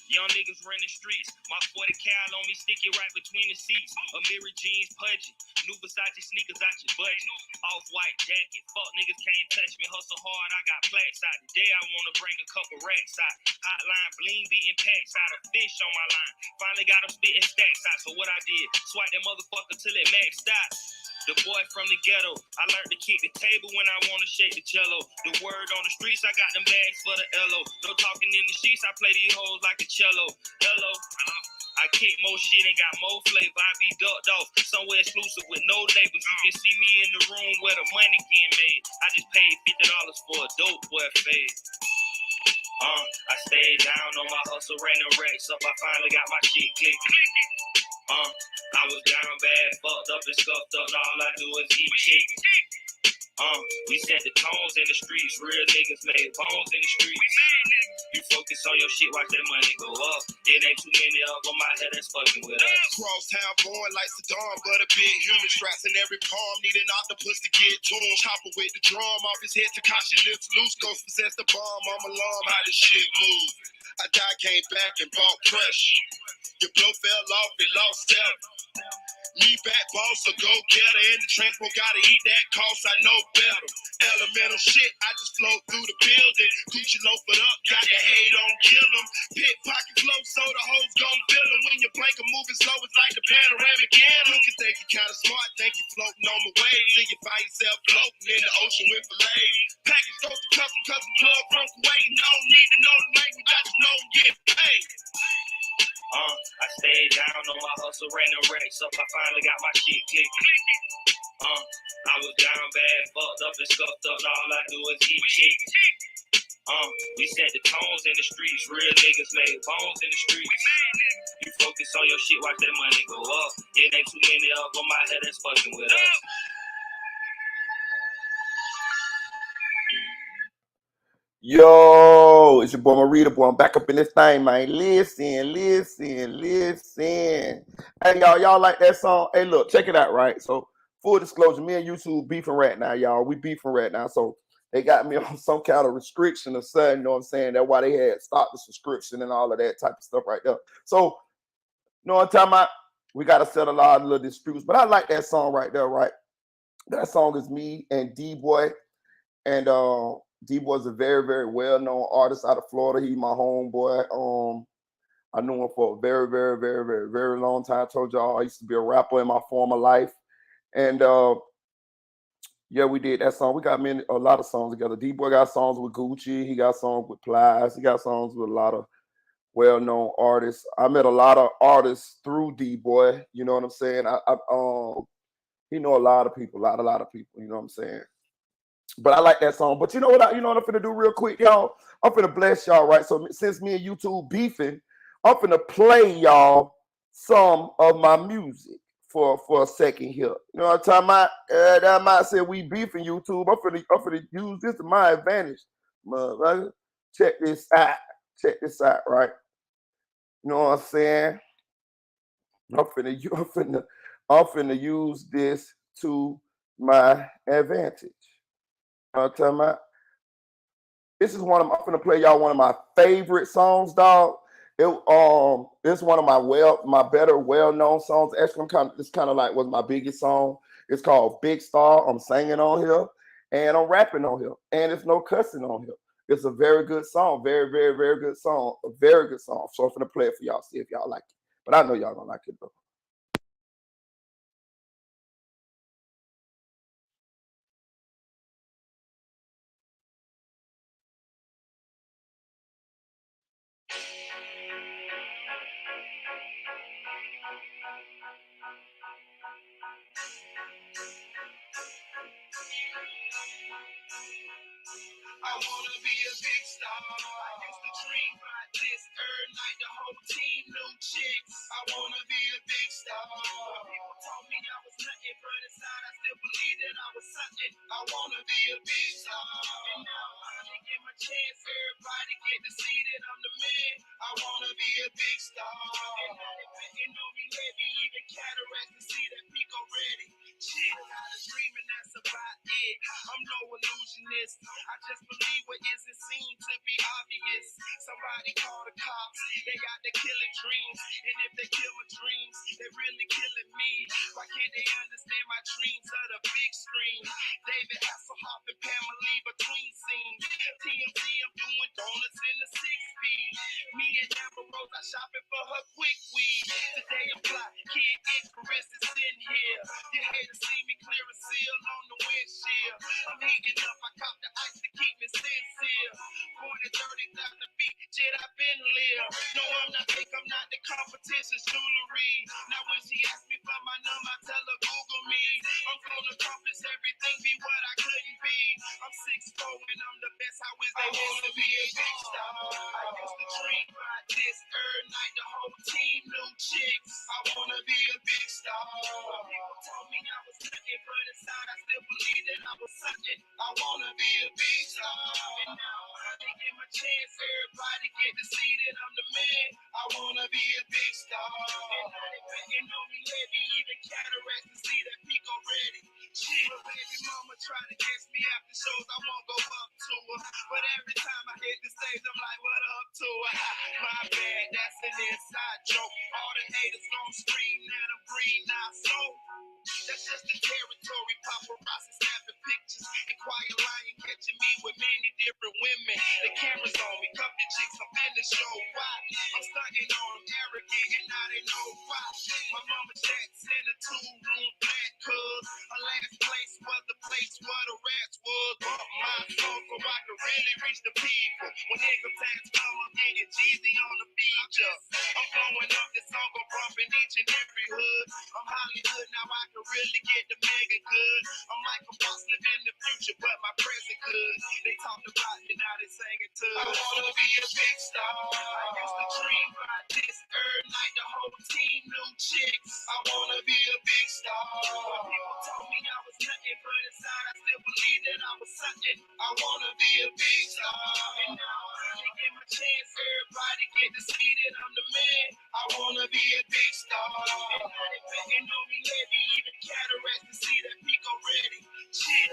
Young niggas running streets. My 40 cal on me, stick it right between the seats. A mirror jeans pudgy. New Versace sneakers out your budget. Off-white jacket. Fuck niggas can't touch me. Hustle hard, I got plaques out. Today I wanna bring a couple racks out. Hotline bling beating packs out. A fish on my line. Finally got them spitting stacks out. So what I did, swipe that motherfucker till it maxed out. The boy from the ghetto, I learned to kick the table when I want to shake the jello. The word on the streets, I got them bags for the LO. No talking in the sheets, I play these hoes like a cello. Hello, I kick more shit and got more flavor. I be ducked off, somewhere exclusive with no labels. You can see me in the room where the money getting made. I just paid $50 for a dope boy fade. I stayed down on my hustle, ran the racks up. I finally got my shit clicked. I was down bad, fucked up and scuffed up. All I do is eat chicken. We set the tones in the streets. Real niggas made bones in the streets. You focus on your shit, watch that money go up. It ain't too many of them out here that's fucking with us. Crosstown born like Saddam, but a big human. Straps in every palm, need an octopus to get to him. Chopper with the drum off his head, Takashi lips loose. Ghost possess the bomb, I'm alarm, how this shit move. I died, came back and bought pressure. Your blow fell off, it lost self. Me back boss, a go-getter in the transport, gotta eat that cost, I know better. Elemental shit, I just float through the building. Gucci loafing up, got the hate on kill them. Pickpocket flow, so the hoes gon' feel them. When you blink and moving slow, it's like the panoramic end. You can think you kinda smart, think you floating on the wave. Till you find yourself floating in the ocean with fillets. Package goes to custom plug from Kuwait. No need to know the language, I just know I'm getting paid. I stayed down on my hustle, ran the racks up. I finally got my shit clicked. I was down bad, fucked up and scuffed up. All I do is eat chicken. We set the tones in the streets. Real niggas made bones in the streets. You focus on your shit, watch that money go up. It ain't too many of them out here that's fucking with us. Yo, it's your boy Marita, boy. I'm back up in this thing, man. Listen. Hey, y'all like that song? Hey, look, check it out, right? So, full disclosure, me and YouTube beefing right now, y'all. We beefing right now. So, they got me on some kind of restriction or something, you know what I'm saying? That's why they had stopped the subscription and all of that type of stuff right there. So, you know what I'm talking about? We got to settle a lot of little disputes. But I like that song right there, right? That song is me and D-Boy. And D-Boy's a very, very well-known artist out of Florida. He's my homeboy. I knew him for a very, very, very, very, very long time. I told y'all I used to be a rapper in my former life. And yeah, we did that song. We got a lot of songs together. D-Boy got songs with Gucci. He got songs with Plies. He got songs with a lot of well-known artists. I met a lot of artists through D-Boy. You know what I'm saying? He know a lot of people, a lot of people. You know what I'm saying? But I like that song. But you know what I'm finna do real quick, y'all? I'm finna bless y'all, right? So since me and YouTube beefing, I'm finna play y'all some of my music for a second here. You know what I'm talking about? That might say we beefing YouTube. I'm finna use this to my advantage. Check this out. Check this out, right? You know what I'm saying? I'm finna use this to my advantage. I'm talking about. This is I'm gonna play y'all one of my favorite songs, dog. It's one of my better well-known songs. Actually, it's kind of like was my biggest song. It's called Big Star. I'm singing on here and I'm rapping on here, and it's no cussing on here. It's a very good song, very, very, very good song, a very good song. So I'm gonna play it for y'all, see if y'all like it. But I know y'all gonna like it though. I wanna be a big star. I used to dream like this every night. The whole team new chicks. I wanna be a big star. People told me I was nothing, but inside I still believe that I was something. I wanna be a big star. And now I'm finally get my chance. Everybody get to see that I'm the man. I wanna be a big star. And now they betting on me heavy, even cataracts to see that Pico ready. Shit, got a dream and that's about it. I'm no illusionist. I just believe what isn't seen to be obvious. Somebody call the cops. They got the killing dreams. And if they kill my dreams, they really killing me. Why can't they understand my dreams of the big screen? David Hasselhoff and Pamela between scenes. TMZ, I'm doing donuts in the 6-speed. Me and Amber Rose are shopping for her quick weed. Today I'm fly, Kid Icarus is in here. You hate to see me clear a seal on the windshield. I'm heating up, I cop the ice to keep me sincere. Born at 30,000 feet, shit, I've been live. No, I'm not fake, I'm not the competition's jewelry. Now when she asks me for my number, I tell her Google me. I'm gonna accomplish everything, be what I couldn't be. I'm 6'4" and I'm the best, how is they wanna be a big star? I used to dream about this every night, the whole team new chicks. I wanna be a big star. People told me I was nothing, but inside I still believe that I was something. I wanna be a big star. And now they give my chance, everybody get to see that I'm the man. I wanna be a big star. And now they betting on me heavy, even cataracts to see that peak already. Shit, baby mama try to catch me after shows, I won't go up to her. But every time I hit the stage, I'm like, what up to her? My bad, that's an inside joke. All the haters gon' scream that I'm green, not so. That's just the territory. Paparazzi snapping pictures. And quiet lion catching me with many different women. The camera's on me, cup the chicks, I'm in the show. Why? I'm stunting on them, arrogant, and now they know why. My mama Jack's in a 2-room flat, cuz her last place was the place where the rats was. Bump my song so I could really reach the people. When income tax come, I'm getting Jeezy on the feature. I'm blowing up this song, I'm bumping each and every hood. I'm Hollywood, now I can really get the mega good. I'm like a boss living in the future, but my present good. They talked about me, now they singing too. I wanna be a big star. I used to dream about this every night, the whole team new chicks. I wanna be a big star. People told me I was nothing, but inside I still believe that I was something. I wanna be a big star. And now they give my chance, everybody get to see that I'm the man. I wanna be a big star. And now they betting on me heavy, even cataracts to see that peak already. Shit,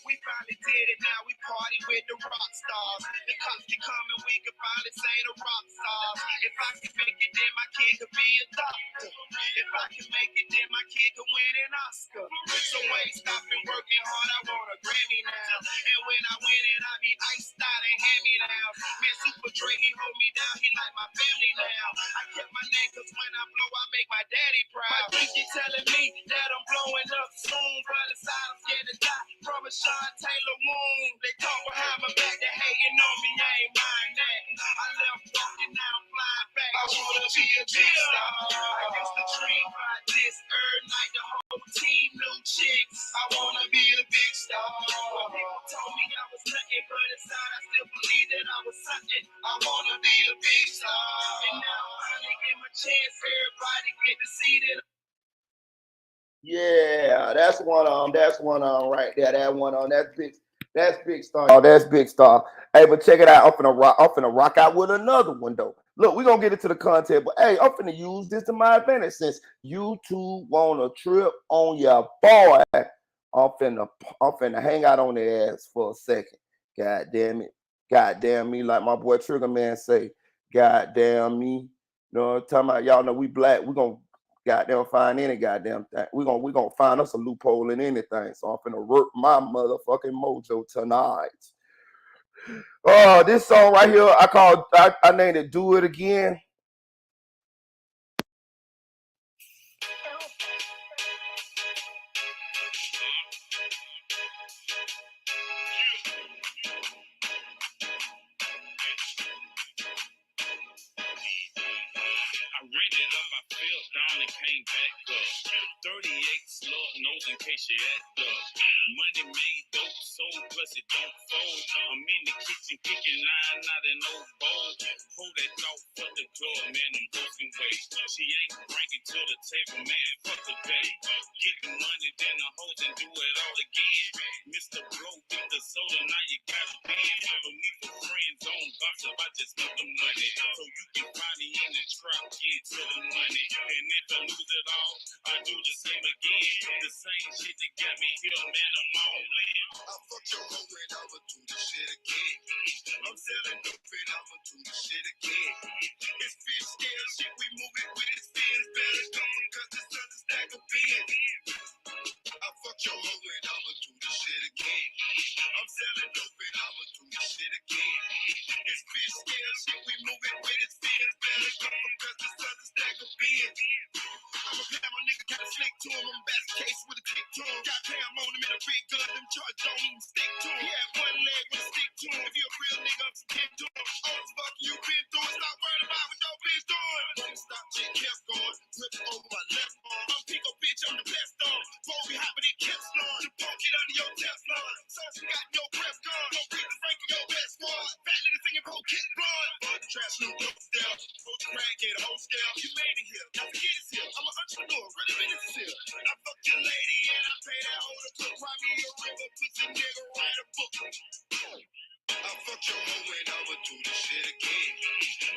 we finally did it, now we party with the rock stars. The cops can come and we can finally say the rock stars. If I can make it, then my kid could be a doctor. If I can make it, then my kid could win an Oscar. So I ain't stopping working hard, I want a Grammy now. And when I win it, I be iced out and hand me down. Man, Super Dre, he hold me down, he like my family now. I kept my name cause when I blow, I make my daddy proud. My pinky telling me that I'm blowing up soon, but inside I'm scared to die from a Sean Taylor wound. They talk behind my back, they hating on me, I ain't mind that. I left walking, now I'm flying back. I wanna be a big star. I used to dream about this every night, the whole team new chicks. I wanna be a big star. People told me I was nothing, but inside I still believe that I was something. I wanna be a big star. And now I get my chance, everybody get to see that. Yeah, that's one on. That's one on right there. That one on. That's big. That's big star. Oh, that's big star. Hey, but check it out. I'm finna rock out with another one though. Look, we're gonna get into the content, but hey, I'm finna use this to my advantage since you two want a trip on your boy. I'm finna hang out on their ass for a second. God damn it. God damn me, like my boy Trigger Man say. God damn me. You know what I'm talking about? Y'all know we black. We gonna goddamn find any goddamn thing. We gonna find us a loophole in anything. So I'm finna work my motherfucking mojo tonight. Oh, this song right here, I named it "Do It Again." I rented up, I fell down and came back up. 38 slug nose in case you act up. Money made dope sold, plus it don't fold. I'm in the kitchen kicking line out in no bowl. Hold that thought, fuck the club, man, I'm broken ways. She ain't bringing to the table, man, fuck the day. Get the money, then the hoes and do it all again. Mr. Blow with the soda, now you got a band. No need for friends on box up, I just want the money. So you can find me in the trap, get to the money. And if I lose it all, I do the same again. The same shit that got me here, man, I'm all in. I fuck your hoe and I'ma do the shit again. I'm selling dope and I'ma do the shit again. It's fish scale shit, we move it with its fins. Better come because this other stack of beans. I fuck your hoe and I'ma do the shit again. I'm selling dope and I'ma do the shit again. It's fish scale shit, we move it with its fins. Better come because this other stack of beans. I'ma pay my nigga kinda slick to him. I'm best case with a kick to him. Goddamn on him in a big gun. Them charges don't even stick to him. He had one leg with a stick to him. If you a real nigga, I'm some kick to him. All the fuck you been through. Stop worrying about what your bitch doing. Don't stop, shit kept going. Whip over my left arm. I'm Pico, bitch, I'm the best on. Before we hop, but it kept snowing. The poke it under your Teflon. Sauce you got your breath gone. Don't beat the Frank of your best squad. Fat nigga singing poke hit blood. Bud trash, new dope style. Post crack, get a whole scale. You made it here. Now forget it's here. I'm an entrepreneur. Really business is here. I fucked your lady and I pay that hoe to cook. Write me a river, pussy nigga, write a book. I fuck your hoe and I'ma do the shit again.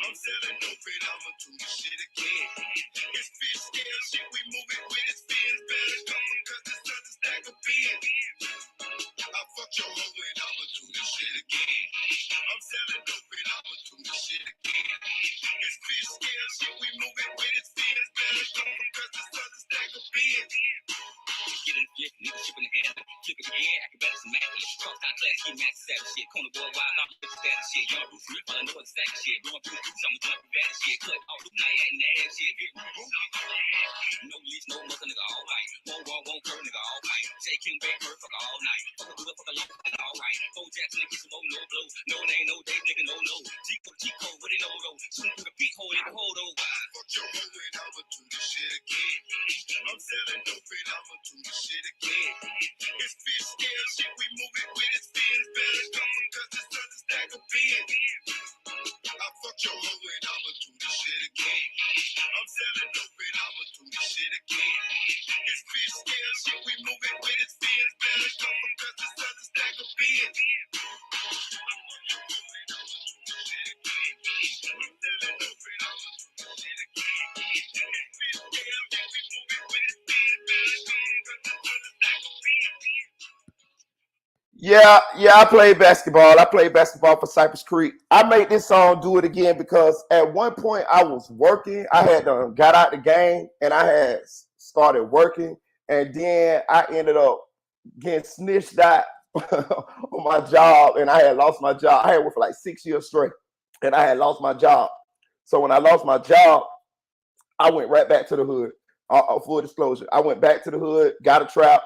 I'm selling dope and I'ma do the shit again. It's fish scale shit, we move it with its fins. Better come because this other stack of beans. I fuck your hoe and I'ma do the shit again. I'm selling dope and I'ma do the shit again. It's fish scale shit, we move it with its fins. Better come because this other stack of beans. Get in the flip, nigga shipping the hand. Flip it again, acrobatics immaculate. Cross time class, get max savage shit. Corner boy wild, I'm with the status shit. Y'all Bruce Smith, all I know is stack shit. Blowing through the boots, I'm jumping bad shit. Cut all loop, now at and ass shit. Get no leash, no muscle, nigga, all right. Won't curve, nigga, all right. Take him back, bird, fuck all night. Fuck a good, fuck a long, all right. Four Jackson, nigga, some more, no blow. No name, no date, nigga, no. G-code, what they know, though. Soon through the beat hole, nigga, hold over. Fuck your hoe and I'ma do this shit again. I'm selling dope and I'ma do this shit again. It's fish scale shit, we move it with its fins. Better come because this other stack of beans. I fuck your hoe and I'ma do this shit again. I'm selling dope and I'ma do this shit again. It's fish scale shit, we move it with its fins. Better come because this other stack of beans. Yeah, I played basketball. I played basketball for Cypress Creek. I made this song Do It Again because at one point I was working. I had got out the game and I had started working. And then I ended up getting snitched out on my job. And I had lost my job. I had worked for like 6 years straight. And I had lost my job. So when I lost my job, I went right back to the hood. Full disclosure. I went back to the hood, got a trap.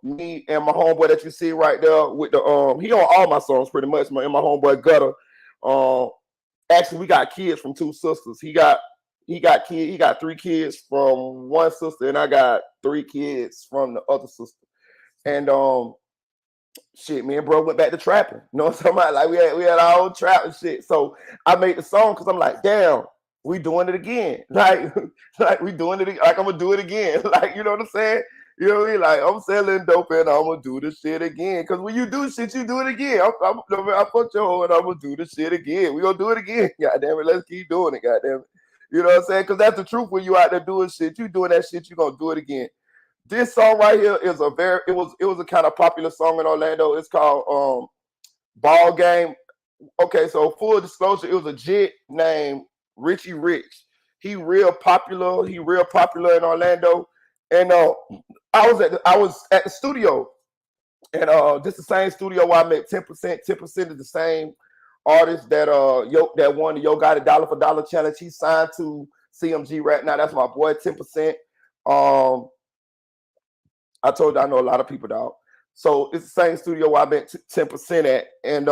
Me and my homeboy that you see right there with the he on all my songs pretty much. My homeboy Gutter. Actually we got kids from two sisters. He got 3 kids from one sister, and I got 3 kids from the other sister. And shit, me and bro went back to trapping. You know what I'm talking about? Like we had our own trap and shit. So I made the song because I'm like, damn, we doing it again. Like we doing it. Like I'm gonna do it again. Like, you know what I'm saying? You know what I mean? Like, I'm selling dope and I'm gonna do this shit again. Because when you do shit, you do it again. I fucked your hoe and I'm gonna do this shit again. We gonna do it again. God damn it. Let's keep doing it. God damn it. You know what I'm saying? Because that's the truth. When you out there doing shit, you doing that shit, you gonna do it again. This song right here is it was a kind of popular song in Orlando. It's called Ball Game. Okay, so full disclosure, it was a jit named Richie Rich. He real popular in Orlando. And I was at the studio, and this the same studio where I met 10%. 10% is the same artist that that won the Yo Got It Dollar for Dollar challenge. He signed to CMG right now. That's my boy 10%. I told you I know a lot of people, dog. So it's the same studio where I met 10% at, and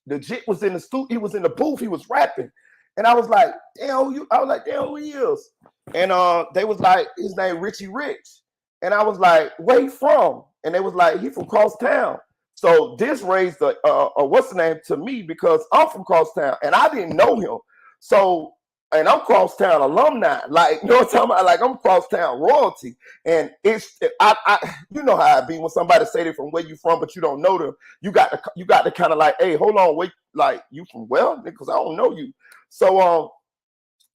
the jit was in the studio. He was in the booth. He was rapping, and I was like, damn, who he is? And they was like, his name Richie Rich. And I was like, where he from? And they was like, he from Crosstown. So this raised a what's the name to me because I'm from Crosstown and I didn't know him. So, and I'm Crosstown alumni. Like, you know what I'm talking about? Like, I'm Crosstown royalty. And I you know how it be when somebody say they from where you from, but you don't know them. You got to kind of like, hey, hold on, wait, like, you from where? Because I don't know you. So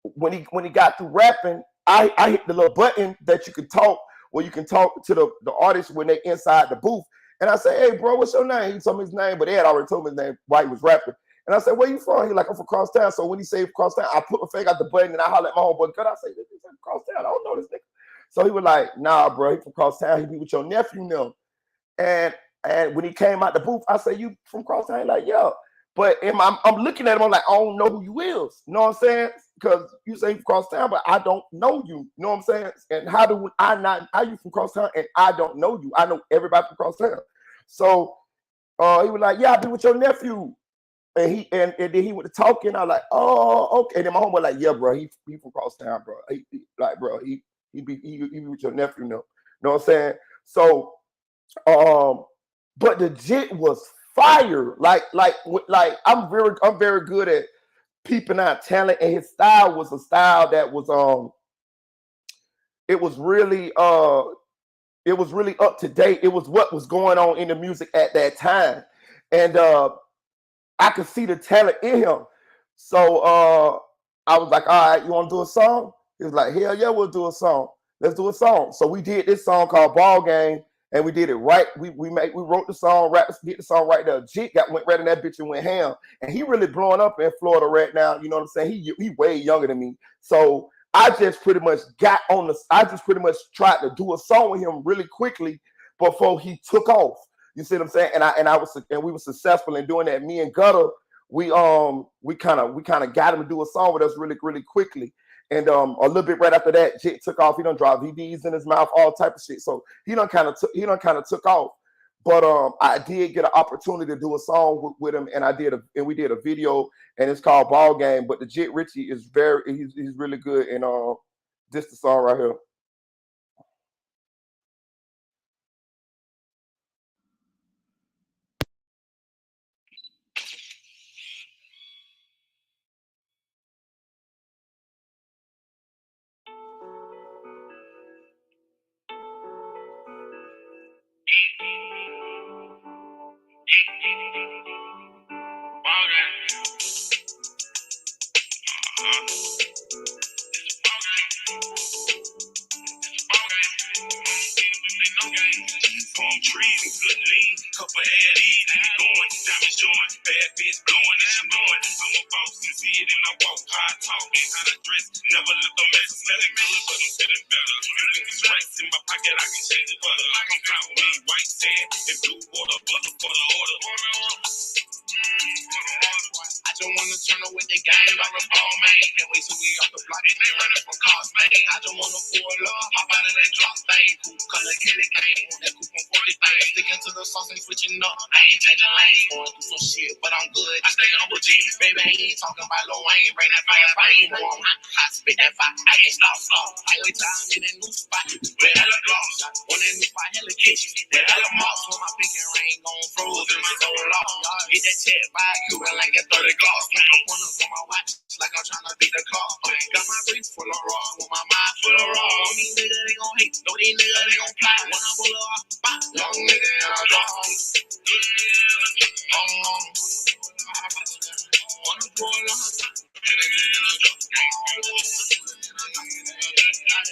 when he got through rapping, I hit the little button that you can talk, where you can talk to the artist when they inside the booth. And I said, hey, bro, what's your name? He told me his name, but they had already told me his name while he was rapping. And I said, where you from? He like, I'm from Crosstown. So when he said Crosstown, I put my finger out the button and I hollered at my homeboy, God, I say, this is from Crosstown. I don't know this nigga. So he was like, nah, bro, he from Crosstown. He be with your nephew now. And when he came out the booth, I said, you from Crosstown? He like, yeah. But I'm looking at him, I'm like, I don't know who you is. You know what I'm saying? Because you say you from Crosstown, but I don't know you. You know what I'm saying? And how you from Crosstown and I don't know you? I know everybody from Crosstown. So he was like, yeah, I be with your nephew. And then he went to talking. I was like, oh, okay. And then my homie was like, yeah, bro, he from Crosstown, bro. He be with your nephew now. You know what I'm saying? So but the jit was fire. Like I'm very good at peeping out talent, and his style was a style that was it was really up to date. It was what was going on in the music at that time. And I could see the talent in him. So I was like, all right, you want to do a song? He was like, hell yeah, we'll do a song. Let's do a song. So we did this song called Ball Game, and we did it right. We wrote the song, did the song right there. Jit went right in that bitch and went ham. And he really blowing up in Florida right now. You know what I'm saying? He way younger than me. So I just pretty much tried to do a song with him really quickly before he took off. You see what I'm saying? And we were successful in doing that. Me and Gutter, we kind of got him to do a song with us really, really quickly. And a little bit right after that, Jit took off. He done dropped VDs in his mouth, all type of shit. So he done kind of took off. But I did get an opportunity to do a song with him, and we did a video, and it's called Ball Game. But the Jit Richie is he's really good, and this the song right here. Palm trees and good lean, couple head ease, keep it going, diamonds showing, bad bitch blowing, and she knowing. I'm a boss and see it in my walk, how I talk, and how I dress, never look a mess, smelling good, but I'm feeling better. Feeling these stripes in my pocket, I can change the butter. Come Clout with me, white sand, and blue water, butter for the order. I just wanna turn up with the game like a ball, man. Can't wait till we off the block and they running from cars, man. I just wanna pull up, hop out of that drop thing. Cool color candy cane, on that coupe on 40 thing. Sticking to the sauce and switching up. I ain't changing lanes, going through some shit, but I'm good. I stay on with G. Baby, I ain't talking about Lil Wayne. Bring that fire, I spit that fire, I ain't stop. I wait till I'm in that new spot. With hella gloss, on that new spot, hella kitchen. With hella moss, when my pinky ring gon' froze and my soul lost. Hit that check by Cuban like that 30 gloss. Make a pointers on my watch, like I'm trying to beat the clock. Got my wrist full of raw, with my mind full of raw. These niggas, they gon' hate. Know these niggas, they gon' plot. When I pull up, pop, young nigga in a drop. Wanna pull up,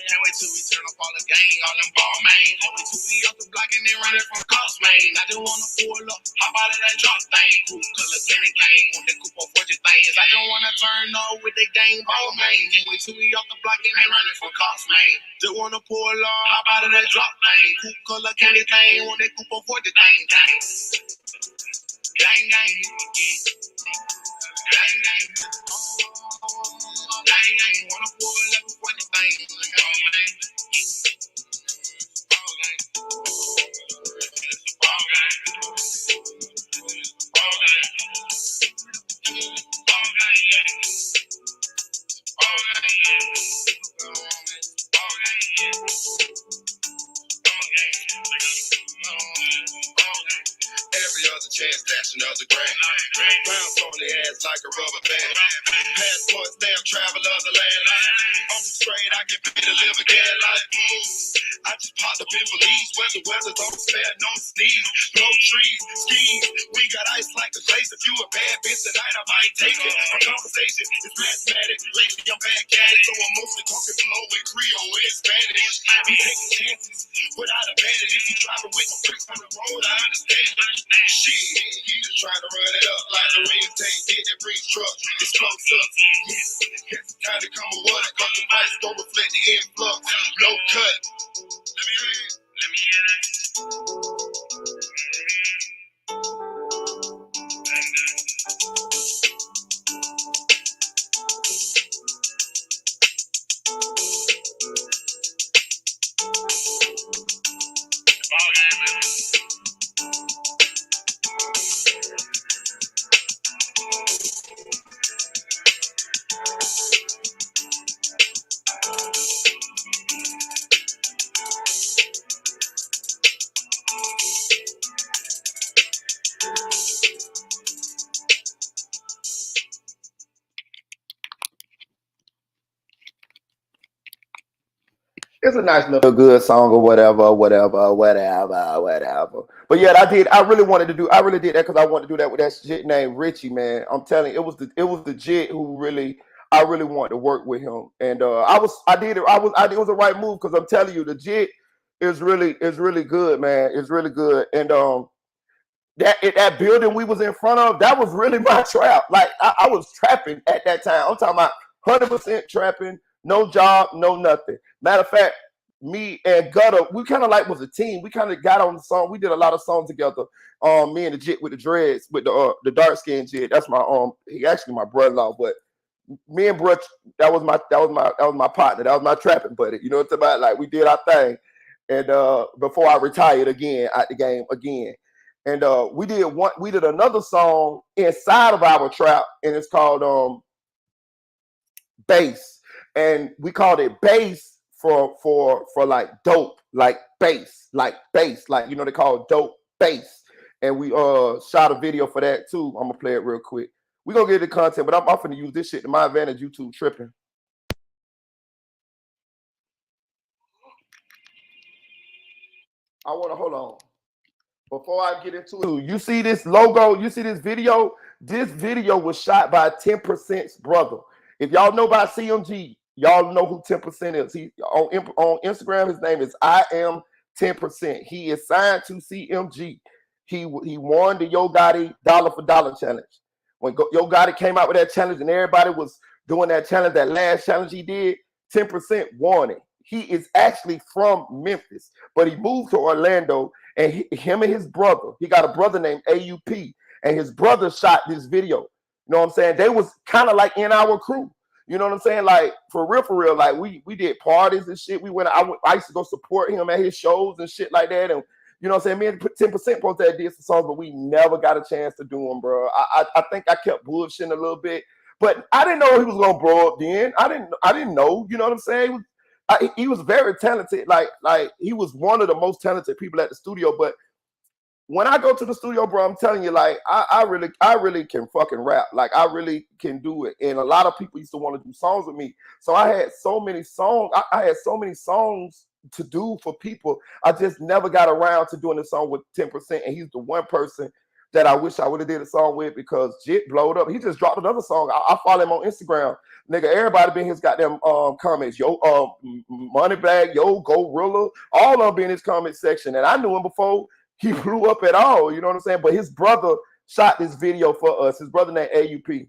can't wait till we turn up all the gang, all them ball, man. Can't wait till we up the block and then running from cops, man. I just wanna pull up, hop out of that drop thing. Cool color candy cane, on that coupe on 40 things. I just wanna turn up with the gang ball, man. Can't wait till we up the block and then running from cops, man. Just wanna pull up, hop out of that drop thing. Cool color candy cane, on that coupe on 40 things. Gang, gang, gang, gang. Gang, gang, wanna pull up with the thing, man. Every another chance, dash another grand. Bounce on the ass like a rubber band. Passport stamp, travel other land. I'm straight, I can pay to live again like I just popped up in Belize. Weather don't spare no sneeze. Blow trees, skis. We got ice like a glaze. If you a bad bitch tonight, I might take it. Our conversation is mathematic. Lately, I'm back at it. So I'm mostly talking below in Creole and Spanish. I'm taking chances without abandon. If you driving with no bricks on the road, I understand it. Shit, he just trying to run it up like the ring tank. Get that brings truck. It's close up. Yes, it's time to come with what? Cause the price don't reflect the influx. No cut. Let me hear that. It's a nice little good song or whatever. But yeah, I really did that because I wanted to do that with that shit named Richie, man. I'm telling you, it was the jit who really, I really wanted to work with him. And I did it. It was the right move because I'm telling you, the jit is really good, man. It's really good. And that building we was in front of, that was really my trap. Like I was trapping at that time. I'm talking about 100% trapping, no job, no nothing. Matter of fact, me and Gutter, we kind of like was a team. We kind of got on the song. We did a lot of songs together. Me and the jit with the dreads, with the dark skinned jit. That's my he actually my brother-in-law, but me and Brooke, that was my partner. That was my trapping buddy. You know what I'm talking about? Like we did our thing. And before I retired again out the game again. And we did another song inside of our trap, and it's called Bass. And we called it Bass for like dope, like bass, like you know they call it dope bass. And we shot a video for that too. I'm gonna play it real quick. We're gonna get the content, but I'm gonna use this shit to my advantage. YouTube tripping. I wanna hold on. Before I get into it, you see this logo, you see this video? This video was shot by 10%'s brother. If y'all know about CMG, y'all know who 10% is. He on Instagram, his name is I am 10%. He is signed to CMG. He won the Yo Gotti dollar for dollar challenge. When Yo Gotti came out with that challenge and everybody was doing that challenge, that last challenge he did, 10% won it. He is actually from Memphis, but he moved to Orlando. And him and his brother, he got a brother named AUP, and his brother shot this video. You know what I'm saying? They was kind of like in our crew. You know what I'm saying? Like for real. Like we did parties and shit. I used to go support him at his shows and shit like that. And you know what I'm saying? Me and 10% both that did some songs, but we never got a chance to do them, bro. I think I kept bullshitting a little bit, but I didn't know he was gonna blow up then. I didn't know. You know what I'm saying? He was very talented. Like he was one of the most talented people at the studio. But when I go to the studio, bro, I'm telling you, like I really can fucking rap. Like I really can do it. And a lot of people used to want to do songs with me. So I had so many songs. I had so many songs to do for people. I just never got around to doing a song with 10%. And he's the one person that I wish I would have did a song with because Jit blowed up. He just dropped another song. I follow him on Instagram. Nigga, everybody been his goddamn comments. Yo, Moneybag, Yo, Gorilla, all of them be in his comment section. And I knew him before he blew up at all. You know what I'm saying? But his brother shot this video for us. His brother named AUP.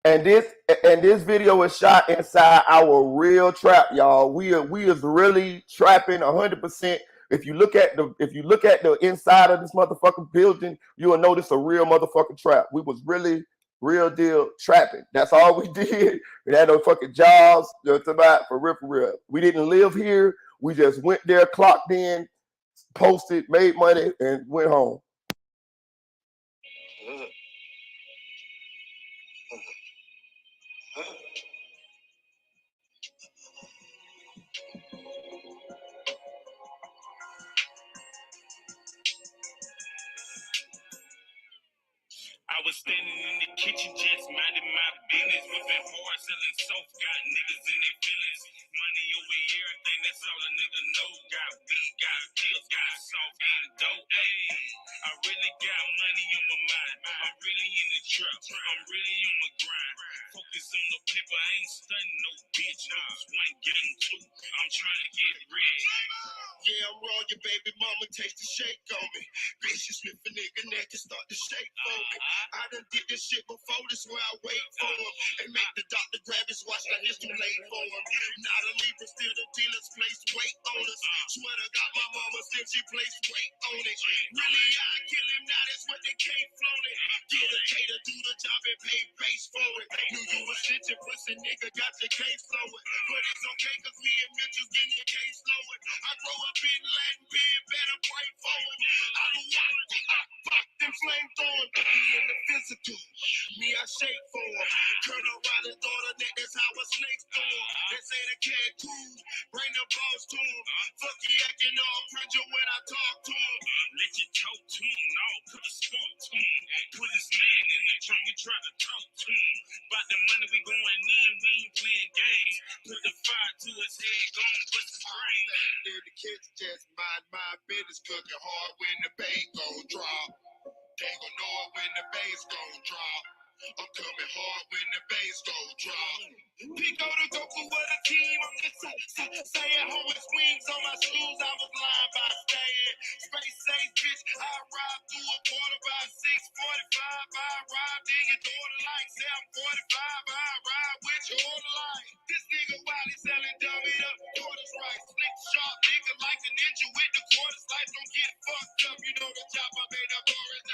And this video is shot inside our real trap, y'all. We is really trapping 100%. If you look at the inside of this motherfucking building, you will notice a real motherfucking trap. We was really real deal trapping. That's all we did. We had no fucking jobs. Just about for real. We didn't live here. We just went there, clocked in, posted, made money, and went home. Standing in the kitchen, just minding my business. Whipping hard, selling soap, got niggas in their feelings. Money over everything, that's all a nigga know. Got weed, got pills, got soft and dope. Ayy, I really got money on my mind. I'm really in the trap, I'm really on my grind. Focus on the paper, I ain't stunning no bitch. Lose one, getting two. I'm trying to get rich. Yeah, I'm wrong, your baby mama takes the shake on me. Bitch, you sniff a nigga neck and start to shake for me. I done did this shit before, this where I wait for him. And make the doctor grab his watch like it's too late for him. Not a Libra, still the dealers place weight on us. Swear to God, my mama still she placed weight on it. Really, I kill him, now that's what they can't float it. Dedicated, do the job and pay base for it. Knew you was snitching, pussy nigga, got your case flowing. But it's okay, cause me and Mitchell's getting your case flowing. I grow up in Latin, being better, pray forward. I don't want to fuck them flame throwing. Me in the physical, me I shake for him. Turn around and throw the neck, that's how a snake's doing. They say the cat cool, bring the balls to him. Fuck he acting all cringy when I talk to him. Let you talk to him, no, put a spark to him. Put his man in the trunk, we try to talk to him. About the money we going in, we ain't playing games. Put the fire to his head, gone put the brain. In the kitchen, just mind my business, cooking hard when the bait gon' drop. They gon' know it when the bass gon' drop. I'm coming hard when the bass gon' drop. Pico to Goku with a team. I'm just saying home with wings on my shoes. I was lying by staying. Space safe, bitch. I ride through a quarter by 6:45. I ride in your daughter like 7:45. I ride with your order like this nigga while he selling dummy up. Quarters right, slick sharp nigga like a ninja with the quarter slice. Don't get fucked up. You know the job I made up already.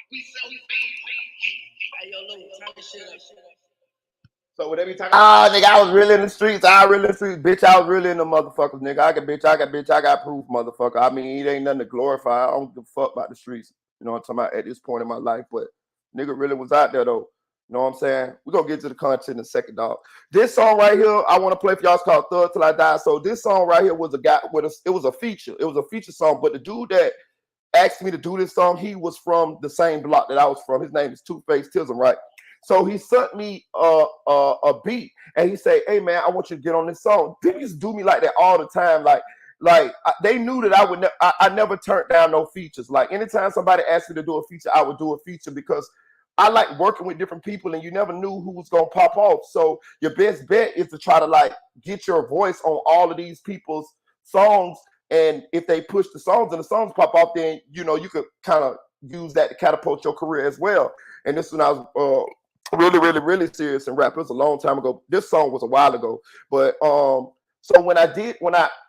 We so big. Hey, yo, look, turn this shit up. So when they be talking, nigga, I was really in the streets. Bitch, I was really in the motherfuckers, nigga. I got proof, motherfucker. I mean, it ain't nothing to glorify. I don't give a fuck about the streets. You know what I'm talking about at this point in my life. But nigga really was out there, though. You know what I'm saying? We're going to get to the content in a second, dog. This song right here, I want to play for y'all. It's called Thug Till I Die. So this song right here was a guy with it was a feature. It was a feature song. But the dude that asked me to do this song, he was from the same block that I was from. His name is Two-Face Tism, right? So he sent me a beat, and he said, "Hey man, I want you to get on this song." People used to do me like that all the time. They knew that I would. I never turned down no features. Like anytime somebody asked me to do a feature, I would do a feature because I like working with different people, and you never knew who was gonna pop off. So your best bet is to try to like get your voice on all of these people's songs. And if they push the songs and the songs pop off, then you know you could kind of use that to catapult your career as well. And this when I was really serious in rap. It was a long time ago. This song was a while ago. But so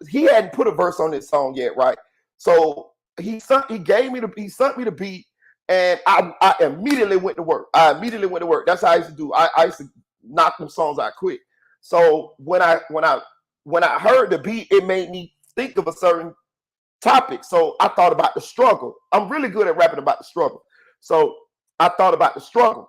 he hadn't put a verse on this song yet, right? So he sent me the beat, and I immediately went to work. That's how I used to do. I used to knock them songs out quick. So when I heard the beat, it made me think of a certain topic. So I thought about the struggle. I'm really good at rapping about the struggle. So I thought about the struggle.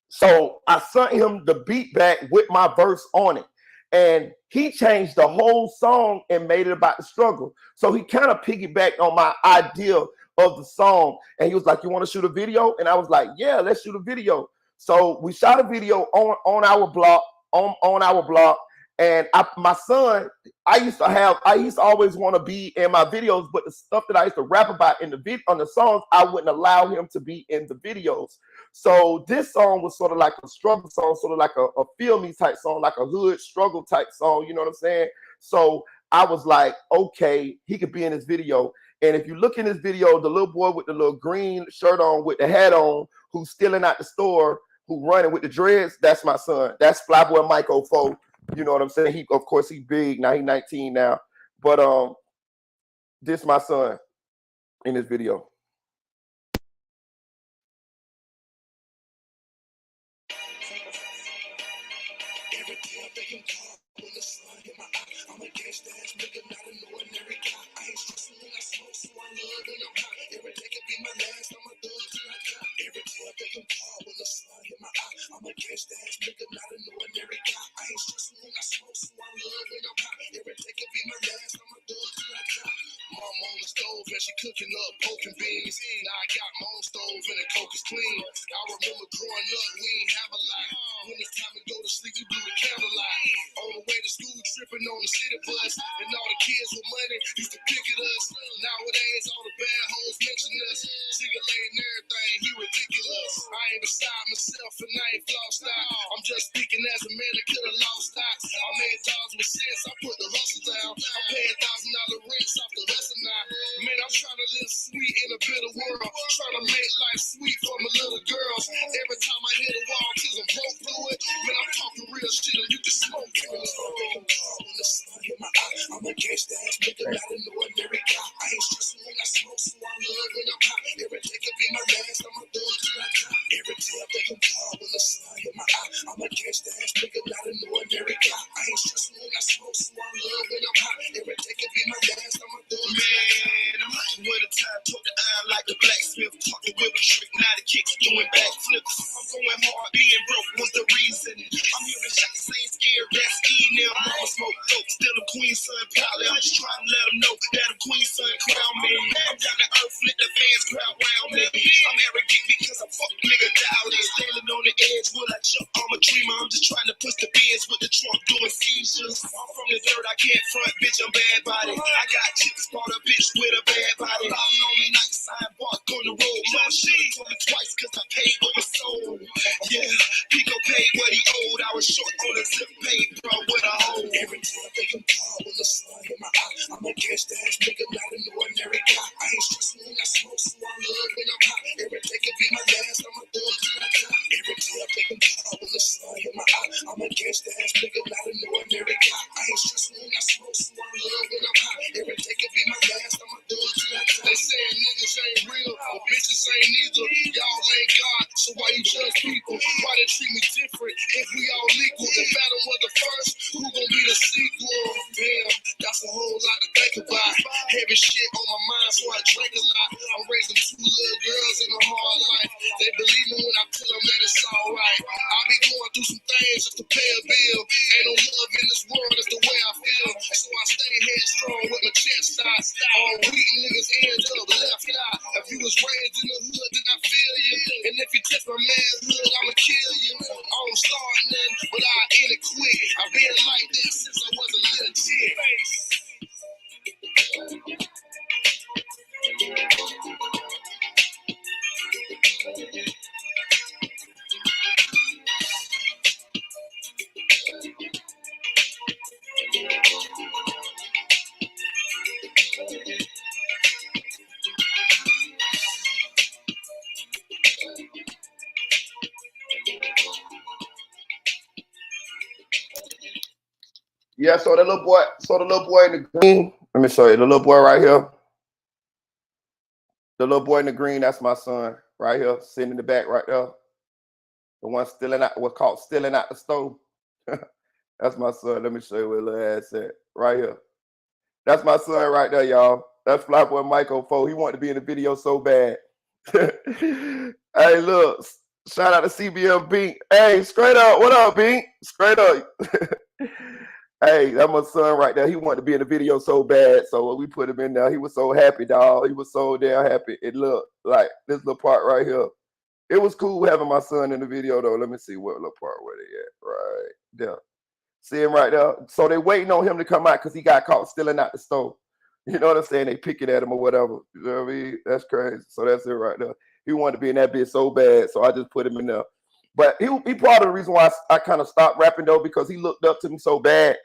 So I sent him the beat back with my verse on it. And he changed the whole song and made it about the struggle. So he kind of piggybacked on my idea of the song. And he was like, "You want to shoot a video?" And I was like, "Yeah, let's shoot a video." So we shot a video on our block, on our block. And my son, I used to always want to be in my videos, but the stuff that I used to rap about on the songs, I wouldn't allow him to be in the videos. So this song was sort of like a struggle song, sort of like a feel me type song, like a hood struggle type song. You know what I'm saying? So I was like, okay, he could be in this video. And if you look in this video, the little boy with the little green shirt on with the hat on, who's stealing out the store, who running with the dreads, that's my son. That's Flyboy Mike 04. You know what I'm saying? He, of course, he's big now. He's 19 now. But this my son in this video. Mom on the stove and she cooking up pork and beans. Now I got my own stove and the coke is clean. I remember growing up, we ain't have a lot. When it's time to go to sleep, we do the candlelight. On the way to school, tripping on the city bus, and all the kids with money used to pick at us. Nowadays, all the bad hoes mention us. Cigarette and everything, he ridiculous. I ain't beside myself and I ain't flossed out. I'm just speaking as a man that could have lost out. I made dollars with sense, I put the hustle down. I'm paying $1,000 rents off the hustle now. Man, I'm trying to live sweet in a bitter world. Trying to make life sweet for my little girls. Every time I hit a wall, cause I'm broke through it. Man, I'm talking real shit and you can smoke it. When the sun hit my eye, I'm a gangsta ass nigga, not an ordinary guy. I ain't stressing when I smoke, so I love when I'm high. Every day could be my last, I'm a thug till I die. Every day I think I'm calm when the sun hit my eye. I'm a gangsta ass nigga, not an ordinary guy. I ain't stressing when I smoke, so I love when I'm high. Every day could be my last, I'm a thug till I die. Man, I'm like with a time, took the iron like the blacksmith, talking with a trick, now the kicks doing backflips. I'm going hard, being broke was the reason. I'm hearing shots saying scared, that's email. Mama smoke dope, still a queen son, probably. I'm just trying to let them know that a queen son crown me. I'm down to earth, let the fans crowd round me. I'm arrogant because I fuck nigga doubted. Standing on the edge, will I jump? I'm a dreamer, I'm just trying to push the bins with the trunk doing seizures. I'm from the dirt, I can't front, bitch, I'm bad body. I got chicks, bought a bitch with a bad body. I'm lonely nights, I embark on the road. Mama shit told me twice cause I paid what was sold. Yeah, Pico paid what he owed. I was short on the zip paid, bro, what I hold. Every time I think I'm calm when the sun hit my eye. I'm a gangsta ass nigga, not an ordinary guy. I ain't stressing when I smoke, so I love when I'm high. Every day could be my last, I'm a thug till I die. Every time I think I'm calm when the sun hit my eye. I'm a gangsta ass nigga, not an ordinary guy. I ain't stressing when I smoke, so I love when I'm high. Every day could be my last, I'm a thug till I die. They saying niggas ain't real, but bitches ain't either. Y'all ain't God, so why you judge people? Why they treat me different if we all equal? The battle was the first, who gon' be the sequel? Damn, that's a whole lot to think about. Heavy shit on my mind, so I drink a lot. I'm raising 2 little girls in a hard life. They believe me when I tell them that it's alright. I be going through some things just to pay a bill. Ain't no love in this world, it's the way I feel. So I stay headstrong with my chest out. All weak niggas end up left out. If you was raised in the hood, then I feel you. And if you touch my man's hood, I'ma kill you. I don't start nothing, but I end it quick. I've been like this since I was a little kid. Yeah, so the little boy in the green. Let me show you the little boy right here. The little boy in the green, that's my son right here, sitting in the back right there. The one stealing out, what's called stealing out the stove. That's my son. Let me show you where little ass at. Right here. That's my son right there, y'all. That's Flyboy Michael 4. He wanted to be in the video so bad. Hey, look. Shout out to CBM Bink. Hey, straight up. What up, Bink? Straight up. Hey, that's my son right there. He wanted to be in the video so bad. So when we put him in there, he was so happy, dog. He was so damn happy. It looked like this little part right here. It was cool having my son in the video, though. Let me see what little part where they at. Right there. See him right there. So they waiting on him to come out because he got caught stealing out the stove. You know what I'm saying? They picking at him or whatever. You know what I mean? That's crazy. So that's it right there. He wanted to be in that bitch so bad, so I just put him in there. But he part of the reason why I kind of stopped rapping though, because he looked up to me so bad,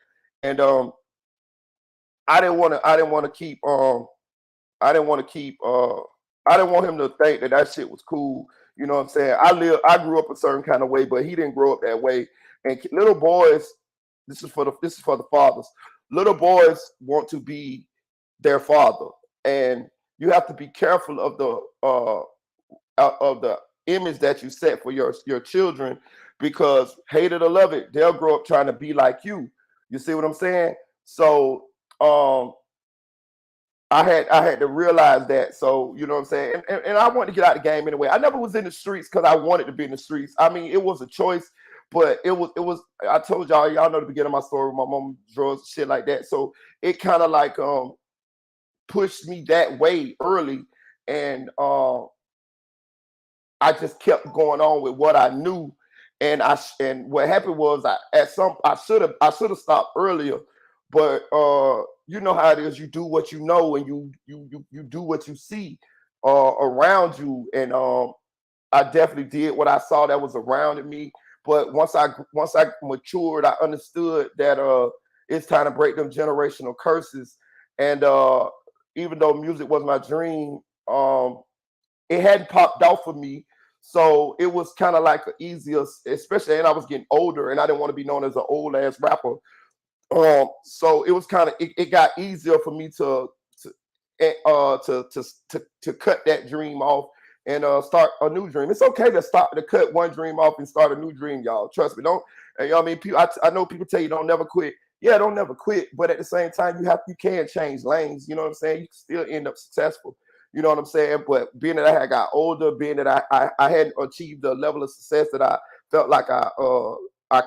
and I didn't want to keep I didn't want him to think that shit was cool. You know what I'm saying? I grew up a certain kind of way, but he didn't grow up that way. And little boys, this is for the fathers. Little boys want to be their father, and you have to be careful of the image that you set for your children, because hate it or love it, they'll grow up trying to be like you. You see what I'm saying? So I had to realize that. So you know what I'm saying? And I wanted to get out of the game anyway. I never was in the streets because I wanted to be in the streets. I mean, it was a choice, but it was. I told y'all know the beginning of my story. My mom drugs, shit like that. So it kind of like pushed me that way early, and I just kept going on with what I knew. And what happened was I should have stopped earlier, but you know how it is. You do what you know, and you do what you see around you. And I definitely did what I saw that was around me. But once I matured, I understood that it's time to break them generational curses. And even though music was my dream, it hadn't popped off for me. So it was kind of like an easier, especially, and I was getting older, and I didn't want to be known as an old ass rapper. So it was kind of it got easier for me to cut that dream off and start a new dream. It's okay to cut one dream off and start a new dream, y'all. Trust me. Don't, you know what I mean? People, I know people tell you don't never quit. Yeah, don't never quit, but at the same time, you can change lanes. You know what I'm saying? You can still end up successful. You know what I'm saying? But being that I had got older, being that I hadn't achieved the level of success that I felt like I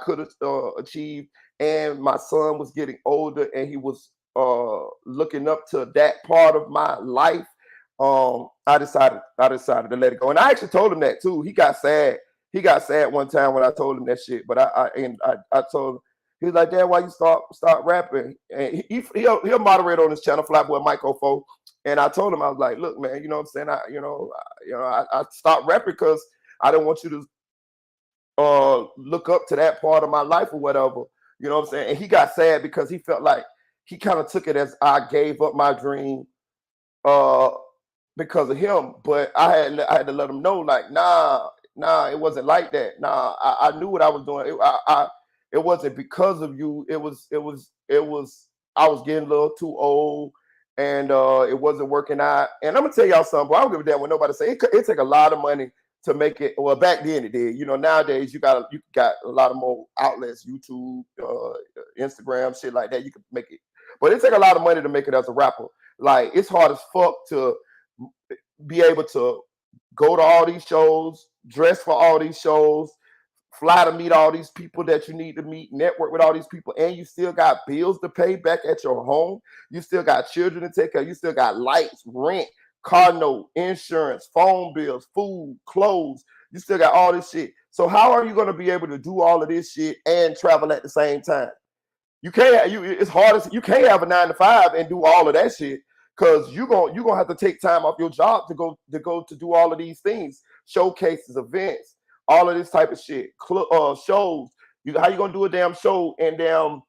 could have achieved, and my son was getting older, and he was looking up to that part of my life. I decided to let it go, and I actually told him that too. He got sad. He got sad one time when I told him that shit. But I told him, he was like, "Dad, why you start rapping?" And he'll moderate on his channel, Flyboy Mike 04. And I told him, I was like, "Look, man, you know what I'm saying? I stopped rapping because I didn't want you to look up to that part of my life or whatever." You know what I'm saying? And he got sad because he felt like he kind of took it as I gave up my dream because of him. But I had to let him know, like, nah, it wasn't like that. Nah, I knew what I was doing. It wasn't because of you. It was I was getting a little too old, and it wasn't working out. And I'm gonna tell y'all something, bro. I don't give a damn what nobody say. It take a lot of money to make it. Well, back then it did. You know, nowadays you got a lot of more outlets, YouTube, Instagram, shit like that. You can make it, but it take a lot of money to make it as a rapper. Like, it's hard as fuck to be able to go to all these shows, dress for all these shows, fly to meet all these people that you need to meet, network with all these people, and you still got bills to pay back at your home. You still got children to take care. You still got lights, rent, car note, insurance, phone bills, food, clothes. You still got all this shit. So how are you going to be able to do all of this shit and travel at the same time? You can't. It's hard as you can't have a 9 to 5 and do all of that shit, because you're gonna have to take time off your job to go to do all of these things, showcases, events, all of this type of shit, shows. How you gonna do a damn show and damn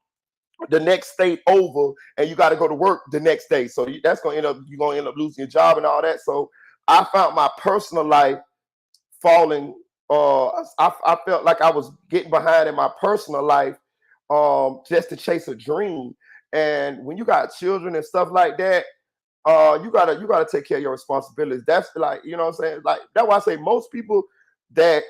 the next state over, and you got to go to work the next day? So that's gonna end up, you're gonna end up losing your job and all that. So I found my personal life falling. I felt like I was getting behind in my personal life, just to chase a dream. And when you got children and stuff like that, you gotta take care of your responsibilities. That's like, you know what I'm saying? Like, that's why I say most people that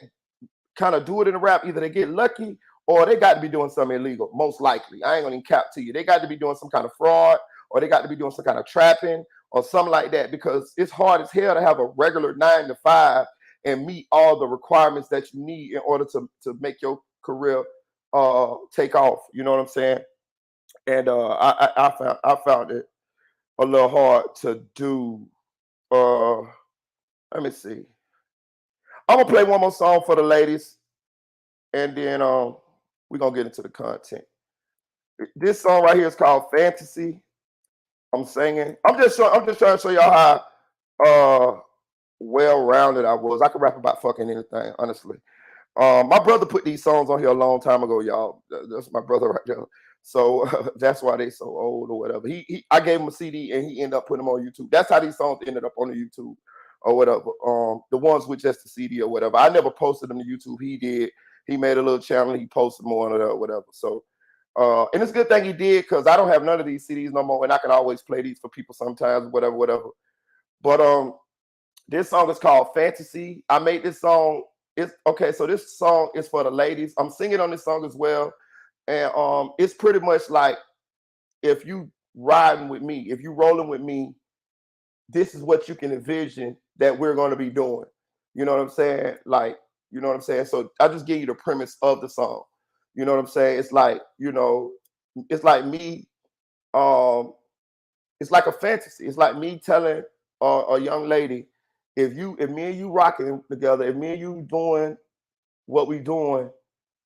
kind of do it in a rap, either they get lucky or they got to be doing something illegal. Most likely, I ain't gonna even cap to you. They got to be doing some kind of fraud, or they got to be doing some kind of trapping or something like that, because it's hard as hell to have a regular 9 to 5 and meet all the requirements that you need in order to make your career take off. You know what I'm saying? And I found it a little hard to do. Let me see. I'm gonna play one more song for the ladies, and then we're gonna get into the content. This song right here is called Fantasy. I'm singing. I'm just trying to show y'all how well-rounded I was. I could rap about fucking anything, honestly. My brother put these songs on here a long time ago, y'all. That's my brother right there. So that's why they so old or whatever. I gave him a CD and he ended up putting them on YouTube. That's how these songs ended up on the YouTube or whatever. The ones with just the CD or whatever. I never posted them to YouTube. He did. He made a little channel. He posted more on it or whatever. So, and it's a good thing he did, because I don't have none of these CDs no more, and I can always play these for people sometimes, whatever. But this song is called Fantasy. I made this song. It's okay. So this song is for the ladies. I'm singing on this song as well. And it's pretty much like, if you riding with me, if you rolling with me, this is what you can envision that we're going to be doing. You know what I'm saying? Like, you know what I'm saying? So I just give you the premise of the song. You know what I'm saying? It's like, it's like me it's like a fantasy. It's like me telling a young lady, if me and you rocking together, if me and you doing what we doing,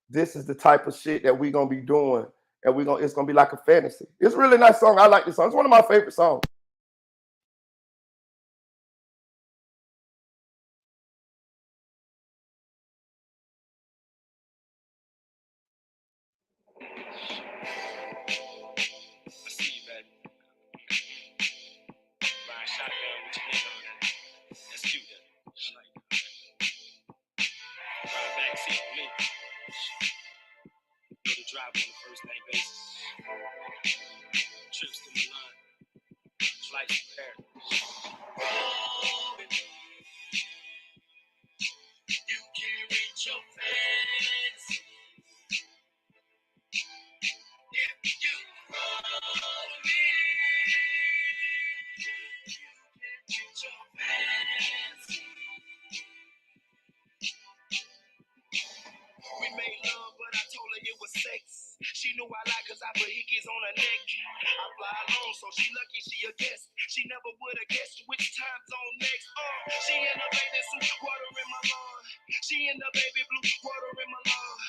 this is the type of shit that we gonna be doing, and it's gonna be like a fantasy. It's a really nice song. I like this song. It's one of my favorite songs. I see you, baby. Ride shotgun with your nigga on that. That's cute, that. I like that. Ride back seat with me. Go to drive on the first name basis. Trips to Milan. Flights to Paris. You can't reach your fantasy if you hold me. You can't reach your fantasy. We made love, but I told her it was sex. She knew I lied cause I put hickeys on her neck. I fly alone, so she lucky she a guest. She never would have guessed which time zone next. She in a bathing suit, water in my lawn. She in the baby blue, water in my lawn.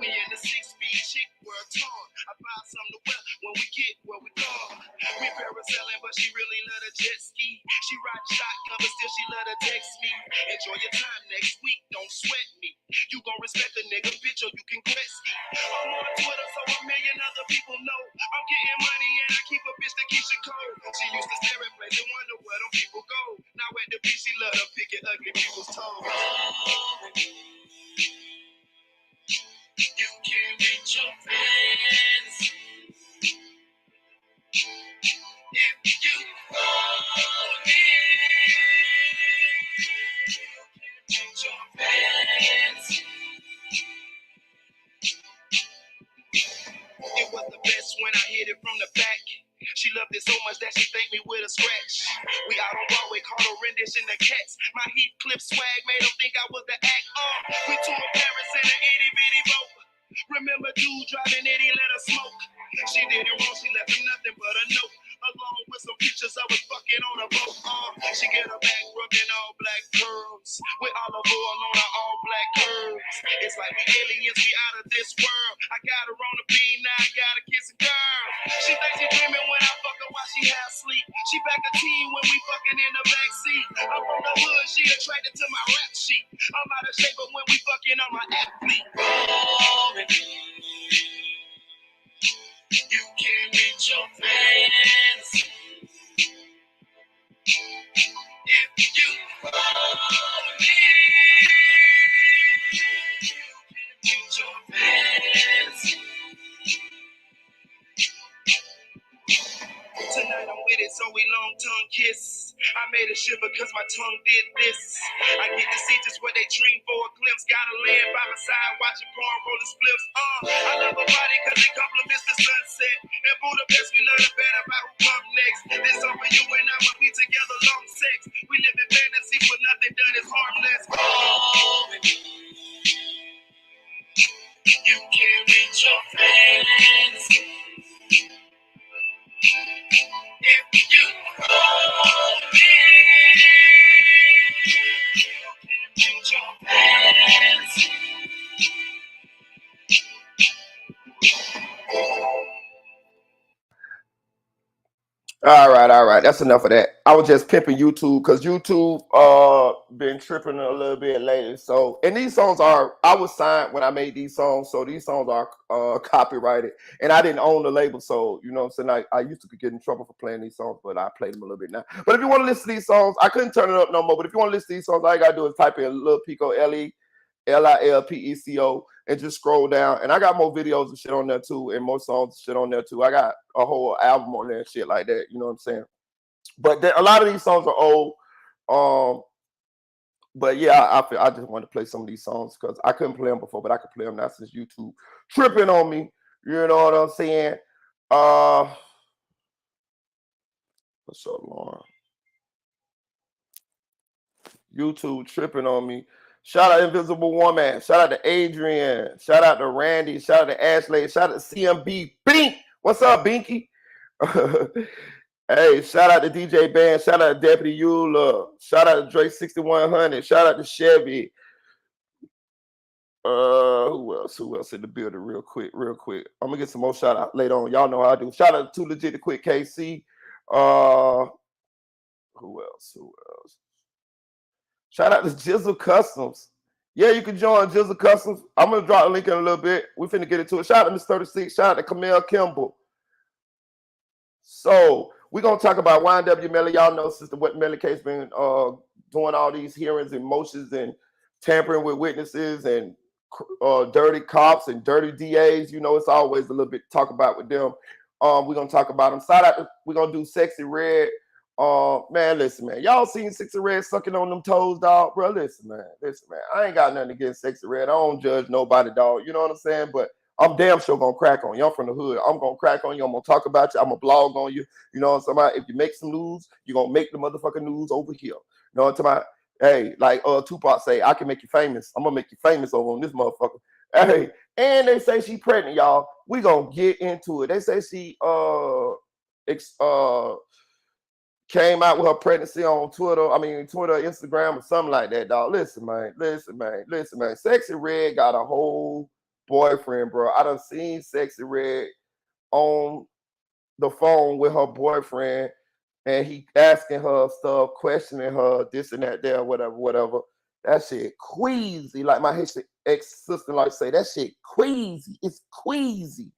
We in the 6-speed chick world torn. I buy something to wear when we get where we gone. We parasailing, but she really love to jet ski. She ride shotgun, but still she love to text me. Enjoy your time next week, don't sweat me. You gon' respect the nigga, bitch, or you can quit ski. I'm on Twitter, so a million other people know. I'm getting money and I keep a bitch that keeps it cold. She used to stare at place and wonder where them people go. Now at the beach, she love to pick at ugly people's toes. You can't reach your fantasy if you hold me. You can't reach your fantasy. It was the best when I hit it from the back. She loved it so much that she thanked me with a scratch. We out on Broadway, caught her rendition the cats. My heat clip swag made them think I was the act. We toured Paris in an itty bitty boat. Remember dude driving it, he let her smoke. She did it wrong, she left him nothing but a note, along with some pictures of us fucking on a boat. She get her back rubbed in all black curls, with olive oil on her all black curves. It's like we aliens, we out of this world. I got her on the beam, now I got a kissing girl. She thinks she dreaming when I fuck her while she half asleep. She back a teen when we fucking in the backseat. I'm from the hood, she attracted to my rap sheet. I'm out of shape, but when we fucking on my athlete. You can't reach your fantasy if you hold me. You can't reach your fantasy. Tonight I'm with it, so we long tongue kiss. I made a shiver cause my tongue did this. I get to see just what they dream for a glimpse. Gotta land by my side, watching porn rolling spliffs. I love her body cause it compliments the sunset. In Budapest, we learn better about who come next. This over you and I when we together, long sex. We live in fantasy, but nothing done is harmless. You can't reach your fantasy if you hold me. You can't reach your fantasy. All right. That's enough of that. I was just pimping YouTube because YouTube been tripping a little bit lately. So, and these songs I was signed when I made these songs, so these songs are copyrighted, and I didn't own the label, so you know what I'm saying. I used to get in trouble for playing these songs, but I played them a little bit now. But if you want to listen to these songs, I couldn't turn it up no more. But if you want to listen to these songs, all you gotta do is type in Lil Pico, Lilpeco, and just scroll down. And I got more videos and shit on there too, and more songs and shit on there too. I got a whole album on there and shit like that. You know what I'm saying? But a lot of these songs are old. But yeah, I just wanted to play some of these songs because I couldn't play them before, but I could play them now since YouTube tripping on me. You know what I'm saying? What's up, Lauren? YouTube tripping on me. Shout out Invisible Woman. Shout out to Adrian. Shout out to Randy. Shout out to Ashley. Shout out to CMB. Bink. What's up, Binky? Hey, shout out to DJ Band. Shout out to Deputy Eula. Shout out to Drake 6100. Shout out to Chevy. Who else? Who else in the building? Real quick, real quick. I'm gonna get some more shout out later on. Y'all know how I do. Shout out to Too Legit to Quick KC. Who else? Who else? Shout out to Jizzle Customs. Yeah, you can join Jizzle Customs. I'm gonna drop a link in a little bit. We finna get into it. Shout out to Miss 36. Shout out to Camille Kimball. So we're gonna talk about YNW Melly. Y'all know Sister What Melly case been doing all these hearings and motions and tampering with witnesses and dirty cops and dirty DAs. You know, it's always a little bit to talk about with them. We're gonna talk about them. We're gonna do Sexy Red. Man, listen, man. Y'all seen Sexy Red sucking on them toes, dog? Bro, listen, man. I ain't got nothing against Sexy Red. I don't judge nobody, dog. You know what I'm saying? But I'm damn sure gonna crack on you. I'm from the hood. I'm gonna crack on you. I'm gonna talk about you. I'm gonna blog on you. You know what I'm saying? If you make some news, you're gonna make the motherfucking news over here. You know what I'm talking about? Hey, like Tupac say, I can make you famous. I'm gonna make you famous over on this motherfucker. Hey, and they say she pregnant, y'all. We gonna get into it. They say she came out with her pregnancy on Twitter, Instagram, or something like that, dog. Listen, man. Sexy Red got a whole boyfriend, bro. I done seen Sexy Red on the phone with her boyfriend, and he asking her stuff, questioning her, this and that, there, whatever. That shit queasy. Like my ex-sister like say, that shit queasy. It's queasy.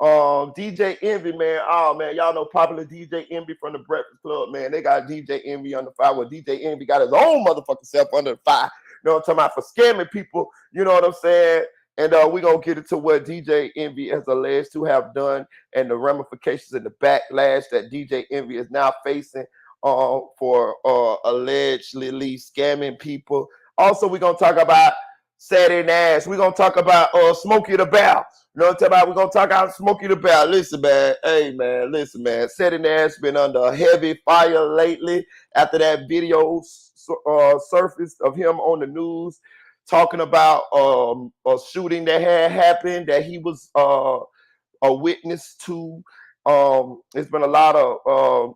DJ Envy, man. Oh man, y'all know popular DJ Envy from the Breakfast Club, man. They got DJ Envy under fire. Well, DJ Envy got his own motherfucking self under fire. You know what I'm talking about? For scamming people, you know what I'm saying? And we're going to get into what DJ Envy has alleged to have done and the ramifications and the backlash that DJ Envy is now facing for allegedly scamming people. Also, we're going to talk about Saturday Nash. We're going to talk about Smokey the Bear. You know what I'm talking about? We're going to talk about Smokey the Bear. Listen, man. Hey, man. Listen, man. Saturday Nash been under heavy fire lately after that video surfaced of him on the news talking about a shooting that had happened that he was a witness to. There's been a lot of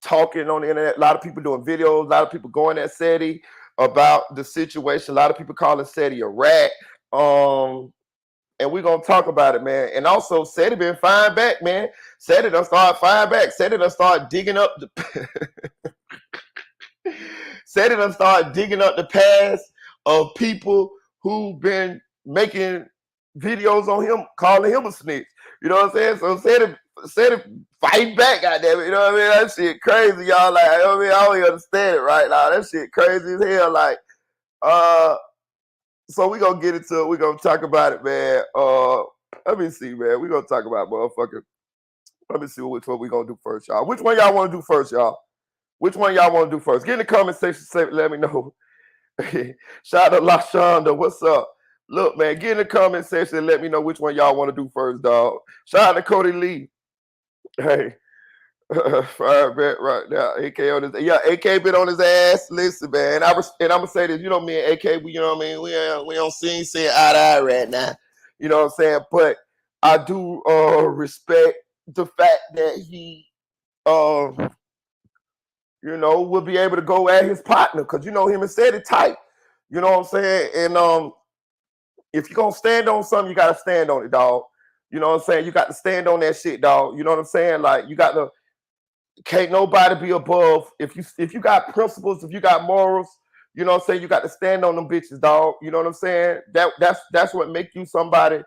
talking on the internet, a lot of people doing videos, a lot of people going at SETI about the situation, a lot of people calling SETI a rat. And we're going to talk about it, man. And also, SETI been firing back, man. SETI done start firing back. SETI done start digging up the SETI done start digging up the past of people who've been making videos on him, calling him a snitch. You know what I'm saying? So SETI fight back, goddamn it. You know what I mean? That shit crazy, y'all. Like, I don't even understand it right now. That shit crazy as hell. Like, so we're gonna get into it. We're gonna talk about it, man. Let me see, man. We're gonna talk about motherfucker. Let me see which one we're gonna do first, y'all. Which one y'all want to do first, y'all? Which one y'all want to do first? Get in the comment section, let me know. Shout out to LaShonda. What's up? Look, man, get in the comment section and let me know which one y'all want to do first, dog. Shout out to Cody Lee. Hey, fire back right now. AK on his, yeah, AK been on his ass. Listen, man, I'm gonna say this. You know me and AK, you know what I mean. We don't see eye to eye right now. You know what I'm saying? But I do respect the fact that he will be able to go at his partner, because you know him and SETI tight. You know what I'm saying? And if you're gonna stand on something, you gotta stand on it, dog. You know what I'm saying? You got to stand on that shit, dog. You know what I'm saying? Like, you got to, can't nobody be above. If you got principles, if you got morals, you know what I'm saying? You got to stand on them bitches, dog. You know what I'm saying? That's what make you somebody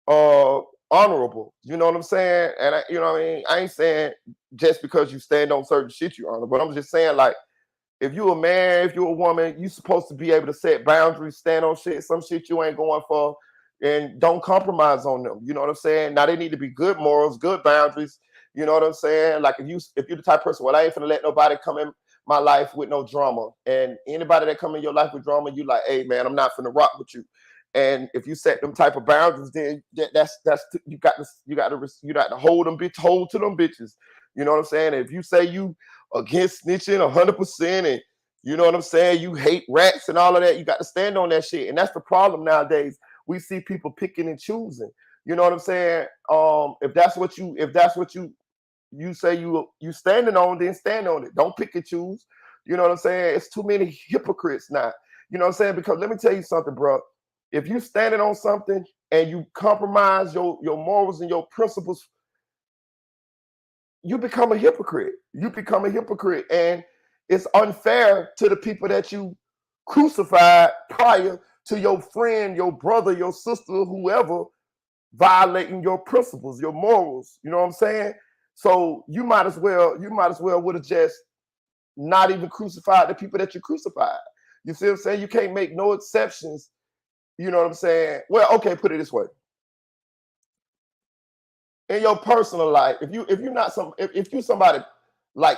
honorable. You know what I'm saying? And you know what I mean? I ain't saying just because you stand on certain shit you honor, but I'm just saying, like, if you a man, if you a woman, you supposed to be able to set boundaries, stand on shit, some shit you ain't going for, and don't compromise on them. You know what I'm saying? Now, they need to be good morals, good boundaries. You know what I'm saying? Like, if you're the type of person, well, I ain't finna let nobody come in my life with no drama. And anybody that come in your life with drama, you like, hey man, I'm not finna rock with you. And if you set them type of boundaries, then that's you got to hold to them bitches. You know what I'm saying? And if you say you against snitching 100%, and you know what I'm saying, you hate rats and all of that, you got to stand on that shit. And that's the problem nowadays. We see people picking and choosing. You know what I'm saying? If that's what you you say you standing on, then stand on it. Don't pick and choose. You know what I'm saying? It's too many hypocrites now. You know what I'm saying? Because let me tell you something, bro. If you standing on something and you compromise your morals and your principles, you become a hypocrite. You become a hypocrite, and it's unfair to the people that you crucified prior to your friend, your brother, your sister, whoever violating your principles, your morals. You know what I'm saying? So you might as well would have just not even crucified the people that you crucified. You see what I'm saying? You can't make no exceptions. You know what I'm saying? Well, okay, put it this way. In your personal life, if you somebody like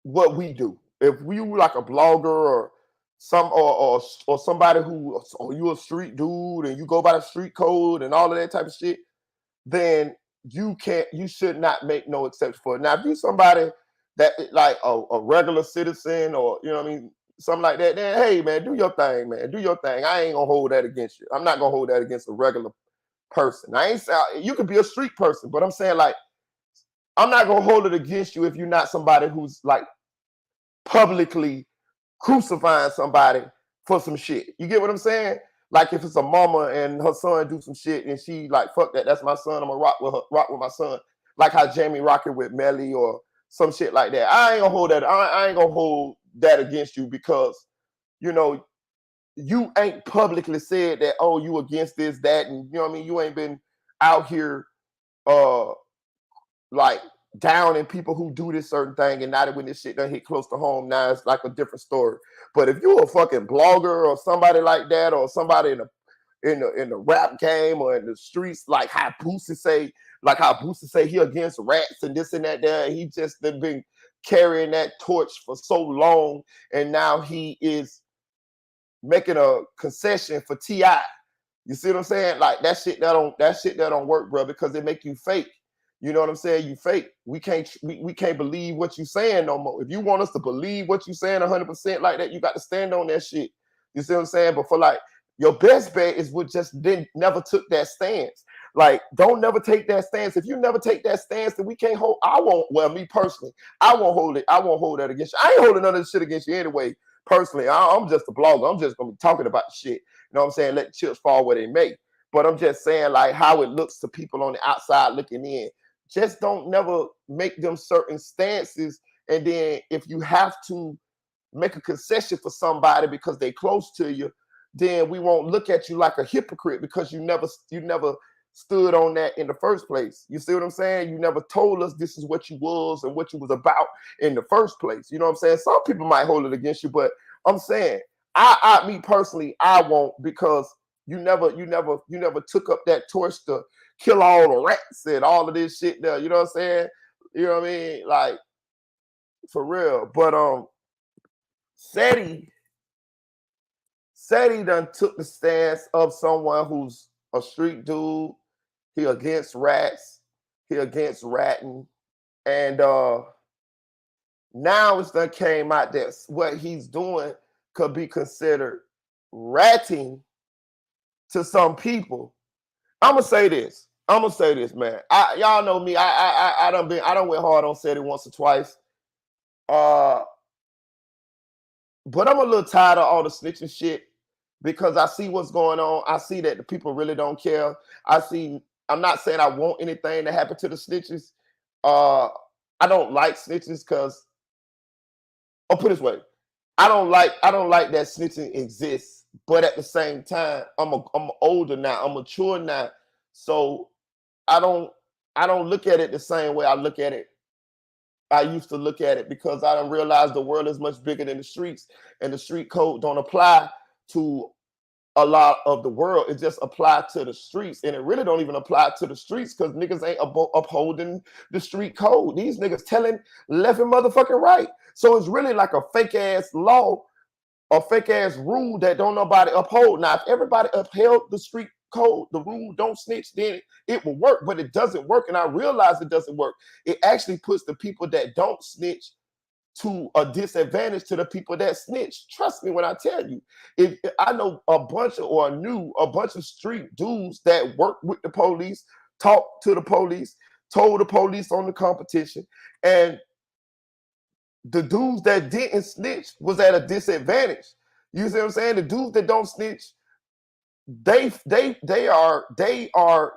what we do, if you like a blogger or somebody who, or you a street dude and you go by the street code and all of that type of shit, then you should not make no exception for it. Now, if you somebody that like a regular citizen, or you know what I mean, something like that, then hey man, do your thing, man. Do your thing. I ain't gonna hold that against you. I'm not gonna hold that against a regular person. I ain't saying you could be a street person, but I'm saying like I'm not gonna hold it against you if you're not somebody who's like publicly crucifying somebody for some shit. You get what I'm saying? Like if it's a mama and her son do some shit and she like, fuck that, that's my son, I'm gonna rock with my son. Like how Jamie rocking with Melly or some shit like that. I ain't gonna hold that. I ain't gonna hold that against you because, you know, you ain't publicly said that, oh, you against this, that, and you know what I mean? You ain't been out here like down in people who do this certain thing, and now that when this shit done hit close to home, now it's like a different story. But if you're a fucking blogger or somebody like that, or somebody in the rap game or in the streets, like how Boosie say he against rats and this and that there, he just been carrying that torch for so long, and now he is making a concession for T.I. You see what I'm saying? Like that shit that don't work, bro, because it make you fake. You know what I'm saying? You fake. We can't believe what you saying no more. If you want us to believe what you saying 100% like that, you got to stand on that shit. You see what I'm saying? But for like your best bet is what just never took that stance. Like, don't never take that stance. If you never take that stance, then we can't hold. Me personally, I won't hold it. I won't hold that against you. I ain't holding none of this shit against you anyway. Personally, I'm just a blogger. I'm just gonna be talking about the shit. You know what I'm saying? Let the chips fall where they may. But I'm just saying, like, how it looks to people on the outside looking in. Just don't never make them certain stances. And then if you have to make a concession for somebody because they close to you, then we won't look at you like a hypocrite because you never stood on that in the first place. You see what I'm saying? You never told us this is what you was and what you was about in the first place. You know what I'm saying? Some people might hold it against you, but I'm saying, me personally, I won't, because you never took up that torch to kill all the rats and all of this shit there. You know what I'm saying? You know what I mean? Like, for real. But Seti done took the stance of someone who's a street dude. He against rats. He against ratting. And now it's done came out that what he's doing could be considered ratting to some people. I'm gonna say this, man. Y'all know me. I done went hard on Seti once or twice. But I'm a little tired of all the snitching shit because I see what's going on. I see that the people really don't care. I'm not saying I want anything to happen to the snitches. I don't like snitches because, I'll put it this way, I don't like that snitching exists. But at the same time, I'm older now. I'm mature now. So I don't look at it the same way I used to look at it, because I don't realize the world is much bigger than the streets, and the street code don't apply to a lot of the world. It just applies to the streets, and it really don't even apply to the streets because niggas ain't upholding the street code. These niggas telling left and motherfucking right. So it's really like a fake ass law, a fake ass rule that don't nobody uphold. Now, if everybody upheld the street code, the rule don't snitch, then it will work, but it doesn't work. And I realize it doesn't work. It actually puts the people that don't snitch to a disadvantage to the people that snitch. Trust me when I tell you. If I know a bunch of street dudes that work with the police, talk to the police, told the police on the competition, and the dudes that didn't snitch was at a disadvantage. You see what I'm saying? The dudes that don't snitch, they are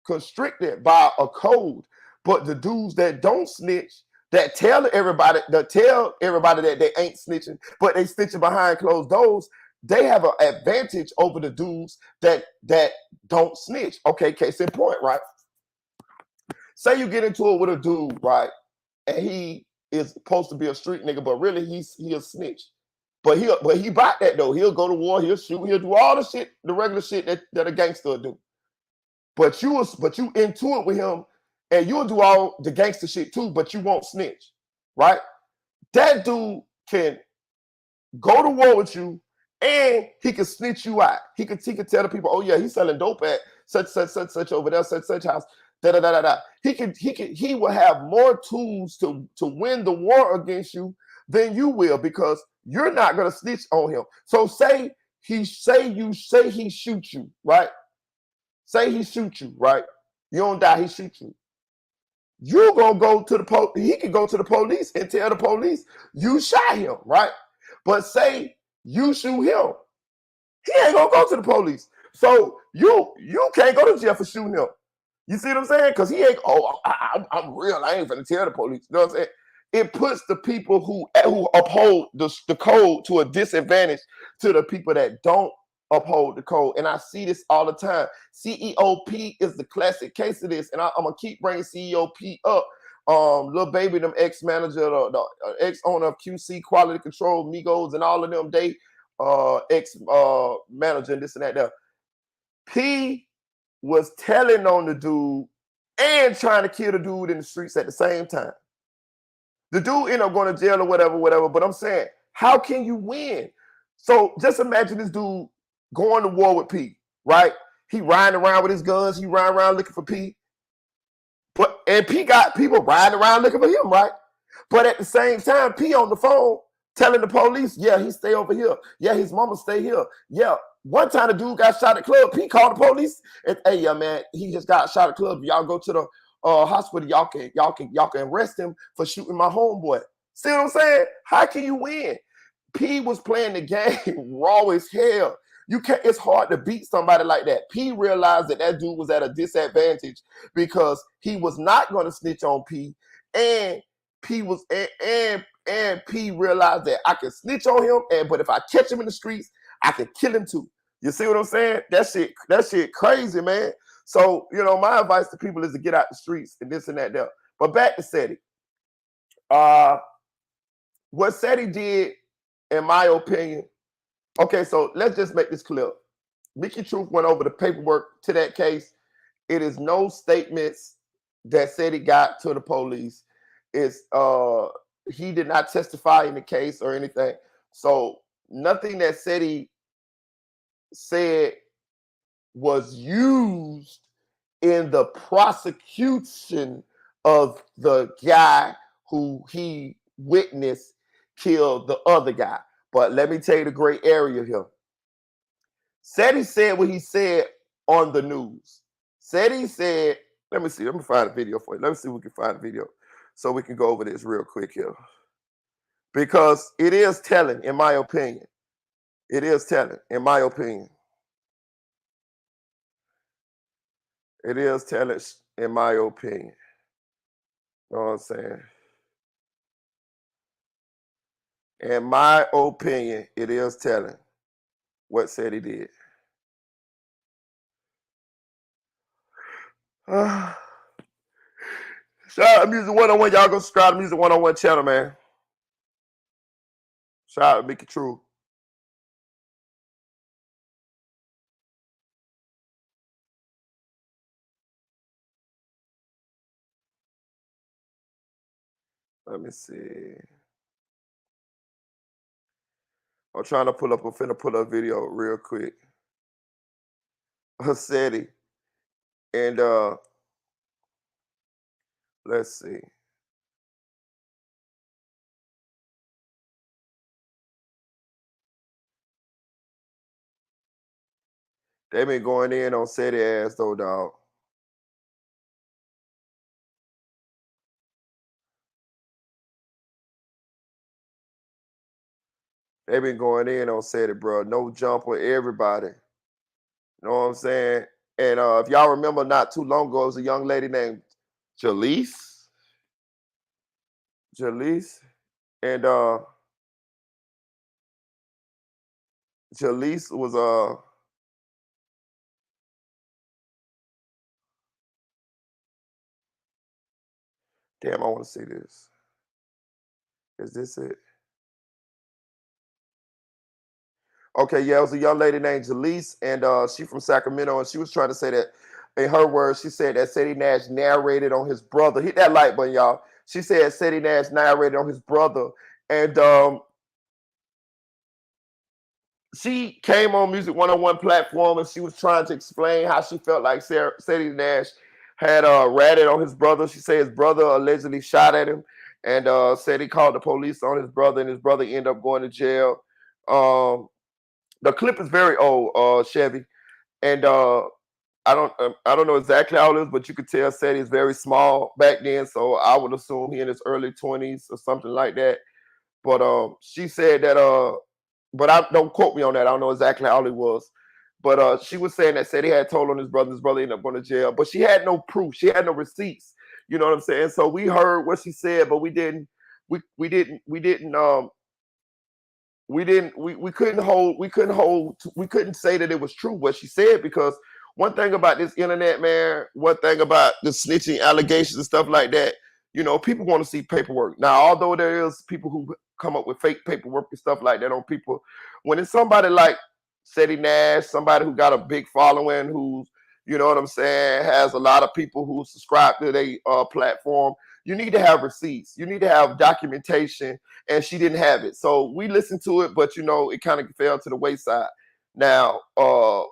constricted by a code. But the dudes that don't snitch, that tell everybody that they ain't snitching, but they snitching behind closed doors, they have an advantage over the dudes that don't snitch. Okay, case in point, right? Say you get into it with a dude, right? And he is supposed to be a street nigga, but really he a snitch. But he bought that though. He'll go to war, he'll shoot, he'll do all the shit, the regular shit that a gangster will do. But you into it with him, and you'll do all the gangster shit too, but you won't snitch, right? That dude can go to war with you, and he can snitch you out. He can tell the people, oh yeah, he's selling dope at such over there, such house. Da, da, da, da, da. He will have more tools to win the war against you than you will, because you're not gonna snitch on him. So say he shoots you, right? Say he shoots you, right? You don't die, he shoots you. You gonna go to the police. He can go to the police and tell the police you shot him, right? But say you shoot him, he ain't gonna go to the police. So you can't go to jail for shooting him. You see what I'm saying? Because he ain't, I'm real. I ain't gonna tell the police. You know what I'm saying? It puts the people who uphold the code to a disadvantage to the people that don't uphold the code. And I see this all the time. CEOP is the classic case of this. And I'm gonna keep bringing CEOP up. Lil Baby, them ex-manager, the ex-owner of QC Quality Control, Migos, and all of them, they ex-manager and this and that there. P was telling on the dude and trying to kill the dude in the streets at the same time. The dude ended up going to jail or whatever. But I'm saying, how can you win? So just imagine this dude going to war with P, right? He riding around with his guns. He riding around looking for P. And P got people riding around looking for him, right? But at the same time, P on the phone telling the police, yeah, he stay over here. Yeah, his mama stay here. Yeah. One time the dude got shot at the club. P called the police and, hey, yeah, man, he just got shot at the club. Y'all go to the hospital. Y'all can arrest him for shooting my homeboy. See what I'm saying? How can you win? P was playing the game raw as hell. You can't. It's hard to beat somebody like that. P realized that dude was at a disadvantage because he was not going to snitch on P, and P was and P realized that I can snitch on him, but if I catch him in the streets, I can kill him too. You see what I'm saying? That shit crazy, man. So, my advice to people is to get out the streets and this and that there. But back to Seti. What Seti did, in my opinion, okay, so let's just make this clear. Mickey Truth went over the paperwork to that case. It is no statements that Seti got to the police. It's he did not testify in the case or anything. So nothing that Seti said was used in the prosecution of the guy who he witnessed killed the other guy. But let me tell you the gray area here. Seti said what he said on the news. Seti said, let me find a video for you. Let me see if we can find a video so we can go over this real quick here. Because it is telling, in my opinion. It is telling, in my opinion. It is telling, in my opinion. You know what I'm saying? In my opinion, it is telling what Seti did. Shout out to Music 101. Y'all go subscribe to Music 101 channel, man. Shout out to Mickey True. Let me see. I'm trying to pull up. I'm finna pull up video real quick. Seti. And let's see. They been going in on Seti ass though, dog. They been going in on Ceddy, bro. No jumper, everybody. You know what I'm saying? And if y'all remember, not too long ago, it was a young lady named Jaleese. Jaleese. And Jaleese was damn, I want to see this. Is this it? Okay, yeah, it was a young lady named Jaleese, and she from Sacramento, and she was trying to say that, in her words, she said that Ceddy Nash narrated on his brother. Hit that like button, y'all. She said Ceddy Nash narrated on his brother, and she came on Music 101 platform, and she was trying to explain how she felt like Ceddy Nash had ratted on his brother. She said his brother allegedly shot at him, and said he called the police on his brother, and his brother ended up going to jail. The clip is very old, Chevy, and I don't know exactly how it is, but you could tell Ceddy is very small back then, so I would assume he in his early 20s or something like that. But she said that but I don't quote me on that. I don't know exactly how old he was. But she was saying that Ceddy had told on his brother ended up going to jail, but she had no proof. She had no receipts. You know what I'm saying? So we heard what she said, but we didn't we couldn't say that it was true what she said, because one thing about this internet, man, one thing about the snitching allegations and stuff like that, you know, people want to see paperwork. Now, although there is people who come up with fake paperwork and stuff like that on people, when it's somebody like Ceddy Nash, somebody who got a big following, who's, you know what I'm saying, has a lot of people who subscribe to their platform, you need to have receipts. You need to have documentation, and she didn't have it. So we listened to it, but, you know, it kind of fell to the wayside. Now, I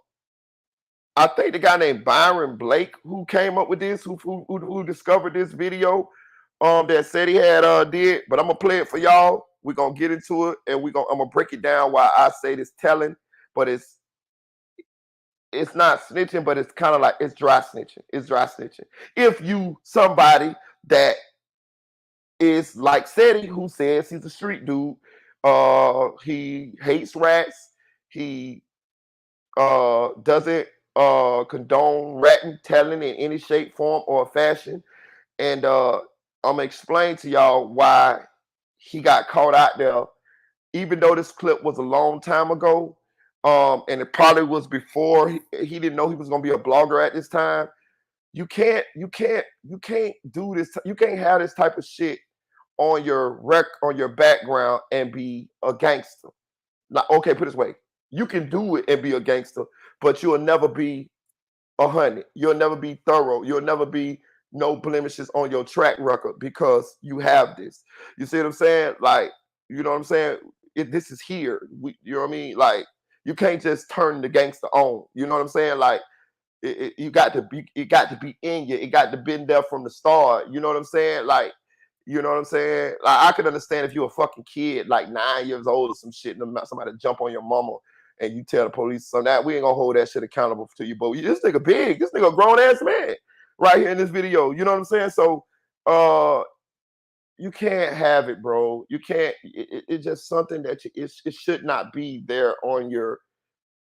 think the guy named Byron Blake, who came up with this, who discovered this video that said he had did, but I'm gonna play it for y'all. We're gonna get into it, and I'm gonna break it down why I say this telling, but it's not snitching, but it's kind of like it's dry snitching. It's dry snitching. If you somebody that is like Ceddy, who says he's a street dude, he hates rats, he doesn't condone ratting, telling in any shape, form, or fashion. And I'm gonna explain to y'all why he got caught out there, even though this clip was a long time ago. And it probably was before he didn't know he was gonna be a blogger at this time. You can't do this. You can't have this type of shit on your background and be a gangster. Like, okay, put it this way. You can do it and be a gangster, but you'll never be 100. You'll never be thorough. You'll never be no blemishes on your track record because you have this. You see what I'm saying? Like, you know what I'm saying? This is here. You know what I mean? Like, you can't just turn the gangster on. You know what I'm saying? Like, it got to be in you. It got to been there from the start. You know what I'm saying? Like, you know what I'm saying? Like, I could understand if you're a fucking kid, like 9 years old or some shit, and somebody jump on your mama and you tell the police so that we ain't gonna hold that shit accountable to you. But this nigga big, this nigga a grown ass man right here in this video. You know what I'm saying? So you can't have it, bro. You can't. It's just something that it should not be there on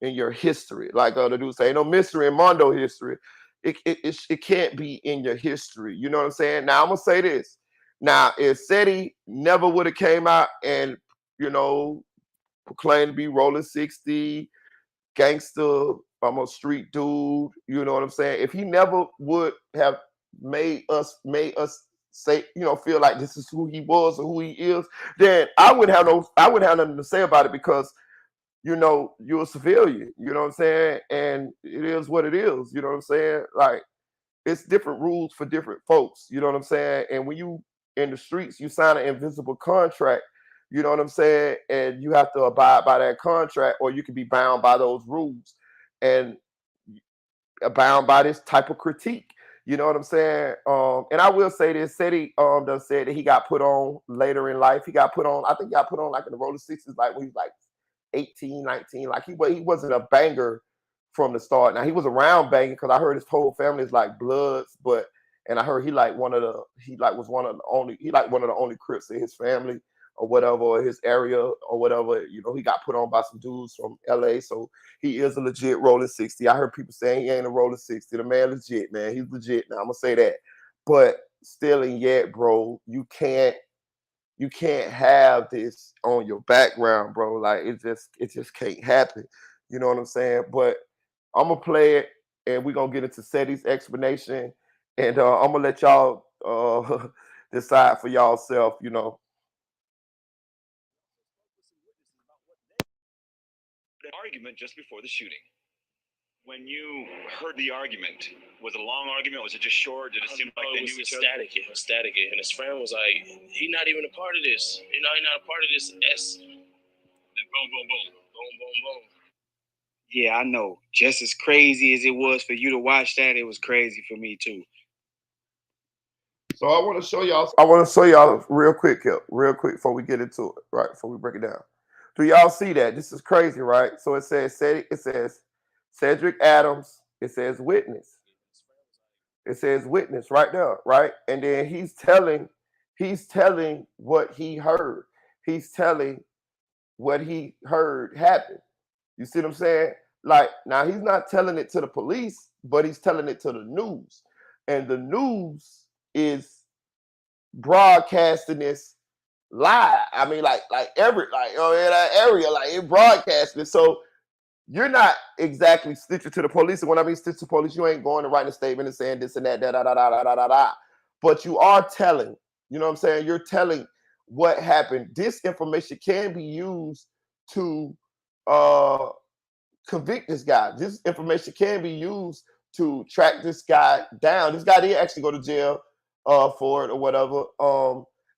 in your history. Like the dude say, ain't no mystery in Mondo history. It can't be in your history. You know what I'm saying? Now I'm gonna say this. Now, if Ceddy never would have came out and, you know, proclaimed to be rolling 60, gangster, I'm a street dude, you know what I'm saying? If he never would have made us say, you know, feel like this is who he was or who he is, then I wouldn't have nothing to say about it, because, you know, you're a civilian, you know what I'm saying? And it is what it is, you know what I'm saying? Like, it's different rules for different folks, you know what I'm saying? And when you in the streets, you sign an invisible contract, you know what I'm saying? And you have to abide by that contract, or you can be bound by those rules and bound by this type of critique. You know what I'm saying? And I will say this, Ceddy done said that he got put on later in life. He got put on, I think he got put on like in the roller 60s, like when he was like 18, 19. Like he wasn't a banger from the start. Now he was around banging, because I heard his whole family is like Bloods, and I heard he was one of the only Crips in his family. or whatever, or his area or whatever. You know, he got put on by some dudes from LA, so he is a legit rolling 60. I heard people saying he ain't a rolling 60. The man legit, man. He's legit. Now I'm gonna say that. But still and yet, bro, you can't have this on your background, bro. Like it just can't happen. You know what I'm saying? But I'm gonna play it and we're gonna get into Seti's explanation. And I'm gonna let y'all decide for y'all self, you know. The argument just before the shooting. When you heard the argument, was it a long argument? Was it just short? Did it seem like they knew each other? It was static. And his friend was like, "He's not even a part of this. You know, he's not a part of this S." And boom, boom, boom. Boom, boom, boom. Yeah, I know. Just as crazy as it was for you to watch that, it was crazy for me too. So I want to show y'all real quick before we get into it, right? Before we break it down. Do y'all see that? This is crazy, right? So it says Cedric Adams, it says witness. It says witness right there, right? And then he's telling what he heard. He's telling what he heard happen. You see what I'm saying? Like, now he's not telling it to the police, but he's telling it to the news. And the news is broadcasting this live. I mean, like in that area, like it broadcasting it. So you're not exactly snitching to the police. And when I mean snitch to the police, you ain't going to write a statement and saying this and that, da da da da da da da da. But you are telling, you know what I'm saying? You're telling what happened. This information can be used to convict this guy. This information can be used to track this guy down. This guy did actually go to jail for it or whatever.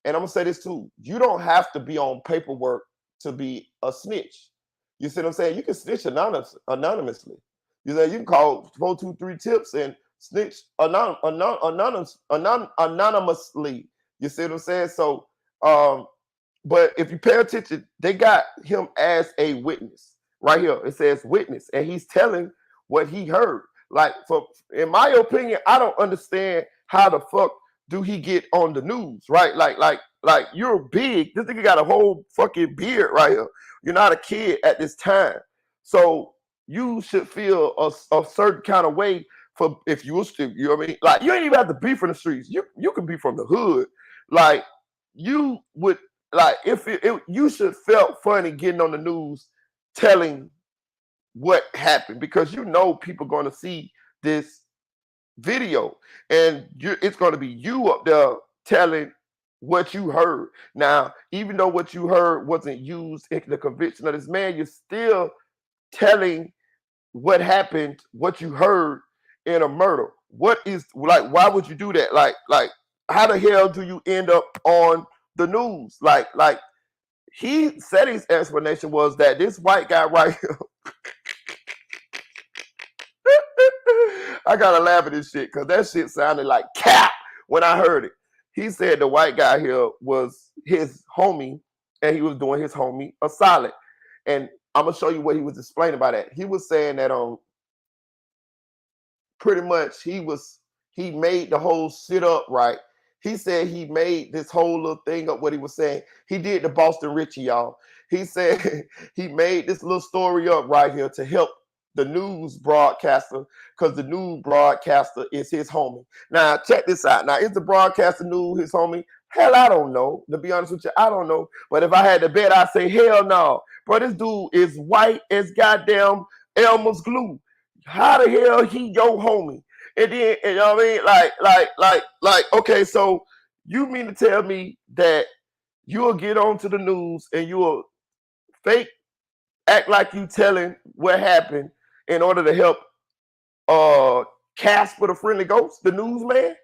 And I'm gonna say this too: you don't have to be on paperwork to be a snitch. You see what I'm saying? You can snitch anonymously. You know, you can call 423 tips and snitch anonymously. You see what I'm saying? So, but if you pay attention, they got him as a witness right here. It says witness, and he's telling what he heard. Like, in my opinion, I don't understand how the fuck do he get on the news, right? Like you're big. This nigga got a whole fucking beard right here. You're not a kid at this time. So you should feel a certain kind of way for if you was to, you know what I mean? Like, you ain't even have to be from the streets. You can be from the hood. Like, you would, like, if you should felt funny getting on the news telling what happened, because you know people going to see this video and it's going to be you up there telling what you heard. Now, even though what you heard wasn't used in the conviction of this man, you're still telling what happened, what you heard in a murder. What is, like, why would you do that? Like how the hell do you end up on the news? Like he said his explanation was that this white guy right here, I gotta laugh at this shit because that shit sounded like cap when I heard it. He said the white guy here was his homie and he was doing his homie a solid. And I'm gonna show you what he was explaining by that. He was saying that pretty much he made the whole shit up, right? He said he made this whole little thing up, what he was saying. He did the Boston Richie, y'all. He said he made this little story up right here to help the news broadcaster, because the news broadcaster is his homie. Now, check this out. Now, is the broadcaster news his homie? Hell, I don't know. To be honest with you, I don't know. But if I had to bet, I'd say hell no. Bro, this dude is white as goddamn Elmer's glue. How the hell he your homie? And then, you know what I mean? Like, okay, so you mean to tell me that you'll get onto the news and you'll act like you telling what happened in order to help Casper the Friendly Ghost, the newsman?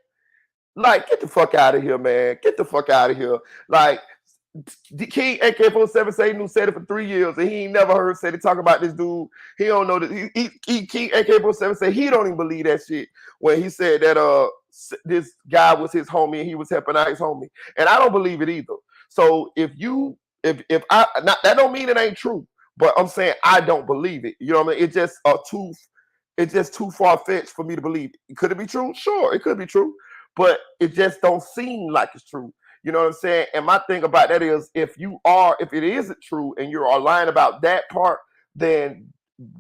Like, get the fuck out of here, man. Get the fuck out of here. Like, King AK-47 say he knew Seti for 3 years and he ain't never heard Seti talk about this dude. He don't know that. King AK-47 say he don't even believe that shit when he said that this guy was his homie and he was helping out his homie. And I don't believe it either. So if I, not, that don't mean it ain't true. But I'm saying I don't believe it. You know what I mean? It's just too far-fetched for me to believe it. Could it be true? Sure, it could be true. But it just don't seem like it's true. You know what I'm saying? And my thing about that is, if it isn't true and you are lying about that part, then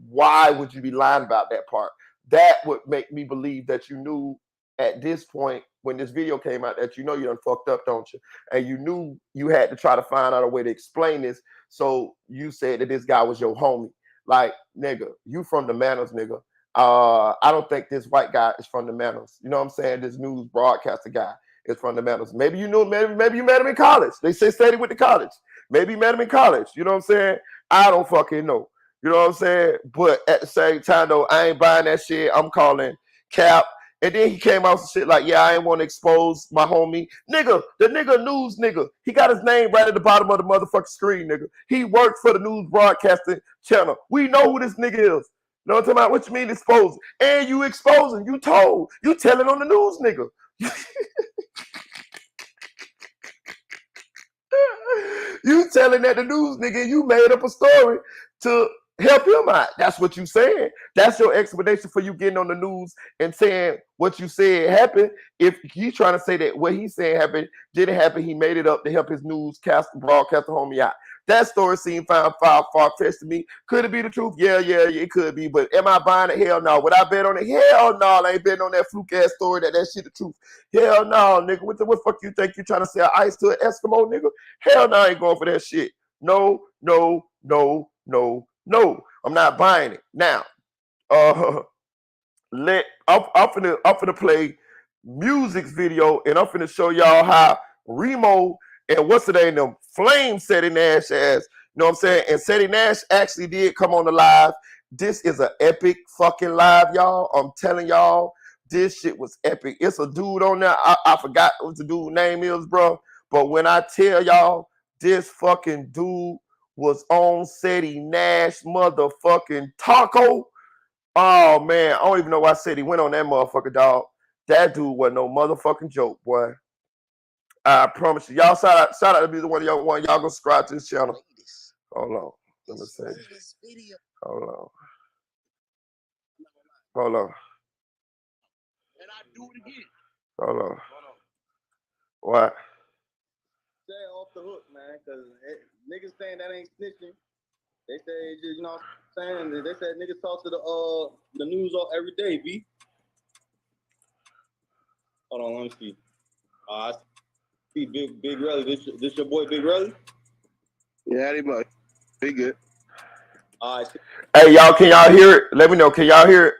why would you be lying about that part? That would make me believe that you knew at this point when this video came out that you know you done fucked up, don't you? And you knew you had to try to find out a way to explain this. So you said that this guy was your homie. Like, nigga, you from the Manors, nigga. I don't think this white guy is from the Manors. You know what I'm saying? This news broadcaster guy is from the Manors. Maybe you knew him, maybe you met him in college. They say study with the college. Maybe you met him in college. You know what I'm saying? I don't fucking know. You know what I'm saying? But at the same time, though, I ain't buying that shit. I'm calling Cap. And then he came out with shit like, yeah, I ain't want to expose my homie. Nigga, the nigga news nigga. He got his name right at the bottom of the motherfucking screen, nigga. He works for the news broadcasting channel. We know who this nigga is. You know what I'm talking about? What you mean exposing? And you exposing. You told. You telling on the news, nigga. You telling that the news, nigga, you made up a story to help him out. That's what you saying. That's your explanation for you getting on the news and saying what you said happened. If he's trying to say that what he's saying happened didn't happen, he made it up to help his broadcaster homie out. That story seemed far-fetched to me. Could it be the truth? Yeah, it could be. But am I buying it? Hell no. Would I bet on it? Hell no. I ain't betting on that fluke-ass story that shit the truth. Hell no, nigga. What the fuck you think you trying to sell ice to an Eskimo, nigga? Hell no, I ain't going for that shit. No. I'm not buying it. Now, I'm finna play music's video, and I'm finna show y'all how Remo and what's the name, them Flame Seti Nash ass. You know what I'm saying? And Seti Nash actually did come on the live. This is an epic fucking live, y'all. I'm telling y'all, this shit was epic. It's a dude on there. I forgot what the dude's name is, bro. But when I tell y'all, this fucking dude was on Seti Nash motherfucking taco. Oh man, I don't even know why I said he went on that motherfucker, dog. That dude wasn't no motherfucking joke, boy. I promise you. Y'all shout out to be the one y'all want. Y'all go subscribe to this channel. Hold on. Let me see. Hold on. And I do it again. Hold on. What? Stay off the hook, man, because niggas saying that ain't snitching. They say, you know what I'm saying? They said niggas talk to the news all every day, B. Hold on, let me see. I see Big Relly. This your boy Big Relly? Yeah, he might. Be good. All right. Hey, y'all, can y'all hear it? Let me know. Can y'all hear it?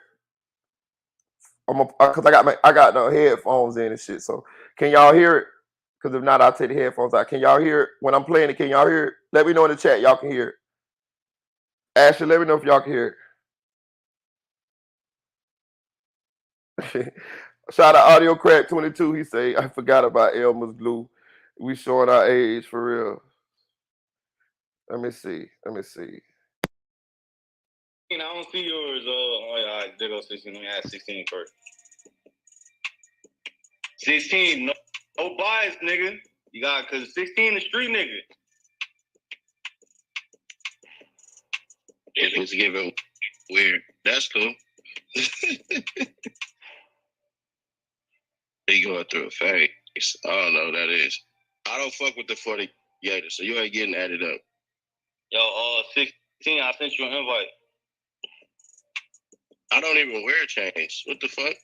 Cause I got the headphones in and shit. So can y'all hear it? Because if not, I'll take the headphones out. Can y'all hear it when I'm playing it? Can y'all hear it? Let me know in the chat. Y'all can hear it. Ashley, let me know if y'all can hear it. Shout out Audio Crack 22. He say, I forgot about Elmer's glue. We showing our age for real. Let me see. I don't see yours. All right, there goes 16. Let me add 16 first. 16, no bias, nigga. You got, because 16 is street nigga. It was giving weird. That's cool. He going through a phase. I don't know what that is. I don't fuck with the 40 Gator, so you ain't getting added up. Yo, 16, I sent you an invite. I don't even wear chains. What the fuck?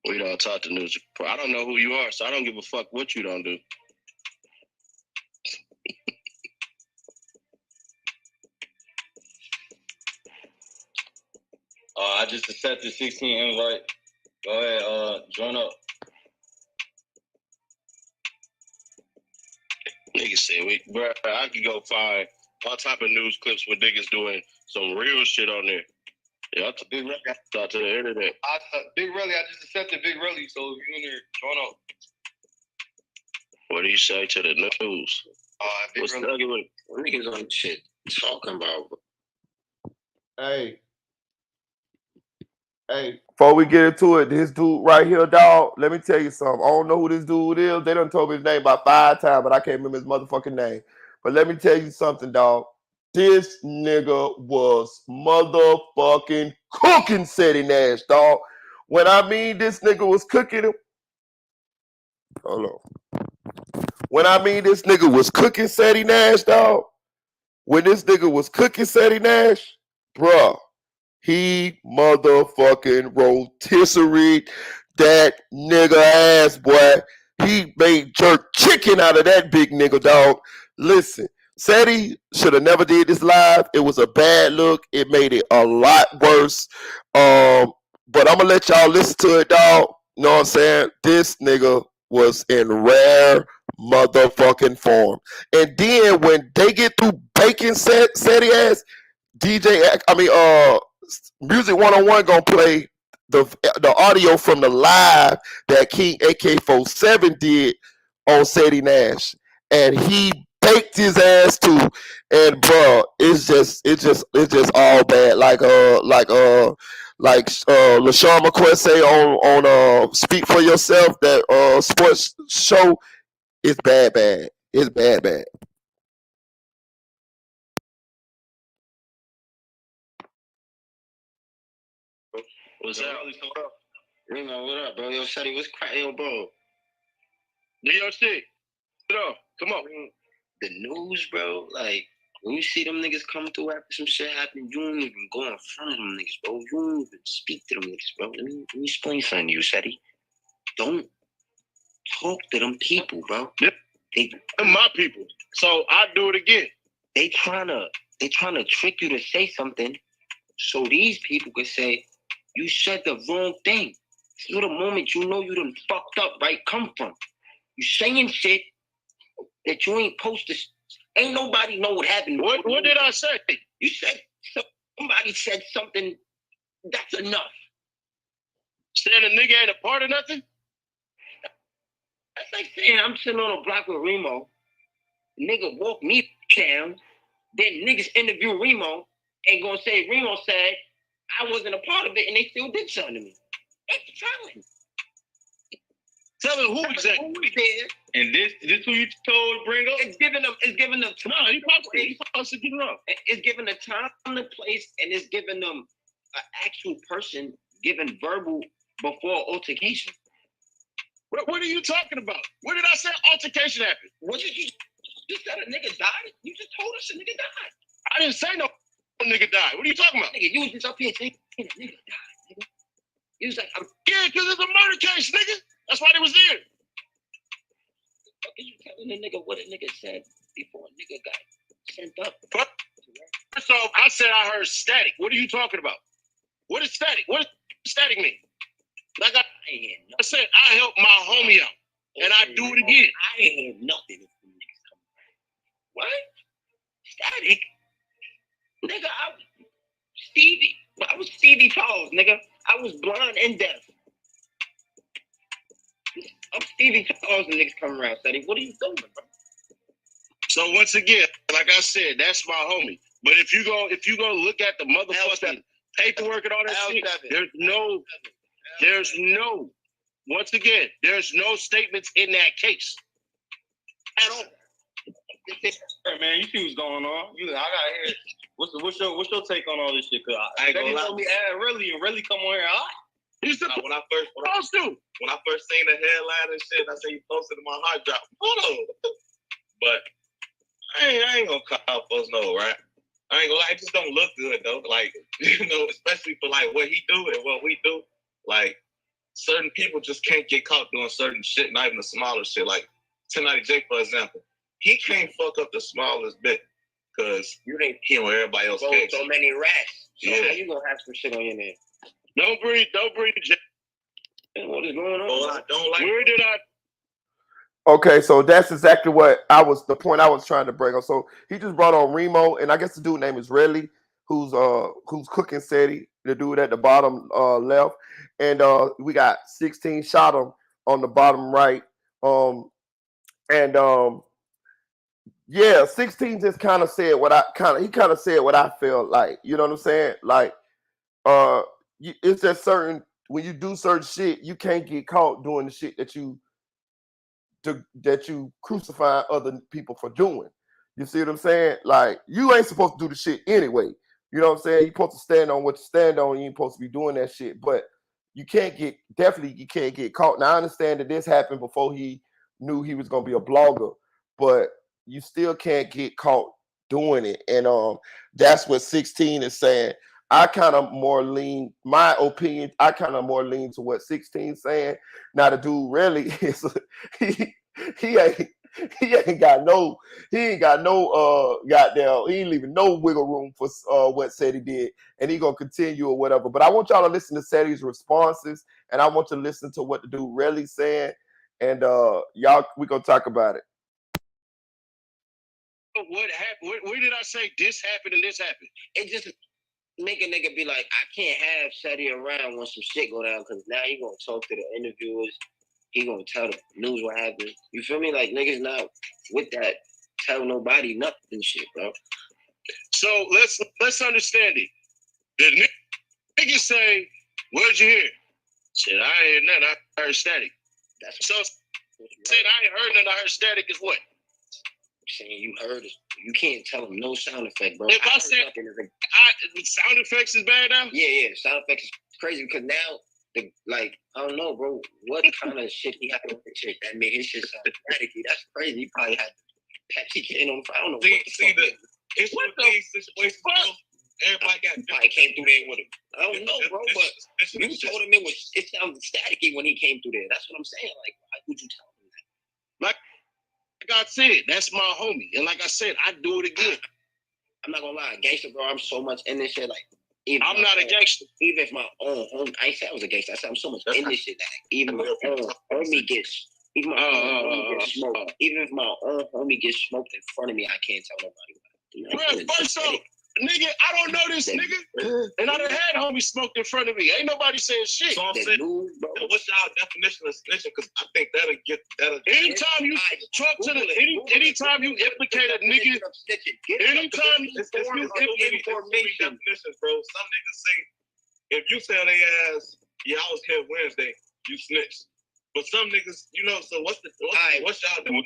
We don't talk to news. I don't know who you are, so I don't give a fuck what you don't do. I just accepted 16 invite. Go ahead, join up. Niggas say, bro, I could go find all type of news clips with niggas doing some real shit on there. Yeah, I Big Relly. Talk to the internet. Big Relly, I just accepted Big Relly, so if you in there, join up. What do you say to the news? Big What's Relly. the what niggas on shit talking about? Hey, before we get into it, this dude right here, dog, let me tell you something. I don't know who this dude is. They done told me his name about 5 times, but I can't remember his motherfucking name. But let me tell you something, dog. This nigga was motherfucking cooking Seti Nash, dog. When I mean this nigga was cooking him, Hold on. When I mean this nigga was cooking Sadie Nash, dog. When this nigga was cooking Sadie Nash, bruh, he motherfucking rotisserie that nigga ass, boy. He made jerk chicken out of that big nigga, dog. Listen, Sadie should have never did this live. It was a bad look. It made it a lot worse. But I'm gonna let y'all listen to it, dog. You know what I'm saying? This nigga was in rare motherfucking form. And then when they get through baking Sadie ass, Music 101 gonna play the audio from the live that King AK-47 did on Sadie Nash, and he baked his ass too. And bro, it's just all bad. LaShawn McQuest say on Speak for Yourself, that sports show. It's bad. It's bad. What's up? Remo, what up, bro? Yo, Shady, what's cracking, yo, bro? Do your shit. What up? Come on. The news, bro, like, when you see them niggas come through after some shit happen, you don't even go in front of them niggas, bro. You don't even speak to them niggas, bro. Let me explain something to you, Shady. Don't talk to them people, bro. Yep. They're my people. So I do it again. They trying to trick you to say something so these people can say, you said the wrong thing. So the moment you know you done fucked up, right, come from. You saying shit that you ain't supposed to. Ain't nobody know what happened. What did I say? You said somebody said something. That's enough. Saying a nigga ain't a part of nothing? That's like saying I'm sitting on a block with Remo. Nigga walk me down. Then niggas interview Remo and gonna say Remo said I wasn't a part of it, and they still did something to me. That's telling. Telling who exactly? Who was there? And this who you told to bring up? It's giving them time. No, he supposed to get it up. It's giving the time, the place, and it's giving them an actual person giving verbal before altercation. What are you talking about? What did I say altercation happened? What did you said a nigga died? You just told us a nigga died. I didn't say no nigga died. What are you talking about? Nigga, you was just up here saying a nigga died, nigga. You was like, yeah, because it's a murder case, nigga. That's why they was there. What are you telling a nigga what a nigga said before a nigga got sent up? First off, I said I heard static. What are you talking about? What is static? What does static mean? Like I said, I helped my homie out, and I do it again. I ain't heard nothing if the niggas come back. What? Static? Nigga, I was Stevie Charles, nigga. I was blind and deaf. I'm Stevie Charles and niggas come around, Steady. What are you doing, bro? So once again, like I said, that's my homie. But if you go look at the motherfucking paperwork and all that shit, there's no statements in that case at all. Hey man, you see what's going on? I gotta hear. What's your take on all this shit? Cause I ain't gonna lie. Me really come on here hot. When I first seen the headline and shit, I said you posted in my heart drop. Hold on. But I ain't gonna call folks no, right? I ain't gonna lie, it just don't look good though. Like, especially for like what he do and what we do. Like, certain people just can't get caught doing certain shit, not even the smaller shit. Like 1090 J, for example. He can't fuck up the smallest bit because you ain't he on everybody else's case. So many rats. So yeah. how you gonna have some shit on your name? Don't breathe, J. What is going on? Well, I don't like. Where did I? Okay, so that's exactly the point I was trying to bring up. So he just brought on Remo, and I guess the dude name is Redley, who's cooking Sadie, the dude at the bottom left, and we got 16 shot him on the bottom right, yeah, 16 just kind of said what I said what I felt like, you know what I'm saying? Like, it's just certain, when you do certain shit, you can't get caught doing the shit that you crucify other people for doing. You see what I'm saying? Like, you ain't supposed to do the shit anyway. You know what I'm saying? You're supposed to stand on what you stand on. You ain't supposed to be doing that shit. But you can't get caught. Now, I understand that this happened before he knew he was gonna be a blogger, but you still can't get caught doing it. And that's what 16 is saying. I kind of more lean, my opinion, I kind of more lean to what 16 saying. Now the dude really is he ain't got no goddamn, he ain't leaving no wiggle room for what said he did, and he gonna continue or whatever. But I want y'all to listen to Seti's responses, and I want you to listen to what the dude really saying, and y'all, we gonna talk about it. What happened? Where did I say this happened and this happened? It just make a nigga be like, I can't have Seti around when some shit go down, because now he gonna talk to the interviewers. He gonna tell the news what happened. You feel me? Like, niggas not with that tell nobody nothing shit, bro. So let's understand it. The niggas say, where'd you hear? Said, I ain't heard nothing. I heard static. That's so said I ain't heard nothing. I heard static is what? Saying you heard it. You can't tell them no sound effect, bro. If I said sound effects is bad now? Yeah, sound effects is crazy because now I don't know, bro. What kind of shit he had with the shit that made his shit sound staticky? That's crazy. He probably had Pepsi can on. I don't know. See the it's what the situation. Everybody probably came through there with him. I don't know, bro, but you told him it sounded staticky when he came through there. That's what I'm saying. Like, why would you tell him that? Like I said, that's my homie. And like I said, I do it again. I'm not gonna lie, gangster, bro. I'm so much in this shit. Like, I'm not a gangster. Even if my own homie, I ain't say I was a gangster. I said I'm so much in this shit that even my own homie gets, even my own homie gets smoked. Even if my own homie gets smoked in front of me, I can't tell nobody. Bro, first off, nigga, I don't know this nigga, and I done had homies smoked in front of me. Ain't nobody saying shit. So I'm saying, what's y'all definition of snitching? Because I think that'll. Anytime you talk to anytime you implicate a nigga, anytime you implicate definitions, bro. Some niggas say, if you tell they ass, yeah, I was here Wednesday, you snitch. But some niggas, you know, so what's y'all doing?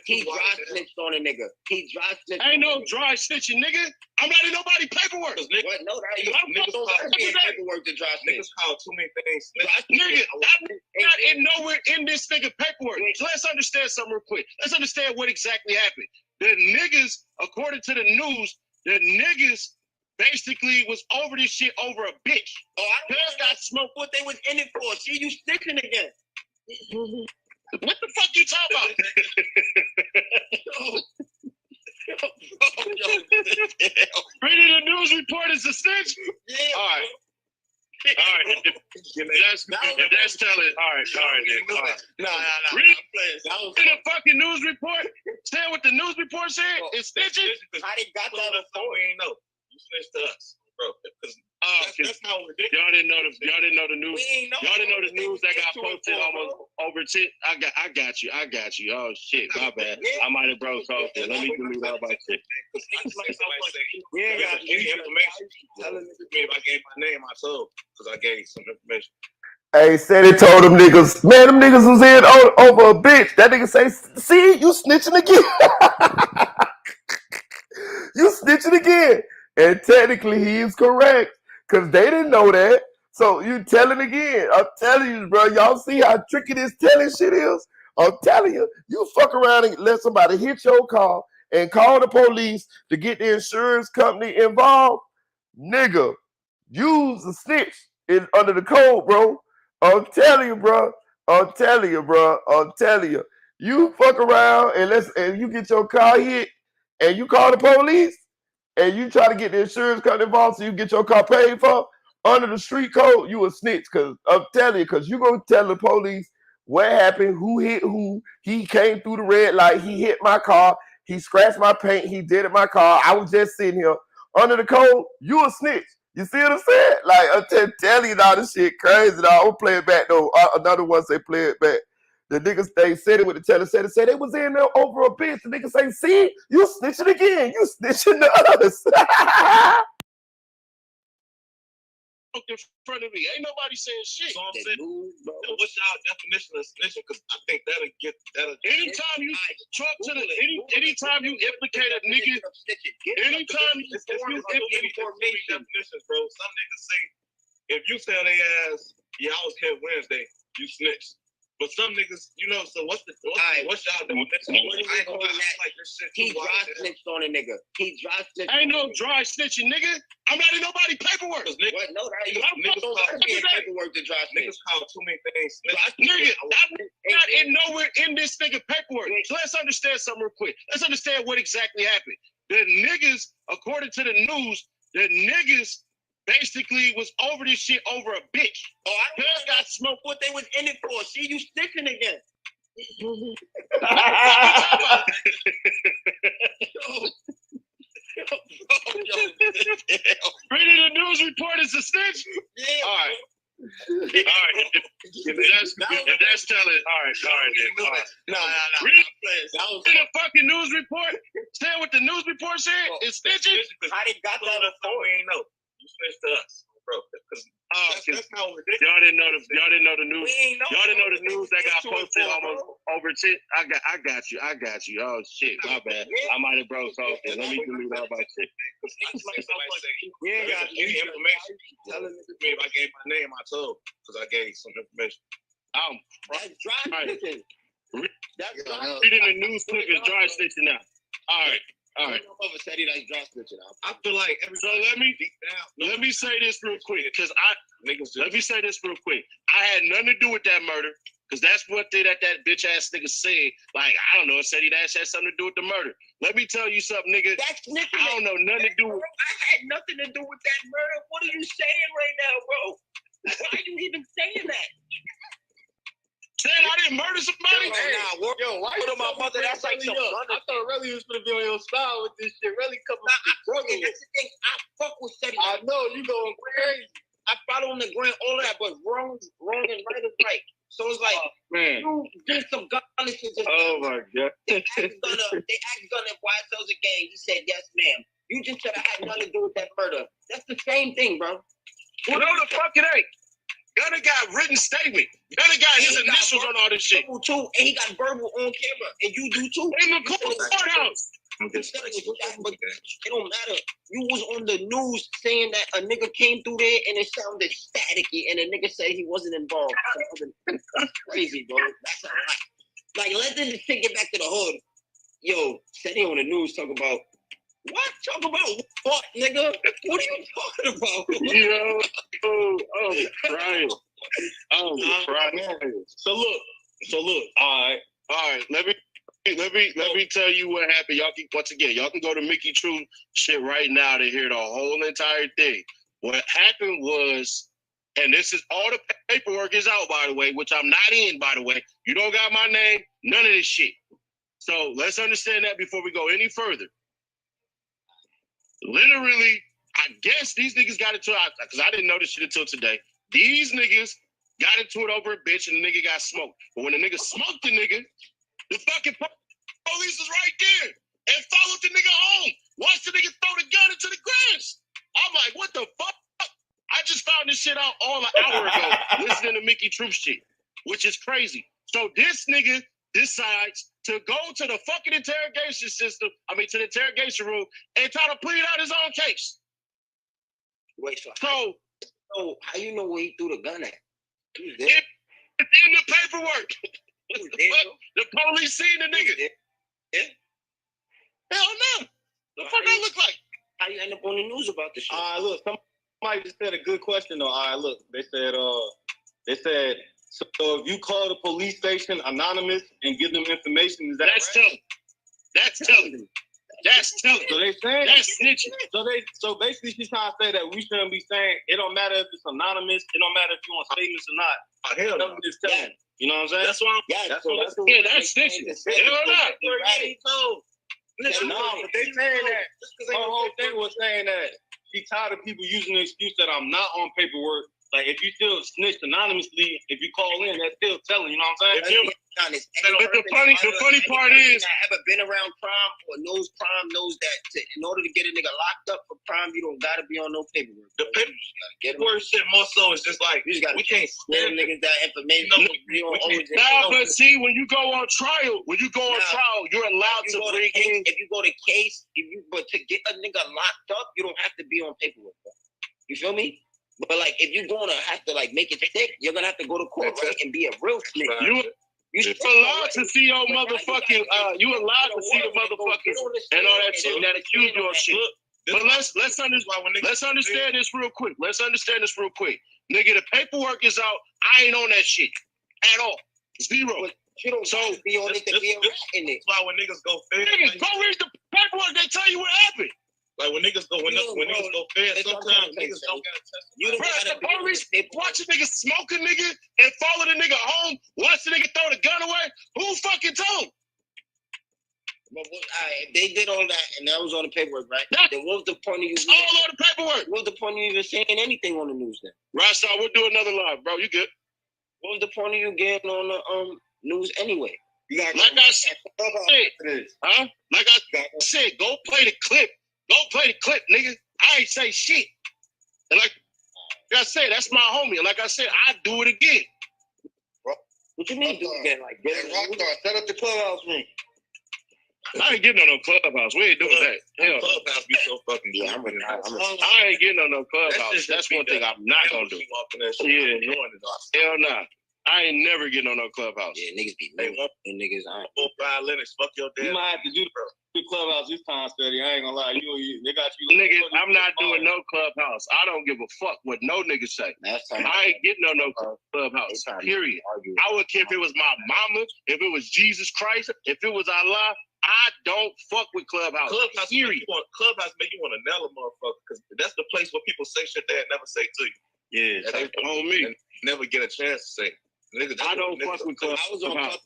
He dry snitched on a nigga. He dry snitched. Ain't no dry snitching, nigga. I'm not in nobody paperwork. What? No, that ain't paperwork to dry snitch. Niggas call too many things snitch. Nigga, I'm not in nowhere in this nigga paperwork. So let's understand something real quick. Let's understand what exactly happened. The niggas, according to the news, the niggas basically was over this shit over a bitch. Oh, I don't got smoked. What they was in it for? See, you snitching again. What the fuck you talking about? Reading the news report is a snitch? Yeah. All right. That's telling. All right. No. Reading the fucking news report? Saying what the news report said? It's snitching? I didn't got that before. We ain't know. You snitched to us, bro. That's how ridiculous. Y'all didn't know the news. Y'all didn't know the news that got posted almost over 10. I got you. Oh shit, my bad. I might have broke off there. Let me delete all my shit. We ain't got any information. If I gave my name, I told because I gave some information. Hey, said he told them niggas, man, them niggas was in over a bitch. That nigga say, see, you snitching again. You snitching again. And technically he is correct because they didn't know that. So you telling again. I'm telling you, bro. Y'all see how tricky this telling shit is? I'm telling you, you fuck around and let somebody hit your car and call the police to get the insurance company involved. Nigga, use a snitch under the code, bro. I'm telling you, bro. You fuck around and you get your car hit and you call the police and you try to get the insurance company involved so you get your car paid for under the street code, you a snitch. Cause I'm telling you, cause you gonna tell the police what happened, who hit who, he came through the red light, he hit my car, he scratched my paint, he did it my car, I was just sitting here. Under the code, you a snitch. You see what I'm saying? Like, I'm telling you, now this shit crazy. Now, I'm gonna play it back, though. Another one say play it back. The niggas, they said it with the teller, said they was in there over a bitch. The niggas say, see, you snitching again. You snitching to us. In front of me. Ain't nobody saying shit. So I'm saying, what's y'all definition of snitching? Because I think that'll. Anytime you talk to anytime you implicate a nigga, anytime you definitions, bro. Some niggas say, if you tell they ass, yeah, I was here Wednesday, you snitched. But some niggas, you know, so what's y'all doing? I ain't gonna lie, like this shit. He dry snitched on a nigga. He dry snitched. Ain't no dry snitching, nigga. I'm not in nobody paperwork. What? No, that ain't paperwork to dry snitch. Niggas call too many things. Nigga, I'm not in nowhere in this nigga paperwork. So let's understand something real quick. Let's understand what exactly happened. The niggas, according to the news, the niggas basically was over this shit over a bitch. Oh, I got smoked. What they was in it for? See you snitching again. Reading the news report is a snitch? Yeah. All right. If that's telling, all right. No. Reading the fucking news report? Saying what the news report said? It's snitching? How they got that before? We ain't know. You snitched to us, bro. That's how ridiculous. Y'all didn't know the news. Y'all didn't know the news that got posted almost over 10. I got you. Oh shit, my bad. I might have broke something. Let me delete all my shit. You ain't got any information. Tell me if I gave my name, I told, because I gave some information. That's dry snitching. Reading the news clip is dry snitching now. All right. Whoever said he like dry snitching. I feel like let me say this real quick, because let me say this real quick. I had nothing to do with that murder, because that's what that bitch ass nigga said. Like, I don't know, it said he had something to do with the murder. Let me tell you something, nigga. That's snitching. I don't know nothing to do with. I had nothing to do with that murder. What are you saying right now, bro? Why are you even saying that? Saying I didn't murder somebody? Why you my mother? That's like some I thought Relly was gonna be on your style with this shit. Relly coming and that's the thing. I fuck with Shetty. I know you going crazy. I follow him the gram, all of that, but wrong and right is right. So it's like, you did some gun shit. Oh my god. They asked Gunner why it tells a game. He said, yes, ma'am. You just said I had nothing to do with that murder. That's the same thing, bro. Well, no, the fuck it ain't. Gunner got written statement. Gunner got his initials on all this shit. Too, and he got verbal on camera, and you do too. In the courthouse. But it don't matter. You was on the news saying that a nigga came through there and it sounded staticky, and a nigga said he wasn't involved. That's crazy, bro. That's a lot. Like, let this shit get back to the hood. Yo, Shetty on the news talk about what? Talk about what, nigga? What are you talking about? Yo, I'm crying. I'm crying. So look. All right. Let me tell you what happened. Y'all can go to Mickey True shit right now to hear the whole entire thing. What happened was, and this is all the paperwork is out, by the way, which I'm not in, by the way. You don't got my name, none of this shit. So let's understand that before we go any further. Literally, I guess these niggas got into it, because I didn't know this shit until today. These niggas got into it over a bitch and the nigga got smoked. But when the nigga smoked the nigga, the fucking police is right there and followed the nigga home. Watched the nigga throw the gun into the grass. I'm like, what the fuck? I just found this shit out all an hour ago listening to Mickey Troop shit, which is crazy. So this nigga decides to go to the fucking interrogation system, to the interrogation room, and try to plead out his own case. Wait, so how you know where he threw the gun at? It's in the paperwork. The police seen the nigga. Yeah. Hell no. The fuck I look like? How you end up on the news about this shit? Look, somebody just said a good question though. Look, they said, so if you call the police station anonymous and give them information, is that That's telling. So they saying that's snitching. So basically she's trying to say that we shouldn't be saying it don't matter if it's anonymous, it don't matter if you want statements or not. Hell no. Just telling. You know what I'm saying? That's why that's snitching. Hell no. No, but they saying that her whole thing was saying that she tired of people using the excuse that I'm not on paperwork. Like, if you still snitch anonymously, if you call in, that's still telling, you know what I'm saying? But the funny part is, that ever been around crime or knows crime knows that in order to get a nigga locked up for crime, you don't gotta be on no paperwork. The paperwork shit more so is just like, we can't send niggas that information. But see, when you go on trial, you're allowed to bring in. If you go to case, but to get a nigga locked up, you don't have to be on paperwork, bro. You feel me? But like, if you're gonna have to like make it thick, you're gonna have to go to court, right, and be a real snitch. You allowed to see your motherfucking. You allowed to see the motherfuckers and all that shit that accuse you of shit. But let's understand this real quick. Nigga, the paperwork is out. I ain't on that shit at all. Zero. You don't be on it to be a rat in it. That's why when niggas go fed, Niggas, go read the paperwork. They tell you what happened. like when niggas go niggas go fed, sometimes niggas don't gotta testify. Bro, the police watch a nigga smoke a nigga and follow the nigga home. Watch the nigga throw the gun away. Who fucking told him? But if they did all that and that was on the paperwork, right? Then what was the point of you? All on the paperwork. What was the point of you even saying anything on the news then? Right, so we'll do another live, bro. You good? What was the point of you getting on the news anyway? Like I said, go play the clip. Go play the clip, nigga. I ain't say shit. And like I said, that's my homie. And like I said, I do it again. What you mean do it again? Like, Rockstar, set up the clubhouse room. I ain't getting on no clubhouse. We ain't doing that. Hell, Clubhouse be so fucking good. I ain't getting on no clubhouse. That's one thing I'm not gonna do. Yeah, hell nah. I ain't never getting on no clubhouse. Yeah, niggas be moving. And niggas ain't. 4-5 Linux, fuck your damn. You might have to do the clubhouse this time, Steady. I ain't gonna lie. They got you. Nigga, I'm not doing no clubhouse. I don't give a fuck what no nigga say. I ain't getting on no clubhouse. Period. I would care if it was my mama, if it was Jesus Christ, if it was Allah. I don't fuck with Clubhouse. Clubhouse make you want to nail a motherfucker because that's the place where people say shit they'd never say to you. Yeah, that's on me. Never get a chance to say. Nigga, I don't fuck with Clubhouse.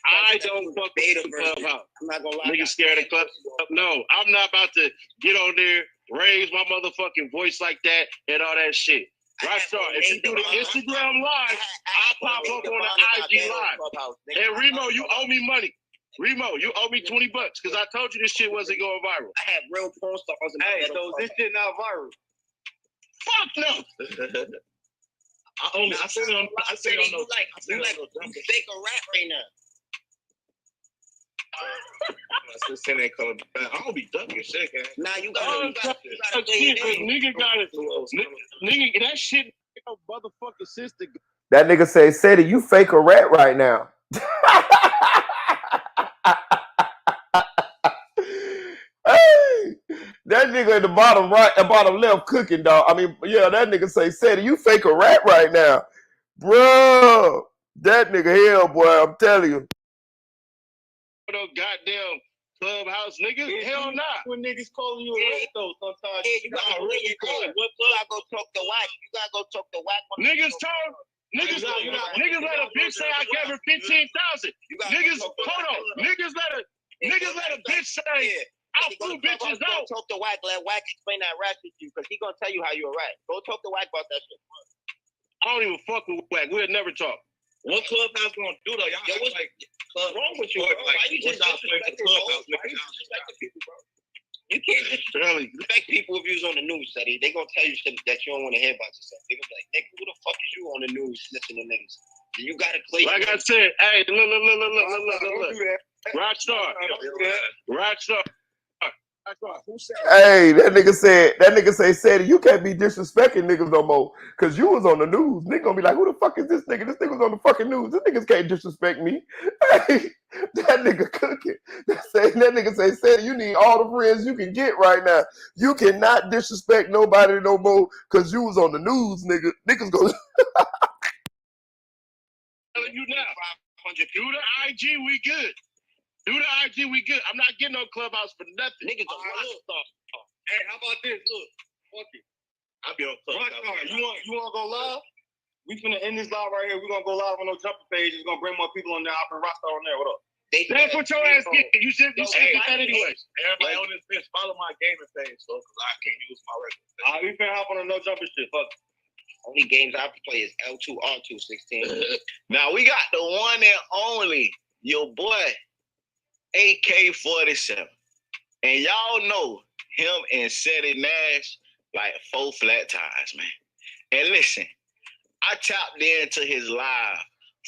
I don't fuck with Clubhouse. I'm not gonna lie. Niggas scared of Clubhouse. No, I'm not about to get on there, raise my motherfucking voice like that and all that shit. Right, so if you do the Instagram live, I'll pop up on the IG live. And Remo, you owe me money. Remo, you owe me $20 because I told you this shit wasn't going viral. I had real porn stars in my so this shit not viral. Fuck no. I say you fake a rat right now. This shit ain't coming back. I'm gonna be ducking shit, man. Nah, you gotta nigga got it. Nigga, that shit, your motherfucking sister. That nigga said you fake a rat right now. Hey, that nigga in the bottom right and bottom left cooking, dog. I mean, yeah, that nigga said you fake a rat right now. Bro, that nigga hell, boy, I'm telling you. No goddamn clubhouse niggas? Hell nah. When niggas calling you a rat though, sometimes you gotta really call it. What gotta go talk to whack? You gotta go talk to whack. Niggas let a bitch say I gave her 15,000. Niggas, hold on. Niggas let a bitch say I flew bitches out. Talk to whack. Let whack explain that rat to you because he gonna tell you how you a rat. Go talk to whack about that shit. I don't even fuck with whack. We'll never talk. What clubhouse gonna do though? Y'all like what's wrong with you? Like, why you just disrespect the people, bro? You can't disrespect people if you was on the news, Steady. They gonna tell you shit that you don't want to hear about yourself. They gonna be like, nigga, who the fuck is you on the news snitching to niggas? You gotta clear. Like I said, hey, look. Rockstar. Hey, that nigga said you can't be disrespecting niggas no more because you was on the news. Nigga gonna be like, who the fuck is this nigga? This nigga's on the fucking news. This niggas can't disrespect me. Hey, that nigga cooking. That nigga said you need all the friends you can get right now. You cannot disrespect nobody no more because you was on the news, nigga. Niggas go. You now. Do the IG, we good. I'm not getting no clubhouse for nothing. Niggas are rockstar. Hey, how about this? Look, fuck it. I'll be on clubhouse. You want to go live? We finna end this live right here. We're gonna go live on no jumper page. It's gonna bring more people on there. I'll put Rockstar on there. What up? That's what your ass get. You should get that anyway. Everybody on this bitch, follow my gaming page, so because I can't use my regular. We finna hop on a no jumper shit. Fuck it. Only games I play is L2, R2, 16. Now we got the one and only, your boy, AK-47. And y'all know him and Seti Nash like 4 flat tires, man. And listen, I tapped into his live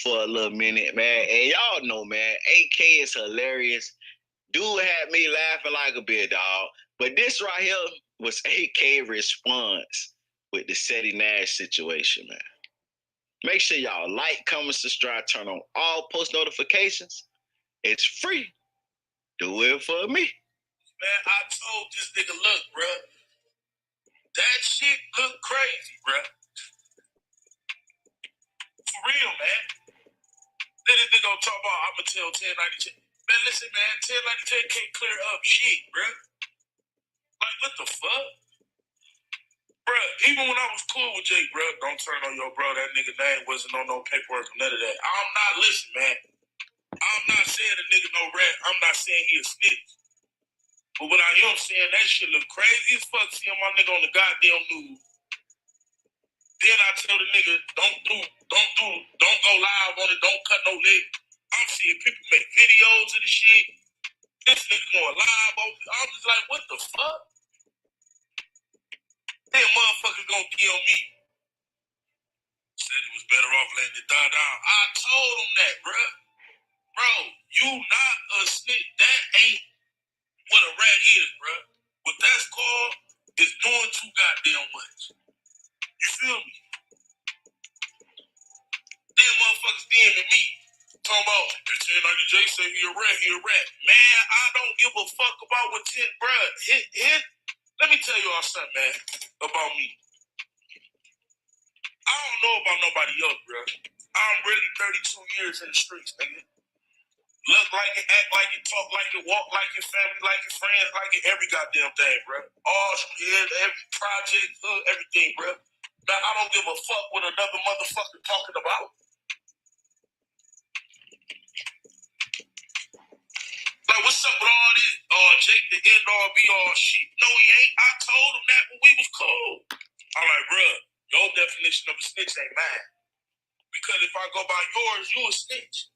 for a little minute, man. And y'all know, man, AK is hilarious. Dude had me laughing like a big dog. But this right here was AK response with the Seti Nash situation, man. Make sure y'all like, comment, subscribe, turn on all post notifications. It's free. Do it for me. Man, I told this nigga, look, bruh, that shit look crazy, bruh. For real, man. Then this nigga gonna talk about, I'ma tell 1090. Man, listen, man, 1090 can't clear up shit, bruh. Like, what the fuck? Bruh, even when I was cool with Jake, bruh, don't turn on your bro. That nigga name wasn't on no paperwork or none of that. I'm not, listen, man. I'm not saying the nigga no rat. I'm not saying he a snitch. But what I am saying, that shit look crazy as fuck seeing my nigga on the goddamn news. Then I tell the nigga, don't go live on it, don't cut no leg. I'm seeing people make videos of the shit. This nigga going live on it. I'm just like, what the fuck? Then motherfuckers gonna kill me. Said he was better off letting it die down. I told him that, bruh. Bro, you not a snitch. That ain't what a rat is, bruh. What that's called is doing too goddamn much. You feel me? Then motherfuckers DMing me. Talking about, if 1090 J say he a rat, he a rat. Man, I don't give a fuck about what 10, bruh. Let me tell you all something, man, about me. I don't know about nobody else, bruh. I'm really 32 years in the streets, nigga. Look like it, act like it, talk like it, walk like it, family like it, friends like it, every goddamn thing, bruh. All shit, every project, everything, bruh. Now, I don't give a fuck what another motherfucker talking about. Like, what's up with all this? Jake, the end all be all shit. No, he ain't. I told him that when we was cool. I'm like, bruh, your definition of a snitch ain't mine. Because if I go by yours, you a snitch.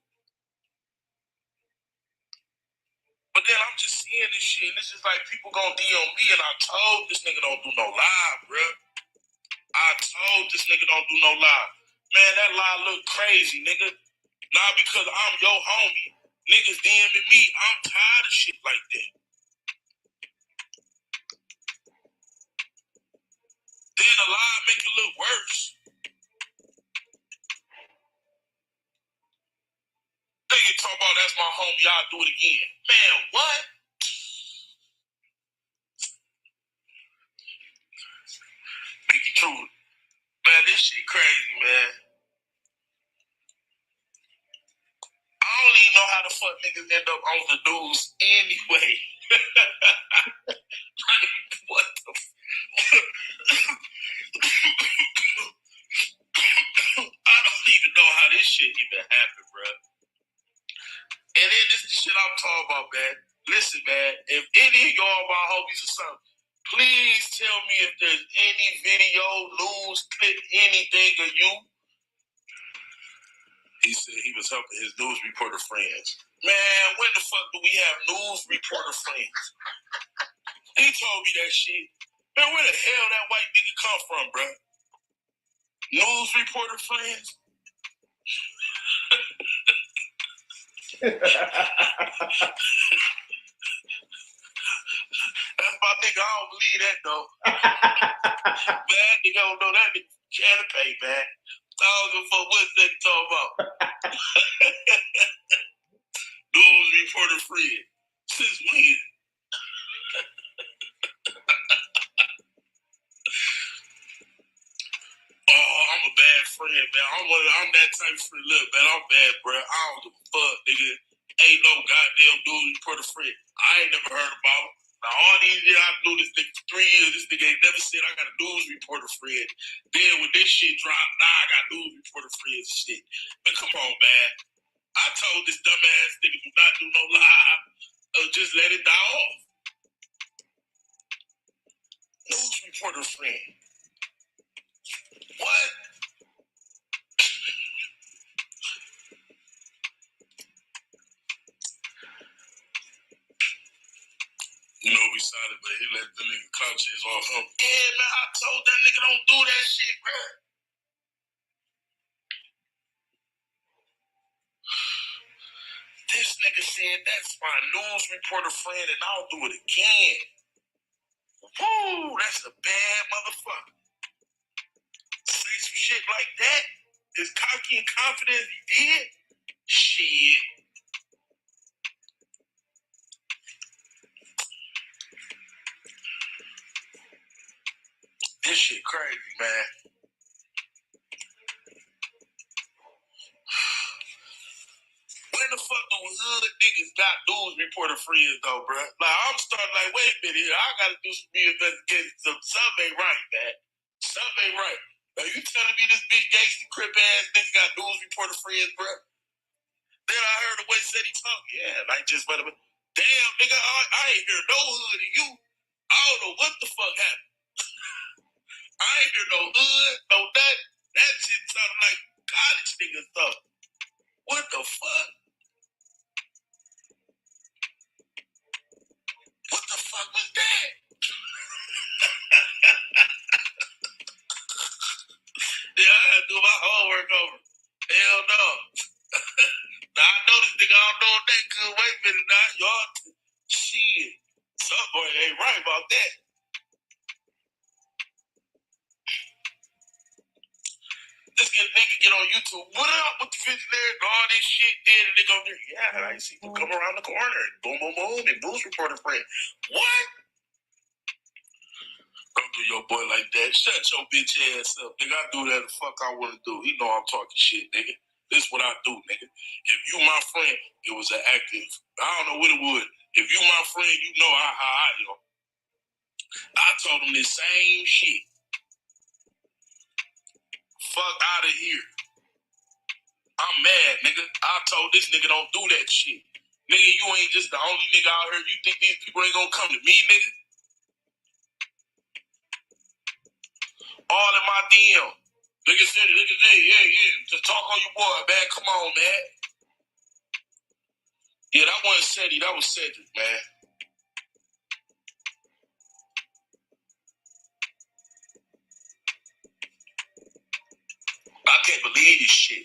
But then I'm just seeing this shit, and it's just like people gonna DM me, and I told this nigga don't do no live, bruh. I told this nigga don't do no live. Man, that lie look crazy, nigga. Not because I'm your homie. Niggas DMing me. I'm tired of shit like that. Then the lie make it look worse. Nigga talk about that's my homie, y'all do it again. Man, what? Make it true. Man, this shit crazy, man. I don't even know how the fuck niggas end up on the news anyway. Like, what the I don't even know how this shit even happened, bro. And then this is the shit I'm talking about, man. Listen, man, if any of y'all my homies or something, please tell me if there's any video, news, clip, anything of you. He said he was helping his news reporter friends. Man, when the fuck do we have news reporter friends? He told me that shit. Man, where the hell that white nigga come from, bro? News reporter friends? That's my nigga. I don't believe that, though. Man, nigga don't know that nigga can't pay, man. I don't give a fuck what that talking about. News reporter friend. Since when? Oh, I'm a bad friend, man. I'm that type of friend. Look, man, I'm bad, bro. I don't give a fuck, nigga. Ain't no goddamn news reporter friend. I ain't never heard about him. Now, all these years I knew this nigga for 3 years. This nigga ain't never said I got a news reporter friend. Then when this shit dropped, now I got news reporter friends and shit. But come on, man. I told this dumbass nigga do not do no live. Just let it die off. News reporter friend. What? You know we solid, but he let the nigga Clout chase off him. Yeah, man, I told that nigga don't do that shit, bro. This nigga said that's my news reporter friend and I'll do it again. Woo, that's a bad motherfucker. like that, as cocky and confident as he did, shit. This shit crazy, man. When the fuck do hood niggas got news reporter friends though, bro? Like, I'm starting like, wait a minute here. I gotta do some investigation. Something ain't right, man. Something ain't right. Now, you telling me this big gangster crip ass nigga got news reporter friends, bro? Then I heard the way he said he talked. Yeah, like just but damn, nigga, I ain't hear no hood of you. I don't know what the fuck happened. I ain't hear no hood, no nothing. That shit sounded like college nigga stuff. What the fuck? What the fuck was that? Yeah, I had to do my homework over. Hell no. Now I know this nigga, I don't know that good. Wait a minute now, y'all. Shit. Something ain't right about that. This nigga get on YouTube. What up with the visionary and all this shit? Then the nigga over there. Yeah, I see him come around the corner and boom, boom, boom, and news reporter friend. What? Don't do your boy like that. Shut your bitch ass up, nigga. I do that the fuck I want to do. He know I'm talking shit, nigga. This what I do, nigga. If you my friend, it was an active. I don't know what it would. If you my friend, you know how I know. I told him the same shit. Fuck out of here. I'm mad, nigga. I told this nigga don't do that shit. Nigga, you ain't just the only nigga out here. You think these people ain't gonna come to me, nigga? All in my DM. Nigga said it, nigga, yeah. Just talk on your boy, man. Come on, man. Yeah, that wasn't Cedric. That was Cedric, man. I can't believe this shit.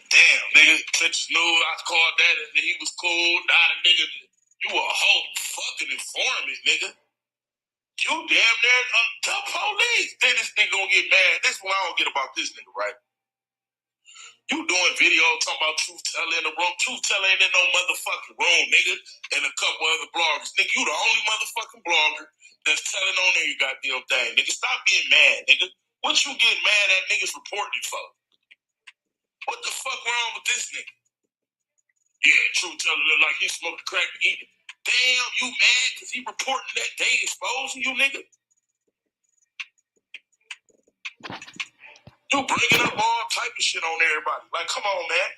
Damn, nigga, Texas knew I called that and he was cool. Now the nigga, you a whole fucking informant, nigga. You damn near the police. Then this nigga gonna get mad. That's what I don't get about this nigga, right? You doing video talking about truth telling in the room. Truth telling ain't in no motherfucking room, nigga. And a couple other bloggers. Nigga, you the only motherfucking blogger that's telling on every goddamn thing. Nigga, stop getting mad, nigga. What you getting mad at niggas reporting for? What the fuck wrong with this nigga? Yeah, truth telling look like he smoked crack to eat it. Damn, you mad because he reporting that they exposing you, nigga? You bringing up all type of shit on everybody. Like, come on, man.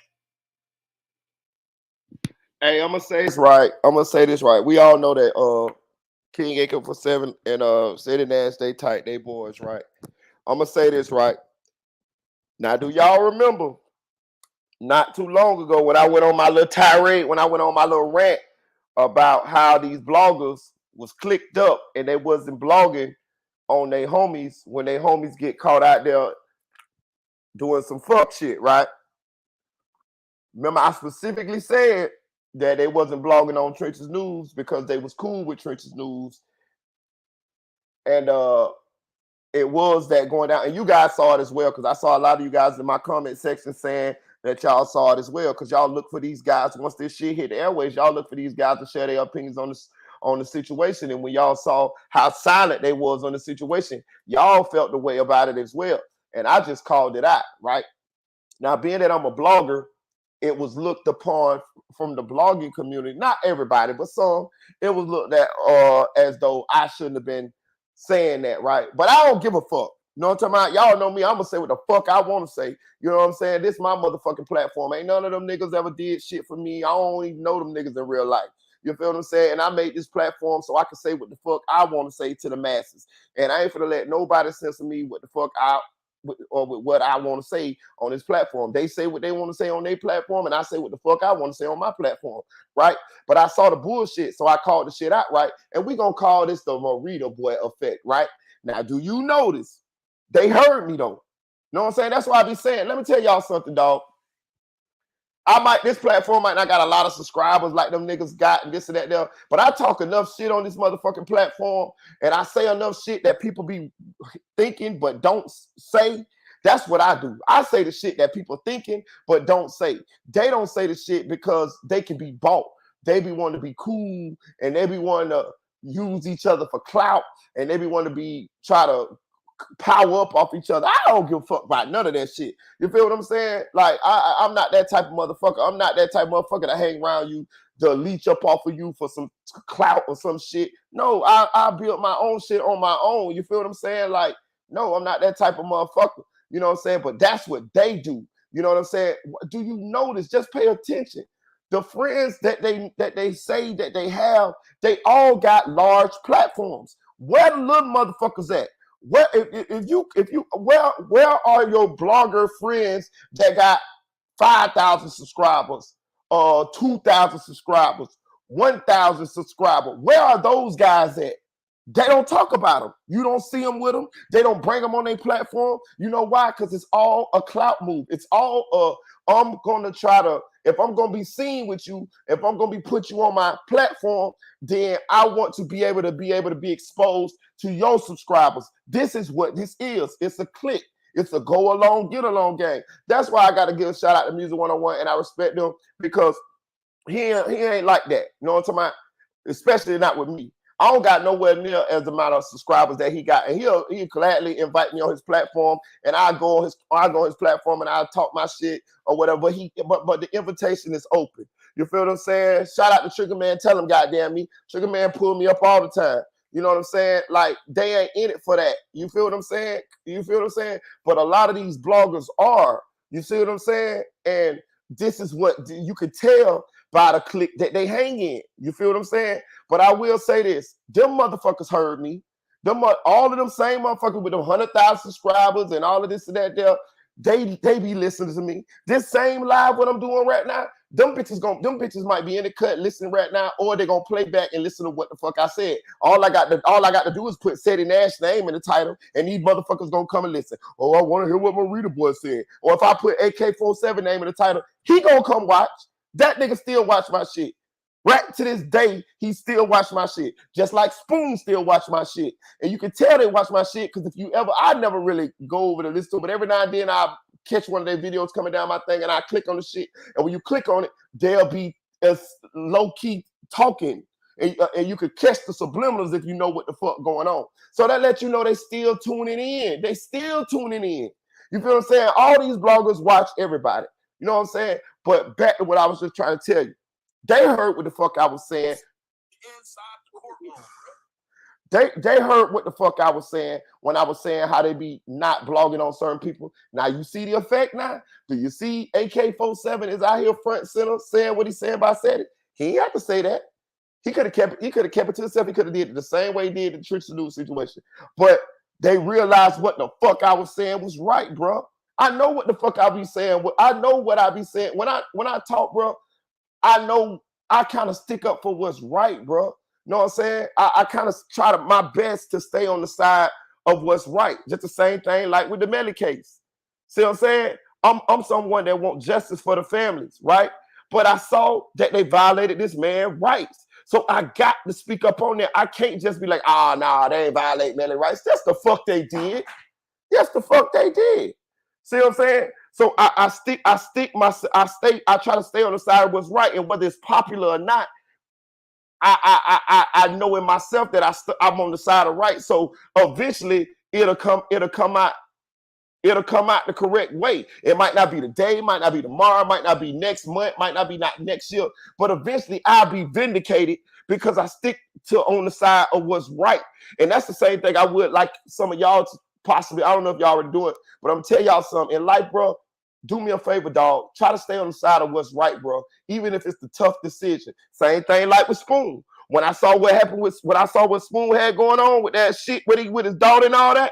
Hey, I'm gonna say this right. We all know that King AK-47 and City Nash, they tight, they boys, right? I'm gonna say this right. Now, do y'all remember not too long ago when I went on my little tirade, when I went on my little rant about how these bloggers was clicked up and they wasn't blogging on their homies when their homies get caught out there doing some fuck shit, right? Remember, I specifically said that they wasn't blogging on Trenches News because they was cool with Trenches News. And it was that going down. And you guys saw it as well, because I saw a lot of you guys in my comment section saying that y'all saw it as well, because y'all look for these guys, once this shit hit the airways, y'all look for these guys to share their opinions on the situation. And when y'all saw how silent they was on the situation, y'all felt the way about it as well. And I just called it out, right? Now, being that I'm a blogger, it was looked upon from the blogging community, not everybody, but some, it was looked at as though I shouldn't have been saying that, right? But I don't give a fuck. You know what I'm talking about? Y'all know me. I'm going to say what the fuck I want to say. You know what I'm saying? This is my motherfucking platform. Ain't none of them niggas ever did shit for me. I don't even know them niggas in real life. You feel what I'm saying? And I made this platform so I can say what the fuck I want to say to the masses. And I ain't finna let nobody censor me what the fuck with what I want to say on this platform. They say what they want to say on their platform, and I say what the fuck I want to say on my platform, right? But I saw the bullshit, so I called the shit out, right? And we gonna call this the Marita Boy effect, right? Now, do you notice they heard me though? You know what I'm saying? That's why I be saying, let me tell y'all something, dog. This platform might not got a lot of subscribers like them niggas got and this and that there, but I talk enough shit on this motherfucking platform and I say enough shit that people be thinking but don't say. That's what I do. I say the shit that people thinking but don't say. They don't say the shit because they can be bought. They be wanting to be cool and they be wanting to use each other for clout and they be wanting to try to power up off each other. I don't give a fuck about none of that shit. You feel what I'm saying? Like, I'm not that type of motherfucker. I'm not that type of motherfucker to hang around you, to leech up off of you for some clout or some shit. No, I built my own shit on my own. You feel what I'm saying? Like, no, I'm not that type of motherfucker. You know what I'm saying? But that's what they do. You know what I'm saying? Do you notice? Just pay attention. The friends that they say that they have, they all got large platforms. Where the little motherfuckers at? Where are your blogger friends that got 5,000 subscribers, 2,000 subscribers, 1,000 subscribers? Where are those guys at? They don't talk about them. You don't see them with them. They don't bring them on their platform. You know why? Because it's all a clout move. It's all I'm gonna try to, if I'm gonna be seen with you, if I'm gonna put you on my platform, then I want to be able to be exposed to your subscribers. This is what this is. It's a click. It's a go along, get along game. That's why I gotta give a shout out to Music 101, and I respect them because he ain't like that. You know what I'm talking about? Especially not with me. I don't got nowhere near as amount of subscribers that he got, and he'll gladly invite me on his platform, and I go on his platform and I talk my shit or whatever. But the invitation is open. You feel what I'm saying? Shout out to Trigger Man. Tell him, goddamn me, Trigger Man pull me up all the time. You know what I'm saying? Like, they ain't in it for that. You feel what I'm saying? But a lot of these bloggers are. You see what I'm saying? And this is what you could tell by the click that they hang in. You feel what I'm saying? But I will say this. Them motherfuckers heard me. All of them same motherfuckers with them 100,000 subscribers and all of this and that there, they be listening to me. This same live what I'm doing right now, them bitches might be in the cut listening right now, or they're gonna play back and listen to what the fuck I said. All I got to do is put Seti Nash's name in the title, and these motherfuckers gonna come and listen. Oh, I want to hear what Marita Boy said. Or if I put AK-47 name in the title, he gonna come watch. That nigga still watch my shit. Right to this day, he still watch my shit. Just like Spoon still watch my shit. And you can tell they watch my shit because I never really go over to listen to it, but every now and then I catch one of their videos coming down my thing and I click on the shit. And when you click on it, they'll be as low-key talking. And you could catch the subliminals if you know what the fuck going on. So that lets you know they still tuning in. They still tuning in. You feel what I'm saying? All these bloggers watch everybody. You know what I'm saying? But back to what I was just trying to tell you. They heard what the fuck I was saying. They heard what the fuck I was saying when I was saying how they be not blogging on certain people. Now you see the effect now? Do you see AK-47 is out here front center saying what he's saying about said it? He ain't have to say that. He could have kept it to himself. He could have did it the same way he did the Tricks to News situation. But they realized what the fuck I was saying was right, bro. I know what the fuck I be saying. I know what I be saying. When I talk, bro, I know I kind of stick up for what's right, bro. You know what I'm saying? I kind of try my best to stay on the side of what's right. Just the same thing like with the Melly case. See what I'm saying? I'm someone that wants justice for the families, right? But I saw that they violated this man's rights. So I got to speak up on that. I can't just be like, nah, they ain't violate Melly rights. That's the fuck they did. That's the fuck they did. See what I'm saying? So I try to stay on the side of what's right, and whether it's popular or not, I know in myself that I'm on the side of right. So eventually it'll come out the correct way. It might not be today, might not be tomorrow, might not be next month, might not be next year, but eventually I'll be vindicated because I stick to on the side of what's right. And that's the same thing I would like some of y'all to possibly, I don't know if y'all already do it, but I'm gonna tell y'all something. In life, bro, do me a favor, dog. Try to stay on the side of what's right, bro, even if it's the tough decision. Same thing like with Spoon. When I saw what happened with what Spoon had going on with that shit with his daughter and all that,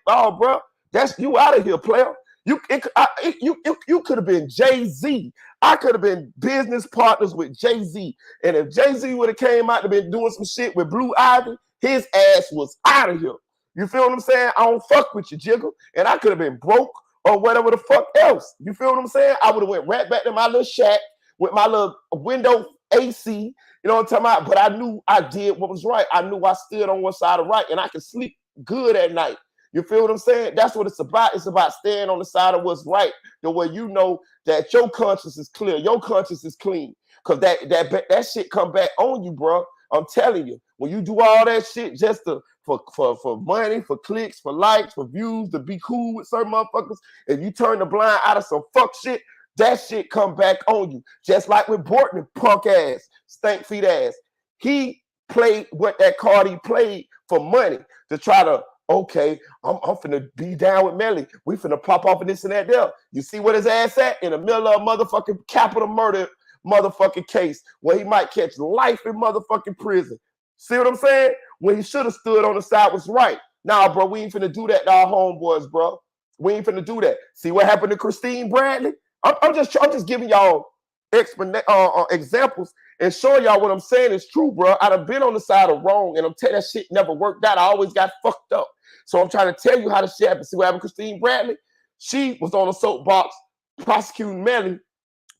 bro, that's you out of here, player. You could have been Jay-Z. I could have been business partners with Jay-Z. And if Jay-Z would have came out and been doing some shit with Blue Ivy, his ass was out of here. You feel what I'm saying? I don't fuck with you, Jiggle. And I could have been broke or whatever the fuck else. You feel what I'm saying? I would have went right back to my little shack with my little window AC. You know what I'm talking about? But I knew I did what was right. I knew I stood on one side of right, and I could sleep good at night. You feel what I'm saying? That's what it's about. It's about staying on the side of what's right, the way you know that your conscience is clear, your conscience is clean. Cause that shit come back on you, bro. I'm telling you, when you do all that shit just for money, for clicks, for likes, for views, to be cool with certain motherfuckers, if you turn the blind out of some fuck shit, that shit come back on you. Just like with Bortman, punk ass, stank feet ass. He played what that card he played for money to try to, okay, I'm finna be down with Melly. We finna pop off of this and that there. You see what his ass at? In the middle of a motherfucking capital murder motherfucking case where he might catch life in motherfucking prison. See what I'm saying? When he should have stood on the side was right. Nah, bro, we ain't finna do that to our homeboys, bro. We ain't finna do that. See what happened to Christine Bradley? I'm just giving y'all examples and showing y'all what I'm saying is true, bro. I'd have been on the side of wrong, and I'm telling that shit never worked out. I always got fucked up. So I'm trying to tell you how the shit happened. See what happened to Christine Bradley? She was on a soapbox prosecuting Melly,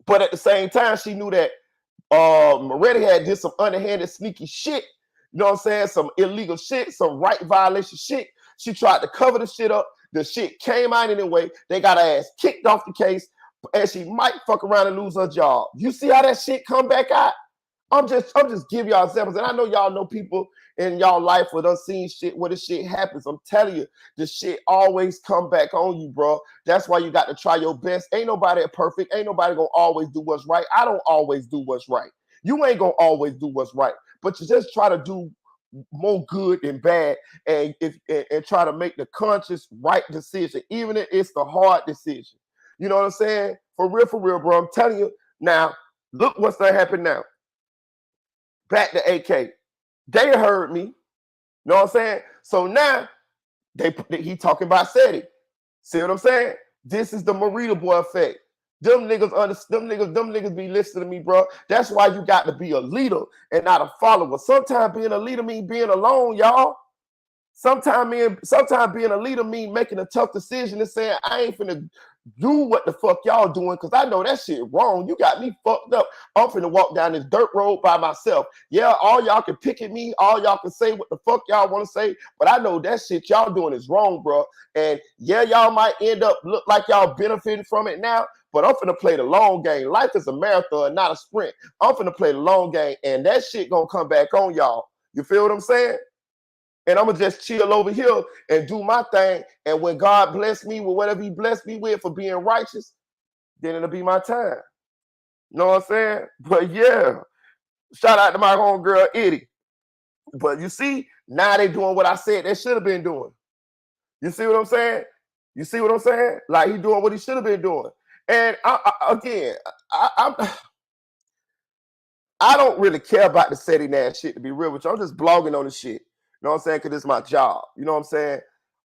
but at the same time, she knew that Moretti had did some underhanded, sneaky shit. You know what I'm saying? Some illegal shit, some right violation shit. She tried to cover the shit up. The shit came out anyway. They got her ass kicked off the case, and she might fuck around and lose her job. You see how that shit come back out? I'm just giving y'all examples, and I know y'all know people in y'all life with unseen shit where this shit happens. I'm telling you, this shit always come back on you, bro. That's why you got to try your best. Ain't nobody perfect. Ain't nobody gonna always do what's right. I don't always do what's right. You ain't gonna always do what's right, but you just try to do more good than bad, and try to make the conscious right decision, even if it's the hard decision. You know what I'm saying? For real, bro. I'm telling you now. Look what's gonna happen now. Back to AK. They heard me. You know what I'm saying? So now he talking about SETI. See what I'm saying? This is the Marita boy effect. Them niggas be listening to me, bro. That's why you got to be a leader and not a follower. Sometimes being a leader means being alone, y'all. Sometimes being a leader means making a tough decision and saying, I ain't finna do what the fuck y'all doing, because I know that shit wrong. You got me fucked up. I'm finna walk down this dirt road by myself. Yeah, all y'all can pick at me. All y'all can say what the fuck y'all want to say. But I know that shit y'all doing is wrong, bro. And yeah, y'all might end up look like y'all benefiting from it now, but I'm finna play the long game. Life is a marathon, not a sprint. I'm finna play the long game, and that shit gonna come back on y'all. You feel what I'm saying? And I'm going to just chill over here and do my thing. And when God bless me with whatever he blessed me with for being righteous, then it'll be my time. You know what I'm saying? But yeah, shout out to my homegirl, Eddie. But you see, now they doing what I said they should have been doing. You see what I'm saying? You see what I'm saying? Like he doing what he should have been doing. And I don't really care about the setting ass shit, to be real with you. I'm just blogging on the shit. You know what I'm saying? Because it's my job. You know what I'm saying?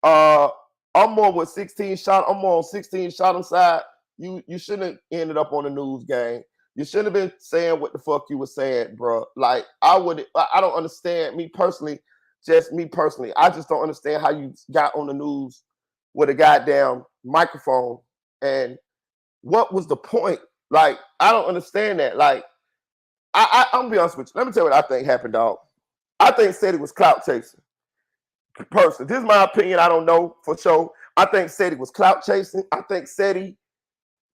I'm more with 16 shot. I'm more on 16 shot on side. You shouldn't have ended up on the news gang. You shouldn't have been saying what the fuck you were saying, bro. Like, I don't understand, me personally, I just don't understand how you got on the news with a goddamn microphone. And what was the point? Like, I don't understand that. Like, I'm gonna be honest with you. Let me tell you what I think happened, dog. I think SETI was clout chasing. Personally, this is my opinion. I don't know for sure. I think SETI was clout chasing. I think SETI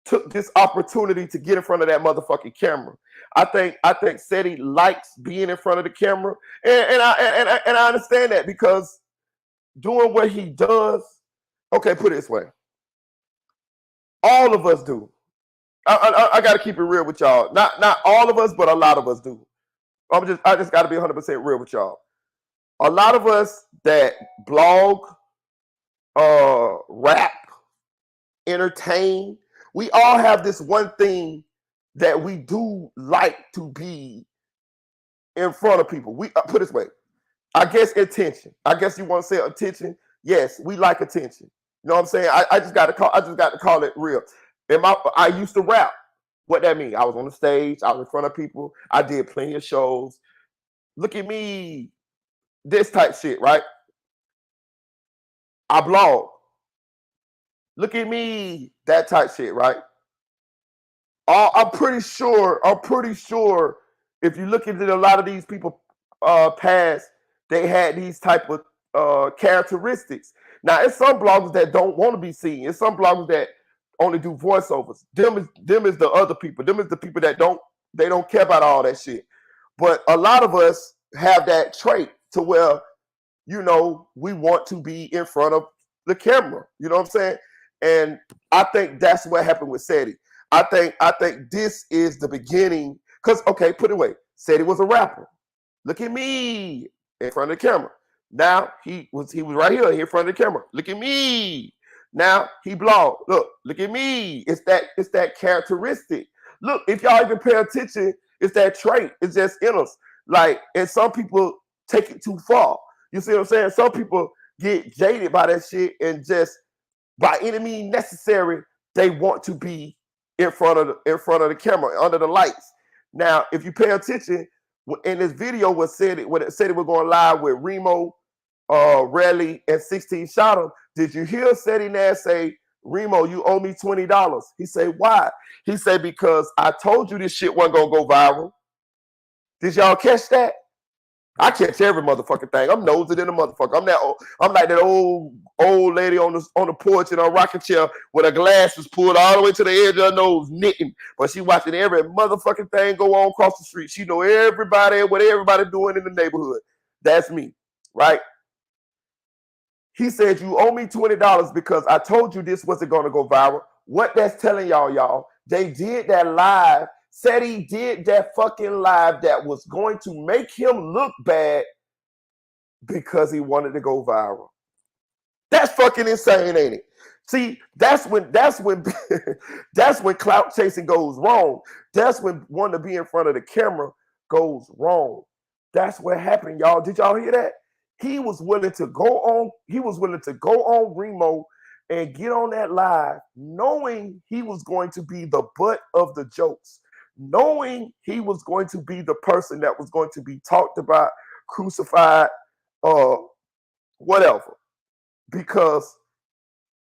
took this opportunity to get in front of that motherfucking camera. I think SETI likes being in front of the camera, and I understand that, because doing what he does. Okay, put it this way. All of us do. I got to keep it real with y'all. Not all of us, but a lot of us do. I just got to be 100% real with y'all. A lot of us that blog, rap, entertain, we all have this one thing that we do like to be in front of people. We put it this way. I guess attention. I guess you want to say attention. Yes, we like attention. You know what I'm saying? I just got to call it real. I used to rap. What that mean? I was on the stage. I was in front of people. I did plenty of shows. Look at me. This type shit, right? I blog. Look at me. That type shit, right? I'm pretty sure if you look into a lot of these people past, they had these type of characteristics. Now, it's some bloggers that don't want to be seen. It's some bloggers that only do voiceovers. Them is the other people. Them is the people that don't care about all that shit. But a lot of us have that trait to where, you know, we want to be in front of the camera. You know what I'm saying? And I think that's what happened with Seti. I think this is the beginning. Because, okay, put it away. Seti was a rapper. Look at me in front of the camera. Now he was right here in front of the camera. Look at me. Now he blogged. Look at me. It's that characteristic. Look, if y'all even pay attention, it's that trait. It's just in us. Like, and some people take it too far. You see what I'm saying? Some people get jaded by that shit and just by any means necessary, they want to be in front of the camera, under the lights. Now, if you pay attention, in this video when it said it was going live with Remo, Relly, and 16 Shoutouts, did you hear Seti Nash say, Remo, you owe me $20? He said, why? He said, because I told you this shit wasn't going to go viral. Did y'all catch that? I catch every motherfucking thing. I'm nosy than a motherfucker. I'm like that old lady on the porch in a rocking chair with her glasses pulled all the way to the edge of her nose, knitting. But she watching every motherfucking thing go on across the street. She know everybody, what everybody doing in the neighborhood. That's me, right? He said, you owe me $20 because I told you this wasn't going to go viral. What that's telling y'all, they did that live. Said he did that fucking live that was going to make him look bad because he wanted to go viral. That's fucking insane, ain't it? See, that's when that's when clout chasing goes wrong. That's when wanting to be in front of the camera goes wrong. That's what happened, y'all. Did y'all hear that? He was willing to go on Remo and get on that live, knowing he was going to be the butt of the jokes, knowing he was going to be the person that was going to be talked about, crucified, whatever, because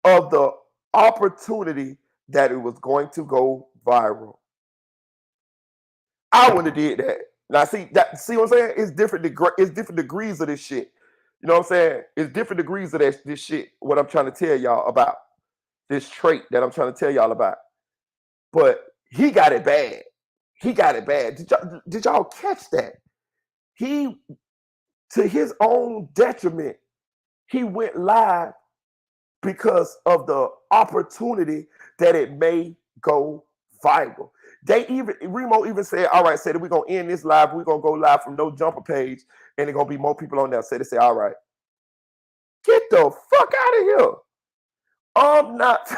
of the opportunity that it was going to go viral. I wouldn't have did that. Now, see what I'm saying? It's different degrees of this shit. You know what I'm saying? It's different degrees of this shit, what I'm trying to tell y'all about. This trait that I'm trying to tell y'all about. But he got it bad. He got it bad. Did y'all catch that? He, to his own detriment, he went live because of the opportunity that it may go viral. Remo even said, all right, said we're gonna end this live, we're gonna go live from no jumper page, and there's gonna be more people on there. Said they say, all right, get the fuck out of here. I'm not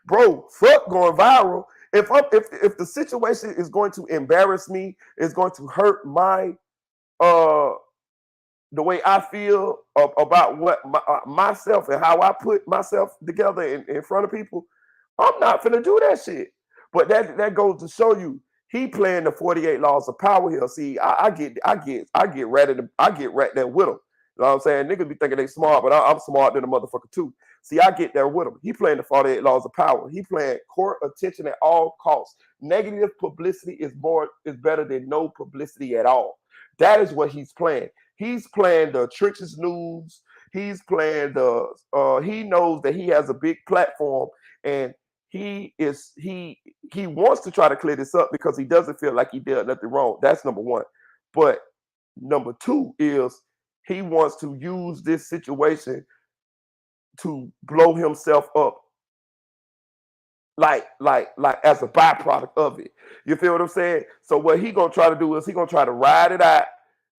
bro, fuck going viral. If the situation is going to embarrass me, it's going to hurt my the way I feel about what myself and how I put myself together in front of people, I'm not finna do that shit. But that goes to show you he playing the 48 laws of power here. See, I get right there with him. You know what I'm saying? Niggas be thinking they smart, but I'm smart than a motherfucker too. See, I get there with him. He playing the 48 laws of power. He playing court attention at all costs. Negative publicity is better than no publicity at all. That is what he's playing. He's playing the trenches news. He's playing he knows that he has a big platform, and he wants to try to clear this up because he doesn't feel like he did nothing wrong. That's number one. But number two is he wants to use this situation to blow himself up, like as a byproduct of it. You feel what I'm saying? So what he gonna try to do is he gonna try to ride it out.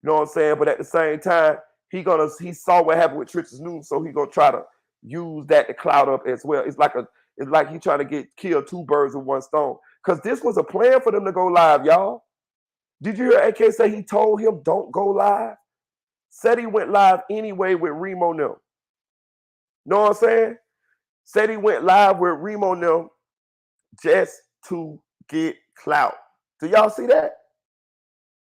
You know what I'm saying? But at the same time, he saw what happened with Trenches News, so he gonna try to use that to cloud up as well. It's like he trying to kill two birds with one stone. Because this was a plan for them to go live, y'all. Did you hear AK say he told him don't go live? Said he went live anyway with Remo now. Know what I'm saying? Said he went live with Remo now just to get clout. Do y'all see that?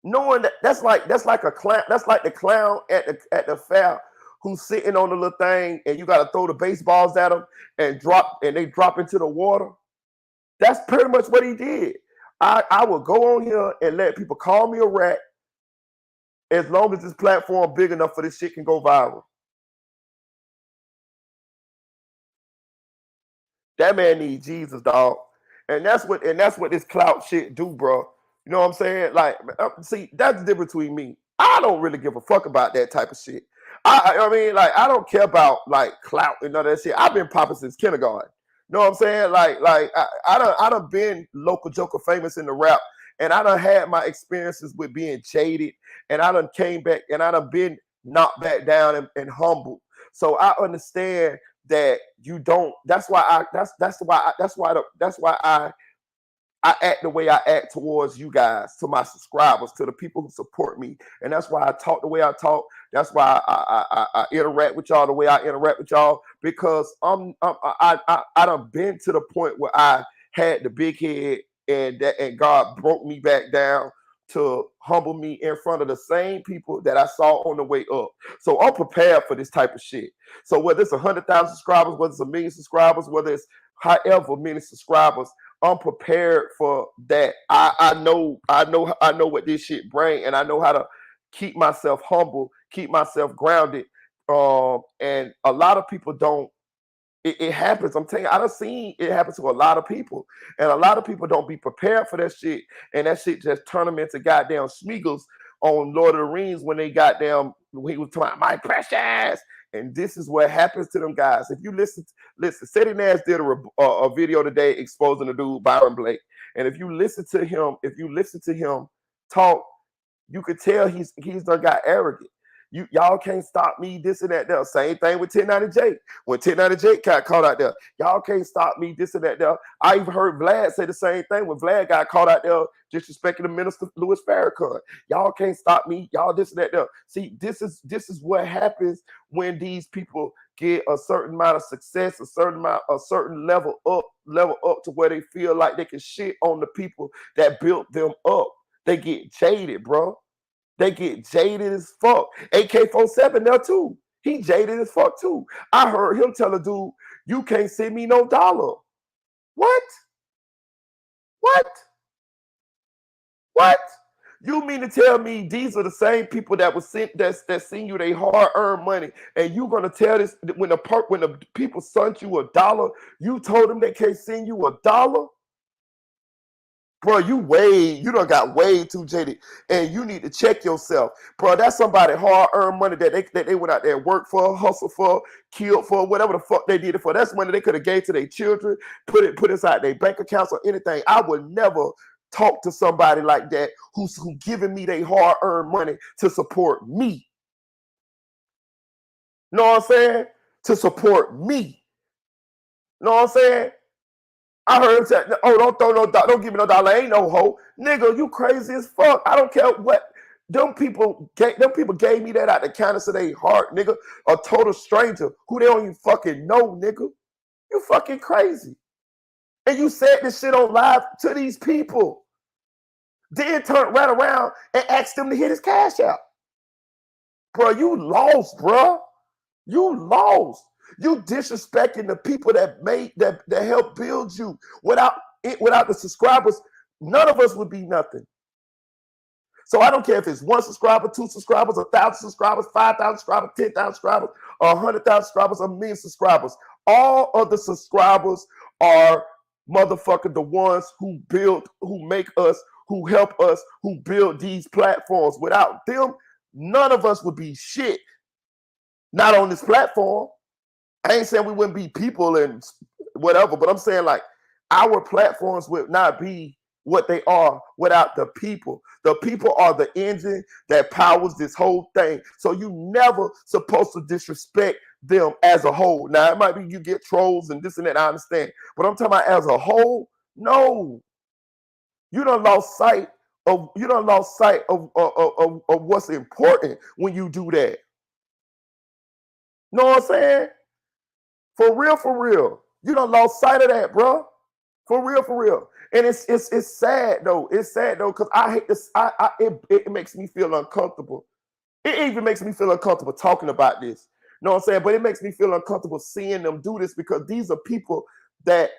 Knowing that's like a clown, that's like the clown at the fair who's sitting on the little thing and you got to throw the baseballs at them and they drop into the water. That's pretty much what he did. I would go on here and let people call me a rat as long as this platform big enough for this shit can go viral. That man needs Jesus, dog. And that's what this clout shit do, bro. You know what I'm saying? Like, see, that's the difference between me. I don't really give a fuck about that type of shit. I mean, like, I don't care about like clout and all that shit. I've been popping since kindergarten. You know what I'm saying? Like I done been local joker famous in the rap, and I done had my experiences with being jaded, and I done came back and I done been knocked back down and humbled. So I understand that you don't. That's why I act the way I act towards you guys, to my subscribers, to the people who support me, and that's why I talk the way I talk. That's why I interact with y'all the way I interact with y'all, because I done been to the point where I had the big head, and God broke me back down to humble me in front of the same people that I saw on the way up. So I'm prepared for this type of shit. So whether it's 100,000 subscribers, whether it's 1 million subscribers, whether it's however many subscribers, I'm prepared for that. I know what this shit bring, and I know how to keep myself humble, keep myself grounded. And a lot of people don't. It happens. I'm telling you, I done seen it happen to a lot of people, and a lot of people don't be prepared for that shit, and that shit just turn them into goddamn Smeagol's on Lord of the Rings when he was talking about my precious. And this is what happens to them guys. If you listen, Ceddy Nash did a video today exposing the dude Byron Blake, and if you listen to him talk, you could tell he's done got arrogant. Y'all can't stop me, this and that there. Same thing with 1090J. When 1090J got caught out there, y'all can't stop me, this and that there. I even heard Vlad say the same thing when Vlad got caught out there disrespecting the minister Louis Farrakhan. Y'all can't stop me, y'all this and that there. See, this is what happens when these people get a certain amount of success, a certain level up to where they feel like they can shit on the people that built them up. They get jaded, bro. They get jaded as fuck. AK-47 there too. He jaded as fuck too. I heard him tell a dude, "You can't send me no dollar." What? You mean to tell me these are the same people that send you their hard-earned money, and you gonna tell this when the people sent you $1, you told them they can't send you $1? Bro, you done got way too jaded, and you need to check yourself. Bro, that's somebody hard-earned money that they went out there and worked for, hustled for, killed for, whatever the fuck they did it for. That's money they could have gave to their children, put inside their bank accounts or anything. I would never talk to somebody like that who's giving me their hard-earned money to support me. Know what I'm saying? To support me. Know what I'm saying? I heard him say, "Oh, don't give me no dollar. Ain't no hoe, nigga. You crazy as fuck. I don't care what them people gave me that out the kindness of their heart, nigga. A total stranger who they don't even fucking know, nigga. You fucking crazy. And you said this shit on live to these people. Then turned right around and asked them to hit his cash out. Bro, you lost, bro. You lost. You disrespecting the people that helped build you. Without the subscribers, none of us would be nothing. So I don't care if it's 1 subscriber, 2 subscribers, 1,000 subscribers, 5,000 subscribers, 10,000 subscribers, 100,000 subscribers, 1,000,000 subscribers. All of the subscribers are motherfucking the ones who build, who make us, who help us, who build these platforms. Without them, none of us would be shit. Not on this platform. I ain't saying we wouldn't be people and whatever, but I'm saying like our platforms would not be what they are without the people. The people are the engine that powers this whole thing. So you never supposed to disrespect them as a whole. Now it might be you get trolls and this and that, I understand. But I'm talking about as a whole, no. You done lost sight of what's important when you do that. Know what I'm saying? For real. You done lost sight of that, bro. For real. And it's sad though. It's sad though, because I hate this. It makes me feel uncomfortable. It even makes me feel uncomfortable talking about this. know what I'm saying? But it makes me feel uncomfortable seeing them do this because these are people that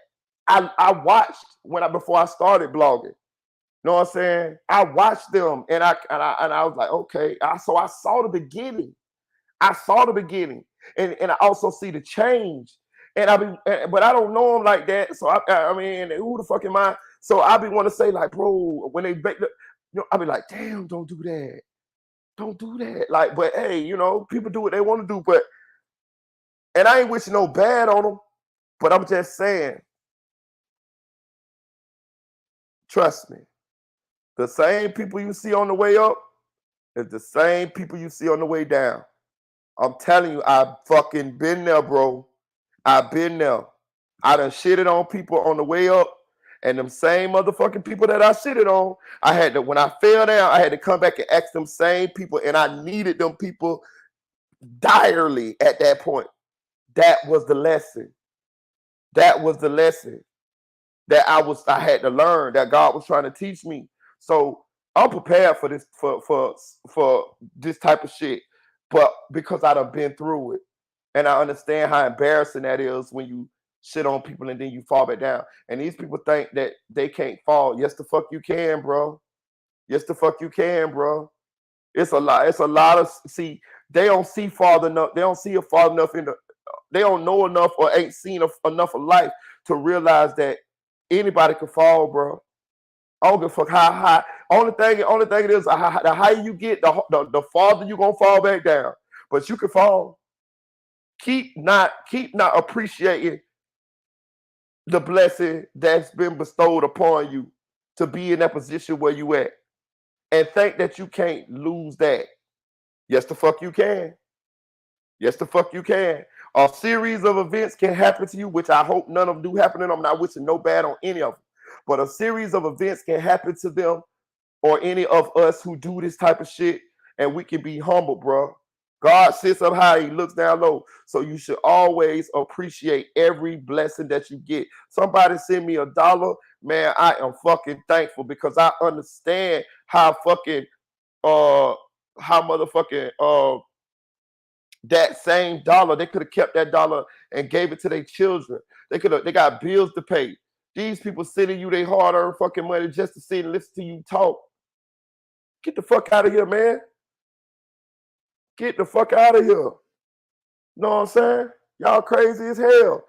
I watched before I started blogging. You know what I'm saying? I watched them and I was like, okay. So I saw the beginning. And I also see the change. But I don't know them like that. So I mean, who the fuck am I? So I be want to say like, bro, when they bake the, I be like, damn, don't do that. Don't do that. Like, but hey, people do what they want to do. And I ain't wishing no bad on them. But I'm just saying, trust me, the same people you see on the way up is the same people you see on the way down. I'm telling you, I've fucking been there, bro. I've been there. I done shitted on people on the way up, and them same motherfucking people that I shitted on, when I fell down, I had to come back and ask them same people, and I needed them people direly at that point. That was the lesson. That was the lesson that I had to learn, that God was trying to teach me. So I'm prepared for this, for this type of shit, but because I done been through it, and I understand how embarrassing that is when you shit on people and then you fall back down. And these people think that they can't fall. Yes, the fuck you can, bro. Yes, the fuck you can, bro. It's a lot. It's a lot of, see, they don't see far enough. They don't see it far enough they don't know enough or ain't seen enough of life to realize that anybody can fall, bro. I don't give a fuck how high. Only thing it is, the higher you get, the farther you gonna fall back down. But you can fall. Keep not appreciating the blessing that's been bestowed upon you to be in that position where you at, and think that you can't lose that. Yes, the fuck you can. Yes, the fuck you can. A series of events can happen to you, which I hope none of them do happen to them. I'm not wishing no bad on any of them. But a series of events can happen to them or any of us who do this type of shit, and we can be humble, bro. God sits up high, he looks down low. So you should always appreciate every blessing that you get. Somebody send me $1, man, I am fucking thankful because I understand how fucking that same dollar, they could have kept that dollar and gave it to their children. They got bills to pay. These people sending you their hard-earned fucking money just to sit and listen to you talk. Get the fuck out of here, man. Get the fuck out of here. Know what I'm saying? Y'all crazy as hell.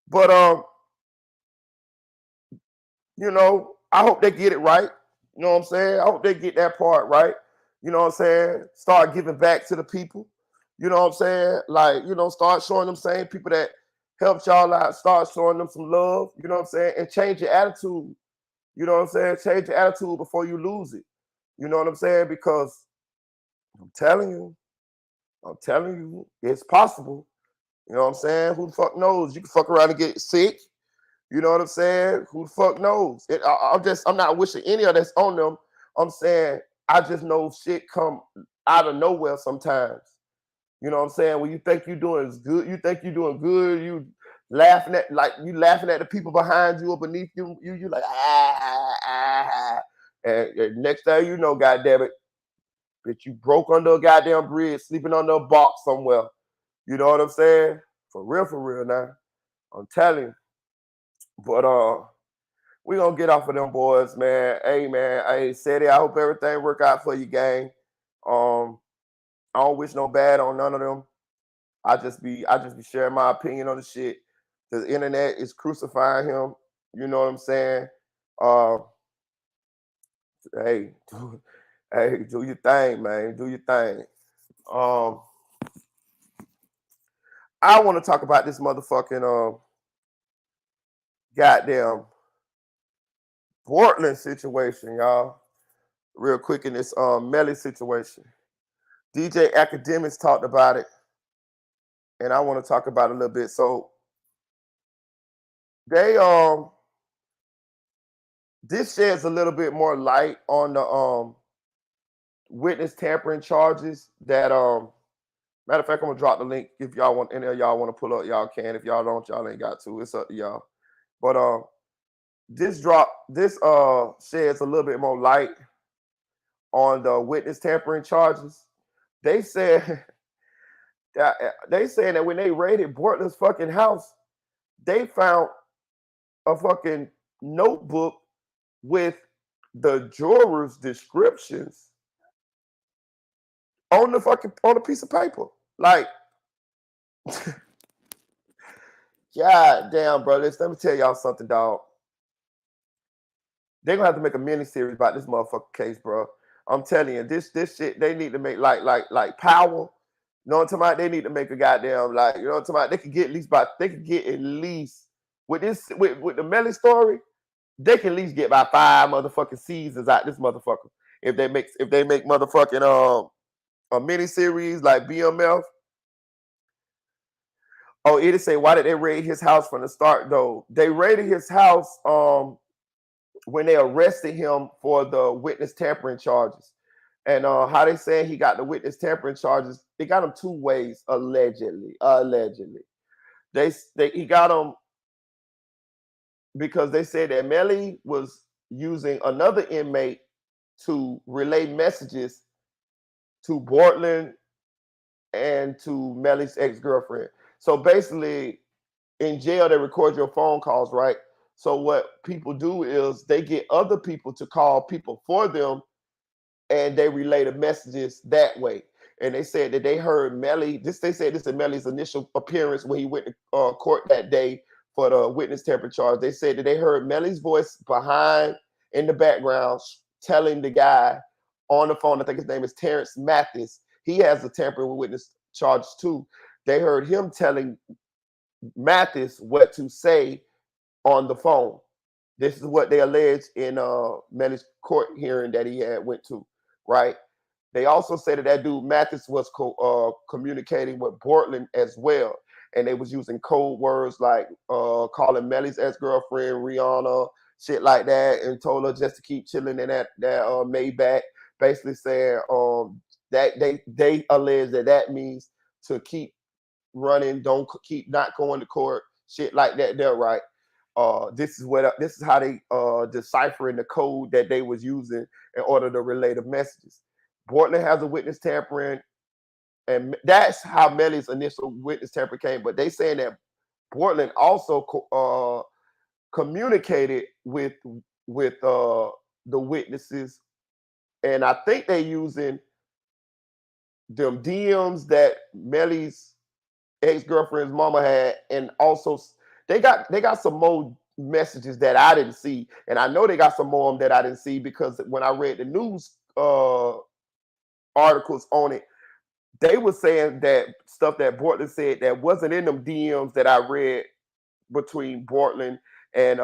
But I hope they get it right. You know what I'm saying? I hope they get that part right. You know what I'm saying? Start giving back to the people. You know what I'm saying? Like, start showing them same people that helped y'all out, start showing them some love, you know what I'm saying? And change your attitude. You know what I'm saying? Change your attitude before you lose it. You know what I'm saying? Because I'm telling you, it's possible. You know what I'm saying? Who the fuck knows? You can fuck around and get sick. You know what I'm saying? Who the fuck knows? I'm not wishing any of this on them. I'm saying I just know shit come out of nowhere sometimes. You know what I'm saying? When you think you're doing good, you laughing at the people behind you or beneath you. You like and next thing you know, goddamn it, bitch, you broke under a goddamn bridge, sleeping under a box somewhere. You know what I'm saying? For real now. I'm telling you. But we gonna get off of them boys, man. Hey man, hey Seti, I hope everything work out for you, gang. I don't wish no bad on none of them. I just be sharing my opinion on the shit. The internet is crucifying him. You know what I'm saying? Hey, do your thing, man. Do your thing. I want to talk about this motherfucking goddamn Portland situation, y'all. Real quick in this Melly situation. DJ Academics talked about it, and I want to talk about it a little bit. So they this sheds a little bit more light on the witness tampering charges that matter of fact, I'm gonna drop the link if y'all want, any of y'all want to pull up, y'all can. If y'all don't, y'all ain't got to. It's up to y'all. But this sheds a little bit more light on the witness tampering charges. They said They saying that when they raided Portland's fucking house, they found a fucking notebook with the jurors' descriptions on a piece of paper. Like, god damn, bro. Let me tell y'all something, dog. They're gonna have to make a mini series about this motherfucking case, bro. I'm telling you, this shit they need to make like Power. You know what I'm talking about? They need to make a goddamn like, you know what I'm talking about? They could get at least with the Melly story, they can at least get about 5 motherfucking seasons out this motherfucker. If they make motherfucking a mini series like BMF. Oh, it'll say why did they raid his house from the start though? They raided his house when they arrested him for the witness tampering charges. And how they saying he got the witness tampering charges, they got him 2 ways, allegedly. He got him because they said that Melly was using another inmate to relay messages to Portland and to Melly's ex-girlfriend. So basically, in jail, they record your phone calls, right? So what people do is they get other people to call people for them, and they relay the messages that way. And they said that they heard Melly. They said this is Melly's initial appearance when he went to court that day for the witness tampering charge. They said that they heard Melly's voice behind in the background telling the guy on the phone. I think his name is Terrence Mathis. He has a tampering with witness charge too. They heard him telling Mathis what to say on the phone. This is what they alleged in Melly's court hearing that he had went to, right? They also said that dude Mathis was communicating with Portland as well, and they was using code words like calling Melly's ex-girlfriend Rihanna, shit like that, and told her just to keep chilling in that Maybach. Basically saying that they allege that means to keep running, don't keep not going to court, shit like that. They're right. This is how they deciphering the code that they was using in order to relay the messages. Portland has a witness tampering, and that's how Melly's initial witness tampering came. But they saying that Portland also communicated with the witnesses, and I think they using them DMs that Melly's ex-girlfriend's mama had, and also they got some more messages that I didn't see, and I know they got some more of them that I didn't see because when I read the news articles on it, they were saying that stuff that Portland said that wasn't in them DMs that I read between Portland and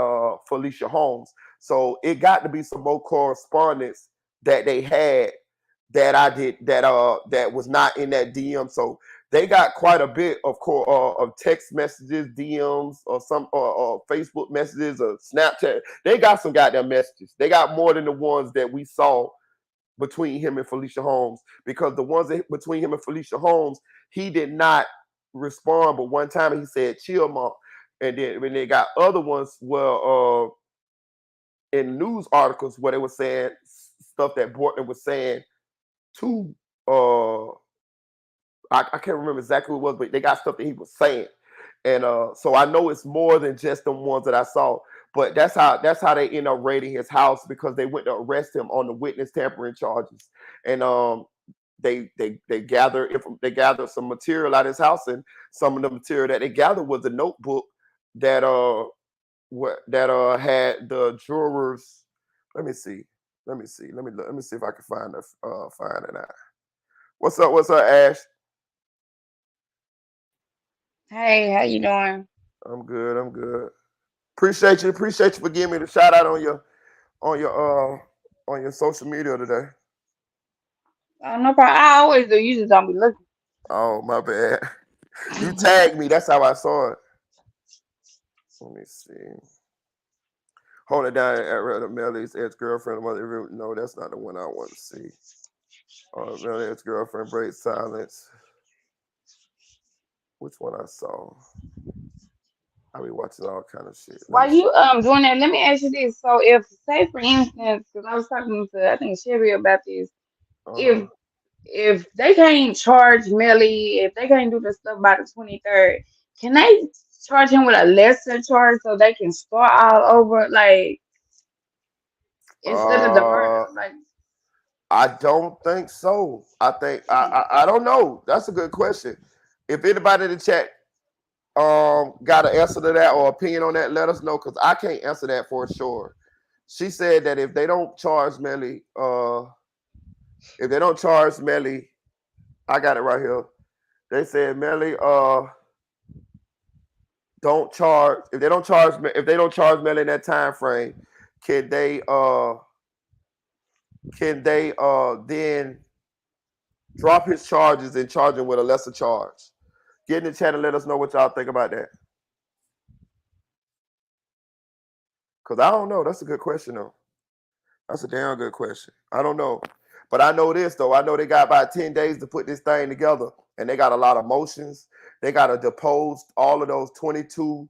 Felicia Holmes. So it got to be some more correspondence that they had that I did that was not in that DM. So they got quite a bit of text messages, DMs, or some or Facebook messages, or Snapchat. They got some goddamn messages. They got more than the ones that we saw between him and Felicia Holmes, because the ones between him and Felicia Holmes, he did not respond. But one time he said, "Chill, mom," and then when they got other ones, well, in news articles where they were saying stuff that Portland was saying to I can't remember exactly what it was, but they got stuff that he was saying. And so I know it's more than just the ones that I saw. But that's how they end up raiding his house, because they went to arrest him on the witness tampering charges. And they gathered some material at his house, and some of the material that they gathered was a notebook that had the jurors. Let me see if I can find it out. What's up, Ash? Hey, how you doing? I'm good. Appreciate you for giving me the shout out on your social media today. No problem. I always do. You just don't be looking. Oh, my bad. You tagged me. That's how I saw it. Let me see. Hold it down at Melly's ex-girlfriend. No, that's not the one I want to see. Melly's ex-girlfriend breaks silence. Which one I saw? I be watching all kind of shit. While you doing that, let me ask you this. So if, say for instance, because I was talking to I think Sherry about this, if if they can't charge Melly, if they can't do the stuff by the 23rd, can they charge him with a lesser charge so they can start all over, like instead of the murder? Uh, Like, I don't think so. I think I don't know. That's a good question. If anybody in the chat got an answer to that or opinion on that, let us know because I can't answer that for sure. She said that if they don't charge Melly, if they don't charge Melly, I got it right here. They said Melly, don't charge if they don't charge Melly in that time frame, can they then drop his charges and charge him with a lesser charge? Get in the chat and let us know what y'all think about that. Because I don't know. That's a good question, though. That's a damn good question. I don't know. But I know this, though. I know they got about 10 days to put this thing together, and they got a lot of motions. They got to depose all of those 22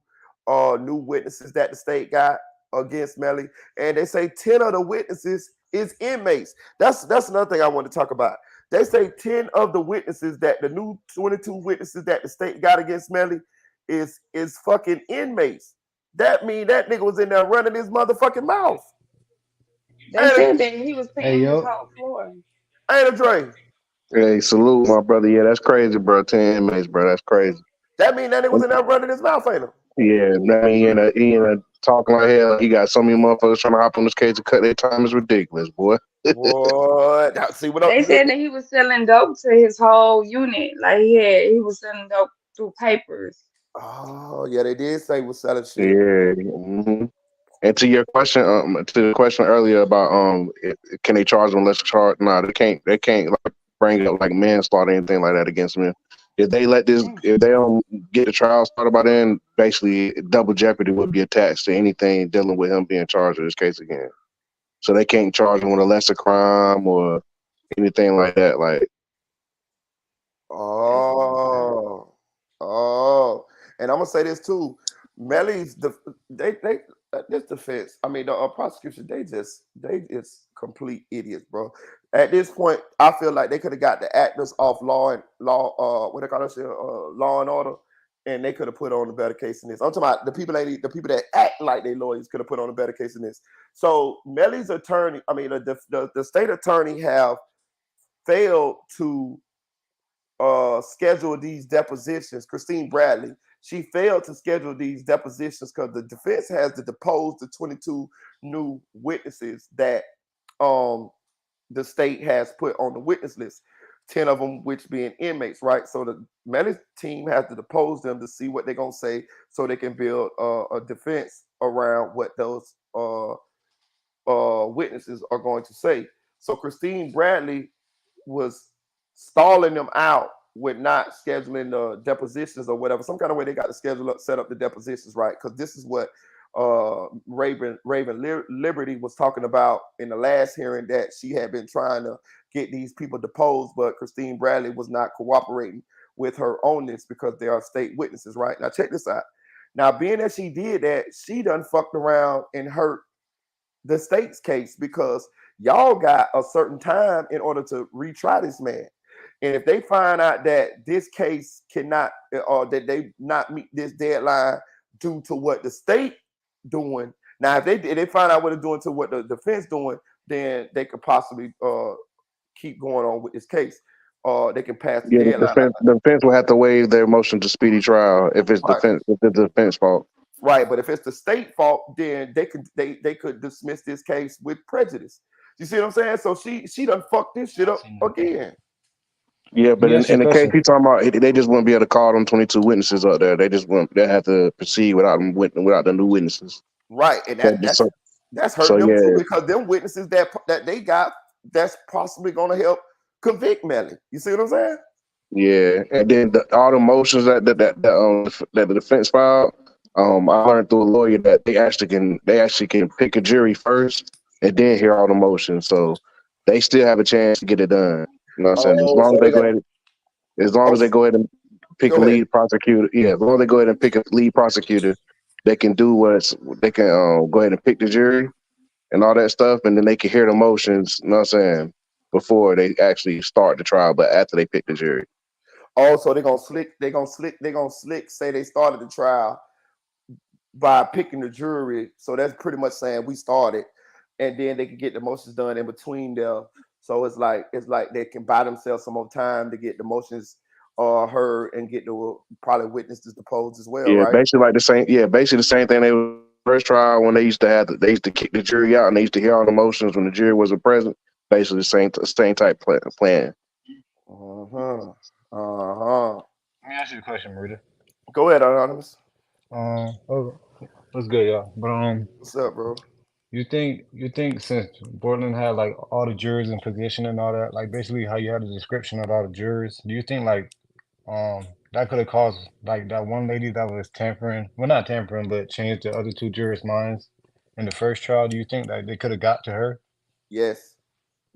new witnesses that the state got against Melly. And they say 10 of the witnesses is inmates. That's another thing I want to talk about. They say 10 of the witnesses that the new 22 witnesses that the state got against Melly is fucking inmates. That mean that nigga was in there running his motherfucking mouth. they said that he was paying his whole floor. Ain't a Dre. Hey, salute, my brother. Yeah, that's crazy, bro. 10 inmates, bro. That's crazy. That mean that nigga was in there running his mouth, ain't him? Yeah, now he in a talking like hell. He got so many motherfuckers trying to hop on this case to cut their time. Is ridiculous, boy. What? See what They said that he was selling dope to his whole unit. Like he was selling dope through papers. Oh yeah, they did say he was selling shit. Yeah. Mm-hmm. And to your question, to the question earlier about can they charge them less charge? No, they can't. They can't like bring up like manslaughter or anything like that against me. If they let this, if they don't get the trial started by then, basically double jeopardy would be attached to anything dealing with him being charged with this case again. So they can't charge him with a lesser crime or anything like that. Like, oh, and I'm gonna say this too. Melly's this defense. I mean, the prosecution. They just complete idiots, bro. At this point, I feel like they could have got the actors off law what they call that shit, Law and Order, and they could have put on a better case than this. I'm talking about the people that act like they lawyers could have put on a better case than this. So Melly's attorney, I mean the state attorney have failed to schedule these depositions. Christine Bradley, she failed to schedule these depositions because the defense has to depose the 22 new witnesses that the state has put on the witness list, 10 of them which being inmates, right? So the Melly team has to depose them to see what they're going to say so they can build a defense around what those witnesses are going to say. So Christine Bradley was stalling them out with not scheduling the depositions or whatever. Some kind of way they got to set up the depositions, right? Because this is what Raven Liberty was talking about in the last hearing, that she had been trying to get these people deposed, but Christine Bradley was not cooperating with her on this because they are state witnesses, right? Now check this out. Now, being that she did that, she done fucked around and hurt the state's case because y'all got a certain time in order to retry this man. And if they find out that this case cannot, or that they not meet this deadline due to what the state doing, now if they find out what they're doing to what the defense doing, then they could possibly keep going on with this case. They can pass the deadline. The defense will have to waive their motion to speedy trial if it's the defense fault. Right, but if it's the state fault, then they could dismiss this case with prejudice. You see what I'm saying? So she done fucked this shit up again. Yeah, but in the case he's talking about, they just wouldn't be able to call them 22 witnesses up there. They just wouldn't. They have to proceed without the new witnesses. Right, and that's hurting them too, because them witnesses that they got, that's possibly going to help convict Melly. You see what I'm saying? Yeah, and then all the motions that the defense filed. I learned through a lawyer that they actually can pick a jury first and then hear all the motions, so they still have a chance to get it done. You know what I'm saying? As long as they go ahead and pick a lead prosecutor. Yeah, as long as they go ahead and pick a lead prosecutor, they can go ahead and pick the jury and all that stuff, and then they can hear the motions. You know what I'm saying? before they actually start the trial, but after they pick the jury. Oh, so they're gonna slick say they started the trial by picking the jury. So that's pretty much saying we started, and then they can get the motions done in between there. So it's like they can buy themselves some more time to get the motions heard and get the probably witnesses deposed as well, Yeah, right? basically like the same. Yeah, basically the same thing they was first trial when they used to kick the jury out and they used to hear all the motions when the jury wasn't present. Basically the same type plan. Uh-huh. Let me ask you a question, Marita. Go ahead, Anonymous. Oh, what's good, y'all? But What's up, bro? you think since Portland had like all the jurors in position and all that, like basically how you had a description of all the jurors, do you think like that could have caused like that one lady that was tampering, well not tampering, but changed the other two jurors' minds in the first trial? Do you think that they could have got to her? Yes.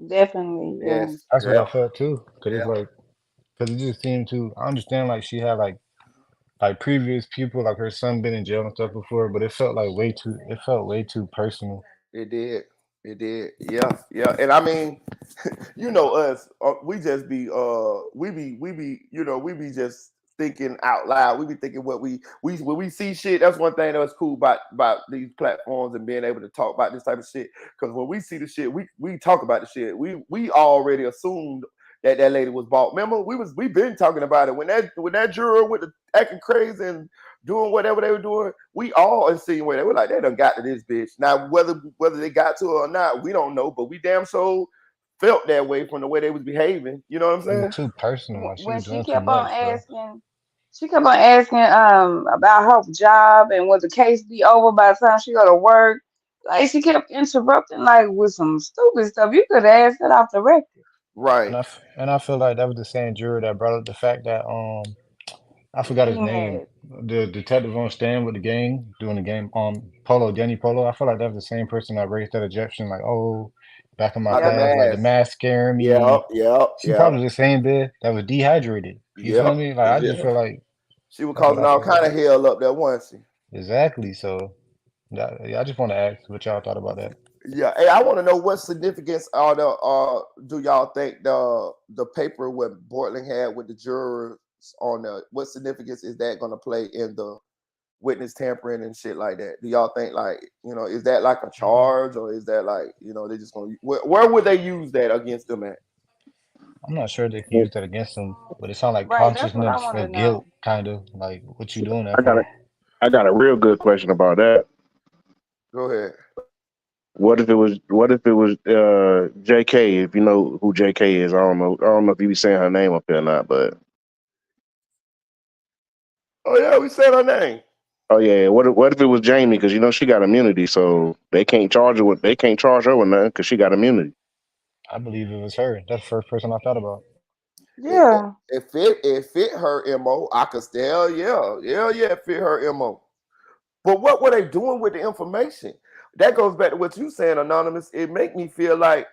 Definitely, yeah. Yes. That's what Yeah. I felt too, cause it's Yeah. like, cause it just seemed to. I understand like she had like previous people, like her son been in jail and stuff before, but it felt like way too. It felt way too personal. It did. It did. Yeah. Yeah. And I mean, you know us, we just be we be just thinking out loud. We be thinking what we when we see shit. That's one thing that's cool about these platforms and being able to talk about this type of shit. Because when we see the shit, we talk about the shit. We already assumed that lady was bought. Remember, we been talking about it when that juror with the acting crazy and doing whatever they were doing. We all insinuated they were like they done got to this bitch. Now whether they got to her or not, we don't know. But we damn sure felt that way from the way they was behaving. You know what I'm It was saying? too personal. Like she When was doing too much, bro. she kept on asking about her job and would the case be over by the time she go to work. Like she kept interrupting like with some stupid stuff. You could have asked it off the record. Right. And I feel like that was the same juror that brought up the fact that I forgot his Being name. had. The detective on stand with the gang doing the game. Polo, Danny Polo. I feel like that was the same person that raised that objection. Like, oh, back in my Not the Yeah. class, like the mask. mask scaring Yep. me. Yep. She Yep. probably the same bitch that was dehydrated. You feel Yep. me? Like I just Yeah. feel like She was that's what causing I all feel kind like. of hell up there, wasn't she? Exactly. So yeah, I just want to ask what y'all thought about that. Yeah. Hey, I want to know what significance are the do y'all think the paper what Portland had with the jurors on the what significance is that going to play in the witness tampering and shit like that? Do y'all think like is that like a charge or is that like they just gonna where would they use that against them at? I'm not sure they can use that against them, but it sounds like Right, that's what I consciousness want to of guilt, know. kind of like what you doing I that got for. a I got a real good question about that. Go ahead. What if it was JK? If you know who JK is, I don't know if you be saying her name up there or not, but Oh yeah, we said her name. oh yeah, what if it was Jamie? Because she got immunity, so they can't charge her with nothing because she got immunity. I believe it was her. That's the first person I thought about. Yeah. It fit her MO. I could still it fit her MO. But what were they doing with the information? That goes back to what you saying, Anonymous. It make me feel like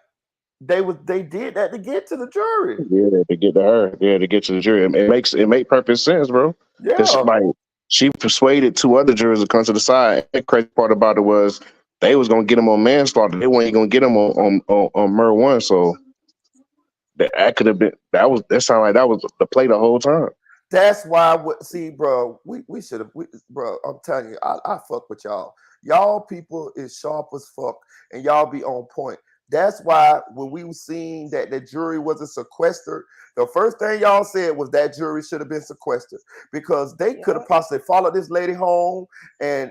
they did that to get to the jury. Yeah, to get to her. Yeah, to get to the jury. It make perfect sense, bro. Because Yeah, like she persuaded two other jurors to come to the side. The crazy part about it was they was gonna get him on manslaughter. They weren't gonna get him on murder one. So that could have been that sounded like that was the play the whole time. that's why. See, bro, we should have, bro. I'm telling you, I fuck with y'all. Y'all people is sharp as fuck, and y'all be on point. That's why when we seen that the jury wasn't sequestered, the first thing y'all said was that jury should have been sequestered because they could have Yep. possibly followed this lady home and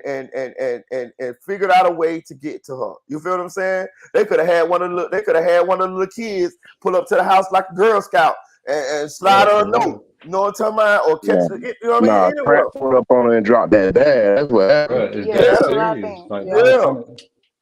figured out a way to get to her. You feel what I'm saying? They could have had one of the little kids pull up to the house like a Girl Scout and slide Yeah, her for a note. real. You know what I'm talking about? Or catch Yeah. the, you know what I mean? Nah, Anywhere. Pratt pulled up on her and dropped that bag. That's what happened. Bro, is Yeah, that Yeah, that's what I serious? think. Like Yeah. yeah.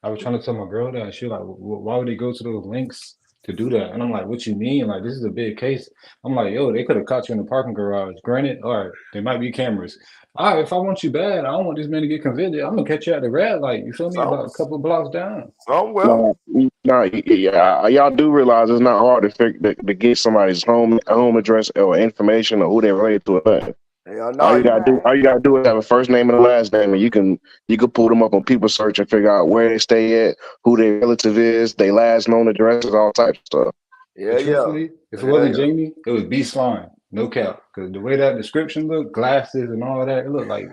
I was trying to tell my girl that, and she was like, why would they go to those links to do that? And I'm like, what you mean? Like, this is a big case. I'm like, yo, they could have caught you in the parking garage. Granted, all right, there might be cameras. All right, if I want you bad, I don't want this man to get convicted. I'm gonna catch you at the red light. You feel me? Some, About a couple blocks down. somewhere. No, no, yeah, y'all do realize it's not hard to get somebody's home address or information or who they're related to. But Hell no, you Right. all you gotta do is have a first name and a last name, and you can pull them up on people search and figure out where they stay at, who their relative is, their last known addresses, all types of stuff. Yeah, But yeah. truthfully, if it Yeah, wasn't yeah. Jamie, it was B Slime. No cap. Because the way that description looked, glasses and all that, it looked like,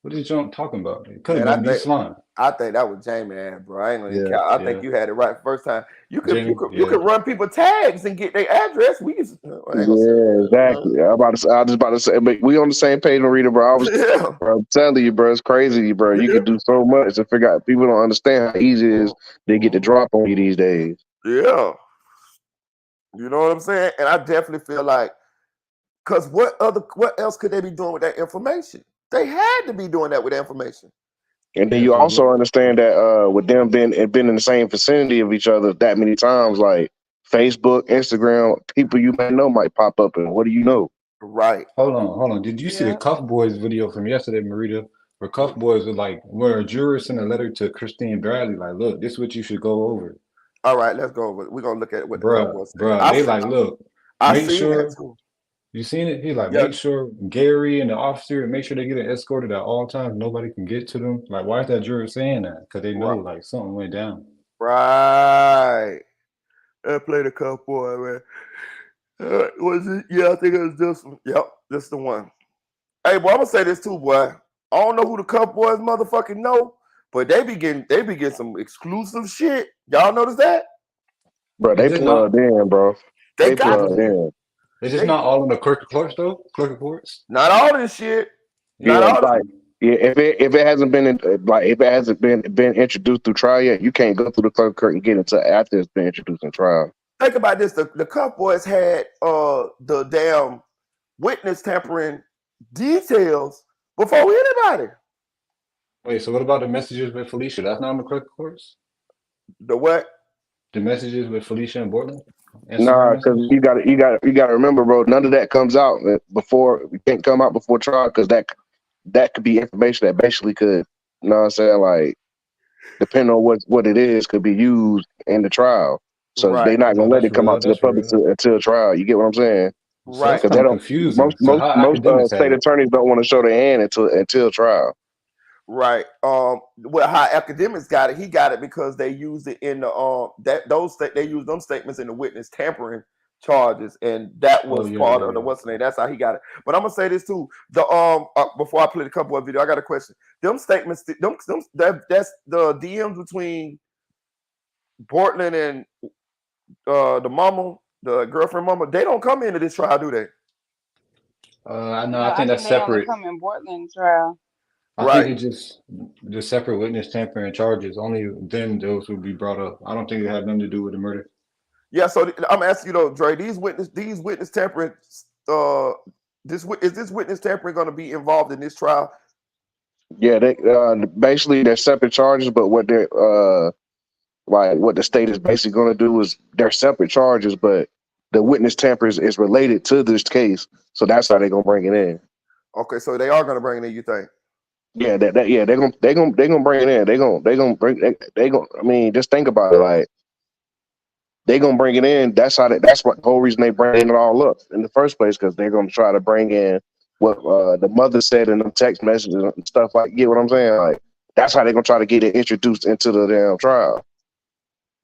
what is Junk talking about? It could have Man, been B Slime. I think that was Jamie ass, bro. I ain't gonna even Yeah. count. I think Yeah. you had it right first time. You Jamie, could yeah. run people tags and get their address. I ain't gonna say Yeah, exactly. I was just about to say, but we on the same page, Marita, bro. yeah. Bro, I'm telling you, bro, it's crazy, bro. You can do so much to figure out. People don't understand how easy it is they get the drop on you these days. Yeah. You know what I'm saying? And I definitely feel like, because what else could they be doing with that information? They had to be doing that with information. And then Yeah, you so also understand that with them been in the same vicinity of each other that many times, like Facebook, Instagram, people you may know might pop up, and what do you know? Right. hold on. Did you see the Yeah. Cuff Boys video from yesterday, Marita? Where Cuff Boys were like, where a juror sent a letter to Christine Bradley, like, look, this is what you should go over. All right, let's go over it. We're gonna look at what the couple said. They like, look, I make seen that sure too. you seen it. He like, Yeah. make sure Gary and the officer, make sure they get escorted at all times. Nobody can get to them. Like, why is that juror saying that? Because they know like something went down. Right. I played a couple, man. Was it? Yeah, I think it was this one. Yep, this the one. Hey, boy, I'm gonna say this too, boy. I don't know who the Cup Boys motherfucking know, but they be getting some exclusive shit. Y'all notice that? Bro, they plugged in, bro. They got plugged in. It's just not all in the clerk of courts though. Clerk of courts. Not all this shit. Not Yeah, all. like if it hasn't been if it hasn't been introduced through trial yet, you can't go through the clerk court and get it until after it's been introduced in trial. Think about this: the Cup Boys had the damn witness tampering details before anybody. Wait, so what about the messages with Felicia? That's not on the clerk of courts. The what? The messages with Felicia and Bortland. Nah, because you got to remember, bro. None of that comes out before. It can't come out before trial because that could be information that basically could, you know what I'm saying, like depending on what it is, could be used in the trial. So they're not gonna let it come out to the public until trial. You get what I'm saying? So that's Because kind of confusing. So how most academics state attorneys don't want to show their hand until trial. Right. Well, how academics got it, he got it because they used it in the they used them statements in the witness tampering charges, and that was part of the what's the name. That's how he got it. But I'm gonna say this too. The before I play the couple of video, I got a question. Them statements, that's the DMs between Portland and the mama, the girlfriend mama. They don't come into this trial, do they? I know. No, I think that's they only separate. come in Portland trial. I think it's just separate witness tampering charges. Only then those would be brought up. I don't think it had nothing to do with the murder. Yeah, so I'm asking you though, Dre. These witness tampering. Is this witness tampering going to be involved in this trial? Yeah, they basically they're separate charges, but what they're like what the state is basically going to do is they're separate charges, but the witness tampering is related to this case, so that's how they're gonna bring it in. Okay, so they are going to bring it in. You think? Yeah, they're gonna bring it in. They're gonna. I mean, just think about it. Like they're gonna bring it in. That's what the whole reason they bring it all up in the first place, because they're gonna try to bring in what the mother said in the text messages and stuff like. Get what I'm saying? Like that's how they're gonna try to get it introduced into the damn trial.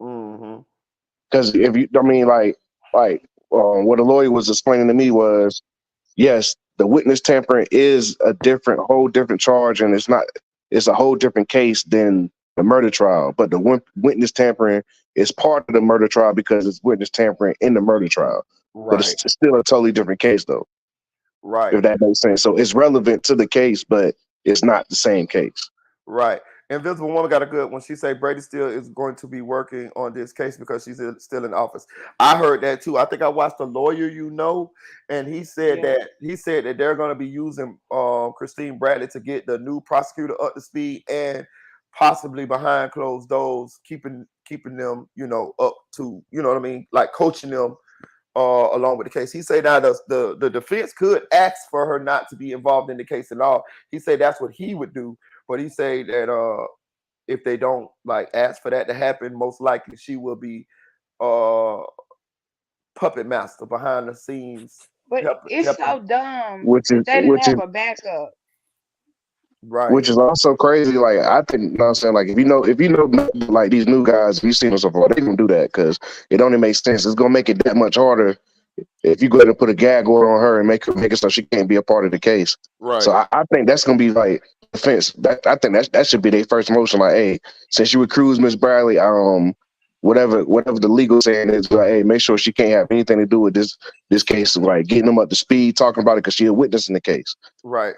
Mm-hmm. Because if you, I mean, what the lawyer was explaining to me was, yes, the witness tampering is a whole different charge, and it's a whole different case than the murder trial. But the witness tampering is part of the murder trial because it's witness tampering in the murder trial. Right. But it's still a totally different case, though. Right. If that makes sense. So it's relevant to the case, but it's not the same case. Right. Invisible Woman got a good one. She said Brady still is going to be working on this case because she's still in office. I heard that too. I think I watched a lawyer, and he said that they're going to be using Christine Bradley to get the new prosecutor up to speed and possibly behind closed doors, keeping them, up to, what I mean, like coaching them along with the case. He said now the defense could ask for her not to be involved in the case at all. He said that's what he would do. But he said that if they don't ask for that to happen, most likely she will be puppet master behind the scenes. But it's so dumb Which that is they didn't have a backup. Right. Which is also crazy. Like I think, you know what I'm saying, like if you know like these new guys, if you've seen them so far, they gonna do that because it only makes sense. It's gonna make it that much harder if you go ahead and put a gag order on her and make it so she can't be a part of the case. Right. So I think that's gonna be like defense. I think that should be their first motion. Like, hey, since you recruit Miss Bradley, whatever the legal saying is, like, hey, make sure she can't have anything to do with this case. Like getting them up to speed, talking about it because she's a witness in the case. Right.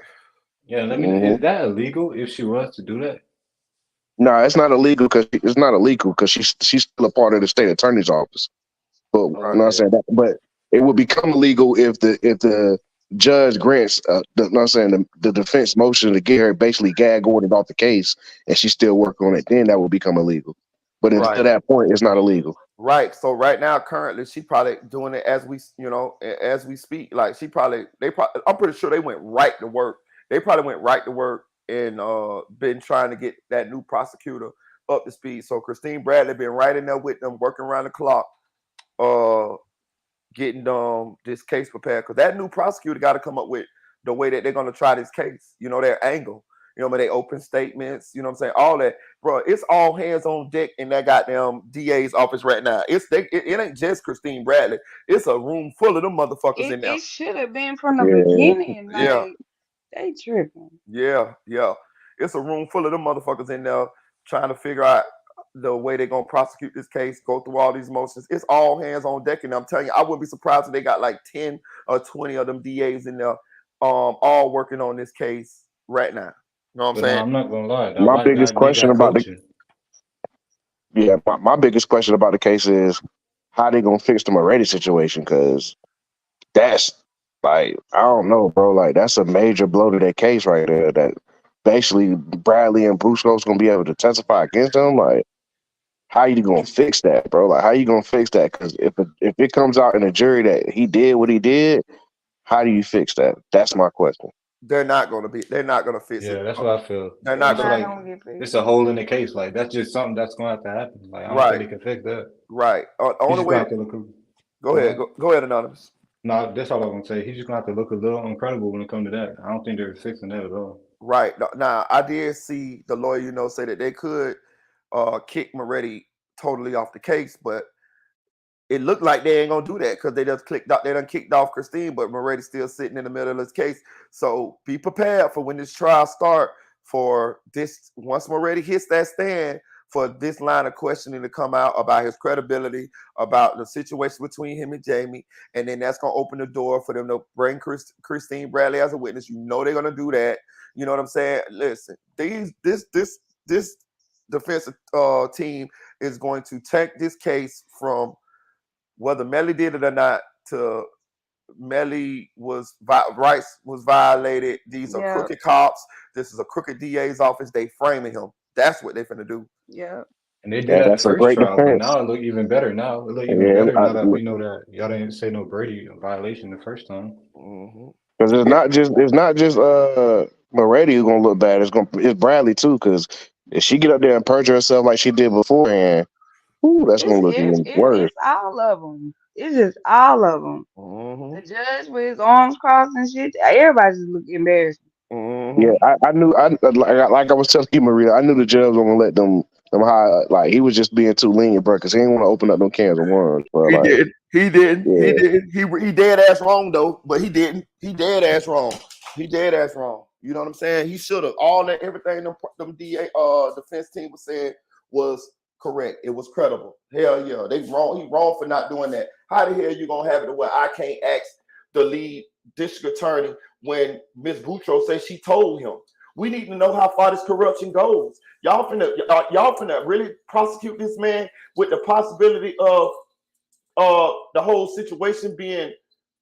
Yeah, let me know. Is that illegal if she was to do that? No, it's not illegal because she's still a part of the state attorney's office. But you know what I'm saying, but it would become illegal if the judge grants you know what I'm saying, the defense motion to get her basically gag ordered off the case and she's still working on it. Then that would become illegal. But until that point, it's not illegal. Right. So right now, currently, she probably doing it as we speak. Like I'm pretty sure they went right to work. They probably went right to work and been trying to get that new prosecutor up to speed. So Christine Bradley been right in there with them, working around the clock, getting this case prepared. Because that new prosecutor got to come up with the way that they're going to try this case. You know, their angle. You know, when they open statements, you know what I'm saying? All that. Bro, it's all hands on deck in that goddamn DA's office right now. It ain't just Christine Bradley. It's a room full of them motherfuckers in there. It should have been from the beginning. Like, Yeah. They tripping. Yeah. It's a room full of them motherfuckers in there trying to figure out the way they're going to prosecute this case, go through all these motions. It's all hands on deck. And I'm telling you, I wouldn't be surprised if they got like 10 or 20 of them DAs in there all working on this case right now. You know what I'm saying? I'm not gonna lie. My biggest question about my biggest question about the case is how they gonna fix the Moretti situation, because that's like, I don't know, bro. Like that's a major blow to that case right there. That basically Bradley and Brusco's gonna be able to testify against him. Like, how you gonna fix that, bro? Like, how you gonna fix that? Because if it comes out in a jury that he did what he did, how do you fix that? That's my question. They're not gonna fix it. Yeah, that's what I feel. They're not gonna get fixed. It's a hole in the case. Like that's just something that's gonna have to happen. Like I don't think they can fix that. Right. Only way. Go ahead. Go ahead, Anonymous. No, that's all I'm gonna say. He's just gonna have to look a little incredible when it comes to that. I don't think they're fixing that at all. Right. Now, I did see the lawyer, say that they could kick Moretti totally off the case, but it looked like they ain't gonna do that because they done kicked off Christine, but Moretti's still sitting in the middle of this case. So be prepared for when this trial start for this. Once Moretti hits that stand, for this line of questioning to come out about his credibility, about the situation between him and Jamie, and then that's gonna open the door for them to bring Christine Bradley as a witness. You know they're gonna do that. You know what I'm saying? Listen, this defense team is going to take this case from whether Melly did it or not to Melly rights was violated. These are crooked cops. This is a crooked DA's office. They framing him. That's what they're finna do. Yeah. And they did that first trial, but now it look even better. Now it look even better now that we know that y'all didn't say no Brady violation the first time. Because it's not just Moretti who's gonna look bad. It's Bradley too. Because if she get up there and perjure herself like she did beforehand, that's gonna look even worse. It's all of them. It's just all of them. The judge with his arms crossed and shit. Everybody just look embarrassed. Yeah, I knew. Like I was telling you, Maria, I knew the judge was gonna let them high. Like he was just being too lenient, bro, because he didn't want to open up them cans of worms, bro. He didn't. He dead ass wrong though, but he didn't. He dead ass wrong. You know what I'm saying? He should have. Everything them DA defense team was saying was correct. It was credible. Hell yeah, they wrong. He wrong for not doing that. How the hell you gonna have it where I can't ask the lead district attorney when Ms. Boutros says she told him? We need to know how far this corruption goes. Y'all finna really prosecute this man with the possibility of the whole situation being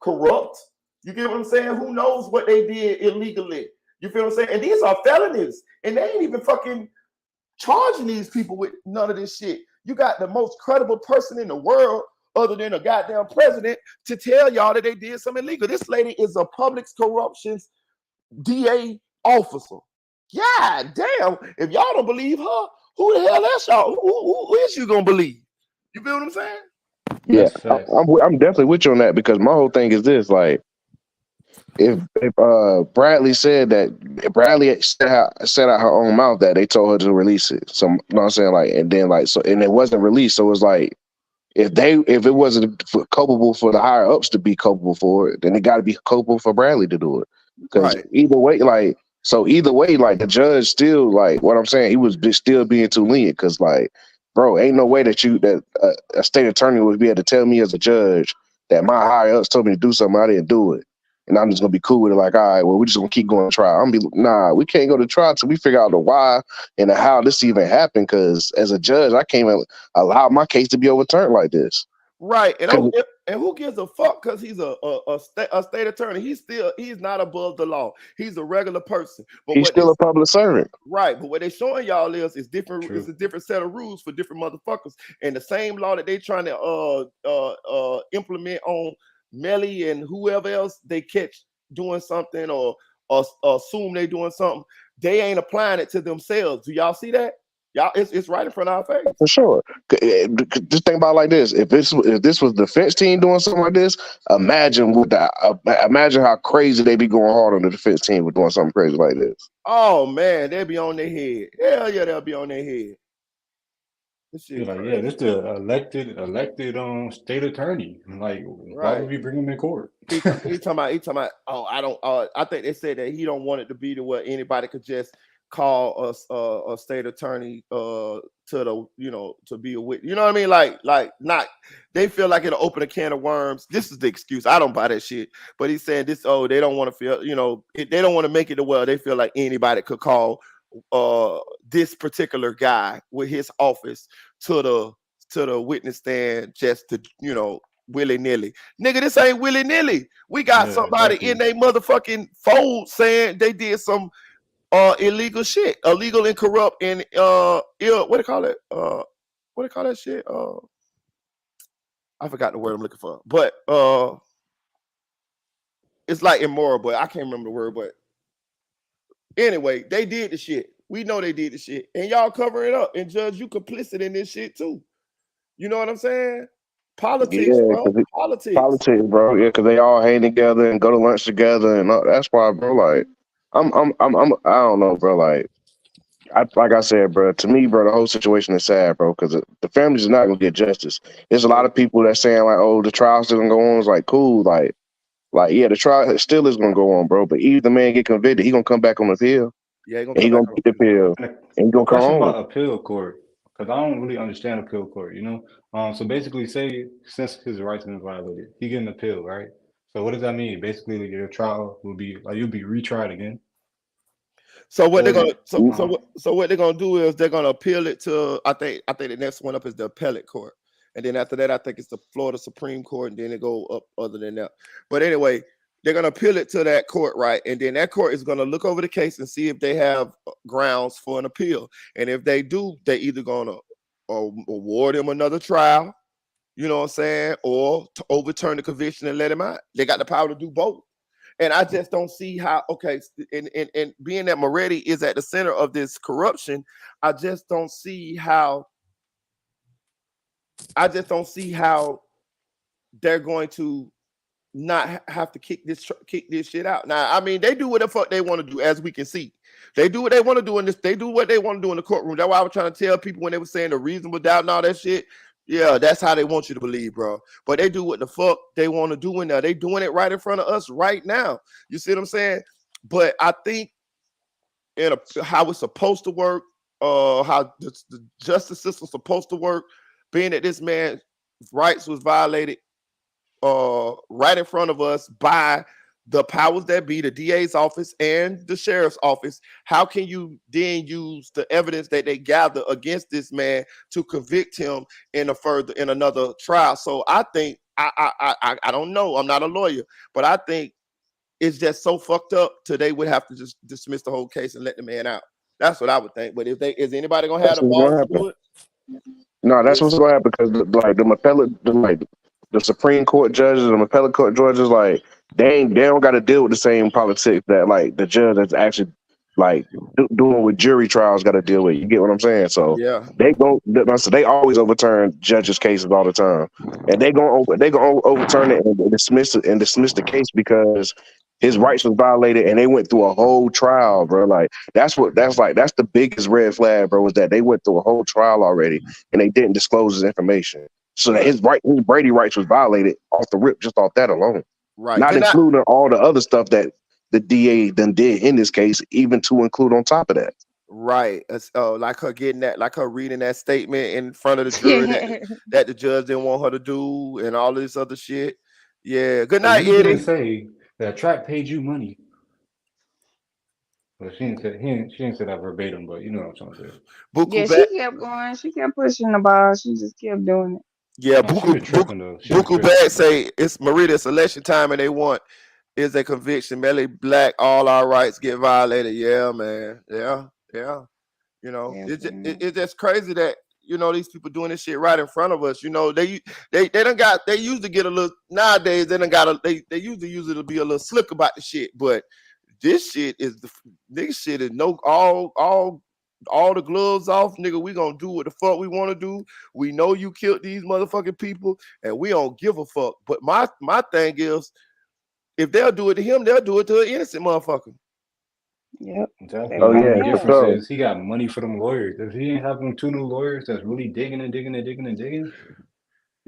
corrupt. You get what I'm saying? Who knows what they did illegally? You feel what I'm saying? And these are felonies, and they ain't even fucking charging these people with none of this shit. You got the most credible person in the world, other than a goddamn president, to tell y'all that they did something illegal. This lady is a public corruptions DA officer. God damn! If y'all don't believe her, who the hell else y'all? Who is you gonna believe? You feel what I'm saying? Yeah, I'm definitely with you on that, because my whole thing is this: like, if Bradley said that Bradley said out her own mouth that they told her to release it. So you know what I'm saying, like, and then like so, and it wasn't released. So it was like if it wasn't culpable for the higher ups to be culpable for it, then it got to be culpable for Bradley to do it. Because Right. either way, like the judge still like what I'm saying. He was still being too lenient because like, bro, ain't no way that a state attorney would be able to tell me as a judge that my higher ups told me to do something I didn't do it. And I'm just gonna be cool with it, like, all right, well, we're just gonna keep going to trial. I'm gonna be, nah, we can't go to trial till we figure out the why and the how this even happened. Because as a judge, I can't allow my case to be overturned like this. Right, and who gives a fuck? Because he's a state attorney. He's not above the law. He's a regular person. But he's still a public servant. Right, but what they're showing y'all is different. True. It's a different set of rules for different motherfuckers, and the same law that they trying to implement on Melly and whoever else they catch doing something or assume they doing something, they ain't applying it to themselves. Do y'all see that? Y'all, it's right in front of our face. For sure. Just think about it like this: if this was the defense team doing something like this, imagine how crazy they be going hard on the defense team with doing something crazy like this. Oh man, they'll be on their head. Hell yeah, they'll be on their head. This the elected state attorney. Like, why would we bring him in court? He talking about. Oh, I don't. I think they said that he don't want it to be to where anybody could just call a state attorney to the to be a witness. You know what I mean? Like not. They feel like it'll open a can of worms. This is the excuse. I don't buy that shit. But he's saying this. Oh, they don't want to feel. They don't want to make it to where they feel like anybody could call this particular guy with his office to the witness stand just to willy-nilly. Nigga, this ain't willy-nilly. We got somebody in their motherfucking fold saying they did some illegal shit, illegal and corrupt and what do you call it? What do you call that shit? I forgot the word I'm looking for, but it's like immoral, but I can't remember the word. But anyway, they did the shit. We know they did the shit, and y'all cover it up. And Judge, you complicit in this shit too. You know what I'm saying? Politics, bro. Politics, bro. Yeah, because they all hang together and go to lunch together, and that's why, bro. Like, I don't know, bro. Like I said, bro. To me, bro, the whole situation is sad, bro, because the families are not gonna get justice. There's a lot of people that saying like, "Oh, the trial's still gonna go on." It's like, cool, like yeah, the trial still is gonna go on, bro. But even the man get convicted, he gonna come back on the appeal. Yeah, he gonna get the appeal, and he gonna come home. About appeal court, because I don't really understand appeal court. So basically, say since his rights have been violated, he get an appeal, right? So what does that mean? Basically, your trial will be like you'll be retried again. So what they're gonna what they're gonna do is they're gonna appeal it to I think the next one up is the appellate court, and then after that I think it's the Florida Supreme Court, and then it go up other than that. But anyway, they're gonna appeal it to that court, right? And then that court is gonna look over the case and see if they have grounds for an appeal, and if they do, they either gonna award him another trial, you know what I'm saying, or to overturn the conviction and let him out. They got the power to do both. And I just don't see how, okay, and being that Moretti is at the center of this corruption, I just don't see how they're going to not have to kick this shit out. Now, I mean, they do what the fuck they want to do, as we can see. They do what they want to do in this. They do what they want to do in the courtroom. That's why I was trying to tell people when they were saying the reasonable doubt and all that shit. Yeah, that's how they want you to believe, bro. But they do what the fuck they want to do in there. They doing it right in front of us right now. You see what I'm saying? But I think how it's supposed to work, how the justice system's supposed to work, being that this man's rights was violated right in front of us by the powers that be, the DA's office and the sheriff's office. How can you then use the evidence that they gather against this man to convict him in another trial? So I think I don't know. I'm not a lawyer, but I think it's just so fucked up till they would have to just dismiss the whole case and let the man out. That's what I would think. But is anybody gonna have the balls to do it? No, that's what's gonna happen because the Supreme Court judges and the appellate court judges, like they don't got to deal with the same politics that like the judge that's actually like doing what jury trials got to deal with. You get what I'm saying? So Yeah. they always overturn judges' cases all the time, and they gonna overturn it and dismiss the case because his rights was violated, and they went through a whole trial, bro. Like that's the biggest red flag, bro. Was that they went through a whole trial already, and they didn't disclose his information, so that his Brady rights was violated off the rip, just off that alone. Right. Not including all the other stuff that the DA then did in this case, even to include on top of that. Right. Like her getting that, like her reading that statement in front of the jury that the judge didn't want her to do, and all this other shit. Yeah. Good But night, you didn't Eddie. say that track paid you money. Well, she didn't say that verbatim, but you know what I'm trying to say. Yeah, Buku she back. kept going. She kept pushing the ball. She just kept doing it. Yeah, No, she was tripping though. She was Buku tripping. back say it's Marita, it's election time and they want is a conviction. Melly Black, all our rights get violated. Yeah, man. Yeah. You know, Yeah, it's just crazy that these people doing this shit right in front of us. They usually get a little nowadays. They done got they usually use it to be a little slick about the shit, but this shit is this shit is all the gloves off, nigga. We gonna do what the fuck we want to do. We know you killed these motherfucking people, and we don't give a fuck. But my thing is, if they'll do it to him, they'll do it to an innocent motherfucker. Yep. Exactly. Oh The yeah, only for difference sure. is he got money for them lawyers. If he ain't having 2 new lawyers that's really digging, if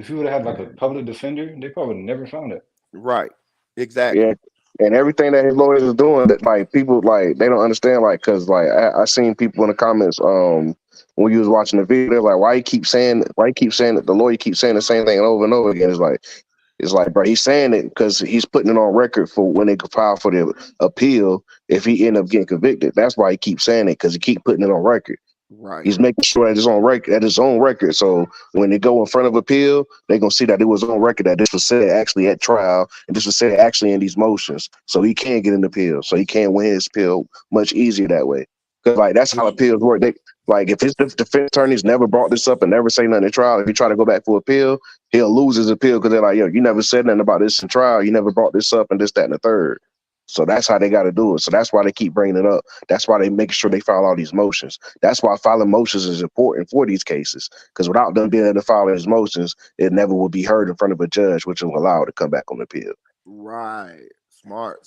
he would have had like a public defender, they probably would never found it. Right. Exactly. Yeah. And everything that his lawyers is doing, that like people like they don't understand, like because like I seen people in the comments when you was watching the video, they're like, why you keep saying that the lawyer keeps saying the same thing over and over again. It's like, bro, he's saying it because he's putting it on record for when they could file for the appeal if he end up getting convicted. That's why he keeps saying it, because he keep putting it on record. Right. He's making sure that it's on record, at his own record. So when they go in front of appeal, they're gonna see that it was on record, that this was said actually at trial, and this was said actually in these motions. So he can get an appeal. So he can win his appeal much easier that way. Because like that's how appeals work. They like if his defense attorneys never brought this up and never say nothing in trial, if he try to go back for appeal, he'll lose his appeal because they're like, yo, you never said nothing about this in trial. You never brought this up and this, that, and the third. So that's how they got to do it. So that's why they keep bringing it up. That's why they make sure they file all these motions. That's why filing motions is important for these cases. Because without them being able to file these motions, it never will be heard in front of a judge, which will allow it to come back on appeal. Right. Smart.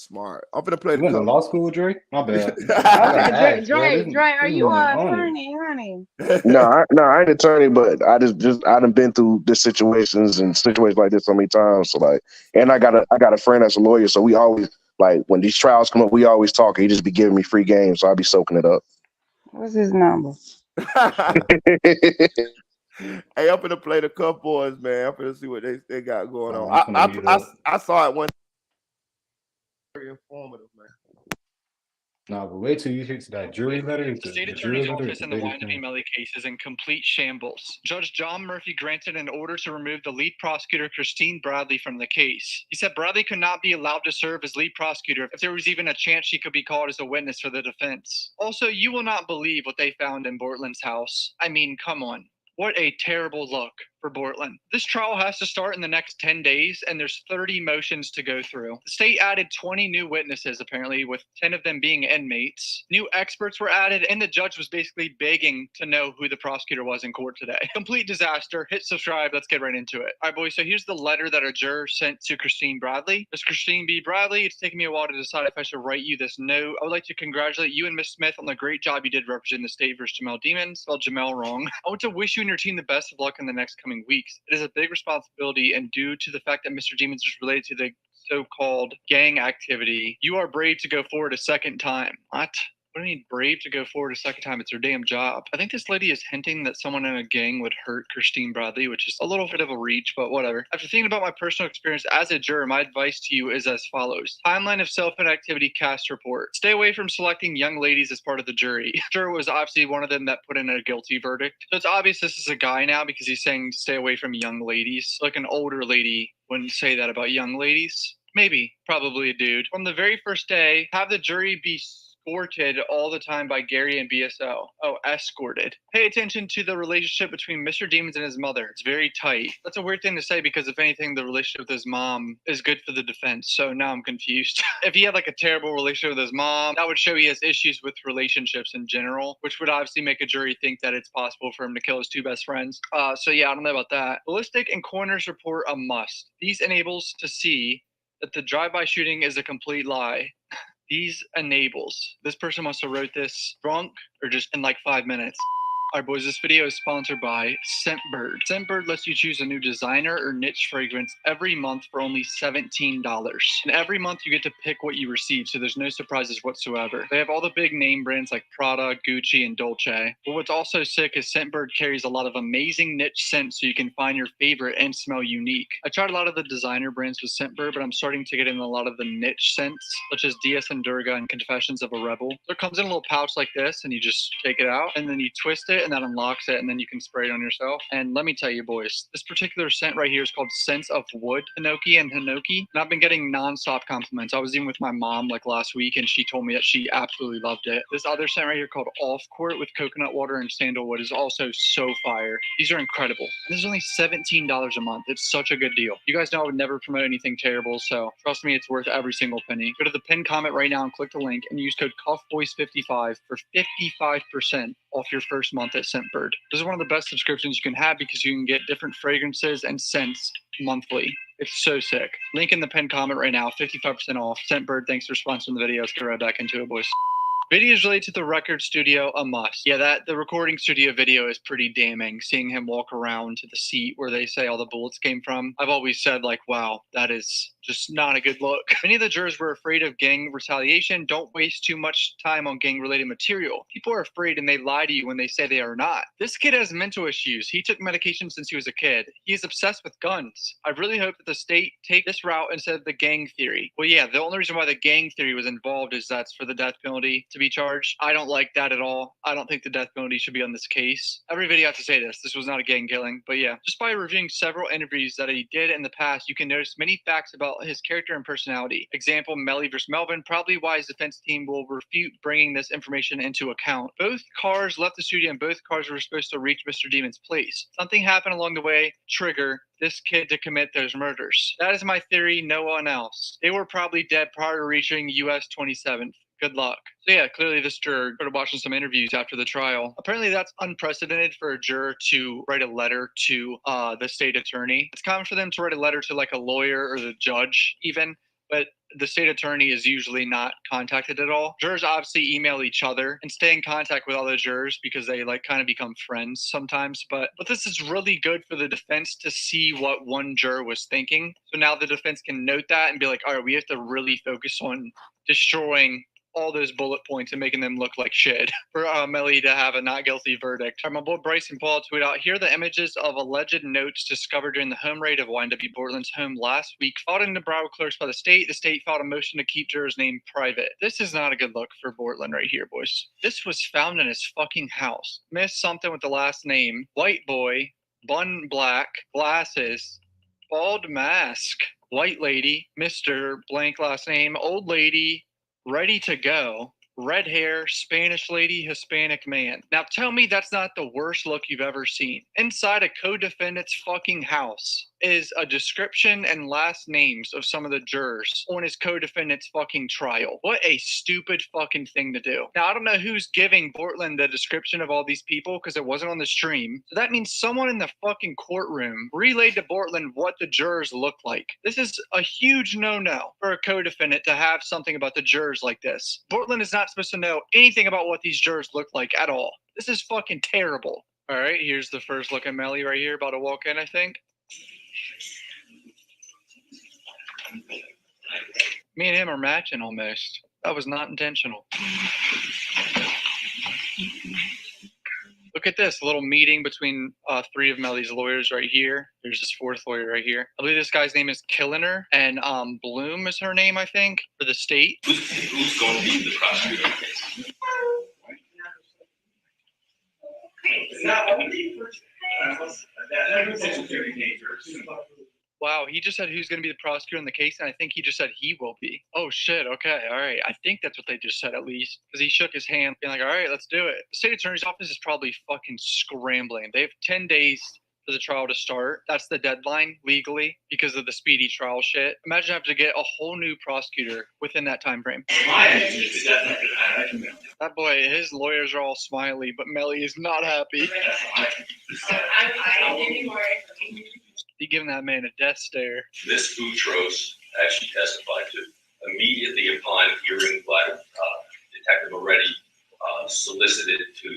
I'm gonna play You the went to cup. law school, Dre? My bad. Okay, Dre, Dre, are you an attorney, honey? No, I ain't an attorney, but I done been through this situations like this so many times. So like, and I got a friend that's a lawyer, so we always like when these trials come up, we always talk. He just be giving me free games, so I be soaking it up. What's his number? Hey, I'm gonna play the Cup Boys, man. I'm gonna see what they got going on. I'm I saw it one. Very informative, man. No, but wait till you get to that jury letter. The state attorney's office in the Wine v. Melly case is in complete shambles. Judge John Murphy granted an order to remove the lead prosecutor, Christine Bradley, from the case. He said Bradley could not be allowed to serve as lead prosecutor if there was even a chance she could be called as a witness for the defense. Also, you will not believe what they found in Bortland's house. I mean, come on. What a terrible look for Bortland. This trial has to start in the next 10 days, and there's 30 motions to go through. The state added 20 new witnesses, apparently, with 10 of them being inmates. New experts were added, and the judge was basically begging to know who the prosecutor was in court today. Complete disaster. Hit subscribe. Let's get right into it. All right, boys, so here's the letter that a juror sent to Christine Bradley. Miss Christine B. Bradley, it's taken me a while to decide if I should write you this note. I would like to congratulate you and Miss Smith on the great job you did representing the state versus Jamel Demon. Spelled Jamel wrong. I want to wish you and your team the best of luck in the next coming weeks. It is a big responsibility, and due to the fact that Mr. Demons is related to the so-called gang activity, you are brave to go forward a second time. What? What do you mean brave to go forward a second time? It's her damn job. I think this lady is hinting that someone in a gang would hurt Christine Bradley, which is a little bit of a reach, but whatever. After thinking about my personal experience as a juror, my advice to you is as follows. Timeline of self-inactivity cast report. Stay away from selecting young ladies as part of the jury. Juror was obviously one of them that put in a guilty verdict. So it's obvious this is a guy now because he's saying stay away from young ladies. Like an older lady wouldn't say that about young ladies. Maybe, probably a dude. From the very first day, have the jury be escorted all the time by Gary and BSO. Oh, escorted. Pay attention to the relationship between Mr. Demons and his mother. It's very tight. That's a weird thing to say because if anything, the relationship with his mom is good for the defense. So now I'm confused. If he had like a terrible relationship with his mom, that would show he has issues with relationships in general, which would obviously make a jury think that it's possible for him to kill his two best friends. So yeah, I don't know about that. Ballistic and coroner's report a must. These enables to see that the drive-by shooting is a complete lie. These enables. This person must have wrote this drunk or just in like 5 minutes. All right, boys, this video is sponsored by Scentbird. Scentbird lets you choose a new designer or niche fragrance every month for only $17. And every month you get to pick what you receive, so there's no surprises whatsoever. They have all the big name brands like Prada, Gucci, and Dolce. But what's also sick is Scentbird carries a lot of amazing niche scents so you can find your favorite and smell unique. I tried a lot of the designer brands with Scentbird, but I'm starting to get in a lot of the niche scents, such as DS and Durga and Confessions of a Rebel. So it comes in a little pouch like this, and you just take it out, and then you twist it, and that unlocks it, and then you can spray it on yourself. And let me tell you, boys, this particular scent right here is called Scents of Wood, Hinoki and Hinoki. And I've been getting non-stop compliments. I was even with my mom like last week, and she told me that she absolutely loved it. This other scent right here called Off Court with coconut water and sandalwood is also so fire. These are incredible. And this is only $17 a month. It's such a good deal. You guys know I would never promote anything terrible, so trust me, it's worth every single penny. Go to the pinned comment right now and click the link and use code CuffBoys55 for 55% off your first month at Scentbird. This is one of the best subscriptions you can have because you can get different fragrances and scents monthly. It's so sick. Link in the pinned comment right now, 55% off. Scentbird, thanks for sponsoring the video. Let's get right back into it, boys. Videos related to the record studio, a must. Yeah, the recording studio video is pretty damning. Seeing him walk around to the seat where they say all the bullets came from. I've always said, like, wow, that is just not a good look. Many of the jurors were afraid of gang retaliation. Don't waste too much time on gang-related material. People are afraid and they lie to you when they say they are not. This kid has mental issues. He took medication since he was a kid. He is obsessed with guns. I really hope that the state take this route instead of the gang theory. Well, yeah, the only reason why the gang theory was involved is that's for the death penalty to be charged. I don't like that at all. I don't think the death penalty should be on this case. Every video I have to say this. This was not a gang killing, but yeah. Just by reviewing several interviews that he did in the past, you can notice many facts about his character and personality. Example, Melly versus Melvin, probably why his defense team will refute bringing this information into account. Both cars left the studio and both cars were supposed to reach Mr. Demon's place. Something happened along the way, trigger this kid to commit those murders. That is my theory, no one else. They were probably dead prior to reaching US 27th. Good luck. So yeah, clearly this juror started watching some interviews after the trial. Apparently that's unprecedented for a juror to write a letter to the state attorney. It's common for them to write a letter to like a lawyer or the judge even, but the state attorney is usually not contacted at all. Jurors obviously email each other and stay in contact with other jurors because they like kind of become friends sometimes. But this is really good for the defense to see what one juror was thinking. So now the defense can note that and be like, all right, we have to really focus on destroying all those bullet points and making them look like shit for Melly to have a not guilty verdict. All right, my boy Bryson Paul tweeted out, here are the images of alleged notes discovered during the home raid of YNW Portland's home last week. Filed into Broward clerks by the state filed a motion to keep jurors' name private. This is not a good look for Portland right here, boys. This was found in his fucking house. Missed something with the last name. White boy, bun black, glasses, bald mask, white lady, Mr. blank last name, old lady, ready to go, red hair, Spanish lady, Hispanic man. Now tell me that's not the worst look you've ever seen. Inside a co-defendant's fucking house is a description and last names of some of the jurors on his co-defendant's fucking trial. What a stupid fucking thing to do. Now, I don't know who's giving Portland the description of all these people because it wasn't on the stream. So that means someone in the fucking courtroom relayed to Portland what the jurors look like. This is a huge no-no for a co-defendant to have something about the jurors like this. Portland is not supposed to know anything about what these jurors look like at all. This is fucking terrible. All right, here's the first look at Melly right here, about to walk in, I think. Me and him are matching almost. That was not intentional. Look at this, a little meeting between 3 of Melly's lawyers right here. There's this 4th lawyer right here. I believe this guy's name is Killiner, and Bloom is her name, I think, for the state. Who's going to be the prosecutor? Wow, he just said who's going to be the prosecutor in the case, and I think he just said he will be. Oh, shit, okay, all right. I think that's what they just said, at least, because he shook his hand, being like, all right, let's do it. The state attorney's office is probably fucking scrambling. They have 10 days for the trial to start. That's the deadline, legally, because of the speedy trial shit. Imagine having to get a whole new prosecutor within that time frame. That boy, his lawyers are all smiley, but Melly is not happy. He giving that man a death stare. Miss Boutros, as she testified to, immediately upon hearing what Detective Moretti solicited to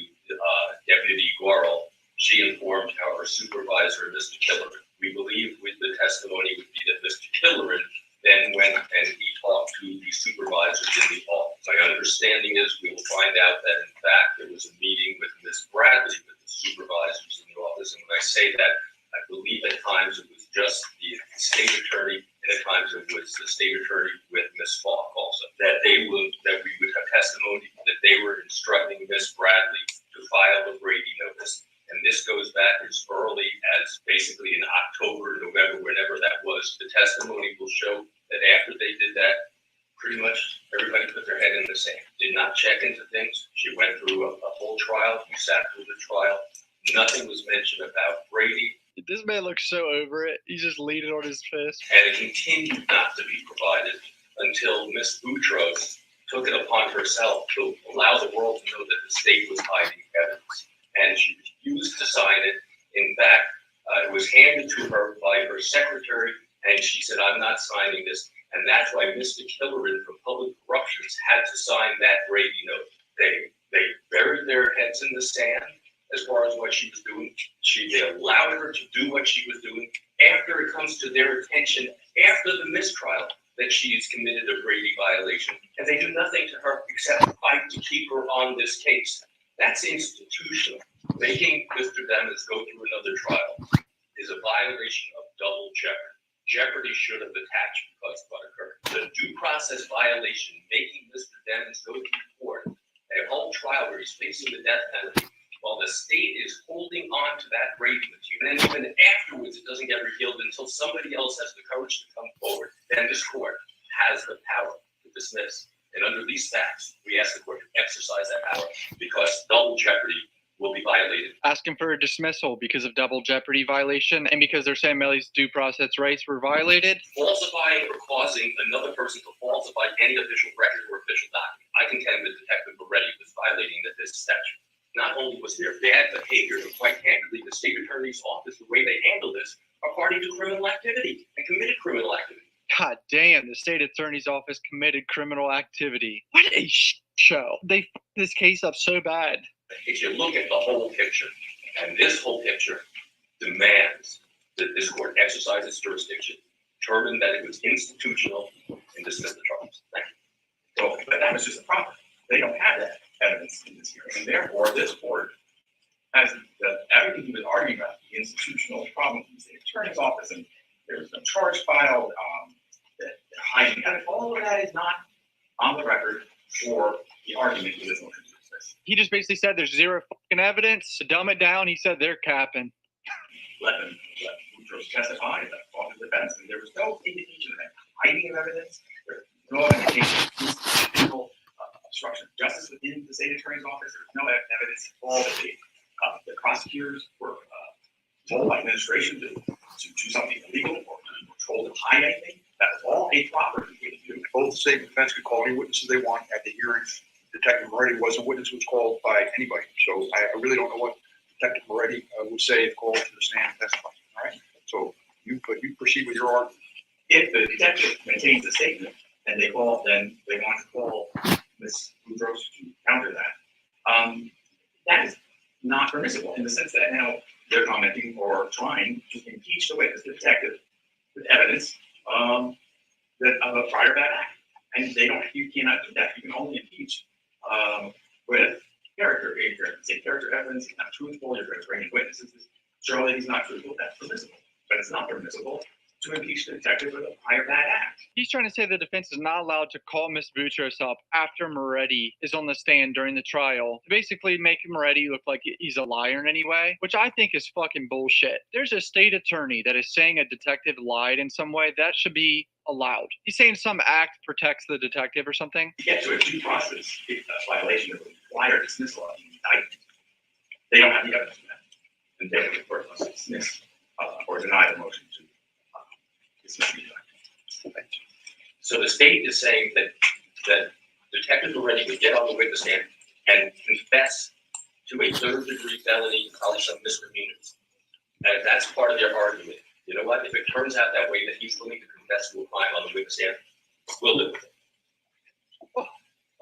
Deputy Guarl, she informed her supervisor, Mr. Killeran. We believe with the testimony would be that Mr. Killeran then went and he talked to the supervisors in the office. My understanding is we will find out that, in fact, there was a meeting with Ms. Bradley with the supervisors in the office. And when I say that, I believe at times it was just the state attorney, and at times it was the state attorney with Ms. Falk also. That we would have testimony that they were instructing Ms. Bradley to file a Brady notice. And this goes back as early as basically in October, November, whenever that was. The testimony will show that after they did that, pretty much everybody put their head in the sand. Did not check into things. She went through a whole trial. We sat through the trial. Nothing was mentioned about Brady. This man looks so over it. He's just leaning on his fist. And it continued not to be provided until Miss Boutros took it upon herself to allow the world to know that the state was hiding evidence. And she refused to sign it. In fact, it was handed to her by her secretary, and she said, I'm not signing this. And that's why Mr. Killeran from Public Corruptions had to sign that Brady note. They buried their heads in the sand as far as what she was doing. They allowed her to do what she was doing after it comes to their attention, after the mistrial, that she's committed a Brady violation. And they do nothing to her except fight to keep her on this case. That's institutional. Making Mr. Demis go through another trial is a violation of double jeopardy. Jeopardy should have attached because of what occurred. The due process violation, making Mr. Demis go through court, a whole trial where he's facing the death penalty, while the state is holding on to that Brady material. And then even afterwards, it doesn't get revealed until somebody else has the courage to come forward. Then this court has the power to dismiss. And under these facts, we ask the court to exercise that power because double jeopardy will be violated. Asking for a dismissal because of double jeopardy violation and because they're saying Melly's due process rights were violated. Falsifying or causing another person to falsify any official record or official document. I contend that Detective Moretti was violating this statute. Not only was there bad behavior, but quite candidly, the state attorney's office, the way they handle this, are party to criminal activity and committed criminal activity. God damn, the state attorney's office committed criminal activity. What a show. They f***ed this case up so bad. If you look at the whole picture, and this whole picture demands that this court exercise its jurisdiction, determine that it was institutional, and dismiss the charges. Thank you. So, but that was just a problem. They don't have that evidence in this hearing, and therefore this court has everything he was arguing about the institutional problem in the state attorney's office, and there was no charge filed, that hiding evidence. All of that is not on the record for the argument he was going to dismiss. He just basically said there's zero fucking evidence. To dumb it down, he said they're capping. Let Boutros testify in the defense, and there was no indication of hiding of evidence. There was no indication of institutional obstruction of justice within the state attorney's office. There was no evidence at all that the prosecutors were told by administration to do something illegal or to control and hide anything. That was all a proper thing to do. Both the state and defense could call any witnesses they want at the hearing. Detective Moretti was a witness who was called by anybody. So I really don't know what Detective Moretti would say if called to the stand and testify. All right. So you proceed with your argument. If the detective maintains the statement and they call, then they want to call Ms. Boutros to counter that. That is not permissible in the sense that now they're commenting or trying to impeach the witness, the detective, with evidence that of a prior bad act. And you cannot do that. You can only impeach with character. If you're going to say character evidence, he's not truthful, you're going to bring in witnesses, show that he's not truthful, that's permissible. But it's not permissible to impeach the detective with a prior bad act. He's trying to say the defense is not allowed to call Miss Boutros up after Moretti is on the stand during the trial to basically make Moretti look like he's a liar in any way, which I think is fucking bullshit. There's a state attorney that is saying a detective lied in some way. That should be allowed. He's saying some act protects the detective or something. To get to a due process violation of the prior dismissal of the indictment, they don't have the evidence for that. And therefore, the court must dismiss or deny the motion to dismiss the indictment. So the state is saying that Detective Moretti would get on the witness stand and confess to a third-degree felony, probably some misdemeanors. And that's part of their argument. You know what? If it turns out that way that he's willing to confess to a crime on the witness stand, we'll do it.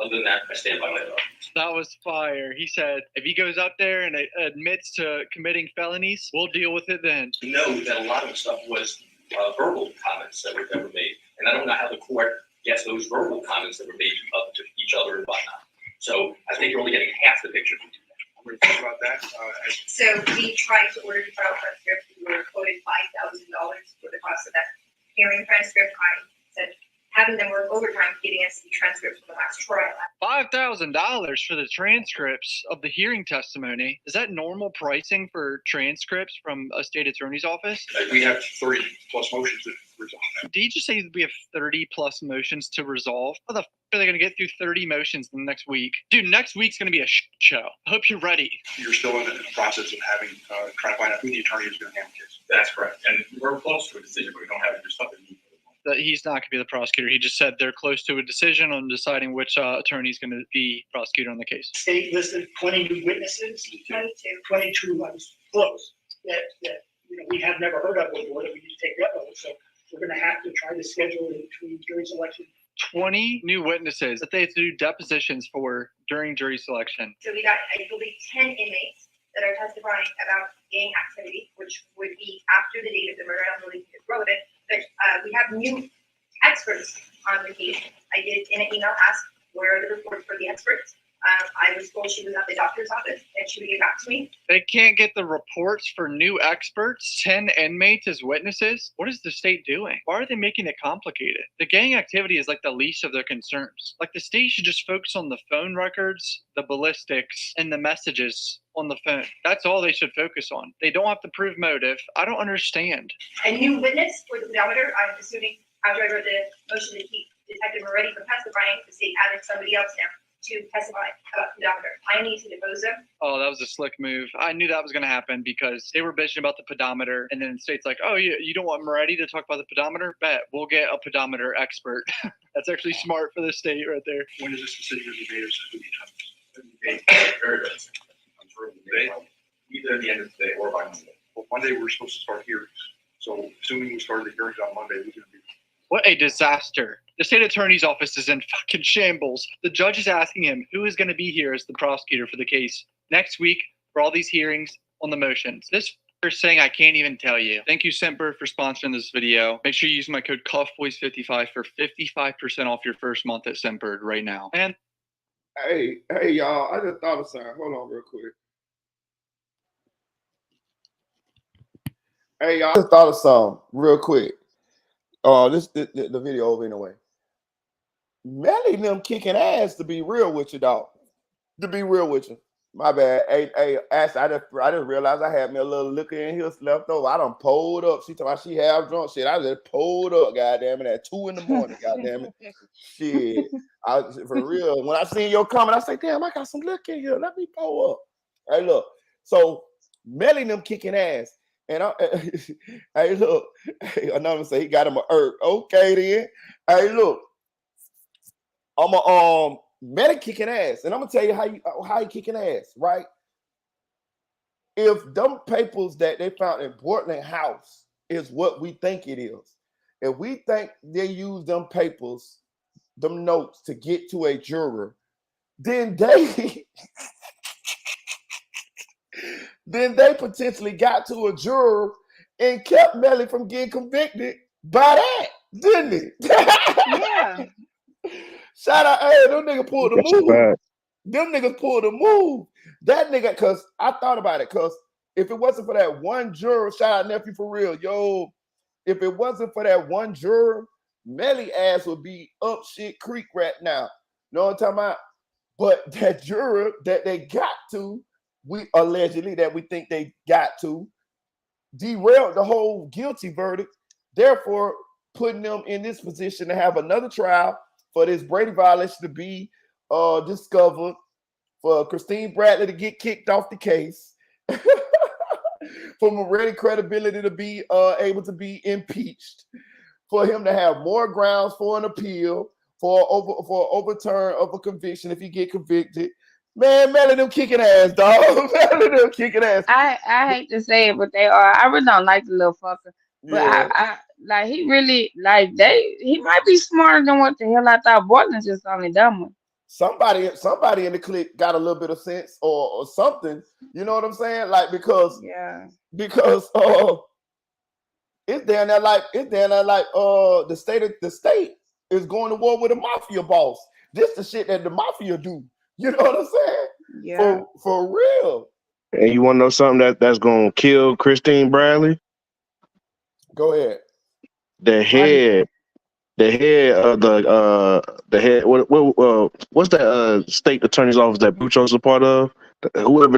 Other than that, I stand by my thought. That was fire. He said, if he goes up there and admits to committing felonies, we'll deal with it then. You know that a lot of the stuff was verbal comments that were never made. And I don't know how the court gets those verbal comments that were made to each other and whatnot. So I think you're only getting half the picture. I'm going to talk about that. So we tried to order the trial transcript. We were quoted $5,000 for the cost of that hearing transcript. I said, having them work overtime, getting us the transcripts from the last trial. $5,000 for the transcripts of the hearing testimony. Is that normal pricing for transcripts from a state attorney's office? We have 30 plus motions to resolve. Did you just say we have 30 plus motions to resolve? How the f are they going to get through 30 motions in the next week? Dude, next week's going to be a show. I hope you're ready. You're still in the process of having, trying to find out who the attorney is going to handle the case. That's correct. And we're close to a decision, but we don't have it. There's something new. That he's not going to be the prosecutor. He just said they're close to a decision on deciding which attorney is going to be prosecutor on the case. State listed 20 new witnesses. 22 was close. That we have never heard of before that we need to take that note. So we're going to have to try to schedule it between jury selection. 20 new witnesses that they have to do depositions for during jury selection. So we got, I believe, 10 inmates that are testifying about gang activity, which would be after the date of the murder. I don't believe it's relevant, but we have new experts on the case. I did in an email ask where are the reports for the experts. I was told she was at the doctor's office and she would get back to me. They can't get the reports for new experts, 10 inmates as witnesses. What is the state doing? Why are they making it complicated? The gang activity is like the least of their concerns. Like the state should just focus on the phone records, the ballistics, and the messages on the phone. That's all they should focus on. They don't have to prove motive. I don't understand. A new witness for the pedometer, I'm assuming after I wrote the motion to keep Detective Moretti from testifying, the state added somebody else now to testify about the pedometer. I need to depose them. Oh, that was a slick move. I knew that was going to happen because they were bitching about the pedometer, and then the state's like, oh, you don't want Moretti to talk about the pedometer? Bet. We'll get a pedometer expert. That's actually smart for the state right there. When is this decision to be made as to who the attorney? Very good. I'm sure either the end of today or by Monday. Well, Monday we're supposed to start hearings. So assuming we started the hearings on Monday, we're going to be. What a disaster. The state attorney's office is in fucking shambles. The judge is asking him who is going to be here as the prosecutor for the case next week for all these hearings on the motions. This is saying I can't even tell you. Thank you, Semper, for sponsoring this video. Make sure you use my code CUFFBOYS55 for 55% off your first month at Semper right now. And hey, y'all, I just thought of something. Hold on real quick. Hey, y'all, I just thought of something real quick. The video over anyway. Melly them kicking ass, to be real with you, dog. To be real with you. My bad. Hey, Ash, I just realized I had me a little liquor in here left over. I done pulled up. She told me she half drunk. Shit, I just pulled up, goddamn it, at 2 a.m, goddamn it. Shit. For real. When I seen your comment, I said, damn, I got some liquor in here. Let me pull up. Hey, look. So Melly them kicking ass. And hey, look, another say he got him a herb. Okay, then. Hey, look, I'm a Melly kicking ass, and I'm gonna tell you how he kicking ass, right? If them papers that they found in Portland House is what we think it is, if we think they use them papers, them notes to get to a juror, then they. Then they potentially got to a juror and kept Melly from getting convicted by that, didn't it? Yeah. Shout out, hey, them niggas pulled the move. Them niggas pulled the move. That nigga, because I thought about it, because if it wasn't for that one juror, shout out nephew for real, yo, if it wasn't for that one juror, Melly ass would be up shit creek right now. You know what I'm talking about? But that juror that they got to, we allegedly that we think they got to, derailed the whole guilty verdict, therefore putting them in this position to have another trial for this Brady violation to be discovered, for Christine Bradley to get kicked off the case, for Moretti credibility to be able to be impeached, for him to have more grounds for an appeal, for overturn of a conviction if he get convicted. Man, Melly them kicking ass, dog. Melly them kicking ass. I hate to say it, but they are. I really don't like the little fucker. But Yeah. I like he really like he might be smarter than what the hell I thought. Borland's just only dumb one. Somebody in the clique got a little bit of sense or something. You know what I'm saying? Like because it's down there like the state is going to war with a mafia boss. This the shit that the mafia do. You know what I'm saying? Yeah. For real. And you want to know something that's gonna kill Christine Bradley? Go ahead. The head of the head. What's that state attorney's office that Boutros is a part of? Whoever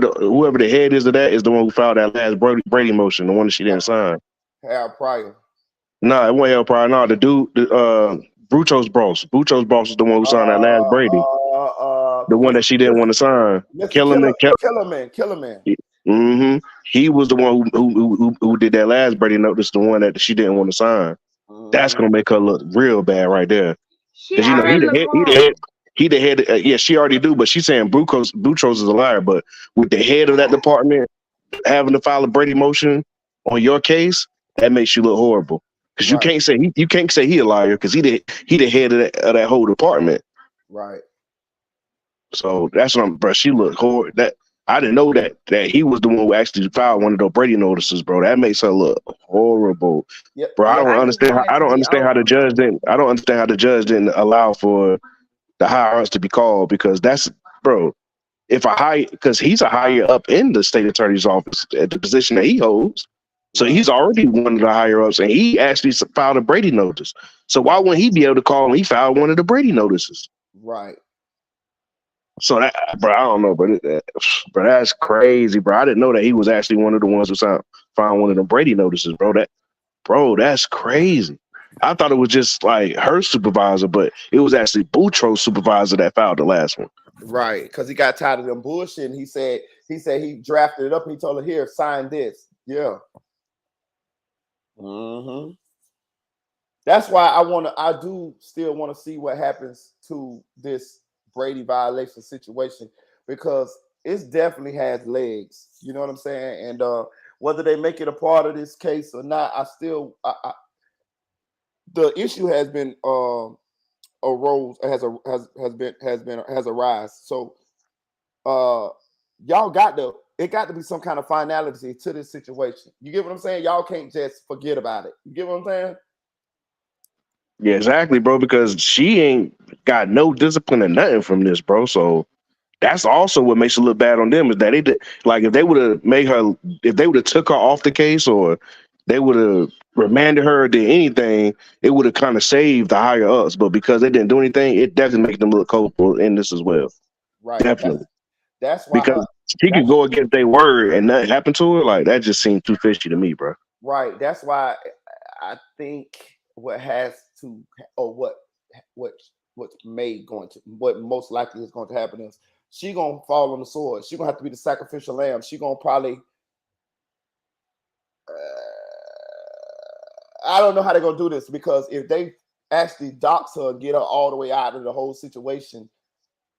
the head is of that is the one who filed that last Brady motion, the one that she didn't sign. Hal Pryor. No, it wasn't Hal Pryor. No, the dude, Boutros Boss. Boutros Boss is the one who signed that last Brady. The one that she didn't want to sign. Kellerman. Mm-hmm. He was the one who did that last Brady notice, the one that she didn't want to sign. That's gonna make her look real bad right there. Because you know he the head. Yeah, she already do, but she's saying Boutros is a liar. But with the head of that department having to file a Brady motion on your case, that makes you look horrible. Because you can't say he a liar because he the head of that whole department. Right. So that's what bro. She looked horrible. That I didn't know that he was the one who actually filed one of those Brady notices, bro. That makes her look horrible, bro. I don't understand. I don't understand how the judge didn't. I don't understand how the judge didn't allow for the higher ups to be called because that's, bro. Because he's a higher up in the state attorney's office at the position that he holds, so he's already one of the higher ups, and he actually filed a Brady notice. So why wouldn't he be able to call him? He filed one of the Brady notices. Right. So that, bro, I don't know, but that's crazy, bro. I didn't know that he was actually one of the ones who found one of the Brady notices, bro. That's crazy. I thought it was just like her supervisor, but it was actually Boutros' supervisor that filed the last one. Right, because he got tired of them bullshit. And he said he drafted it up and he told her, "Here, sign this." Yeah. Mm-hmm. That's why I do still want to see what happens to this Brady violation situation because it definitely has legs. You know what I'm saying? And whether they make it a part of this case or not, the issue has been has arisen. So y'all got to be some kind of finality to this situation. You get what I'm saying? Y'all can't just forget about it. You get what I'm saying? Yeah, exactly, bro, because she ain't got no discipline or nothing from this, bro. So that's also what makes it look bad on them is that they did, like if they would have took her off the case or they would have remanded her or did anything, it would have kind of saved the higher ups. But because they didn't do anything, it definitely makes them look culpable in this as well. Right. Definitely. That's why because she could go against their word and nothing happened to her. Like that just seemed too fishy to me, bro. Right. That's why I think what most likely is going to happen is she gonna fall on the sword. She gonna have to be the sacrificial lamb. She gonna probably I don't know how they're gonna do this because if they actually dox her and get her all the way out of the whole situation,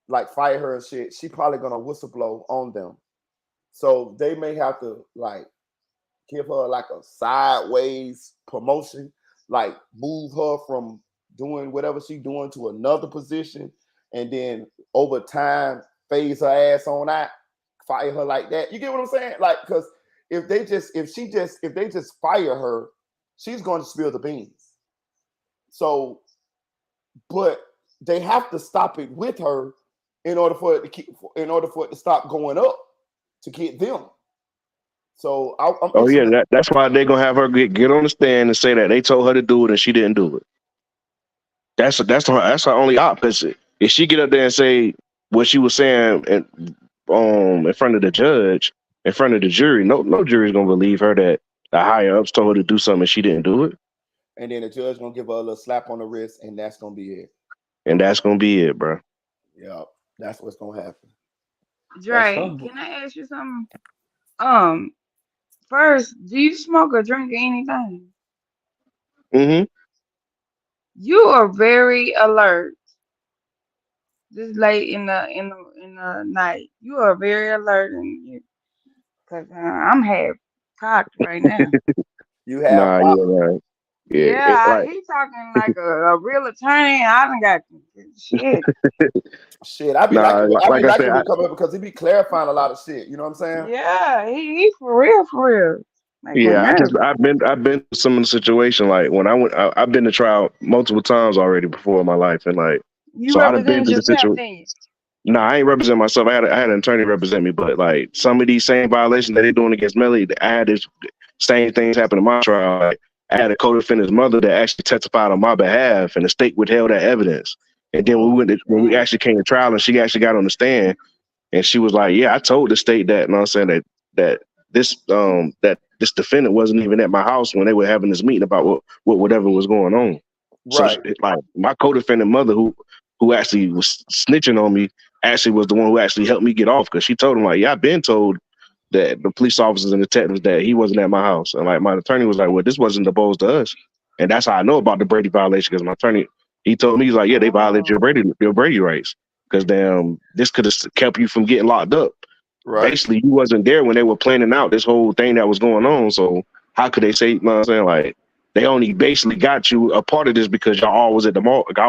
like fire her and shit, she probably gonna whistleblow on them. So they may have to like give her like a sideways promotion, like move her from doing whatever she's doing to another position, and then over time phase her ass on out, fire her like that. You get what I'm saying? Like, because if they just fire her, she's going to spill the beans. So, but they have to stop it with her in order for it to stop going up to get them. So I'm Oh yeah, interested. that's why they're gonna have her get on the stand and say that they told her to do it and she didn't do it. That's her only op. Because if she get up there and say what she was saying in front of the judge, in front of the jury, no jury's gonna believe her that the higher ups told her to do something and she didn't do it. And then the judge gonna give her a little slap on the wrist, and that's gonna be it. And that's gonna be it, bro. Yeah, that's what's gonna happen. Dre, can I ask you something? First, do you smoke or drink anything? Mm-hmm. You are very alert this late in the night. You are very alert, and cause I'm half cocked right now. You have Nah, what? yeah, right. Yeah, Yeah, like he talking like a real attorney. And I done got shit. Shit, I be nah, liking like I said, when he come up because he be clarifying a lot of shit. You know what I'm saying? Yeah, he for real. Make me yeah, nervous. I've been to some of the situation like when I've been to trial multiple times already before in my life, and like You so I done been represented through the yourself, situation. didn't you? No, I ain't represent myself. I had an attorney represent me, but like some of these same violations that they're doing against Melly, I had this same things happen in my trial. Like, I had a co-defendant's mother that actually testified on my behalf, and the state withheld that evidence. And then when we actually came to trial, and she actually got on the stand, and she was like, "Yeah, I told the state that," and I'm saying that this defendant wasn't even at my house when they were having this meeting about whatever was going on. So Right. like my co-defendant mother who actually was snitching on me actually was the one who actually helped me get off, because she told him like, yeah, I've been told that the police officers and detectives that he wasn't at my house. And like my attorney was like, well, this wasn't opposed to us. And that's how I know about the Brady violation, because my attorney, he told me, he's like, yeah, they violated your Brady rights, because this could have kept you from getting locked up. Right. Basically, you wasn't there when they were planning out this whole thing that was going on. So how could they say, you know what I'm saying, like, they only basically got you a part of this because y'all all was at the mall. Like,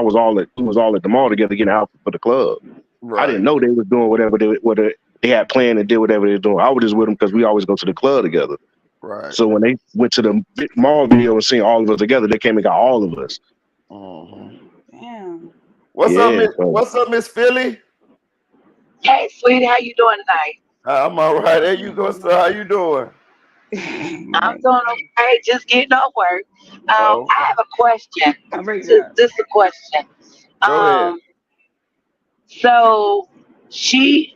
we was all at the mall together getting out for the club. Right. I didn't know they was doing whatever they had planned and did whatever they were doing. I was just with them because we always go to the club together. Right. So when they went to the mall video and seen all of us together, they came and got all of us. Damn. What's up, Miss Philly? Hey, sweetie, how you doing tonight? I'm all right. There you go, sir. How you doing? I'm doing okay, just getting off work. I have a question. This is a question. Go ahead. So she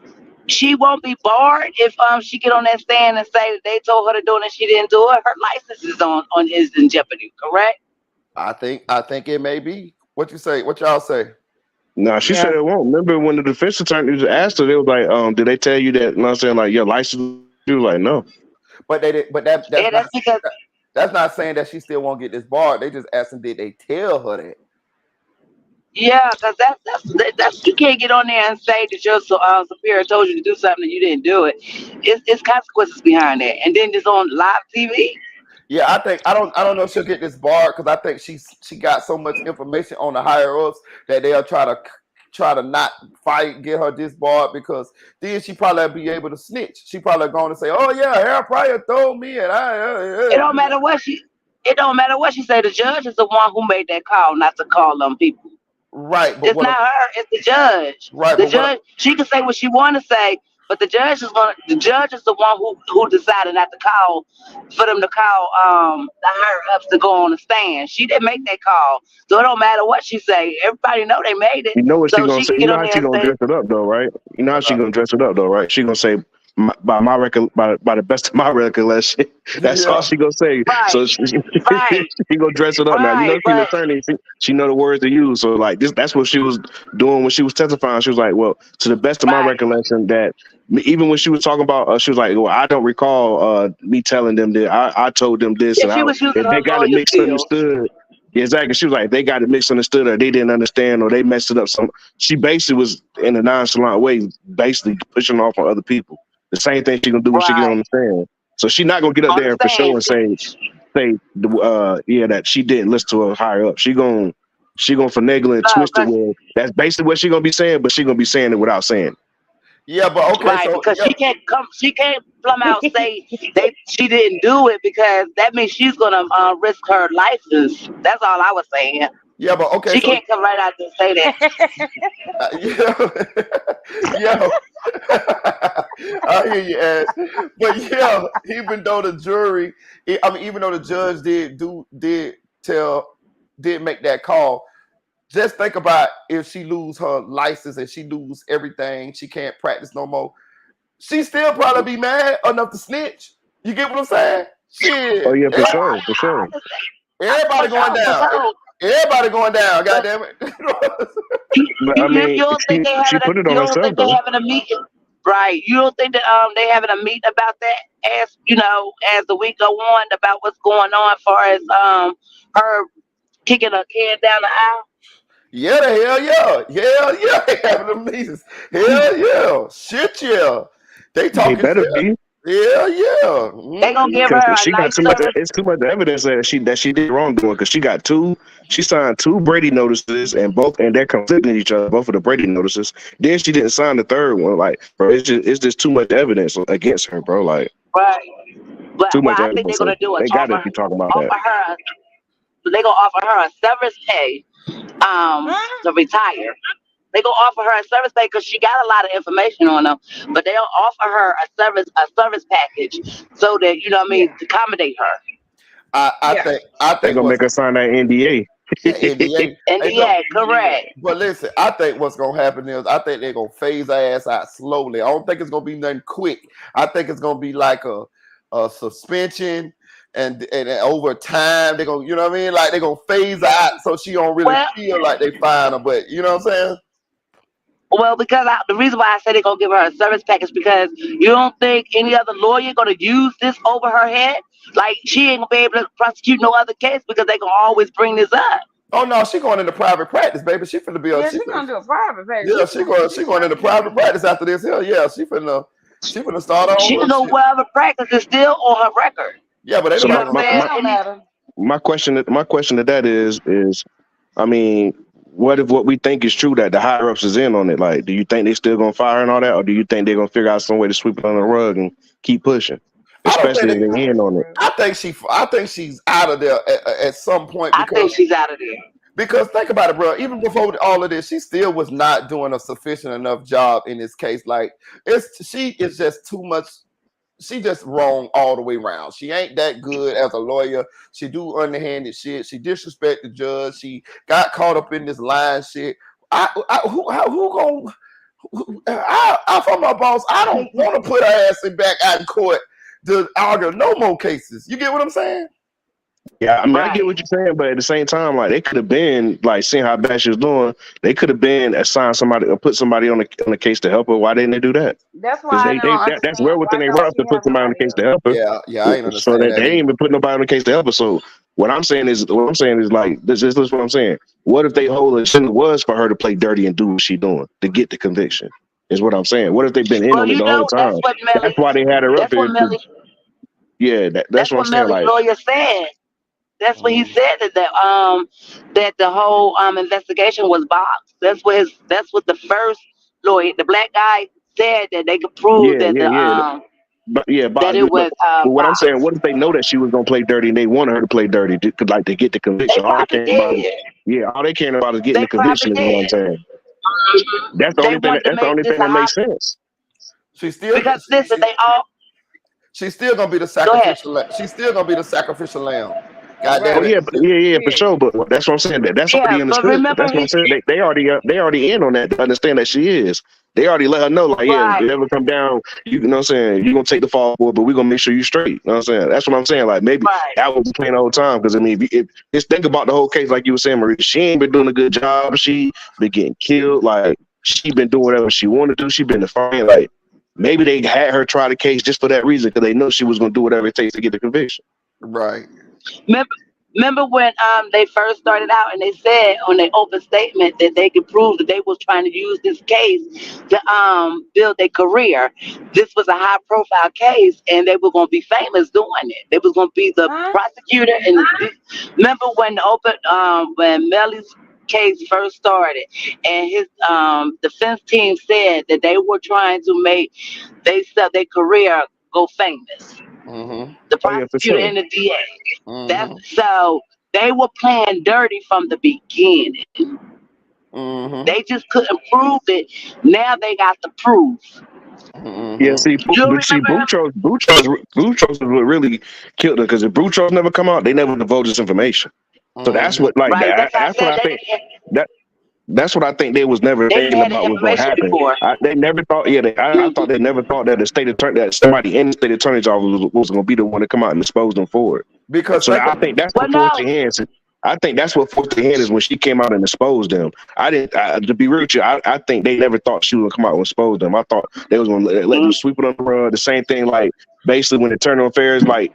won't be barred if she get on that stand and say that they told her to do it and she didn't do it. Her license is in jeopardy, correct? I think it may be. What you say? What y'all say? No, she said it won't. Remember when the defense attorney asked her, they was like, did they tell you that, you know what I'm saying, like your license? She was like, no. But they did, but that's not saying that she still won't get this bar. They just asking, did they tell her that? Yeah, because that's you can't get on there and say that your superior told you to do something and you didn't do it. It's consequences behind that, and then it's on live TV. Yeah, I don't know if she'll get this bar, because I think she got so much information on the higher ups that they'll try to not get her disbarred, because then she probably be able to snitch. She probably going to say, "Oh yeah, Harold Pryor told me," and It don't matter what she said. The judge is the one who made that call not to call them people. Right, but it's not her. It's the judge. Right, the judge. She can say what she want to say, but the judge is the one who decided not to call, for them to call the higher ups to go on the stand. She didn't make that call, so it don't matter what she say. Everybody know they made it. You know what so she gonna she say? can You get know on how there she and gonna say, dress it up though, right? You know how she gonna dress it up though, right? She gonna say, by the best of my recollection, that's all she gonna say. Right. So she gonna dress it up. Now you know she's an attorney. She know the words to use. So like that's what she was doing when she was testifying. She was like, well, to the best of my recollection, that even when she was talking about, she was like, well, I don't recall me telling them that I told them this, yeah, and she was using if her they got it lawyer skills. misunderstood. Yeah, exactly. She was like, they got it misunderstood, or they didn't understand, or they messed it up. She basically was in a nonchalant way, basically pushing off on other people. The same thing she gonna do when she get on the stand. So she's not gonna get up there and for sure and say that she didn't listen to her higher up. She gonna finagle and twist it. Where that's basically what she gonna be saying, but she gonna be saying it without saying it. Yeah, but okay, right, because she can't plumb out say she didn't do it, because that means she's gonna risk her license. That's all I was saying. Yeah, but okay, She so can't come right out there and say that. yeah, I hear you, Ash. But yeah, even though the jury, even though the judge did make that call, just think about if she lose her license and she lose everything, she can't practice no more. She still probably be mad enough to snitch. You get what I'm saying? Oh Shit. yeah, for sure, for sure. Everybody going down. Everybody going down. Goddamn it. But I You mean, don't think they she having put it you on don't herself think they though. having a meeting, right? You don't think that they having a meeting about that as as the week go on about what's going on as far as her kicking a can down the aisle? Yeah, the hell yeah. Hell yeah. They having them meetings. Hell yeah. Shit yeah. They They talking better shit. be. Hell yeah. They gonna give her Because a she got nice too much. service. It's too much evidence that she did wrongdoing. Because she got two. She signed 2 Brady notices, and they're conflicting each other. Both of the Brady notices. Then she didn't sign the third one. Like, bro, it's just too much evidence against her, bro. Like, Right. But too well, much I think they're evidence. So gonna do is they got to be talking about that. offer her. They gonna offer her a severance pay to retire. They gonna offer her a service pay because she got a lot of information on them, but they'll offer her a service package so that to accommodate her. I They're think gonna make her sign that NDA. yeah, NDA. And Hey, look, yeah, correct. but listen, I think what's gonna happen is I think they're gonna phase her ass out slowly. I don't think it's gonna be nothing quick. I think it's gonna be like a suspension and over time they're gonna, you know what I mean? Like they're gonna phase her out so she don't really Well, feel like they find her, but you know what I'm saying? well, because the reason why I said they're gonna give her a service package because you don't think any other lawyer gonna use this over her head? Like she ain't gonna be able to prosecute no other case because they gonna always bring this up. Oh no, she going into private practice, baby. She finna be a Yeah, she's gonna do a private practice. yeah, she going into private practice after this. Hell yeah, she finna start her She own can little go shit. wherever practice is still on her record. Yeah, but they So don't You have know what to. I'm It saying? don't matter. my question to that is, I mean, what if what we think is true that the higher ups is in on it? Like, do you think they still gonna fire and all that, or do you think they're gonna figure out some way to sweep it under the rug and keep pushing? I don't think Especially if they in on it. I think she's out of there at some point I think because she's out of there. think about it, bro. Even before all of this, she still was not doing a sufficient enough job in this case. Like she is just too much. She just wrong all the way around. She ain't that good as a lawyer. She do underhanded shit. She disrespect the judge. She got caught up in this lying shit. If I'm my boss, I don't want to put her ass back out in court to argue no more cases. You get what I'm saying? Yeah, I mean, I get what you're saying, but at the same time, like they could have been like seeing how bad she was doing. They could have been assigned somebody or put somebody on the case to help her. Why didn't they do that? That's Because why I don't that's understand well why within their don't right she to put have somebody on the nobody case to else? help her. Yeah, I ain't So understand that that they ain't either. even put nobody on the case to help her. So what I'm saying is like this is what I'm saying. What if they hold it was for her to play dirty and do what she doing to get the conviction? Is what I'm saying. What if they've been in Well, on it the whole that's time? what Melly. That's why they had her up That's what here. Melly. Yeah, that's That's what I'm what saying. Melly's Like, lawyer said. That's what he said that the whole investigation was boxed. That's what the first lawyer, the black guy, said that they could prove that yeah. But yeah, that but it was what I'm saying, boxed. what if they know that she was gonna play dirty and they wanted her to play dirty to get the They conviction? All they probably care about is did. all they caring about is getting They the probably conviction is what I'm did. saying. That's the They only thing wanted to that's the make only this thing a that hot makes sense. She's still because listen, they all she's still gonna be the go ahead. sacrificial. She's still gonna be the sacrificial lamb. God Oh damn it. yeah, for sure. But that's what I'm saying. That's Yeah, already but understood. remember That's what I'm saying. They already in on that to understand that she is. They already let her know, like, yeah, if right. it ever come down, you know what I'm saying, you're gonna take the fall for it, but we're gonna make sure you straight. You know what I'm saying? That's what I'm saying. Like maybe Right. that was playing the whole time. Because I mean, if just think about the whole case, like you were saying, Marie, she ain't been doing a good job. She been getting killed. Like she been doing whatever she wanted to do. She been defiant. Like maybe they had her try the case just for that reason because they know she was gonna do whatever it takes to get the conviction. Right. Remember when they first started out and they said on their open statement that they could prove that they was trying to use this case to build their career. This was a high profile case and they were gonna be famous doing it. They was gonna be the prosecutor remember when the when Melly's case first started and his defense team said that they were trying to make their career go famous. Mm-hmm. The Oh yeah, for prosecutor sure. and the DA. Mm-hmm. That's so They were playing dirty from the beginning. Mm-hmm. They just couldn't prove it. Now they got the proof. Yeah, see, You but see, remember him? Boutros is what really killed her because if Boutros never come out, they never divulge this information. So that's what, like, Right. That's how I that's what said I think. That's what I think they was never they thinking had the about was going to information happen. before. They never thought. Yeah, I thought they never thought that the state attorney, that somebody in the state attorney's office was going to be the one to come out and expose them for it. Because So I think that's what forced their hands. I think that's what forced their hand is when she came out and exposed them. To be real with you, I think they never thought she would come out and expose them. I thought they was going to let them sweep it under the rug. The same thing, like basically when internal affairs, like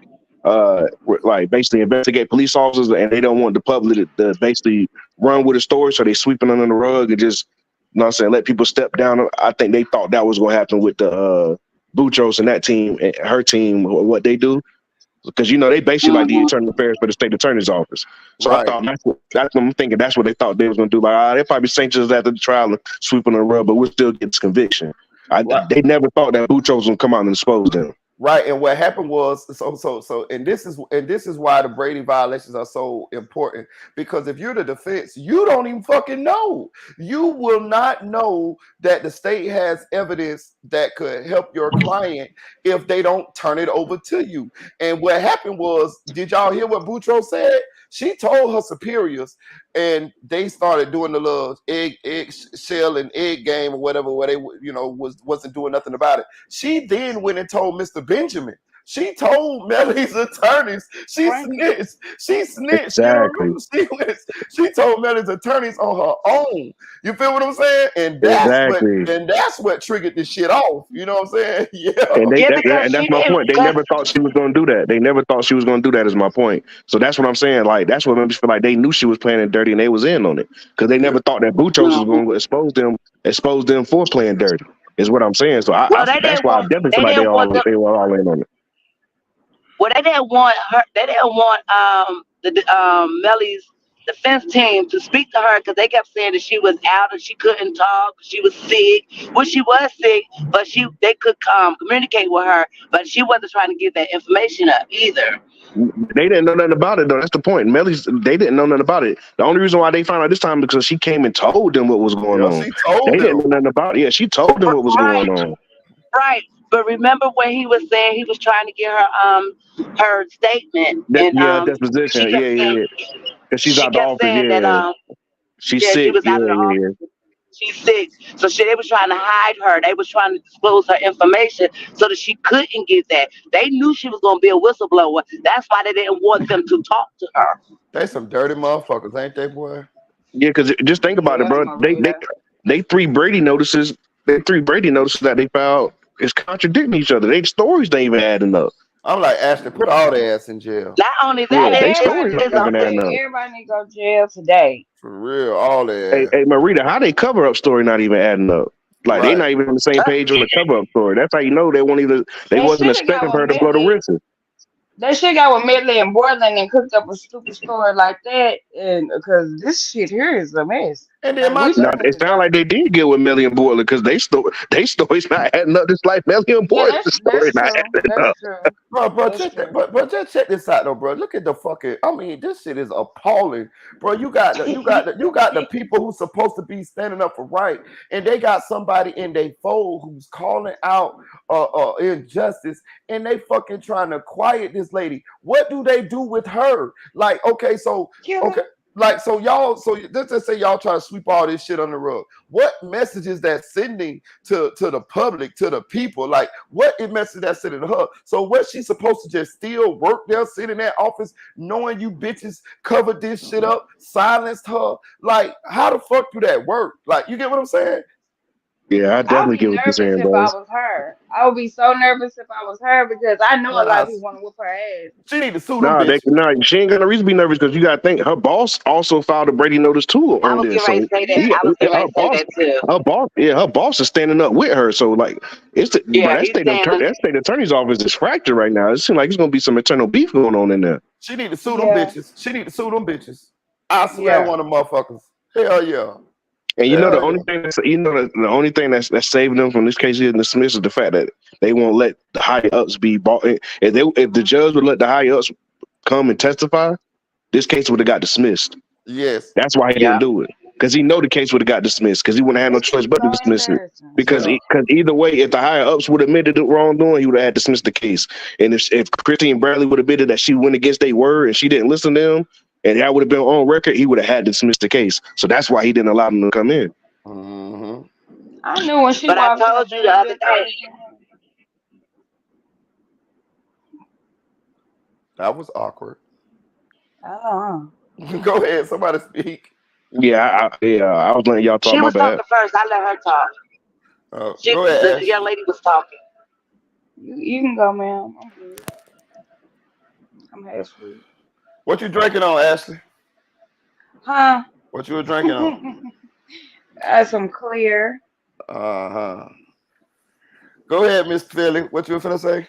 basically investigate police officers, and they don't want the public to basically run with the story, so they sweep it under the rug and just, you know what I'm saying, let people step down. I think they thought that was going to happen with the Boutros and that team, and her team, what they do. Because they basically like the internal affairs for the state attorney's office. So I thought I'm thinking that's what they thought they was gonna do. Like, they probably sanctions after the trial and sweep on the rug, but we'll still get this conviction. They never thought that Boutros was gonna come out and expose them. Right, and what happened was and this is why the Brady violations are so important, because if you're the defense, you don't even fucking know. You will not know that the state has evidence that could help your client if they don't turn it over to you. And what happened was, did y'all hear what Boutros said? She told her superiors, and they started doing the little egg shell and egg game or whatever, where they wasn't doing nothing about it. She then went and told Mr. Benjamin. She told Melly's attorneys. She snitched. Exactly. She told Melly's attorneys on her own. You feel what I'm saying? And that's what triggered this shit off. You know what I'm saying? Yeah. And that's my point. They never thought she was going to do that. They never thought she was going to do that. Is my point. So that's what I'm saying. Like, that's what made me feel like they knew she was playing dirty and they was in on it, because they never thought that Boutros was going to expose them for playing dirty. Is what I'm saying. So that's why I definitely feel like they were all in on it. Well, they didn't want her. They didn't want Melly's defense team to speak to her, because they kept saying that she was out and she couldn't talk. She was sick. Well, she was sick, but they could communicate with her, but she wasn't trying to give that information up either. They didn't know nothing about it, though. That's the point. They didn't know nothing about it. The only reason why they found out this time because she came and told them what was going on. They didn't know nothing about it. Yeah, she told them what was going on. Right. But remember when he was saying he was trying to get her statement? Disposition. Yeah. Because she's out the office. She's sick. She was out of the office. She's sick. So they was trying to hide her. They was trying to disclose her information so that she couldn't get that. They knew she was going to be a whistleblower. That's why they didn't want them to talk to her. They some dirty motherfuckers, ain't they, boy? Yeah, because just think about it, bro. They three Brady notices. That they filed is contradicting each other. Their stories ain't even adding up. I'm like, Ashley, put all their ass in jail. Not only that, everybody need to go to jail today. For real, all their Hey, Marita, how they cover up story not even adding up? Like, they not even on the same page on the cover up story. That's how you know they wasn't expecting her to blow the whistle. They should got with Melly and Borland and cooked up a stupid story like that, and because this shit here is a mess. And then it sounded like they did get with Melly and Borland, because they story's not adding up. Just like Melly and Borland, the story not adding up. Bro, just check this out though, bro. Look at the fucking. I mean, this shit is appalling, bro. You got the people who's supposed to be standing up for right, and they got somebody in their fold who's calling out injustice, and they fucking trying to quiet this lady. What do they do with her? Like, okay, so let's just say y'all try to sweep all this shit on the rug. What message is that sending to the public, to the people? Like, what message that sending to her? So what, she's supposed to just still work there, sit in that office, knowing you bitches covered this shit up, silenced her? Like, how the fuck do that work? Like, you get what I'm saying? Yeah, I definitely get what you're saying, bro. If I was her, I would be so nervous if I was her, because I know a lot of people want to whoop her ass. She need to sue them. She ain't got no reason to be nervous, because you got to think her boss also filed a Brady notice too on this. So her boss is standing up with her. So like, that state attorney's office is fractured right now. It seems like it's gonna be some internal beef going on in there. She need to sue them bitches. I swear, one of them motherfuckers. Hell yeah. And the only thing that's saving them from this case is dismissed is the fact that they won't let the higher ups be bought. If the judge would let the higher ups come and testify, this case would have got dismissed. Yes. That's why he didn't do it. Because he know the case would have got dismissed because he wouldn't have had no choice but to dismiss it. Because either way, if the higher ups would have admitted the wrongdoing, he would have had dismissed the case. And if Christine Bradley would have admitted that she went against their word and she didn't listen to them, and that would have been on record, he would have had to dismiss the case. So that's why he didn't allow them to come in. Mm-hmm. I knew when she But I walked in told you the other day. That was awkward. Oh. Go ahead, somebody speak. Yeah, I was letting y'all talk. She My was bad. talking first. I let her talk. Go ahead, The young lady was talking. You can go, ma'am. I'm good. I'm half asleep. What you drinking on, Ashley? Huh? What you were drinking on? Some clear. Uh-huh. Go ahead, Miss Philly. What you were finna say?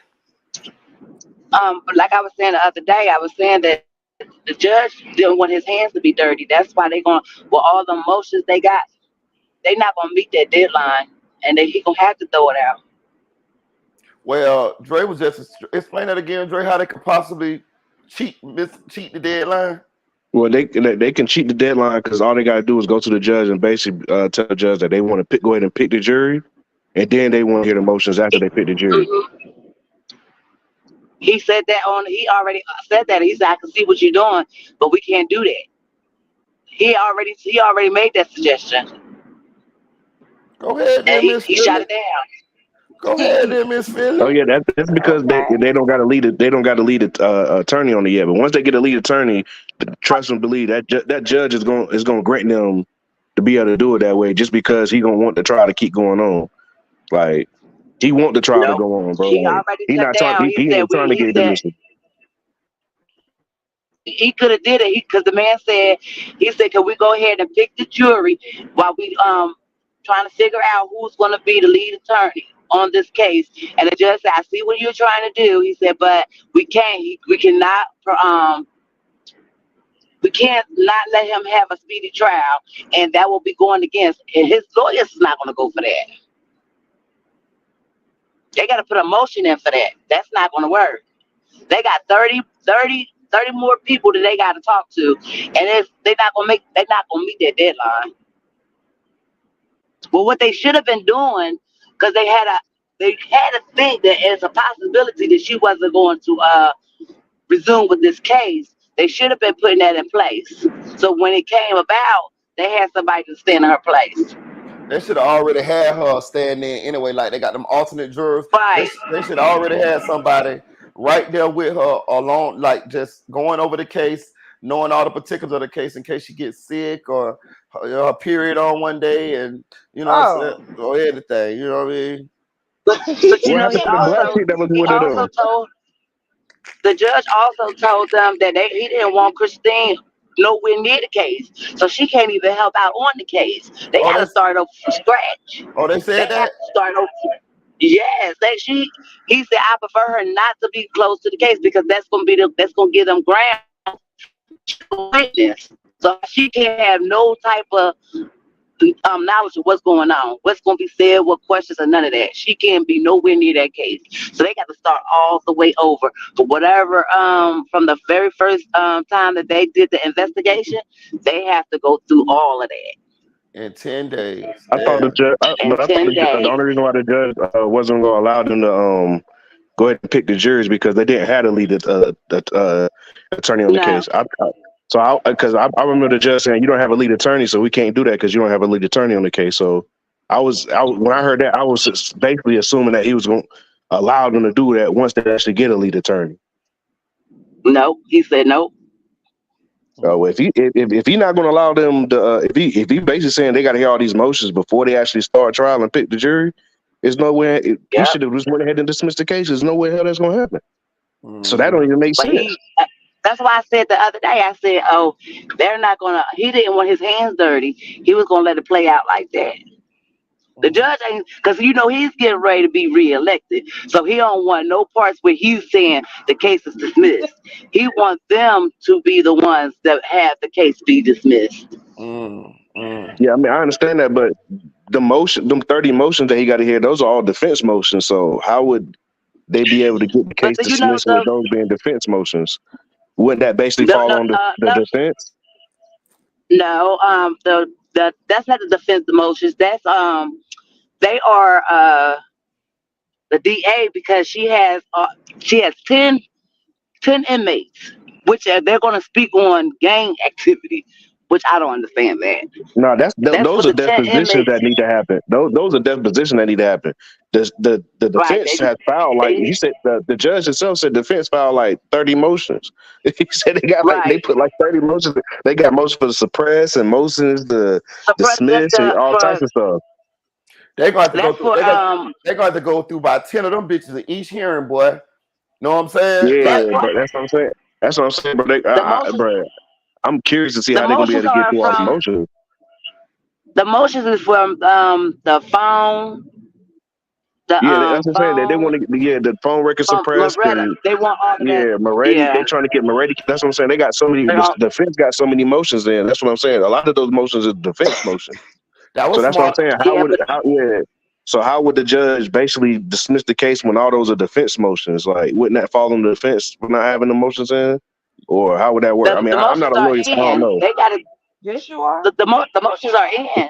But like I was saying the other day, I was saying that the judge didn't want his hands to be dirty. That's why they going with all the motions they got. They not gonna meet that deadline, and he gonna have to throw it out. Well, Dre was just explain that again, Dre. How they could possibly cheat the deadline? Well, they can cheat the deadline because all they gotta do is go to the judge and basically tell the judge that they want to go ahead and pick the jury, and then they want to hear the motions after they pick the jury. Mm-hmm. He said that he already said that. He said, I can see what you're doing, but we can't do that. He already made that suggestion. Go ahead, then, and Miss he Philly. shot it down. Go ahead, then, Miss Philly. Oh yeah, that's because they don't got to lead it. They don't got to lead attorney on it yet. But once they get a lead attorney, trust and believe that judge is going to grant them to be able to do it that way, just because he gonna want the trial to keep going on. Like he want the trial to go on, bro. He already He shut not down. trying. He ain't trying to get dismissed. He could have did it because the man said, can we go ahead and pick the jury while we trying to figure out who's going to be the lead attorney on this case. And the judge said, I see what you're trying to do. He said, but we can't not let him have a speedy trial, and that will be going against, and his lawyers is not going to go for that. They got to put a motion in for that. That's not going to work. They got 30 more people that they got to talk to, and they're not gonna meet that deadline. Well, what they should have been doing, because they had to think that it's a possibility that she wasn't going to resume with this case. They should have been putting that in place. So when it came about, they had somebody to stand in her place. They should have already had her stand there anyway. Like they got them alternate jurors. Right. They should have already had somebody right there with her alone, like just going over the case, knowing all the particulars of the case in case she gets sick or her period on one day, and or anything. You know what I mean? But the judge also told them that he didn't want Christine nowhere near the case, so she can't even help out on the case. They got to start over from scratch. Oh, they said that? Have to start over. Yes, he said I prefer her not to be close to the case because that's gonna give them ground to witness. So she can't have no type of knowledge of what's going on, what's gonna be said, what questions, or none of that. She can't be nowhere near that case. So they got to start all the way over. But whatever from the very first time that they did the investigation, they have to go through all of that. In 10 days. I thought the judge. The only reason why the judge wasn't going to allow them to go ahead and pick the juries because they didn't have to lead the attorney on the case. Because I remember the judge saying you don't have a lead attorney, so we can't do that because you don't have a lead attorney on the case. So when I heard that, I was basically assuming that he was going to allow them to do that once they actually get a lead attorney. No, he said no. So if he not going to allow them to, if he basically saying they got to hear all these motions before they actually start trial and pick the jury, there's no way he should have just went ahead and dismissed the case. There's no way hell that's going to happen. So that don't even make sense. That's why I said the other day. I said, "Oh, they're not gonna." He didn't want his hands dirty. He was gonna let it play out like that. The judge ain't, because he's getting ready to be reelected, so he don't want no parts where he's saying the case is dismissed. He wants them to be the ones that have the case be dismissed. Yeah, I mean I understand that, but them 30 motions that he got to hear, those are all defense motions. So how would they be able to get the case dismissed with those being defense motions? Wouldn't that basically fall on the defense? No, that's not the defense motions. That's they are the DA because she has 10 inmates, which they're going to speak on gang activity, which I don't understand that. No, those are the 10 depositions inmates. that need to happen. Those are depositions that need to happen. The defense has filed like he said. The judge himself said defense filed like 30 motions. He said they got they put like 30 motions. They got motions for the suppress and motions to dismiss and all types of stuff. They're going to have to go through. They're going to have to go through about 10 of them bitches at each hearing, boy. Know what I'm saying? Yeah, but that's what I'm saying. That's what I'm saying. But bro, I'm curious to see how they're gonna be able to get through all the motions. The motions is from the phone. That's what I'm saying. They want to the phone record suppressed. They want all of that. Moretti. They trying to get Moretti. That's what I'm saying. They got so many. The defense got so many motions in. That's what I'm saying. A lot of those motions is defense motions. So that's what I'm saying. So how would the judge basically dismiss the case when all those are defense motions? Like, wouldn't that fall on the defense for not having the motions in? Or how would that work? I'm not a lawyer, so I don't know. They got to. Yes, you are. The motions are in.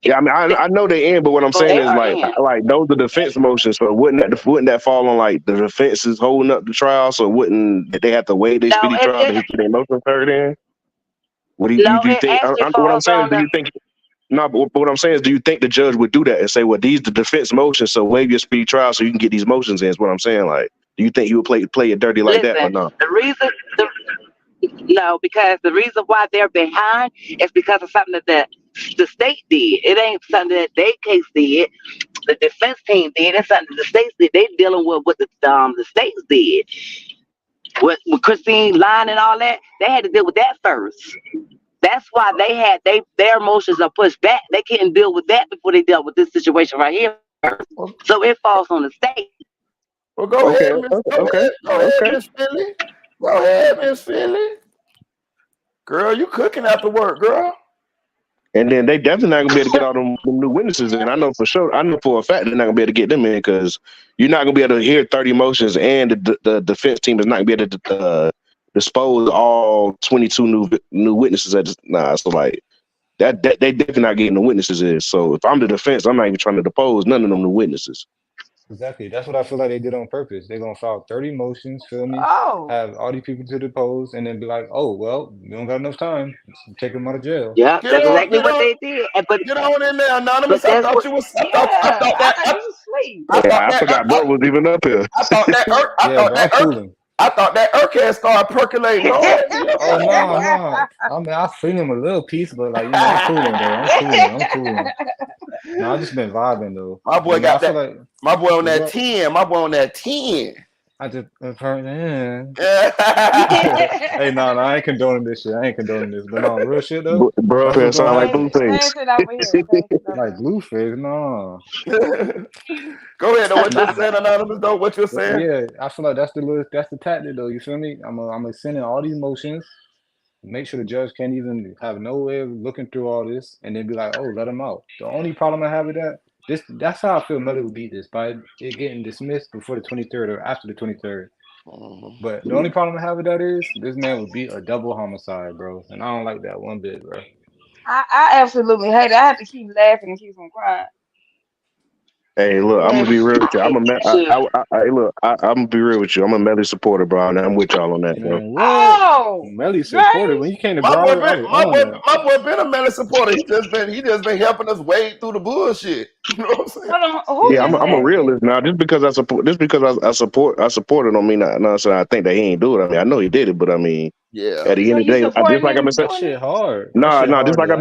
Yeah, I know they in, but what I'm saying is like those are defense motions. So wouldn't that fall on like the defense is holding up the trial? So wouldn't they have to wait their speedy trial to get their motions heard in? What do you think? What I'm saying is, do you think? No, but what I'm saying is, do you think the judge would do that and say, well, these the defense motions, so waive your speedy trial so you can get these motions in? Is what I'm saying. Like, do you think you would play it dirty like that or not? No, because the reason why they're behind is because of something that the state did. It ain't something that they case did. The defense team did. It's something the states did. They dealing with what the states did. With Christine lying and all that, they had to deal with that first. That's why their emotions are pushed back. They couldn't deal with that before they dealt with this situation right here. So it falls on the state. Well, go ahead, Miss Philly. Go ahead, Miss Philly. Girl, you cooking after work, girl. And then they definitely not gonna be able to get all them new witnesses in. I know for sure. I know for a fact they're not gonna be able to get them in because you're not gonna be able to hear 30 motions, and the defense team is not gonna be able to dispose all 22 new witnesses. So like that they definitely not getting the witnesses in. So if I'm the defense, I'm not even trying to depose none of them new witnesses. Exactly. That's what I feel like they did on purpose. They're gonna file 30 motions, feel me? Oh. Have all these people to depose, and then be like, "Oh, well, we don't got enough time. Take them out of jail." Yeah, that's exactly what they did. But get on in there, Anonymous. I thought you was. I forgot bro was even up here. I thought that Urk had started percolating. Oh no. I mean, I seen him a little piece, but like I'm cooling though. I'm cooling. No, I just been vibing though. My boy got that. Like, my boy on that 10. My boy on that 10. I just heard Hey, no, I ain't condoning this shit. But no, real shit though. Bro, sound like Blueface. Like Blueface, no. Go ahead, though. What you're saying, Anonymous, though? What you're saying? Yeah, I feel like that's the tactic though. You feel me? I'm gonna send in all these motions. Make sure the judge can't even have no way of looking through all this, and then be like, "Oh, let him out." The only problem I have with that's how I feel Melly would beat this by it getting dismissed before the 23rd or after the 23rd. But the only problem I have with that is this man would beat a double homicide, bro, and I don't like that one bit, bro. I absolutely hate it. I have to keep laughing and keep from crying. Hey, look, I'm gonna be real with you. I'm gonna be real with you. I'm a Melly supporter, bro, and I'm with y'all on that, bro. Oh, Melly supporter. When you came to Broward, my boy been a Melly supporter. He just been helping us wade through the bullshit. You know what I'm saying? I'm a realist now. Just because I support it don't mean I think that he ain't do it. I mean, I know he did it, but I mean, at the end of the day, just like I've been saying, shit hard. Just like I've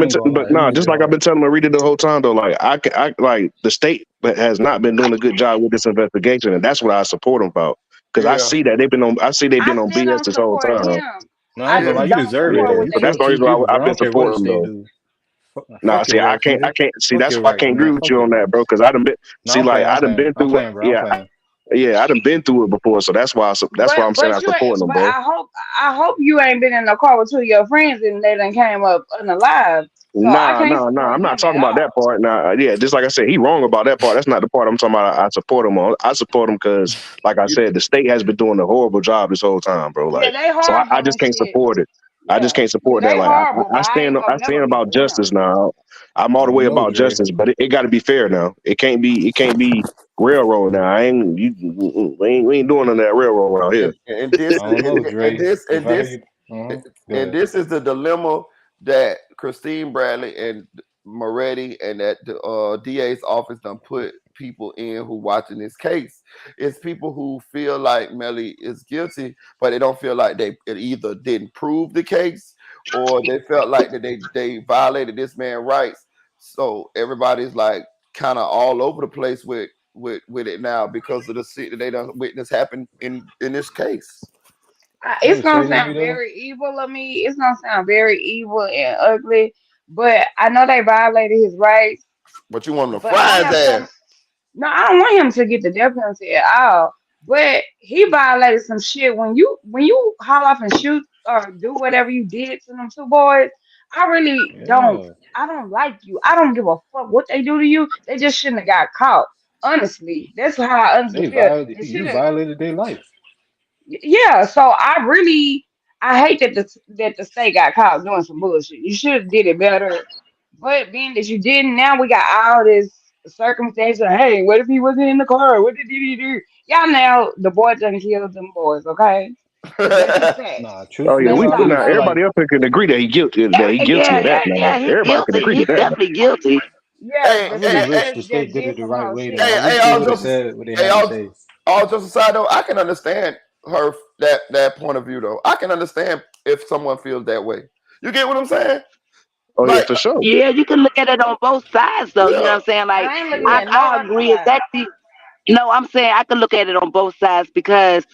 been telling him, read it the whole time though. Like I like the state has not been doing a good job with this investigation, and that's what I support them about. Because I see that they've been on BS this whole time. No, I ain't gonna lie, you deserve it. But that's the reason why I've been supporting them though. Nah, see, I can't see. That's why I can't agree with you on that, bro. Because I done been been through it. Yeah, I done been through it before, so that's why I'm saying I support them, bro. I hope you ain't been in a car with two of your friends and they done came up unalive. So I Nah. can't I'm support not him at talking about that all. part. Nah, yeah, just like I said, he wrong about that part. That's not the part I'm talking about. I support him on. I support him because, like I said, the state has been doing a horrible job this whole time, bro. Yeah, Like, they so I horrible just and can't shit. support it. I just Yeah, can't yeah, support that. they Like, horrible, but I ain't I gonna never stand be about for them. justice now. I'm I all the way don't know, about Dre. justice, but it got to be fair now. It can't be railroad now. We ain't doing none of that railroad around here. And this I don't know, and Dre. this If and I hear this you, go and ahead. this is the dilemma that Christine Bradley and Moretti and that the DA's office done put people in who watching this case. It's people who feel like Melly is guilty, but they don't feel like it either didn't prove the case or they felt like that they violated this man's rights. So everybody's like kind of all over the place with it now because of the shit that they done witness happen in this case. You know It's what's gonna crazy to me sound though? very evil of me. It's gonna sound very evil and ugly, but I know they violated his rights. But you want him to But I fry his have some. ass. No, I don't want him to get the death penalty at all. But he violated some shit when you haul off and shoot or do whatever you did to them two boys. I really don't. Yeah, I don't like you. I don't give a fuck what they do to you. They just shouldn't have got caught. Honestly, that's how I honestly they feel. violated They should you have. violated their life. Yeah, so I hate that the state got caught doing some bullshit. You should have did it better. But being that you didn't, now we got all this circumstance of, hey, what if he wasn't in the car? What did he do? Y'all now the boy done killed them boys, okay? That's just sad. Nah, Oh It's yeah, truthfully messed though, I up. really now feel like everybody up here can agree that he guilty Yeah, of that yeah, now. yeah. He Everybody can guilty. agree to He's that now. definitely guilty. Yeah, hey, I the hey, really state hey, wish just the state did did it the some right whole way though. shit. I hey, wish they would have said what they had to say. all just aside though, I can understand her that point of view though. I can understand if someone feels that way. You get what I'm saying? Oh yeah, Like, for sure. Yeah, you can look at it on both sides, though. You know yeah, what I'm saying? Like, I ain't looking yeah. at no I other agree side. exactly. No, I'm saying I can look at it on both sides because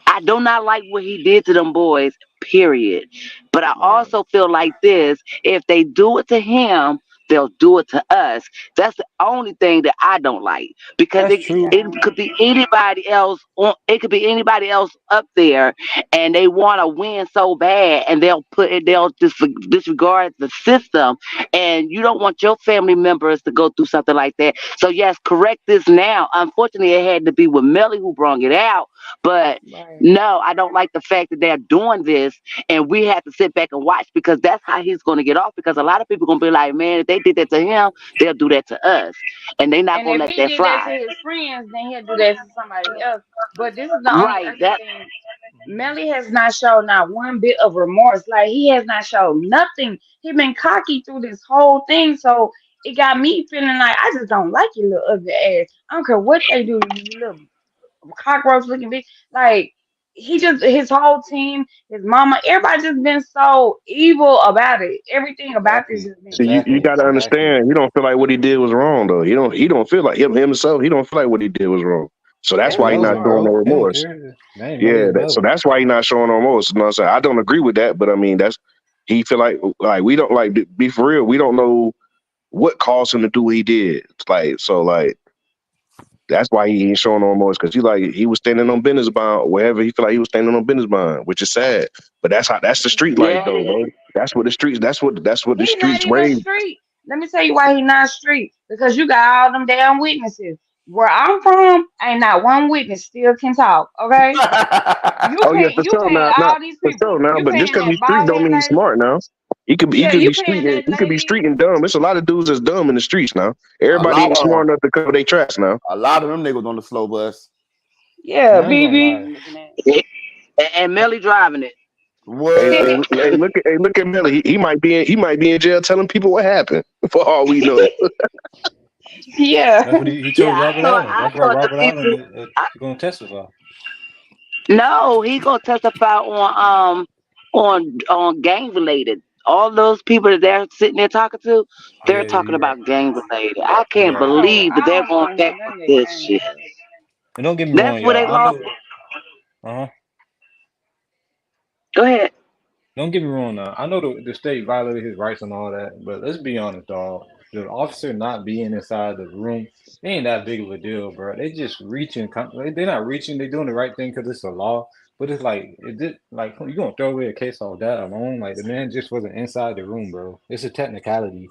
I do not like what he did to them boys, period. But I Right. also feel like this: if they do it to him, they'll do it to us. That's the only thing that I don't like because That's true. it Yeah. could be anybody else it could be anybody else up there, and they want to win so bad, and they'll disregard the system, and you don't want your family members to go through something like that. So yes, correct this now. Unfortunately, it had to be with Melly who brought it out, but Right. no, I don't like the fact that they're doing this and we have to sit back and watch because that's how he's going to get off. Because a lot of people going to be like, man, if they did that to him, they'll do that to us. And they're not And going if to let he that did that to fly. his friends, then he'll do that to somebody else. But this is the only Right. ugly thing. Melly has not shown not one bit of remorse. Like he has not shown nothing. He been cocky through this whole thing. So it got me feeling like I just don't like your little ugly ass. I don't care what they do to you, you little cockroach looking bitch. Like he just his whole team, his mama, everybody just been so evil about it. Everything about this Exactly. has been So you evil. Exactly. got to Exactly. understand. He don't feel like what he did was wrong though. He don't feel like himself. He don't feel like what he did was wrong. So that's That's That's why he's for not Melly, showing sure. no bro. He don't remorse. care. That ain't Melly, Yeah, it's so Melly. that's why he's not showing no remorse. You know what I'm saying? I don't agree with that, but I mean that's he feel like we don't like to be for real. We don't know what caused him to do what he did. Like so, like that's why he ain't showing no remorse because he was standing on business bond wherever he feel like he was standing on business bond, which is sad. But that's the street life Yeah, though, bro. That's what the streets. That's what the He not streets even raised. street. Let me tell you why he not street. Because you got all them damn witnesses. Where I'm from, ain't not one witness still can talk. Okay, Oh yeah, for You sure. paying Not all these for people. sure now. You But just paying because that he's street bald don't head mean he's lady. smart now. He Yeah, could be you street. paying that He could be lady. street and dumb. There's a lot of dudes that's dumb in the streets now. a Everybody lot ain't of them, smart enough to cover their tracks now. a lot of them niggas on the slow bus. Yeah, And I ain't gonna BB. lie. and Melly driving it. Hey, What? look at Melly. He might be in jail telling people what happened. For all we know. Yeah. That's what he Yeah, told Robert Allen. I That's why thought the Robert Allen people. is gonna testify. No, he gonna testify on gang related. All those people that they're sitting there talking to, Oh they're yeah, yeah, talking you're right. about gang related. I You're can't right. Oh, believe that I they're don't going want to hear back none with of that this gang shit. stuff. And don't get me That's wrong, where they y'all. I lost. know. Uh huh. Go ahead. Don't get me wrong now. I know the state violated his rights and all that, but let's be honest, dog. the officer not being inside the room ain't that big of a deal, bro. They just reaching. They're not reaching. They're doing the right thing because it's a law. But it's like, you gonna throw away a case off that alone? Like the man just wasn't inside the room, bro. It's a technicality.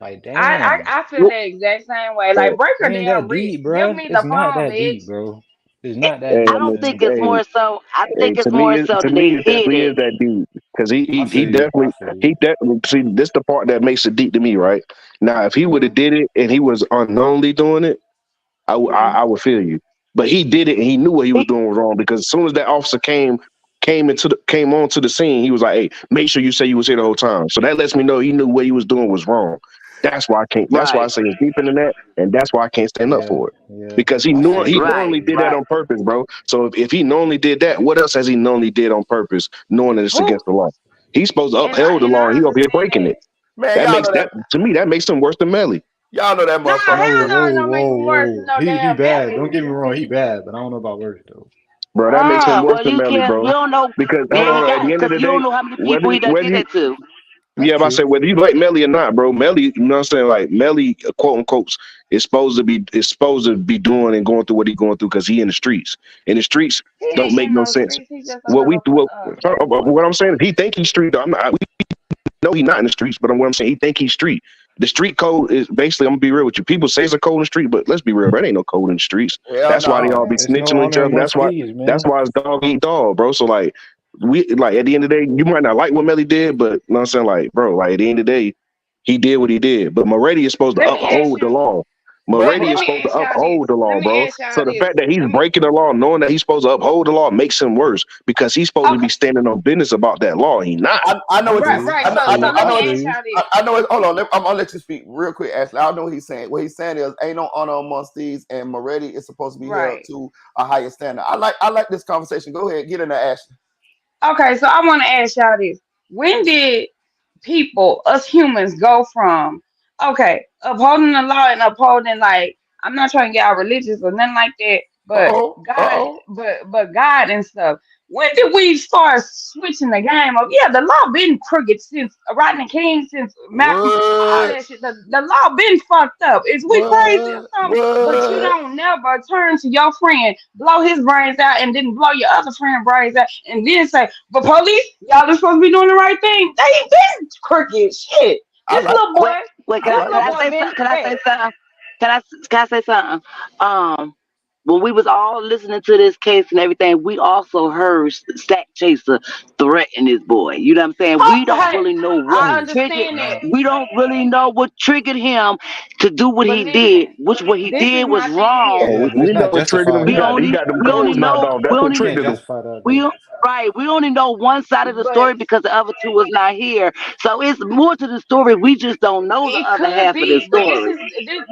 Like, damn, I feel the exact same way. Like break it her ain't damn that wrist. deep, Give bro. me the It's not phone, that bitch. deep, bro. It's not that Hey, I deep, don't man. think it's more so. I think it's more so that they it hid definitely it. is that deep because I feel you. I feel you. he definitely see this the part that makes it deep to me, right? Now, if he would have Mm-hmm. did it and he was unknowingly doing it, I would feel you. But he did it and he knew what he was doing was wrong because as soon as that officer came onto the scene, he was like, "Hey, make sure you say you was here the whole time." So that lets me know he knew what he was doing was wrong. That's why I can't. That's why I Right, say it's deeper than that, and that's why I can't stand up Yeah, for it yeah. because I feel he you. I right, knowingly feel did you. that right. on purpose, bro. So if he knowingly did that, what else has he knowingly did on purpose, knowing that it's Who? against the law? He's supposed to And I uphold the and law, I and he up here understand breaking that. it. Man, That y'all makes know that. that to me. That makes him worse than Melly. Y'all know that No, motherfucker. hell Whoa, no, it whoa, don't make whoa, him worse than whoa. no He damn bad. Melly. Don't get me wrong. He bad, but I don't know about worse though. Bro, that makes him worse Well, than you Melly, can't. You bro. don't know. Because Yeah, hold he on, at got the end of because the you day, don't know how many people he done whether did you it to. That's yeah, but I true. said whether you like Melly or not, bro, Melly, you know what I'm saying? Like Melly, quote unquote, is supposed to be doing and going through what he going through because he in the streets. And the streets He don't ain't make in no those sense. streets. He just a What I'm saying is he think he's street. No, he's not in the streets, but what I'm saying, he think he's street. The street code is basically, I'm gonna be real with you. People say it's a code in the street, but let's be real, bro. There ain't no code in the streets. Hell That's why they all no. be There's no snitching on each honor other. amongst thieves, That's man. why it's dog eat dog, bro. So like at the end of the day, you might not like what Melly did, but you know what I'm saying, like, bro, like at the end of the day, he did what he did. But Moretti is supposed to Let me ask uphold the you. law. But Moretti Let is me supposed to ask y'all this. uphold the Let law, me bro. ask y'all So the this. fact that he's Let me. breaking the law, knowing that he's supposed to uphold the law, makes him worse because he's supposed to Okay. be standing on business about that law. He not. I know I what feel you. you. Right. I feel So you. let I I know me what feel ask you. y'all this. I know. Hold on. I'm gonna let you speak real quick, Ashley. I know what he's saying. What he's saying is, ain't no honor amongst thieves, and Moretti is supposed to be held Right. to a higher standard. I like this conversation. Go ahead, get in there, Ashley. Okay. So I want to ask y'all this. When did people, us humans, go from upholding the law and upholding like I'm not trying to get out religious or nothing like that, but God, Oh. but God and stuff. When did we start switching the game of the law been crooked since Rodney King, since Malcolm, all What? that shit. The law been fucked up. Is we crazy or What? something? But you What? don't never turn to your friend, blow his brains out, and then blow your other friend brains out, and then say, "But police, y'all are supposed to be doing the right thing." They ain't been crooked shit. I This like. little boy, Wait, I this like can little I that. boy say been something? Can I say correct. something? Can I say something? When we was all listening to this case and everything, we also heard Stack Chaser threaten this boy. You know what I'm saying? We don't Hey, really know what I Oh triggered. understand that, We don't really know what triggered him to do what but he did. listen, Which what he this did is was my thing wrong. Oh, yeah, but it's we know not what triggered him. justified though. He got them We only codes knocked know off. That's what You can't triggered him. justify that we though. don't- right. We only know one side of the but story because the other two was not here. So it's more to the story. We just don't know the it other could half of the be. But story.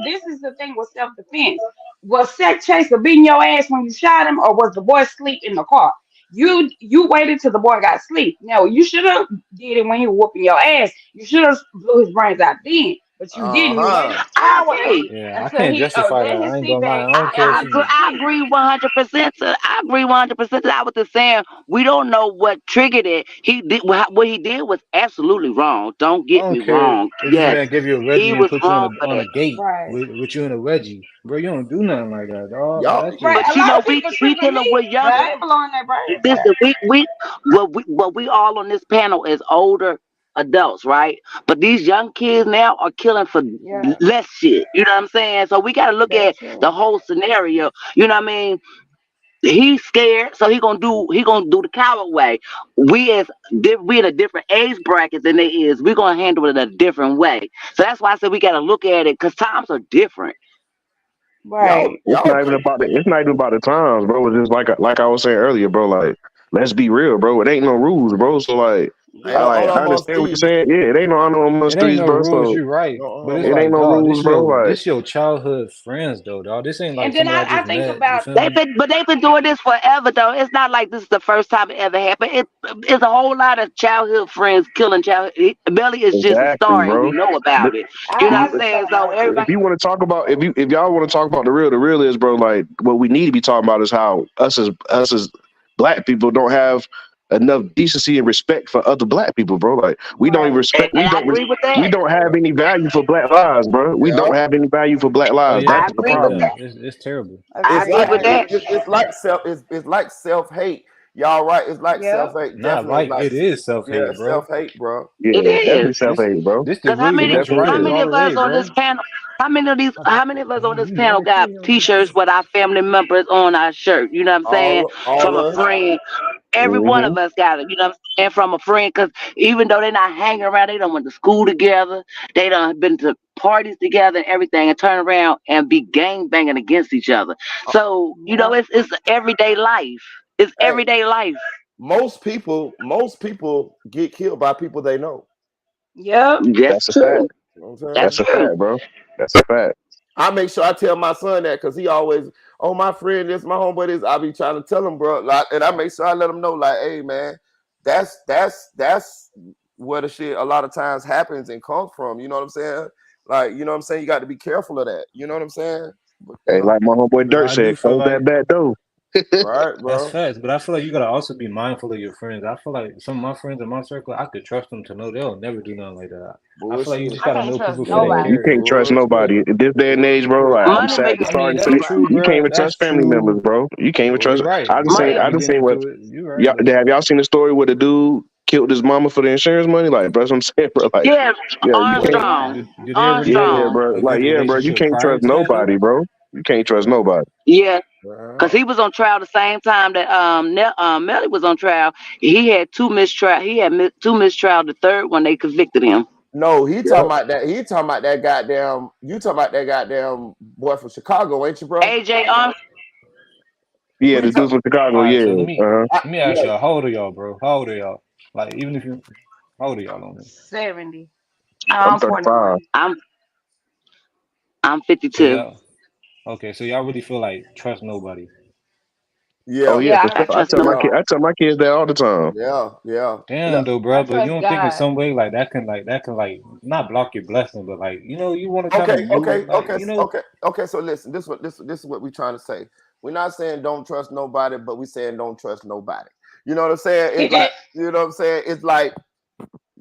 this is the thing with self defense. Was Sack Chaser beating your ass when you shot him, or was the boy asleep in the car? You waited till the boy got asleep. Now you should have did it when he was whooping your ass. You should have blew his brains out then, but you didn't. You waited Uh-huh. I sideways agree. Yeah, I until can't he justify let that. his I ain't sleep gonna lie. bag I out don't care and I if went agree. to you. I sleep. agree 100%. I agree 100%. I was just saying we don't know what triggered it. He did what he did was absolutely wrong. Don't I get me don't care wrong. if this Yes, man give you a he wedgie and was put you wrong for on that. a gate Right. with you in a wedgie, bro. You don't do nothing like that, dog. Like Y'all. that's Right. just A But lot of people we tripping dealing me, with but younger. I ain't blowing their brains out. Listen, we all on this panel as older adults, right? But these young kids now are killing for Yeah, less shit. You know what I'm saying? So we got to look that's at true. the whole scenario. You know what I mean? He's scared, so he gonna do the coward way. We in a different age bracket than they is. We're gonna handle it a different way. So that's why I said we gotta look at it because times are different. Right. It's Y'all not even about the. It's not even about the times, bro. It's just like I was saying earlier, bro. Like, let's be real, bro. It ain't no rules, bro. So like, ain't no honor I amongst understand what you're thieves. saying. Yeah, it ain't no honor it amongst ain't thieves, no bro. rules. So You right, No but honor it's it amongst ain't like, no dog, rules, bro. Like, this your childhood friends though, dog. This ain't like And then somebody I I just think met. You about feel me? They've been doing this forever though. It's not like this is the first time it ever happened. It's a whole lot of childhood friends killing childhood. Belly is just a exactly, star, and we bro. know The- about it. You know I what I'm just saying? don't So know. if everybody, you want to talk about if y'all want to talk about the real is, bro. Like, what we need to be talking about is how us as black people don't have enough decency and respect for other black people, bro. Like we don't even respect. And I agree with We that. don't have any value for black lives, bro. We don't have any value for black Oh lives. yeah, I That's the agree with problem. that. it's terrible. I It's agree like with that. it's like self hate. Y'all right? It's like Yep. self hate. Not Definitely like like it is self yeah, hate, bro. self hate, bro. It Yeah, definitely is. self hate, bro. This the Because how really It many rich definitely how writers is. many all of the us way, on bro. this panel how many of us on this You panel right got there. t-shirts with our family members on our shirt? You know what I'm saying? All From a us. friend. Every one Mm-hmm. of us got it, you know what I'm saying, from a friend, because even though they're not hanging around, they done went to school together, they done been to parties together and everything, and turn around and be gang banging against each other. So, you know, Yep. it's everyday life. It's Hey, everyday life. most people get killed by people they know. Yep. That's That's a fact. true. You know what I'm That's That's saying? a true. fact, bro. That's a fact. I make sure I tell my son that because he always, oh, my friend, this, my homeboy, this. I be trying to tell him, bro, like, and I make sure I let him know, like, hey, man, that's where the shit a lot of times happens and comes from. You know what I'm saying? Like, you know what I'm saying? You got to be careful of that. You know what I'm saying? But, you Hey, know, like my homeboy But Dirt I do said, feel close like that back door. right, that's bro? facts. But I feel like you gotta also be mindful of your friends. I feel like some of my friends in my circle, I could trust them to know they'll never do nothing like that. I feel like you Bullshit. just I gotta can't know trust people for their Yeah, nobody. you can't character. trust Bullshit. nobody. In this day and age, bro, like I'm Money sad make to I start mean, and that's say true, you can't bro. even That's trust family members, true. bro. You can't even You're trust. right. I just You seen right. I We just get seen what into it. You're right, y'all but have y'all seen the story where the dude killed his mama for the insurance money? Like, bro, that's what I'm saying, bro. Like, Yeah, yeah, you but can't. Armstrong. do they already have Yeah, Armstrong. bro. a Like, good yeah, bro. You relationship can't prior trust to that though? nobody, bro. You can't trust nobody. Yeah. Right. Because he was on trial the same time that Melly was on trial. He had two mistrial. He had two mistrial. The third one they convicted him. No, he Yep. talking about that. He talking about that goddamn. You talking about that goddamn boy from Chicago, ain't you, bro? AJ Armstrong. Who Yeah, you the dude talking? from Chicago. All right, Yeah. so Uh-huh. let me ask Yeah. y'all, how old are y'all, bro? How old are y'all? Like, even if you, how old are y'all on this? 70. No, I'm I'm 35. 41. I'm So 52. y'all, okay, so y'all really feel like trust nobody. Oh Yeah. yeah, Yeah, for I sure. I trust trust no. Yeah. I tell my kids that all the time. Yeah. Yeah. Damn Look, though, I bro, but you trust don't think in God. some way like that can not block your blessing, but like you want to kind of okay. move like Okay. So listen, this is what we're trying to say. We're not saying don't trust nobody, but we're saying don't trust nobody. You know what I'm saying? It's like you know what I'm saying. It's like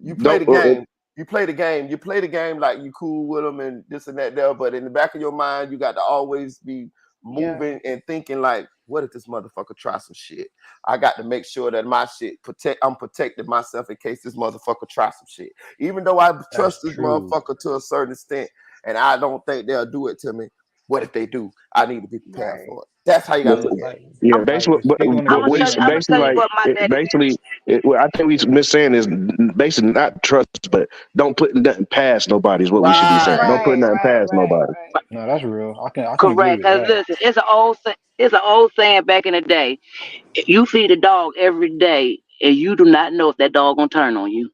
you play Don't. the game. You play the game. You play the game like you cool with them and this and that there. But in the back of your mind, you got to always be Yeah. moving and thinking like, what if this motherfucker try some shit? I got to make sure that my shit I'm protecting myself in case this motherfucker try some shit. Even though I trust that's this true. motherfucker to a certain extent, and I don't think they'll do it to me. What if they do? I need to be prepared Right. for it. That's how you got to But look at it. like Yeah, like basically, but speaking on I'm that gonna what show he's you. agreement, I'm gonna basically tell you like, what my daddy did. what I think we miss saying is basically not trust, but don't put nothing past nobody is what we should be saying. Right. Don't put Right, nothing right, past right, nobody. right. no, that's real. I can agree Correct. with Cause that. listen, it's an old saying back in the day. You feed a dog every day, and you do not know if that dog gonna turn on you.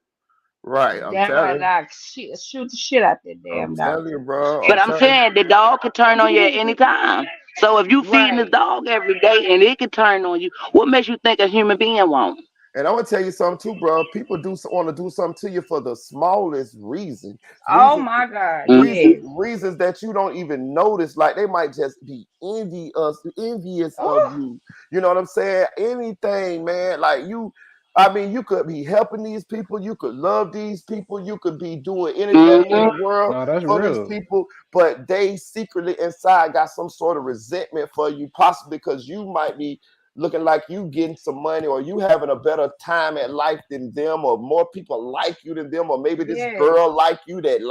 Right. I'm Damn right, telling you. dog. Shoot the shit out that I'm damn dog. telling you, bro. I'm But I'm telling you. saying the dog can turn on you at any time. So if you feeding this Right. dog every day and it can turn on you, what makes you think a human being won't? And I'm gonna tell you something too, bro. People do want to do something to you for the smallest reason, Oh reason, my God. Yes. reasons that you don't even notice. Like they might just be envious of Oh, you. You know what I'm saying? Anything, man. Like you. I mean, you could be helping these people. You could love these people. You could be doing anything in Mm-hmm. the world No, that's for these real. people, but they secretly inside got some sort of resentment for you, possibly because you might be looking like you getting some money or you having a better time at life than them or more people like you than them or maybe this yes. girl like you that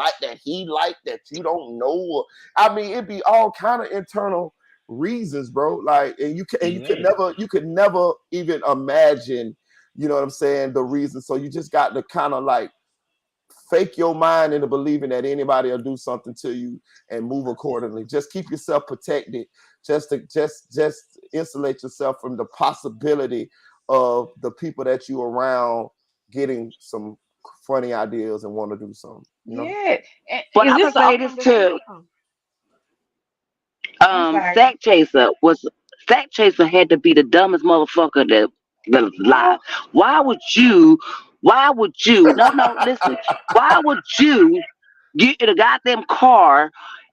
he like that you don't know or I mean it'd be all kind of internal reasons, bro, like and You're right. you could never even imagine, you know what I'm saying, the reason. So you just got to kind of like fake your mind into believing that anybody will do something to you and move accordingly. Just keep yourself protected. Just insulate yourself from the possibility of the people that you around getting some funny ideas and want to do something. You know. Yeah. And But is I'm gonna this say all this from the too. oh, I'm sorry. Sack Chaser had to be the dumbest motherfucker that was alive. Oh, Why would you? No, listen. Why would you get in a goddamn car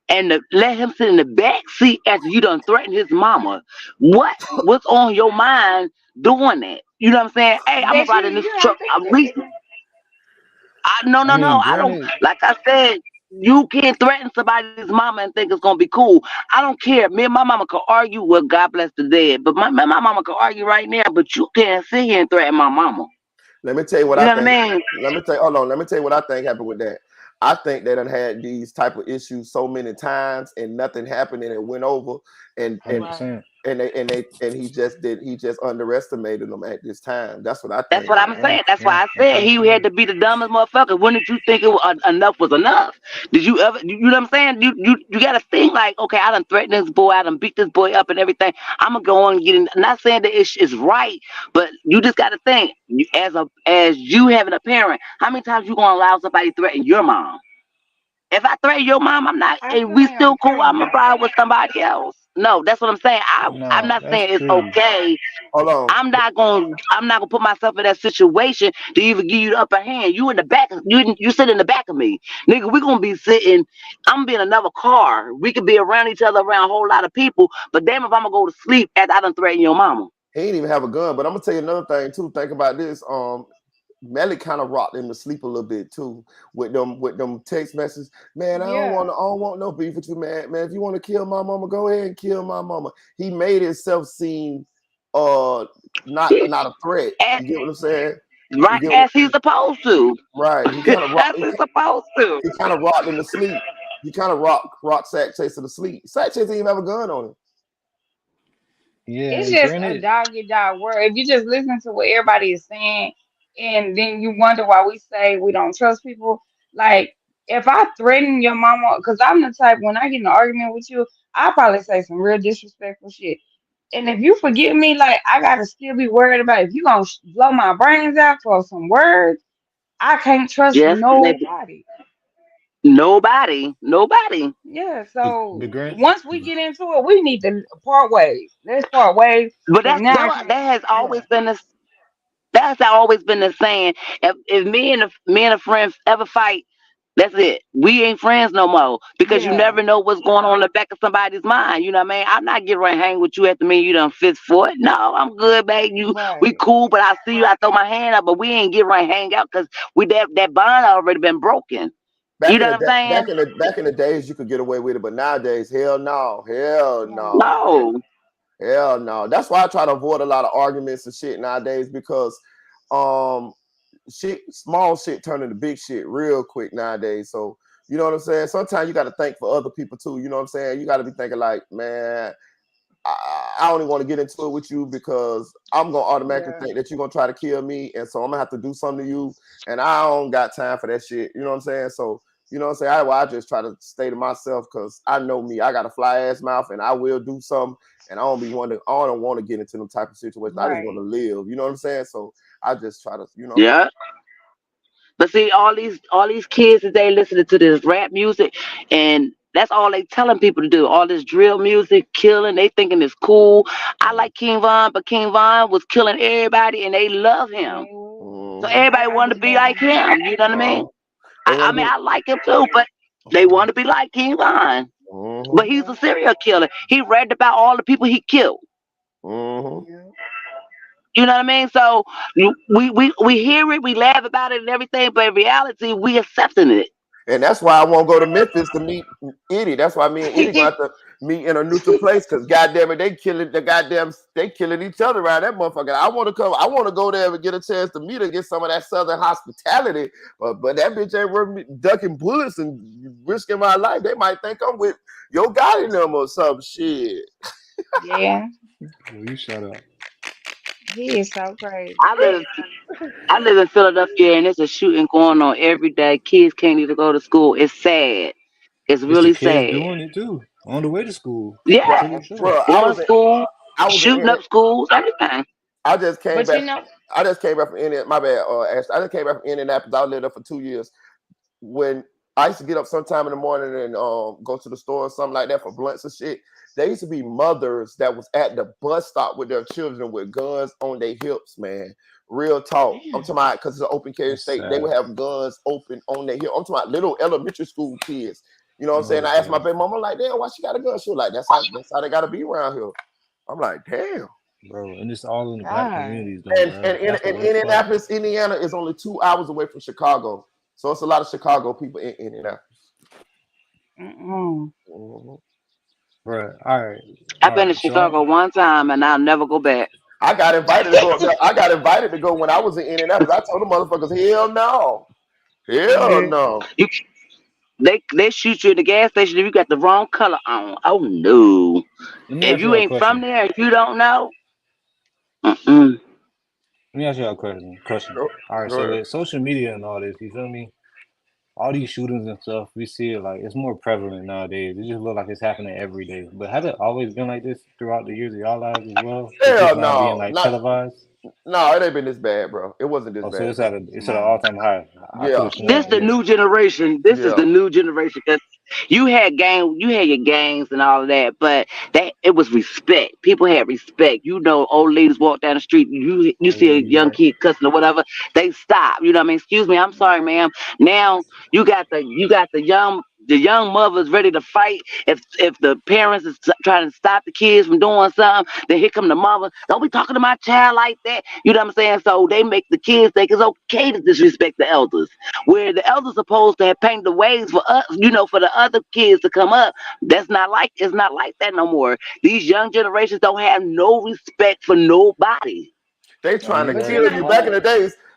and let him sit in the back seat after you done threatened his mama? What's on your mind doing that? You know what I'm saying? Hey, I'm gonna That ride in you this you truck. don't think that. No, I no, no. mean, I don't. granted, Like I said, you can't threaten somebody's mama and think it's gonna be cool. I don't care. Me and my mama could argue. Well, God bless the dead. But my mama could argue right now. But you can't sit here and threaten my mama. Let me tell you what You I know what think. I mean? Let me tell you, hold on. Let me tell you what I think happened with that. I think they done had these type of issues so many times and nothing happened and it went over and and 100%. and he just underestimated them at this time. That's what I That's think. what I'm saying. That's Yeah, why I that's said what I he had said. to be the dumbest motherfucker. Wouldn't you think it was, enough was enough? Did you ever? You know what I'm saying? You got to think like, okay, I done threatened this boy, I done beat this boy up and everything. I'm gonna go on and get in. I'm not saying that it's right, but you just got to think as you having a parent, how many times you gonna allow somebody to threaten your mom? If I threaten your mom, I'm not. I And feel we like I'm still cool. I'm gonna threatening. ride with somebody else. No, that's what I'm saying. I'm Nah, not that's saying it's true. okay. Hold on. I'm not gonna put myself in that situation to even give you the upper hand. You in the back. You sit in the back of me, nigga. We gonna be sitting. I'm gonna be in another car. We could be around each other, around a whole lot of people. But damn, if I'm gonna go to sleep after I done threaten your mama. He didn't even have a gun, but I'm gonna tell you another thing too. Think about this. Melly kind of rocked him to sleep a little bit too with them text messages. Man, Yeah. I don't want no beef with you, man. Man, if you want to kill my mama, go ahead and kill my mama. He made himself seem not a threat. As, You get what I'm saying? You right get what, as he's supposed to. right. He kind of rocked. As he's supposed to. He kind of rocked him to sleep. He kind of rock Sack Chaser to sleep. Sack Chaser didn't even have a gun on him. Yeah, It's and just a granted, dog eat dog world. If you just listen to what everybody is saying, and then you wonder why we say we don't trust people. Like if I threaten your mama, because I'm the type when I get in an argument with you, I probably say some real disrespectful shit. And if you forgive me, like I gotta still be worried about if you gonna blow my brains out for some words. I can't trust Yes, baby. nobody. Nobody. Yeah, the so grant, once we get into it, we need to part ways. Let's part ways But because that's now I that, can't. that has Yeah, always been the That's always been the saying. If me and a friend ever fight, that's it. We ain't friends no more because you yeah, never know what's going on in the back of somebody's mind. You know what I mean? I'm not getting ready to hang with you after me. You done fist for it. No, I'm good, babe. We right. cool, but I see you. I throw my hand up, but we ain't getting ready to hang out because that bond already been broken. You Back in know the what I'm da- saying? back in the days, you could get away with it, but nowadays, hell no. No. Hell no. That's why I try to avoid a lot of arguments and shit nowadays because um small shit turn into big shit real quick nowadays. So you know what I'm saying? Sometimes you gotta think for other people too. You know what I'm saying? You gotta be thinking like, man, I don't even want to get into it with you because I'm gonna automatically Yeah, think that you're gonna try to kill me, and so I'm gonna have to do something to you, and I don't got time for that shit. You know what I'm saying? So you know what I'm saying? I just try to stay to myself because I know me. I got a fly ass mouth, and I will do something, and I don't want to get into them type of situations. I just want to right. live. You know what I'm saying? So I just try to, you know. Yeah. But see, all these kids today listening to this rap music, and that's all they telling people to do. All this drill music, killing. They thinking it's cool. I like King Von, but King Von was killing everybody, and they love And him. they will. So Mm-hmm. everybody I wanted to just be love like him too. him. You know what I mean? They I want to mean, be. I like him too, but they want to be like King Von. But Mm-hmm. he's a Yeah, serial killer. He read about all the people he killed. Mm-hmm. yeah. You know what I mean? So we hear it, we laugh about it and everything, but in reality, we accepting it. And that's why I won't go to Memphis to meet Eddie. That's why me and Eddie gonna have to meet in a neutral place because goddamn it, they killing each other around that motherfucker. I want to come. I want to go there and get a chance to meet her, get some of that southern hospitality. But that bitch ain't worth me ducking bullets and risking my life. They might think I'm with Yo Gotti them or some shit. Yeah, well, you shut up. he is so crazy. I live I live in Philadelphia and there's a shooting going on every day. Kids can't even go to school. It's sad. It's It's the really kids sad. doing it too on the way to school. I Yeah. tell Yeah, you the that's truth. true. Bro, Going to school, I was in shooting up schools, everything. I just came But back. you know, I just came back from Indiana. My bad, Ashley. I just came back from Indianapolis. I lived there for 2 years. When I used to get up sometime in the morning and go to the store or something like that for blunts and shit, there used to be mothers that was at the bus stop with their children with guns on their hips, man. Real talk. I'm talking damn. about because it's an open carry That's state. They would sad. have guns open on their hip. I'm talking about little elementary school kids. You know what I'm saying? Oh I asked my boy. baby mama, I'm like, damn, why she got a gun? She was like, that's how they gotta be around here. I'm like, damn. bro. And it's all in the black God. communities, though, And man. That's the and worst part. Indianapolis, Indiana is only 2 hours away from Chicago, so it's a lot of Chicago people in Indianapolis. Mm-mm. Mhm. Bro, all right. I've been to Chicago one time and I'll never go back. I got invited to go up there. I got invited to go when I was in Indianapolis. I told the motherfuckers, hell no. Hell no. You, they shoot you at the gas station if you got the wrong color on. Oh no! Let me If ask you y'all a ain't from question. there, if you don't know, mm-mm. Let me ask y'all a question. All right, Go so ahead. with social media and all this, you feel me? All these shootings and stuff, we see it like it's more prevalent nowadays. It just look like it's happening every day. But has it always been like this throughout the years of y'all lives as well? It's just Hell not being no. like Not televised. no, it ain't been this bad, bro. It wasn't this Oh, so bad, bro. it's at an all time high. I could Yeah. have This sworn, the yeah. new generation. This is Yeah. the new generation because you had your gangs and all of that, but it was respect. People had respect. You know, old ladies walk down the street. You see Yeah, a you young right. kid cussing or whatever, they stop. You know what I mean? Excuse me, I'm sorry, ma'am. Now you got the young mothers ready to fight. If the parents is trying to stop the kids from doing something, then here come the mother. Don't be talking to my child like that. You know what I'm saying? So they make the kids think it's okay to disrespect the elders. Where the elders supposed to have painted the ways for us, for the other kids to come up. It's not like that no more. These young generations don't have no respect for nobody. They And trying you to But right you kill know you. about that.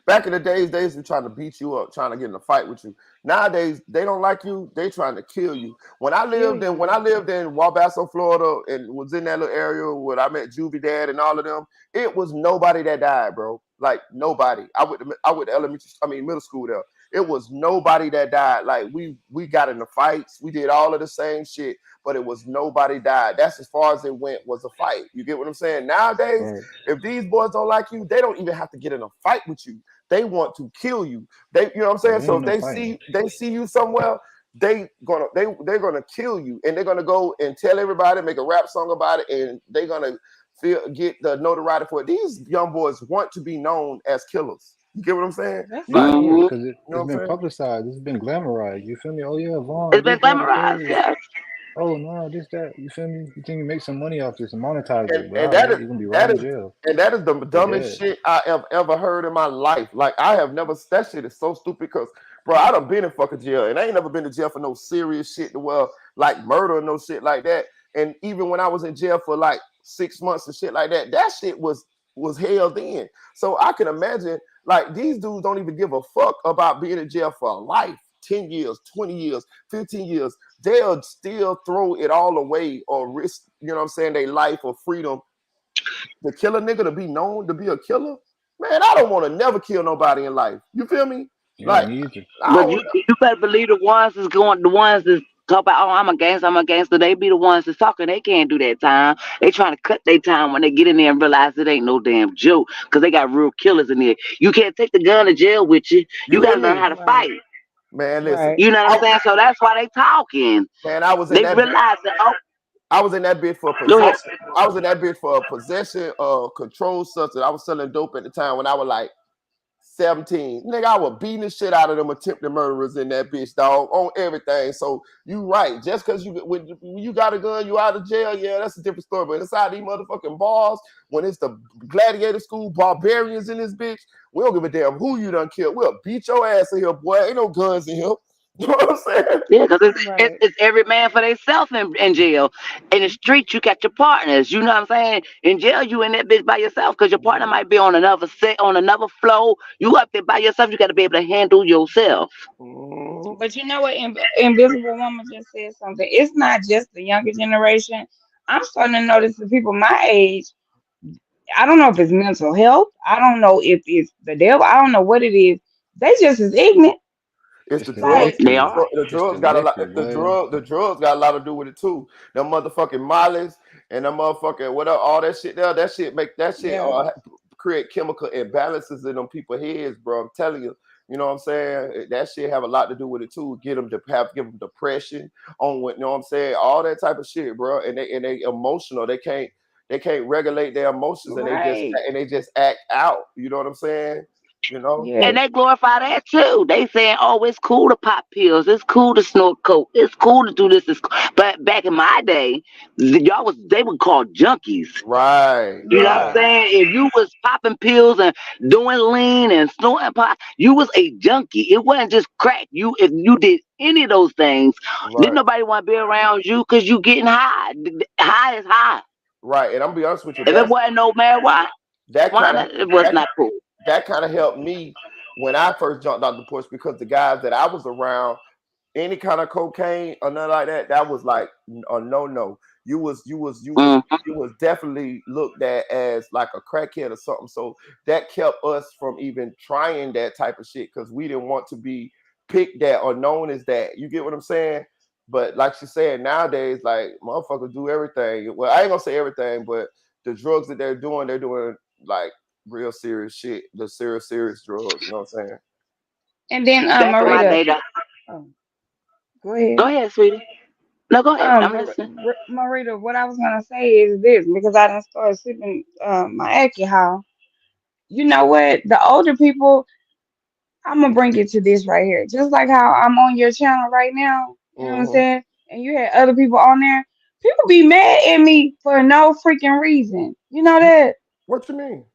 Back in the days, they used to trying to beat you up, trying to get in a fight with you. Nowadays, they don't like you. They trying to kill you. kill When I you. lived in Wabasso, Florida, and was in that little area where I met Juvie Dad and all of them, it was nobody that died, bro. Like nobody. I went to middle school there. It was nobody that died. Like we got in the fights. We did all of the same shit, but it was nobody died. That's as far as it went, was a fight. You get what I'm saying? Nowadays, Right. if these boys don't like you, they don't even have to get in a fight with you. They want to kill you. You know what I'm Yeah, saying? it So ain't if no fighting. they see you somewhere, they're gonna kill you, and they're gonna go and tell everybody, make a rap song about it, and they're gonna get the notoriety for it. These young boys want to be known as killers. You get what I'm saying? That's Yeah, of Like, course, Hmm. because you know it's what been I'm saying? publicized. It's been glamorized. You feel me? Oh yeah, Vaughn, It's been this, that, the glamorized, third. yeah. Oh no, this, that. You feel me? You think you make some money off this and monetize And it, but all right, you're gonna be that rotting in is jail that is the or dumbest dead. shit I have ever heard in my life. Like I have never. That shit is so stupid because, bro, I done been in fucking jail, and I ain't never been to jail for no serious shit. Well, like murder and no shit like that. And even when I was in jail for like 6 months and shit like that, that shit was hell then. So I can imagine like these dudes don't even give a fuck about being in jail for life. 10 years, 20 years, 15 years, they'll still throw it all away or risk, you know what I'm saying, their life or freedom to kill a nigga to be known to be a killer. Man, I don't want to never kill nobody in life. You feel me? Yeah, Like, me either. I But don't, you better believe the ones that talk about, oh, I'm a gangster. They be the ones that's talking. They can't do that time. They trying to cut their time when they get in there and realize it ain't no damn joke because they got real killers in there. You can't take the gun to jail with you. You you got hear to learn me? how to right, fight. Man, listen. right. You know what I'm saying? So that's why they talking. I was in They that realize that. Oh, I was in that bitch for go ahead. possession. I was in that bitch for a possession of controlled substance. I was selling dope at the time when I was like 17. Nigga, I was beating the shit out of them attempted murderers in that bitch, dog, on everything. So you right. Just because when you got a gun, you out of jail, yeah, that's a different story. But inside these motherfucking bars, when it's the gladiator school barbarians in this bitch, we don't give a damn who you done killed. We'll beat your ass in here, boy. Ain't no guns in here. You know what I'm saying? Yeah, because Right. it's every man for themselves in jail. In the street, you got your partners. You know what I'm saying? In jail, you in that bitch by yourself because your partner might be on another set, on another flow. You up there by yourself. You got to be able to handle yourself. Mhm. But you know what? Invisible Woman just said something. It's not just the younger generation. I'm starting to notice the people my age. I don't know if it's mental health. I don't know if it's the devil. I don't know what it is. They just as ignorant. It's It's the the drugs. Like, They liquor. are. The It's the drugs got a lot. liquor, boy. The drugs got a lot to do with it too. Them motherfucking mollies and them motherfucking whatever, all that shit there. That shit make that shit yeah, create chemical imbalances in them people's heads, bro. I'm telling you. You know what I'm saying? That shit have a lot to do with it too. Give them depression on what, you know what I'm saying? All that type of shit, bro. And they emotional. They can't regulate their emotions, right. and they just act out. You know what I'm saying? You know? Yeah. And they glorify that too. They saying, "Oh, it's cool to pop pills. It's cool to snort coke. It's cool to do this." But back in my day, they were called junkies. Right, You know what I'm right, saying? If you was popping pills and doing lean and snorting pot, you was a junkie. It wasn't just crack. If you did any of those things, didn't right, nobody want to be around you because you getting high. High is high. right. And I'm gonna be honest with you, If it wasn't no marijuana, that kind of it was that not cool. that kind of helped me when I first jumped out the porch because the guys that I was around, any kind of cocaine or nothing like that, that was like a no. You was definitely looked at as like a crackhead or something. So that kept us from even trying that type of shit because we didn't want to be picked at or known as that. You get what I'm saying? But like she said, nowadays, like motherfuckers do everything. Well, I ain't gonna say everything, but the drugs that they're doing like real serious shit. The serious drugs. You know what I'm saying? And then Back in my Marita. day, Oh, go ahead. go ahead, sweetie. No, go ahead. I'm listening. Marita, what I was gonna say is this because I done started sipping my alcohol. You know what? The older people, I'm gonna bring it to this right here. Just like how I'm on your channel right now, you know what I'm Mm-hmm. saying? And you had other people on there. People be mad at me for no freaking reason. You know that? What you mean?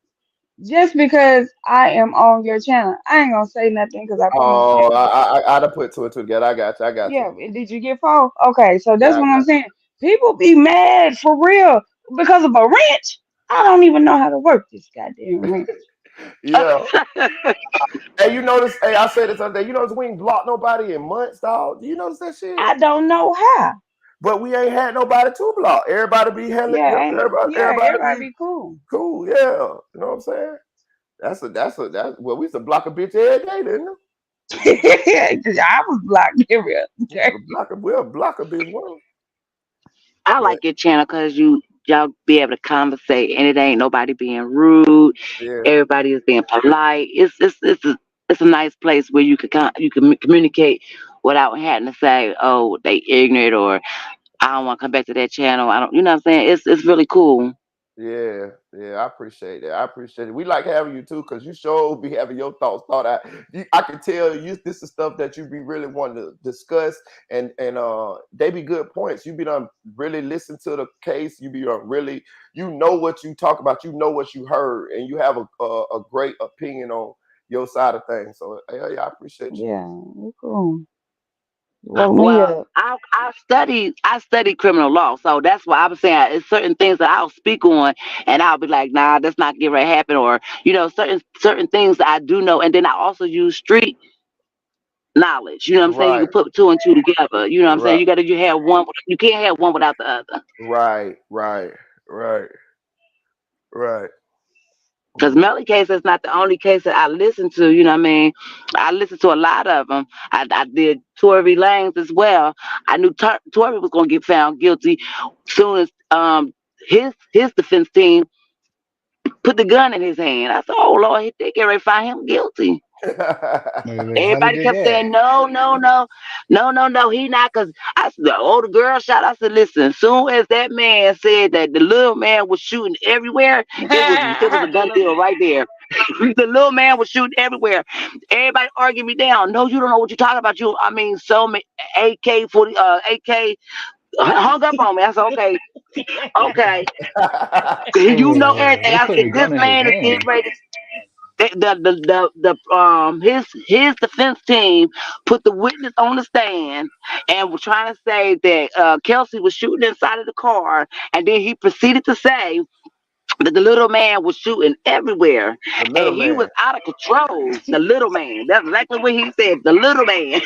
Just because I am on your channel. I ain't gonna say nothing because I promise you. Oh, I'd have put two and two together. I got you. I got Yeah, you. and did you get four? Okay, so that's Yeah, I what got I'm saying. People be mad for real because of a wrench. I don't even know how to work this goddamn wrench. you. Yeah. Hey, you notice? Hey, I said this other day. You notice we ain't blocked nobody in months, dog. Do you notice that shit? I don't know how. But we ain't had nobody to block. Everybody be handling. Yeah, Everybody everybody be be cool. cool. Yeah. You know what I'm saying? Well, we used to block a bitch every day, didn't Cause I was blocked every other we? day. We'll block a bitch one. I Yeah. like your channel because y'all be able to conversate and it ain't nobody being rude. Yeah. Everybody is being polite. It's a nice place where you can communicate without having to say, "Oh, they ignorant," or "I don't want to come back to that channel." I don't. You know what I'm saying? It's really cool. Yeah, I appreciate that. I appreciate it. We like having you too, because you sure be having your thoughts thought out. I can tell you this is stuff that you be really wanting to discuss, and they be good points. You be done really listen to the case. You be done really, you know what you talk about. You know what you heard, and you have a great opinion on your side of things. So yeah, I appreciate you. Yeah, you cool. Woke me Well, up. I studied criminal law, so that's why I'm saying it's certain things that I'll speak on, and I'll be like, "Nah, that's not get ready to happen," or certain things that I do know, and then I also use street knowledge. You know what I'm saying? You Right, can put two and two together. You know what I'm saying? right, You have one. You can't have one without the other. right. Because Mhm. Melly case is not the only case that I listen to. You know what I mean? I listened to a lot of them. I did Tory Lanez as well. I knew Tory was going to get found guilty soon as his defense team put the gun in his hand. I said, "Oh Lord, they get ready to find him guilty." Wait, how they Everybody did kept that? saying, no, he not. Because I said, oh, the girl shot. I said, listen, soon as that man said that the little man was shooting everywhere, it was a The done little deal man. right there. The little man was shooting everywhere. Everybody arguing me down. No, you don't know what you're talking about. I mean, so many AK hung up on me. I said, okay, you know everything. They I put said, the this gun in his man is getting hand. ready. His defense team put the witness on the stand and was trying to say that Kelsey was shooting inside of the car, and then he proceeded to say that the little man was shooting everywhere, The little and he was man. out of control. The little man. That's exactly what he said. The little man.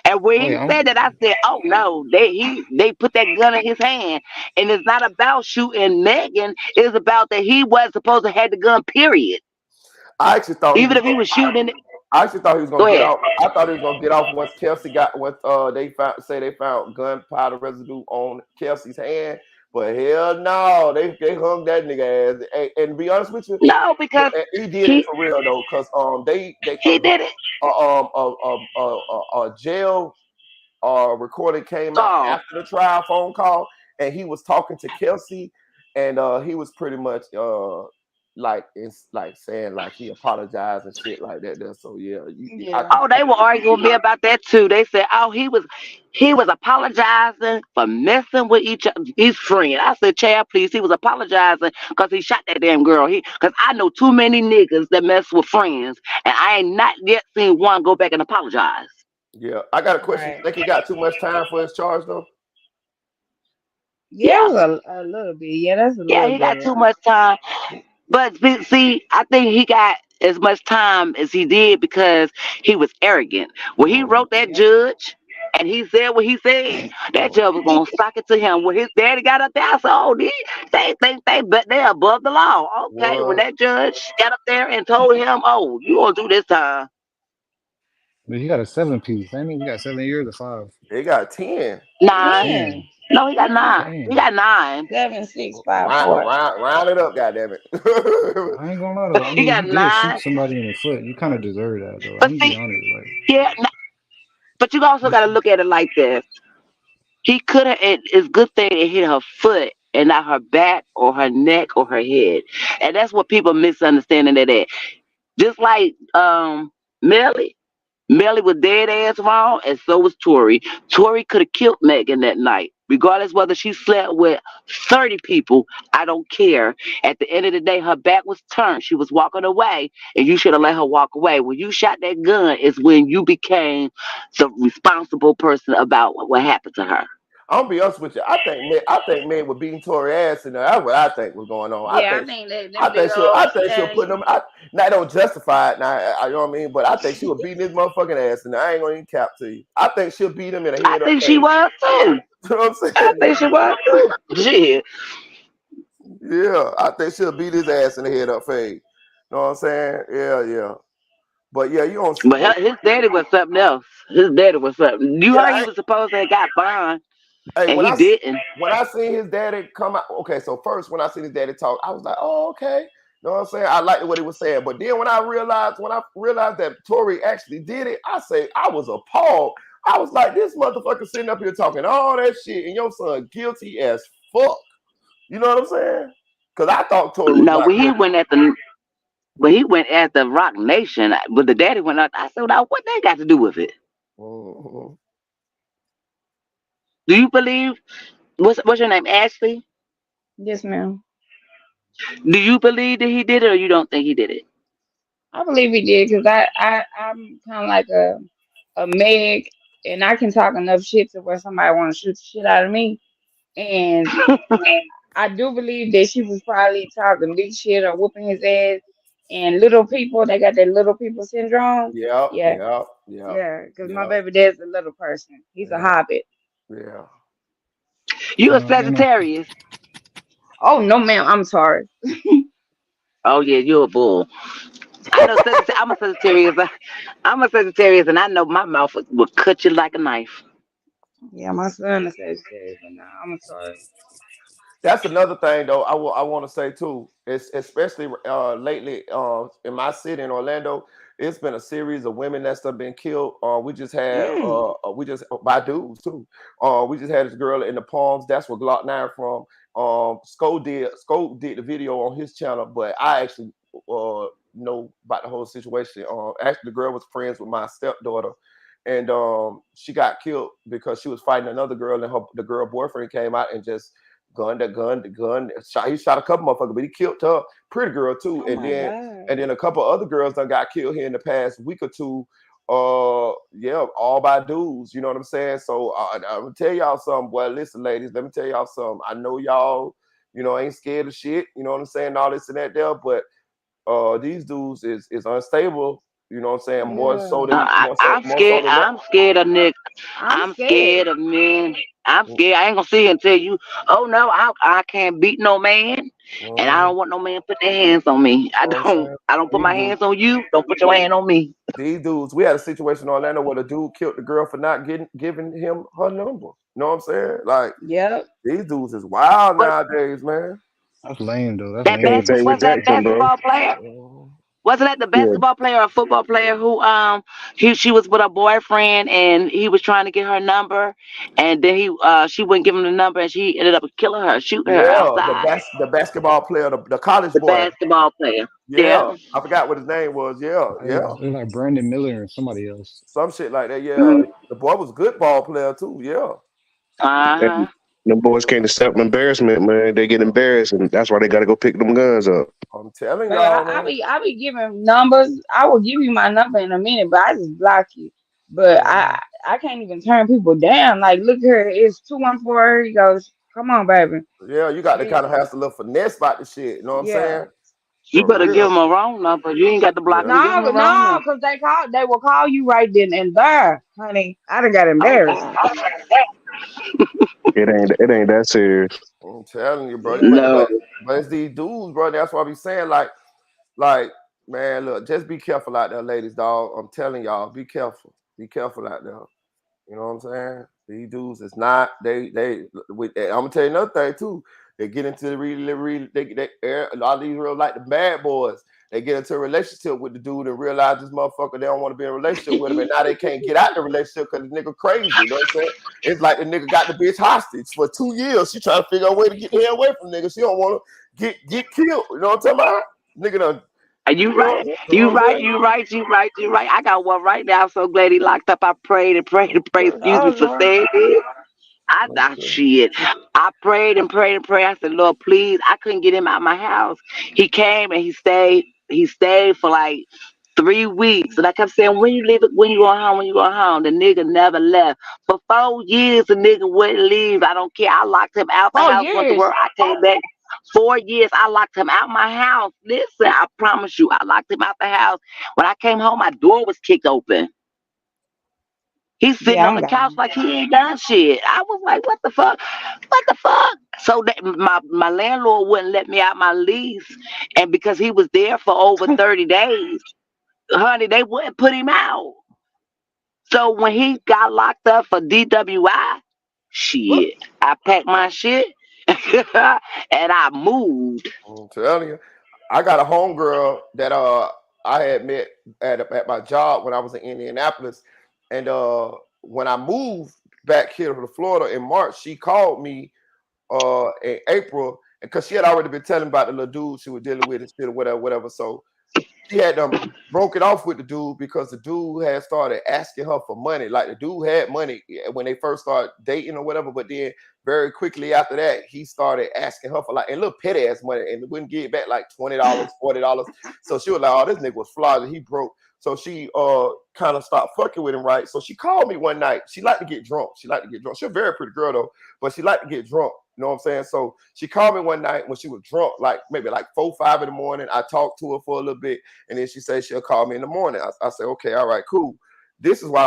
And when Wait, he said that, I said, "Oh no, they put that gun in his hand, and it's not about shooting Megan. It's about that he was supposed to have the gun. Period. I actually thought he Even was. if he was shooting it." I actually thought he was Go gonna get ahead. off. I thought he was gonna get off once Kelsey got once they found gunpowder residue on Kelsey's hand. But hell no, they hung that nigga ass. And to be honest with you, No, because he did it he for real though, cause they he did it. a jail recording came out Oh, after the trial phone call, and he was talking to Kelsey, and he was pretty much like it's like saying like he apologized and shit like that. There, so yeah, Yeah. Oh, they were arguing with me about that too. They said, "Oh, he was apologizing for messing with his friend." I said, "Chad, please." He was apologizing because he shot that damn girl. Because I know too many niggas that mess with friends, and I ain't not yet seen one go back and apologize. yeah. I got a question. Right. Think he got too much time for his charge though? Yeah, Yeah, it was a little bit. Yeah, that's a yeah, little he got bit. too much time. But see, I think he got as much time as he did because he was arrogant. When he wrote that Yep. judge and he said what he said, that judge was gonna sock it to him. When his daddy got up there, I said, "Oh, they think but they're above the law." Okay, when What? that judge got up there and told him, "Oh, you gonna do this time." But he got a 7 piece. I mean, he got 7 years or 5. He got 10. 9. 10. 10, No, he got 9. He Damn. got 9. 7, 6, 5, 4. Round it up, goddamn it. I ain't gonna lie though. I He mean, got you did shoot 9. somebody in the foot. You kind of deserve that though. I'm But gonna be see, honest. Like, yeah, but you also you got to should. look at it like this. He could have. It's good thing it hit her foot and not her back or her neck or her head, and that's what people misunderstanding that. Just like Melly, Melly was dead ass wrong, and so was Tori. Tori could have killed Megan that night, regardless whether she slept with 30 people. I don't care. At the end of the day, her back was turned. She was walking away, and you should have let her walk away. When you shot that gun, is when you became the responsible person about what happened to her. I'm gonna be honest with you. I think men were beating Tory ass, and that's what I think was going on. Yeah, I think that them big I old think she'll put them. stallions. Now I don't justify it. Now you know what I mean, but I think she was beating his motherfucking ass, and I ain't gonna even cap to you. I think she'll beat him in the I head up think she face. was too. You know what I'm saying? I think she Yeah. was too. Shit. Yeah, I think she'll beat his ass in the head up fade. Know what I'm saying? Yeah, yeah. But yeah, you don't. But But his daddy was something else. His daddy was something. You yeah, heard he was supposed to have got bond, hey, and he didn't. when I seen his daddy come out, okay, so first when I seen his daddy talk, I was like, oh, okay. You know what I'm saying? I liked what he was saying. But then when I realized that Tory actually did it, I was appalled. I was like, this motherfucker sitting up here talking all that shit, and your son guilty as fuck. You know what I'm saying? Because I thought Tory was No, not guilty. when he went at the Rock Nation, but the daddy went out. I said, "Now what they got to do with it? Mhm. Do you believe? What's your name, Ashley? Yes, ma'am. Do you believe that he did it, or you don't think he did it? I believe he did because I'm kind of like a Meg, and I can talk enough shit to where somebody want to shoot the shit out of me. And I do believe that she was probably talking big shit or whooping his ass. And little people, they got that little people syndrome. Yeah, Yeah, yeah, yeah, yeah. Because my yeah, baby dad's a little person. He's a yeah, hobbit. yeah. You a And Sagittarius? Oh no, ma'am. I'm sorry. Oh yeah, you a bull. I know Sagittarius. I'm a Sagittarius. I'm a Sagittarius, and I know my mouth will cut you like a knife. Yeah, my son is Sagittarius, but no, I'm sorry. That's another thing though. I want to say too. It's especially lately in my city in Orlando. It's been a series of women that's have been killed. Mm. We just by dudes too. We just had this girl in the Palms. That's where Glock 9 from. Sco did the video on his channel, but I actually know about the whole situation. Actually, the girl was friends with my stepdaughter, and she got killed because she was fighting another girl, and the girl boyfriend came out and just the gun. He shot a couple motherfuckers, but he killed her, pretty girl too. Oh my God. And then a couple other girls done got killed here in the past week or two. Yeah, all by dudes. You know what I'm saying? So I'm gonna tell y'all something, boy. Listen, ladies, let me tell y'all something. I know y'all, ain't scared of shit. You know what I'm saying? All this and that there, but these dudes is unstable. You know what I'm saying? More so Yeah. than I'm more so scared. than that. I'm scared of Nick. I'm I'm scared. scared of men. I'm scared. I ain't gonna sit here and tell you, oh no, I can't beat no man, and I Mhm. don't want no man put their hands on me. I You know what I'm don't. saying? I don't put These my dudes, hands on you. Don't put your hand on me. these dudes, we had a situation in Orlando where the dude killed the girl for not giving him her number. You know what I'm saying? Like Yep. these dudes is wild But nowadays, man. that's lame though. That's that lame. Can't say we was that text him, bro. basketball player. Mhm. Wasn't that the Yeah. basketball player or football player who she was with her boyfriend and he was trying to get her number and then she wouldn't give him the number and she ended up killing her, shooting her Yeah, outside. the basketball player, the college The boy. basketball player. Yeah, Yeah. I forgot what his name was. Yeah, It yeah, was like Brandon Miller and somebody else. some shit like that. Yeah, Mm-hmm. the boy was a good ball player too. Yeah, Uh-huh. And them boys can't accept embarrassment, man. They get embarrassed, and that's why they got to go pick them guns up. I'm telling But y'all, I man. be I be giving numbers. I will give you my number in a minute, but I just block you. But Mhm. I can't even turn people down. Like, look here, it's 214. Here he goes. Come on, baby. Yeah, you got to It, kind of have a little finesse about the shit. You know what I'm yeah. saying? You For better give real. them a wrong number. You ain't got to block Yeah. them. Give them No, a wrong no, number. because they will call you right then and there, honey. I done got Oh embarrassed. God. It ain't that serious. I'm telling you, bro. Yeah. But it's these dudes, bro. That's why I be saying like, man, look, just be careful out there, ladies, dog. I'm telling y'all, be careful. Be careful out there. You know what I'm saying? These dudes is not I'm gonna tell you another thing too. They get into the really a lot of these real like the bad boys. They get into a relationship with the dude and realize this motherfucker they don't want to be in a relationship with him, and now they can't get out the relationship because the nigga crazy. You know what I'm saying? It's like the nigga got the bitch hostage for 2 years. She trying to figure out a way to get the hell away from the nigga. She don't want to get killed. You know what I'm talking about? Nigga done. And you You know, right. you know You what I'm right. saying? You right. You right. You right. I got one right now. I'm so glad he locked up. I prayed and prayed and prayed. Excuse me Oh, for Lord. saying it. Shit. I prayed and prayed and prayed. I said, Lord, please. I couldn't get him out of my house. He came and he stayed. He stayed for like 3 weeks. And I kept saying, when you leave it, when you go home, when you go home. The nigga never left. For 4 years, the nigga wouldn't leave. I don't care. I locked him out the 4 house, went to years. work. I came back. 4 years, I locked him out my house. Listen, I promise you, I locked him out the house. When I came home, my door was kicked open. He's sitting Yeah, on I'm the couch gone. like he ain't done shit. I was like, what the fuck? What the fuck? So that my landlord wouldn't let me out my lease. And because he was there for over 30 days, honey, they wouldn't put him out. So when he got locked up for DWI, Look, shit, I packed my shit and I moved. I'm telling you. I got a homegirl that I had met at my job when I was in Indianapolis, and when I moved back here to Florida in March, she called me in April because she had already been telling about the little dude she was dealing with and shit or whatever. So she had broke it off with the dude because the dude had started asking her for money. Like the dude had money when they first started dating or whatever, but then very quickly after that, he started asking her for like a little petty ass money and wouldn't give back like $20, $40. So she was like, oh, this nigga was flawed. He broke. So she kind of stopped fucking with him, right? So she called me one night. She liked to get drunk. She's a very pretty girl though, but she liked to get drunk. You know what I'm saying? So she called me one night when she was drunk, like maybe like 4, 5 in the morning. I talked to her for a little bit, and then she said she'll call me in the morning. I said, okay, all right, cool. This is why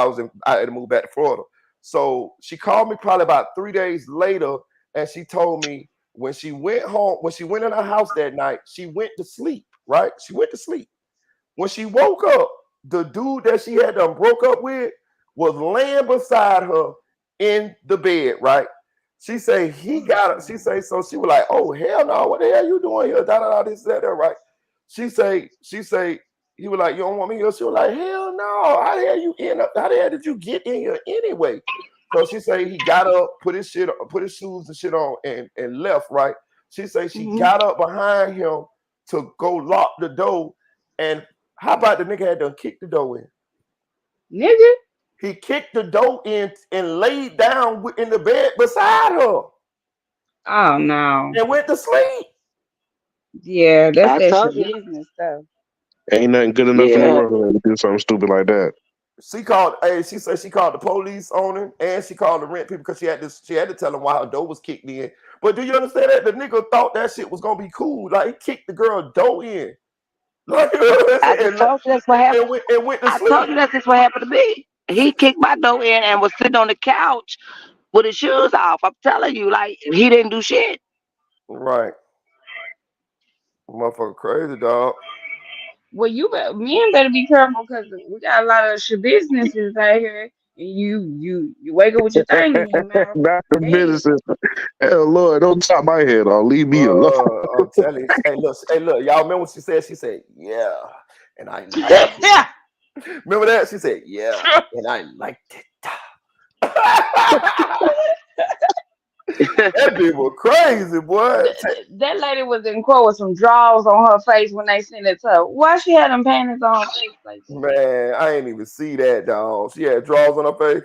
I had to move back to Florida. So she called me probably about 3 days later, and she told me when she went home, when she went in her house that night, she went to sleep, right? She went to sleep. When she woke up, the dude that she had done broke up with was laying beside her in the bed, right? She say he got it. She say so. She was like, "Oh hell no! What the hell you doing here? Da da da. This that, right?" She say he was like, "You don't want me here?" She was like, "Hell no! How the hell you end up? How the hell did you get in here anyway?" So she say he got up, put his shoes and shit on, and left. Right? She say she Mhm. got up behind him to go lock the door, and how about the nigga had to kick the door in? Nigga. He kicked the door in and laid down in the bed beside her Oh no. and went to sleep. Yeah, that's I that told shit you. business stuff. Ain't nothing good enough in the Yeah. world to do something stupid like that. She said she called the police on him and she called the rent people because she had to tell them why her door was kicked in. But do you understand that? The nigga thought that shit was gonna be cool. Like he kicked the girl door in. Like I just told you that's what happened. and went to I told sleep. you that's just what happened to me. He kicked my door in and was sitting on the couch with his shoes off. I'm telling you, like he didn't do shit. Right. Motherfucker crazy, dog. Well, men better be careful because we got a lot of shit businesses out here. And you wake up with your thing in your mouth. Not the Dead. businesses. Hell, Lord, don't chop my head off. Leave me alone. I'm telling you. Hey, look, y'all remember what she said? She said, yeah. and I liked it. Remember that? She said, yeah, and I liked it. That bitch was crazy, boy. That lady was in court with some draws on her face when they sent it to her. Why she had them panties on her face like that? Man, I ain't even see that, dog. She had draws on her face.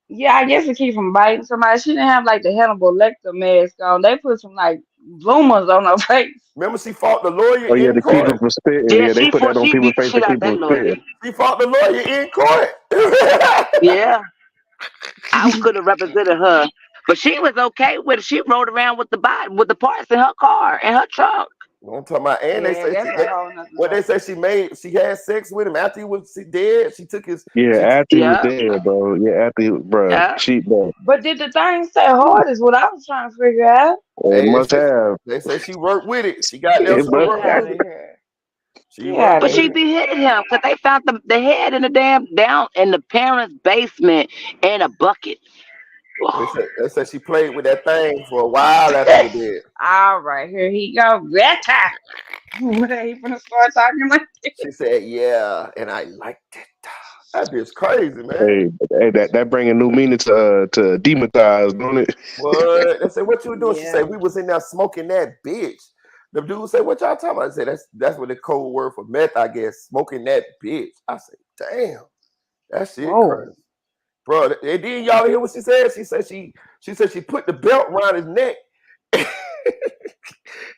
Yeah, I guess to keep from biting somebody. She didn't have like the Hannibal Lecter mask on. They put some like bloomers on her face. Remember, she fought the lawyer Oh yeah, in to keep court. them from spitting. Yeah, Yeah, they she put that on people's beat the face to shit out keep that them lawyer. spitting. She fought the lawyer in court. Yeah, I could have represented her, but she was okay with it. She rode around with the parts in her car and her truck. I'm talking about, and they Yeah, say that's a whole nother what they say she had sex with him after he was dead. She took his After he was dead, bro. Yeah, after he, bro. Yeah. Bro. But did the thing say hard is what I was trying to figure out. It must have. They say she worked with it. She got there. It must Get out of here. She But she beheaded him because they found the head in the down in the parents' basement in a bucket. They said she played with that thing for a while after he did. All right, here he go. Better. He finna start talking like this. She said, yeah, and I liked it. That bitch crazy, man. Hey, that bring a new meaning to demonize, don't it? What? They said, what you doing? She Yeah. said, we was in there smoking that bitch. The dude said, what y'all talking about? I said, that's what the code word for meth, I guess. Smoking that bitch. I said, damn, that shit crazy. Bro, and then y'all hear what she said? She said she put the belt around his neck.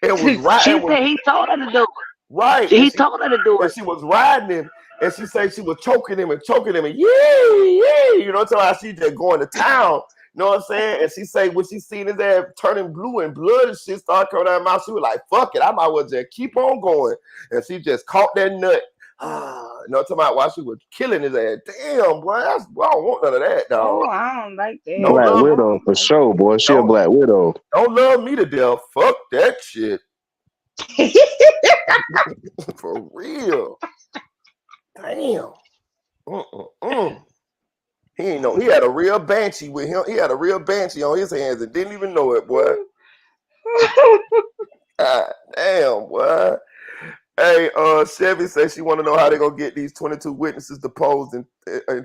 And was riding. She said he told her to do it. Right. He told her to do it. And she was riding him. And she said she was choking him and yeah. You know what I'm saying? She just going to town. You know what I'm saying? And she say when she seen his ass turning blue and blood and shit started coming out of her mouth, she was like, fuck it, I might as well just keep on going. And she just caught that nut. You know what I'm talking about? While she was killing his ass. Damn, boy, I don't want none of that, dog. Oh, I don't like that. Black Widow for sure, boy. She a Black Widow. Don't love me to death. Fuck that shit. For real. Damn. He ain't know. He had a real banshee with him. He had a real banshee on his hands and didn't even know it, boy. God damn, boy. Hey, Chevy says she want to know how they gonna get these 22 witnesses deposed and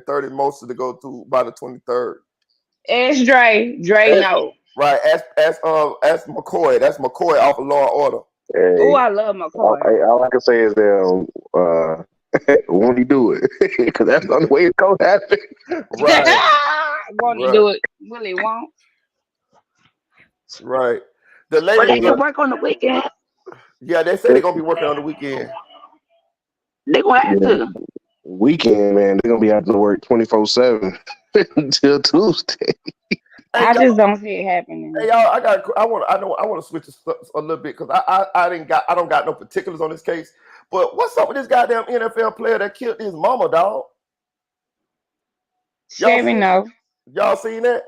30 most to go through by the 23rd. Ask Dre. Dre no. Right. Ask McCoy. That's McCoy off of Law and Order. Hey, Oh, I love McCoy. All I can say is that won't he do it? Because that's the only way it's gonna happen. Right. Won't he do it? Will he won't? Right. The lady. But they can work on the weekend. Yeah, they say they're gonna be working on the weekend. They gonna have to. Weekend, man. They're gonna be having to work 24/7 until Tuesday. I just don't see it happening. Hey y'all, I want to switch a little bit because I don't got no particulars on this case. But what's up with this goddamn NFL player that killed his mama, dog? Chevy no. Y'all seen that?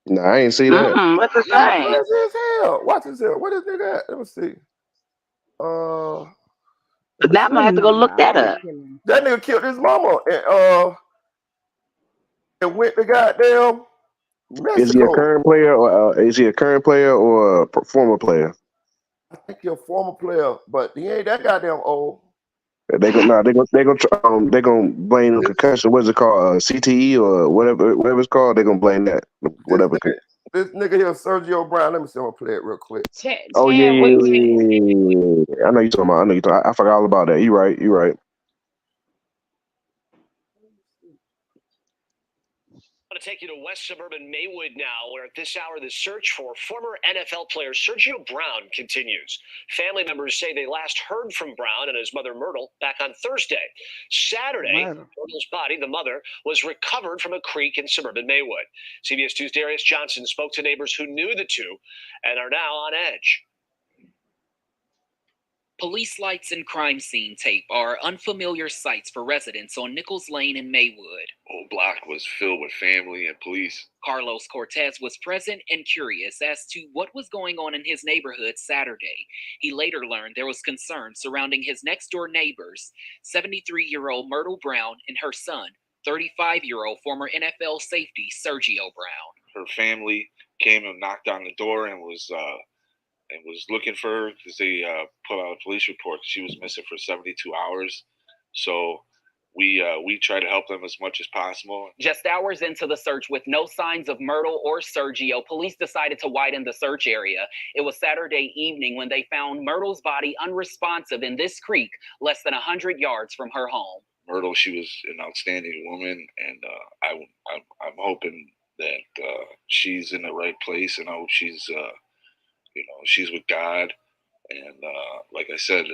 No, I ain't see that. What's the thing? Watch his hell. Watch his hell. What is that? Let me see. Now I'm gonna have to go look that up. That nigga killed his mama and went to goddamn Mexico. Is he a current player or a former player? I think he's a former player, but he ain't that goddamn old. They gonna blame the concussion. What's it called? CTE or whatever it's called. They gonna blame that. Whatever. This nigga here, Sergio Brown. Let me see. I'm gonna play it real quick. Oh yeah. I know you talking about. I forgot all about that. You right. I want to take you to West Suburban Maywood now, where at this hour the search for former NFL player Sergio Brown continues. Family members say they last heard from Brown and his mother Myrtle back on Thursday. Saturday, Myrtle's body, the mother, was recovered from a creek in suburban Maywood. CBS 2's Darius Johnson spoke to neighbors who knew the two and are now on edge. Police lights and crime scene tape are unfamiliar sights for residents on Nichols Lane in Maywood. Whole block was filled with family and police. Carlos Cortez was present and curious as to what was going on in his neighborhood Saturday. He later learned there was concern surrounding his next-door neighbors, 73-year-old Myrtle Brown and her son, 35-year-old former NFL safety Sergio Brown. Her family came and knocked on the door and was and was looking for her because they put out a police report. She was missing for 72 hours. So we try to help them as much as possible. Just hours into the search with no signs of Myrtle or Sergio, police decided to widen the search area. It was Saturday evening when they found Myrtle's body unresponsive in this creek, less than 100 yards from her home. Myrtle, she was an outstanding woman, and I'm hoping that she's in the right place, and I hope she's she's with God. And like I said,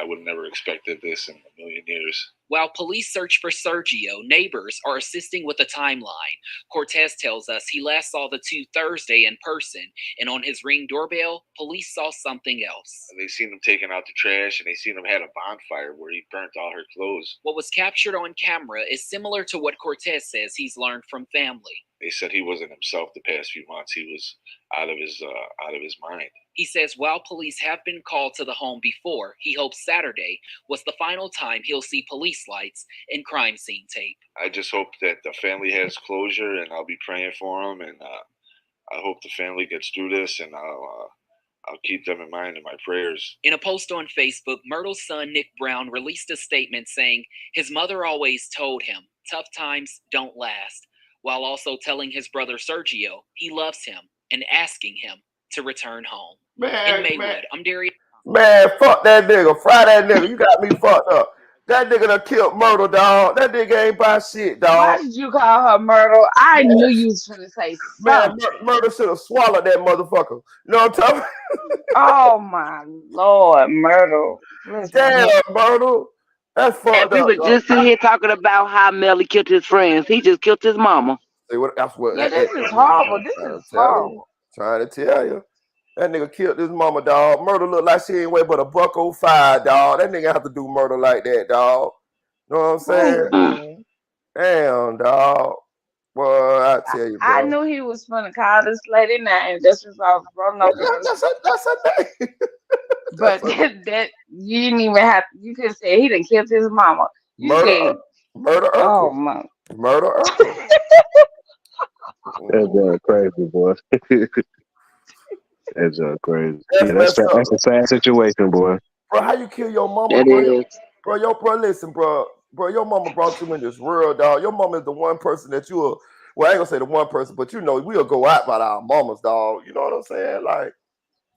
I would never expected this in a million years. While police search for Sergio, neighbors are assisting with the timeline. Cortez tells us he last saw the two Thursday in person, and on his Ring doorbell, police saw something else. They seen him taking out the trash, and they seen him had a bonfire where he burnt all her clothes. What was captured on camera is similar to what Cortez says he's learned from family. They said he wasn't himself the past few months. He was out of his mind. He says while police have been called to the home before, he hopes Saturday was the final time he'll see police lights and crime scene tape. I just hope that the family has closure, and I'll be praying for them, and I hope the family gets through this, and I'll keep them in mind in my prayers. In a post on Facebook, Myrtle's son Nick Brown released a statement saying his mother always told him, tough times don't last, while also telling his brother Sergio he loves him and asking him to return home. Man, in Maywood, man. I'm Darius. Man, fuck that nigga. Fry that nigga. You got me fucked up. That nigga done killed Myrtle, dog. That nigga ain't buy shit, dog. Why did you call her Myrtle? I knew you was gonna say Man, something. Myrtle should have swallowed that motherfucker. You know what I'm talking about? Oh my Lord, Myrtle. Listen, Damn, Myrtle. That's And fucked we up, were dog. just sitting here talking about how Melly killed his friends. He just killed his mama. See, that's what, yeah, this is horrible. This is horrible. Trying to tell you. That nigga killed his mama, dog. Myrtle look like she ain't weigh but $1.05, dog. That nigga have to do murder like that, dog. You know what I'm saying? Mm-hmm. Damn, dog. Well, I tell you, bro. I knew he was gonna call this lady name. This was all grown up. That's a name. But that you didn't even have. You could say he done killed his mama. You said murder. Oh my. Murder. That's crazy, boy. That's crazy. That's a sad situation, boy. Bro, how you kill your mama, That bro? is. Bro, listen, bro, your mama brought you in this world, dog. Your mama is the one person that you will, well, I ain't gonna say the one person, but you know, we'll go out by our mamas, dog. You know what I'm saying? Like,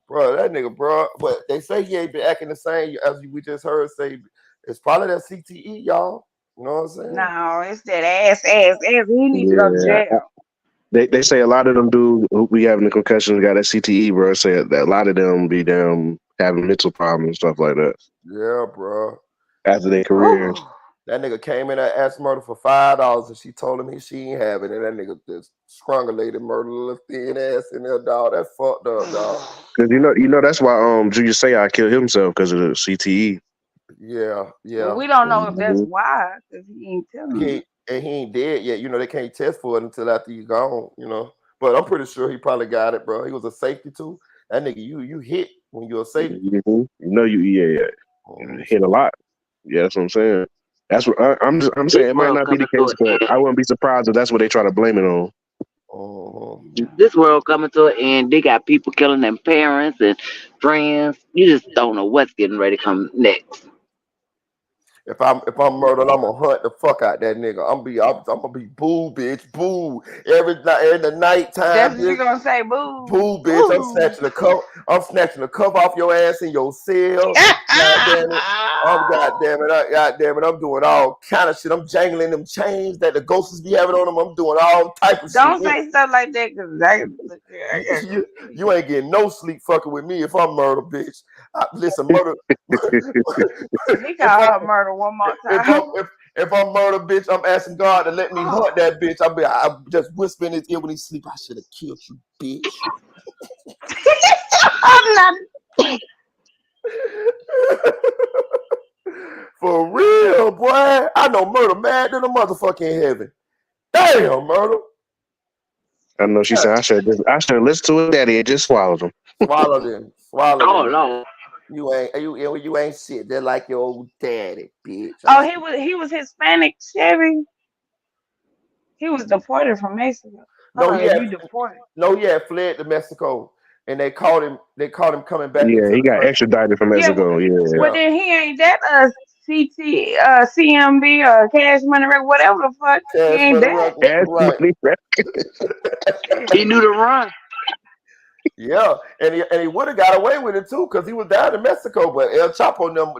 bro, that nigga, bro. But they say he ain't been acting the same as we just heard say. It's probably that CTE, y'all. You know what I'm saying? No, it's that ass. He needs to go to jail. They say a lot of them dudes who be having the concussions got that CTE, bro. Say that a lot of them be having mental problems and stuff like that. Yeah, bro. After their careers. That nigga came in and asked Myrtle for $5 and she told him she ain't have it. And that nigga just strangulated Myrtle, little thin ass in there, dog. That fucked up, dog. Cause you know that's why Julius Sayar killed himself because of the CTE. Yeah. Well, we don't know if that's why, because he ain't telling me. And he ain't dead yet. You know, they can't test for it until after he's gone, you know. But I'm pretty sure he probably got it, bro. He was a safety too. That nigga, you hit when you're a safety. Mm-hmm. You know, you hit a lot. Yeah, that's what I'm saying. That's what I'm saying. It might not be the case, but I wouldn't be surprised if that's what they try to blame it on. This world coming to an end. They got people killing their parents and friends. You just don't know what's getting ready to come next. If I'm murdered, I'm gonna hunt the fuck out that nigga. I'm gonna be boo, bitch, boo. Every night in the nighttime. That's what you gonna say, boo. Boo, bitch. I'm snatching the cover off your ass in your cell. Goddamn it. I'm doing all kind of shit. I'm jangling them chains that the ghosts be having on them. I'm doing all type of Don't shit. say stuff like that, because you ain't getting no sleep fucking with me if I'm murder, bitch. Listen, murder. He called her murder one more time. If I'm murder, bitch, I'm asking God to let me hunt that bitch. I'm just whispering in his ear when he sleep. I should have killed you, bitch. I'm not. For real, boy. I know murder mad than a motherfucking heaven. Damn, murder. I know she said I should listen to his daddy and just swallowed him. Swallowed him. Oh no. You ain't shit. They're like your old daddy, bitch. Oh, he was Hispanic, Chevy. He was deported from Mexico. No, he you deported. had fled to Mexico. and they caught him. They caught him coming back Yeah, into he the got country. extradited from Yeah. Mexico. Yeah. Well, then he ain't that CMB or Cash Money Record, whatever the fuck. He Cash ain't Money that. Record, Cash right? money. He knew to run. Yeah, and he would have got away with it too, cause he was down in Mexico. But El Chapo and them,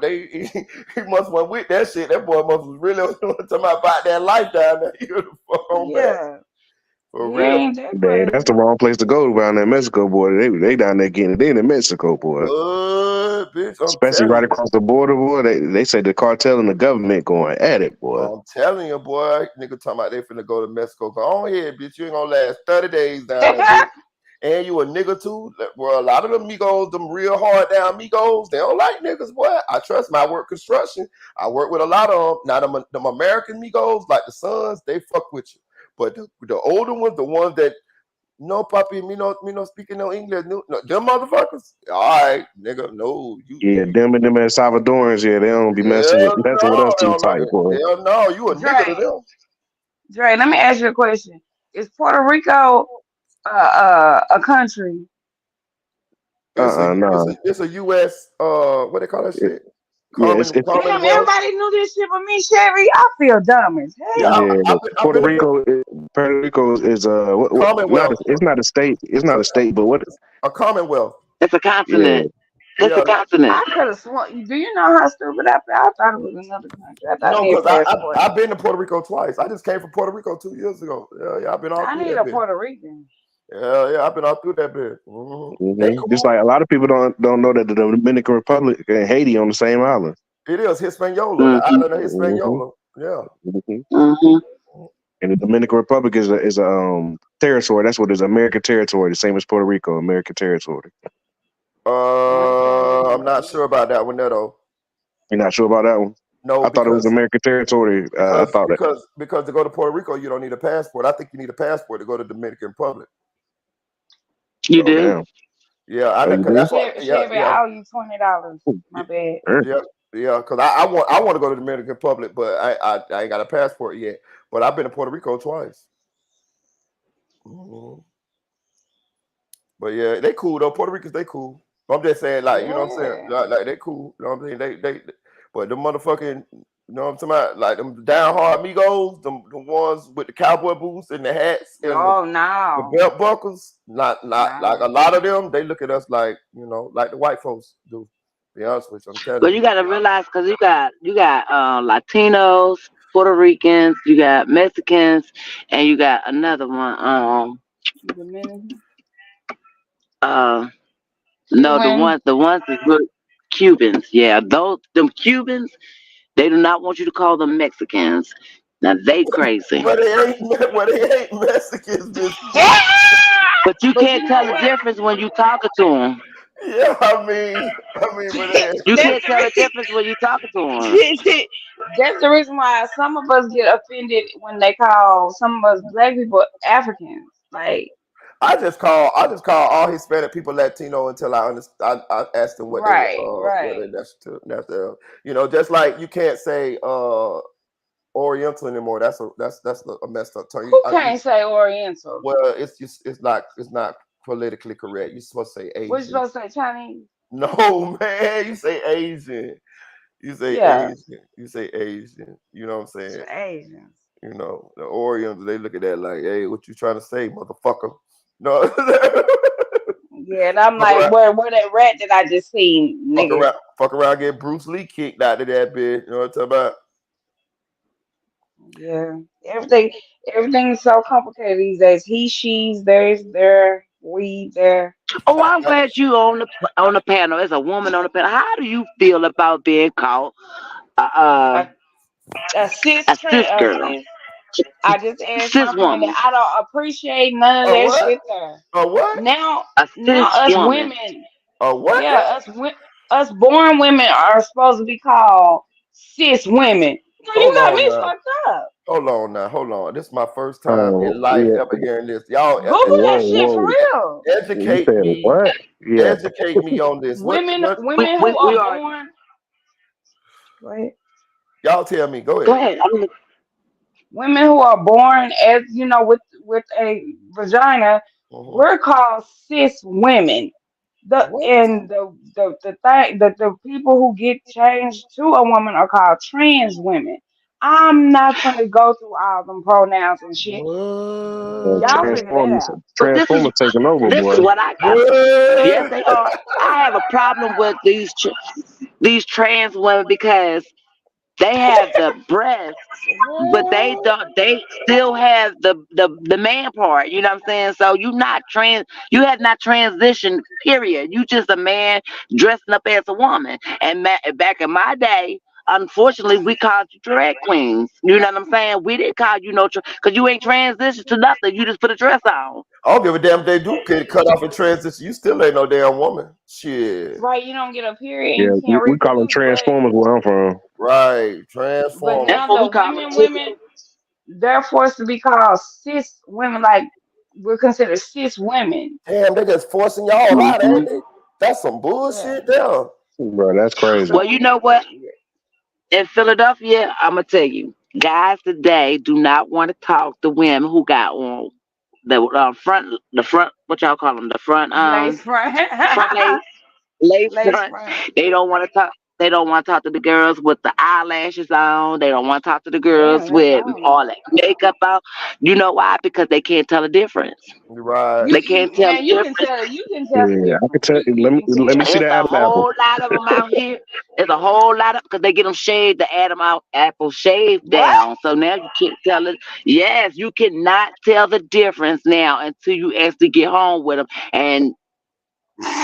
he must went with that shit. That boy must was really talking about that life down there. He would have fuck on back Yeah. for He real. ain't that Man, that's the crazy. wrong place to go down there in Mexico, boy. They down there getting it in Mexico, boy. What, bitch? I'm Especially telling right you. across the border, boy. They say the cartel and the government going at it, boy. I'm telling you, boy. Nigga talking about they finna go to Mexico. Go on here, bitch. You ain't gonna last 30 days down there, bitch. And you a nigga too. Well, a lot of them Migos, them real hard down Migos, they don't like niggas, boy. I trust me. I work construction. I work with a lot of them. Now, them American Migos, like the Sons, they fuck with you. But the older ones, the ones that, no, papi, me no speaking no English. No, them motherfuckers, all right, nigga, no. Yeah, them and them El Salvadorans, yeah, they don't be messing with Hell no, us too hell no. tight, boy. Hell no, you a nigga to them. Dre, let me ask you a question. Is Puerto Rico a country? No. It's a U.S. What they call that shit? Yeah, it's Damn, Commonwealth. everybody knew this shit but me, Sherry. I feel dumb as Yeah, hell. I've been Puerto Rico is not Commonwealth. it's not a state. It's not a state, but what? A Commonwealth. It's a continent. It's a continent. I could have sworn. Do you know how stupid I feel? I thought it was another country. I thought I No, need a because passport. I've been to Puerto Rico twice. I just came from Puerto Rico 2 years ago. Yeah, I've been all I through need that a bit. Puerto Rican. Yeah, I've been all through that bit. They cool. Just like a lot of people don't know that the Dominican Republic and Haiti on the same island. It is Hispaniola, the island of Hispaniola. Yeah. And the Dominican Republic is a territory. That's what it is, American territory, the same as Puerto Rico, American territory. I'm not sure about that one, though. You're not sure about that one? No, I thought it was American territory. Because to go to Puerto Rico, you don't need a passport. I think you need a passport to go to Dominican Republic. You do? Damn. Yeah, I know. That's what. Sherry, I owe you $20. My bad. Yeah, because I want to go to the Dominican Republic, but I ain't got a passport yet. But I've been to Puerto Rico twice. But yeah, they cool though. Puerto Ricans, they cool. I'm just saying, like, you know what I'm saying? Like they cool. You know what I'm saying? They but the motherfucking, you know what I'm talking about? Like them down hard Migos, the ones with the cowboy boots and the hats and the belt buckles. Not like a lot of them, they look at us like, you know, like the white folks do. Be honest with you, I'm telling But you. you gotta realize, because you got Latinos, Puerto Ricans, you got Mexicans, and you got another one. Dominican. No, the ones that good Cubans. Yeah, them Cubans, they do not want you to call them Mexicans. Now they crazy. But they ain't Mexicans, bitch. But you can't tell the difference when you talking to them. Yeah, I mean, but you can't tell the difference when you talking to them. That's the reason why some of us get offended when they call some of us black people Africans. Like, I just call all Hispanic people Latino until I understand. I ask them what that's you know, just like you can't say Oriental anymore. That's a messed up term. Who can't say Oriental? Well, it's not politically correct. You're supposed to say Asian. What you supposed to say, Chinese? No, man, you say Asian. You say Asian. You say Asian. You know what I'm saying? Asians. You know, the Orientals, they look at that like, hey, what you trying to say, motherfucker? No. Yeah, and I'm like, where that rat that I just seen, nigga? Fuck around, get Bruce Lee kicked out of that bitch. You know what I'm talking about? Yeah, everything's so complicated these days. He, she's, there's, there, we, there. Oh, I'm glad you on the panel. There's a woman on the panel. How do you feel about being called a cis girl? I just asked cis my friend woman. that I don't appreciate none of that shit there. What? Now us women. What? Yeah, us born women are supposed to be called cis women. No, you got me fucked up. Hold on. This is my first time in life ever hearing this. Y'all Google that shit for real. Educate me. What? Yeah. Educate me on this. Women who are born. Go ahead. Y'all tell me. Go ahead. Go ahead. Women who are born as with a vagina We're called cis women. The people who get changed to a woman are called trans women. I'm not gonna go through all them pronouns and shit. Y'all figure that Transformers, out. But Transformers taking over, this is boy. what I got. Yes, they are. I have a problem with these trans women because they have the breasts, but they don't. They still have the man part. You know what I'm saying? So you not trans. You have not transitioned. Period. You just a man dressing up as a woman. And back in my day, unfortunately, we called you drag queens. You know what I'm saying? We didn't call you no because you ain't transitioned to nothing. You just put a dress on. I don't give a damn if they do get cut off in transition. You still ain't no damn woman. Shit. Right, you don't get a period Yeah, and you can't we call them reproduce, Transformers where I'm from. Right. but Transformers. now the women, they're forced to be called cis women. Like we're considered cis women. Damn, they just forcing y'all out, ain't they? That's some bullshit there. Bro, that's crazy. Well, you know what? In Philadelphia, I'm gonna tell you, guys today do not want to talk to women who got on the front. What y'all call them? The front Lace front. front lace Lace front. front. They don't want to talk. They don't want to talk to the girls with the eyelashes on. They don't want to talk to the girls Damn, that's with all. all that makeup on. You know why? Because they can't tell the difference. Right. They can't tell Man, the you can difference. tell. You can tell the Yeah, I can difference. tell. Let me see It's that a Adam apple. whole lot of them out here. There's a whole lot of because they get them shaved, the Adam apple shaved What? down. So now you can't tell it. Yes, you cannot tell the difference now until you actually get home with them. And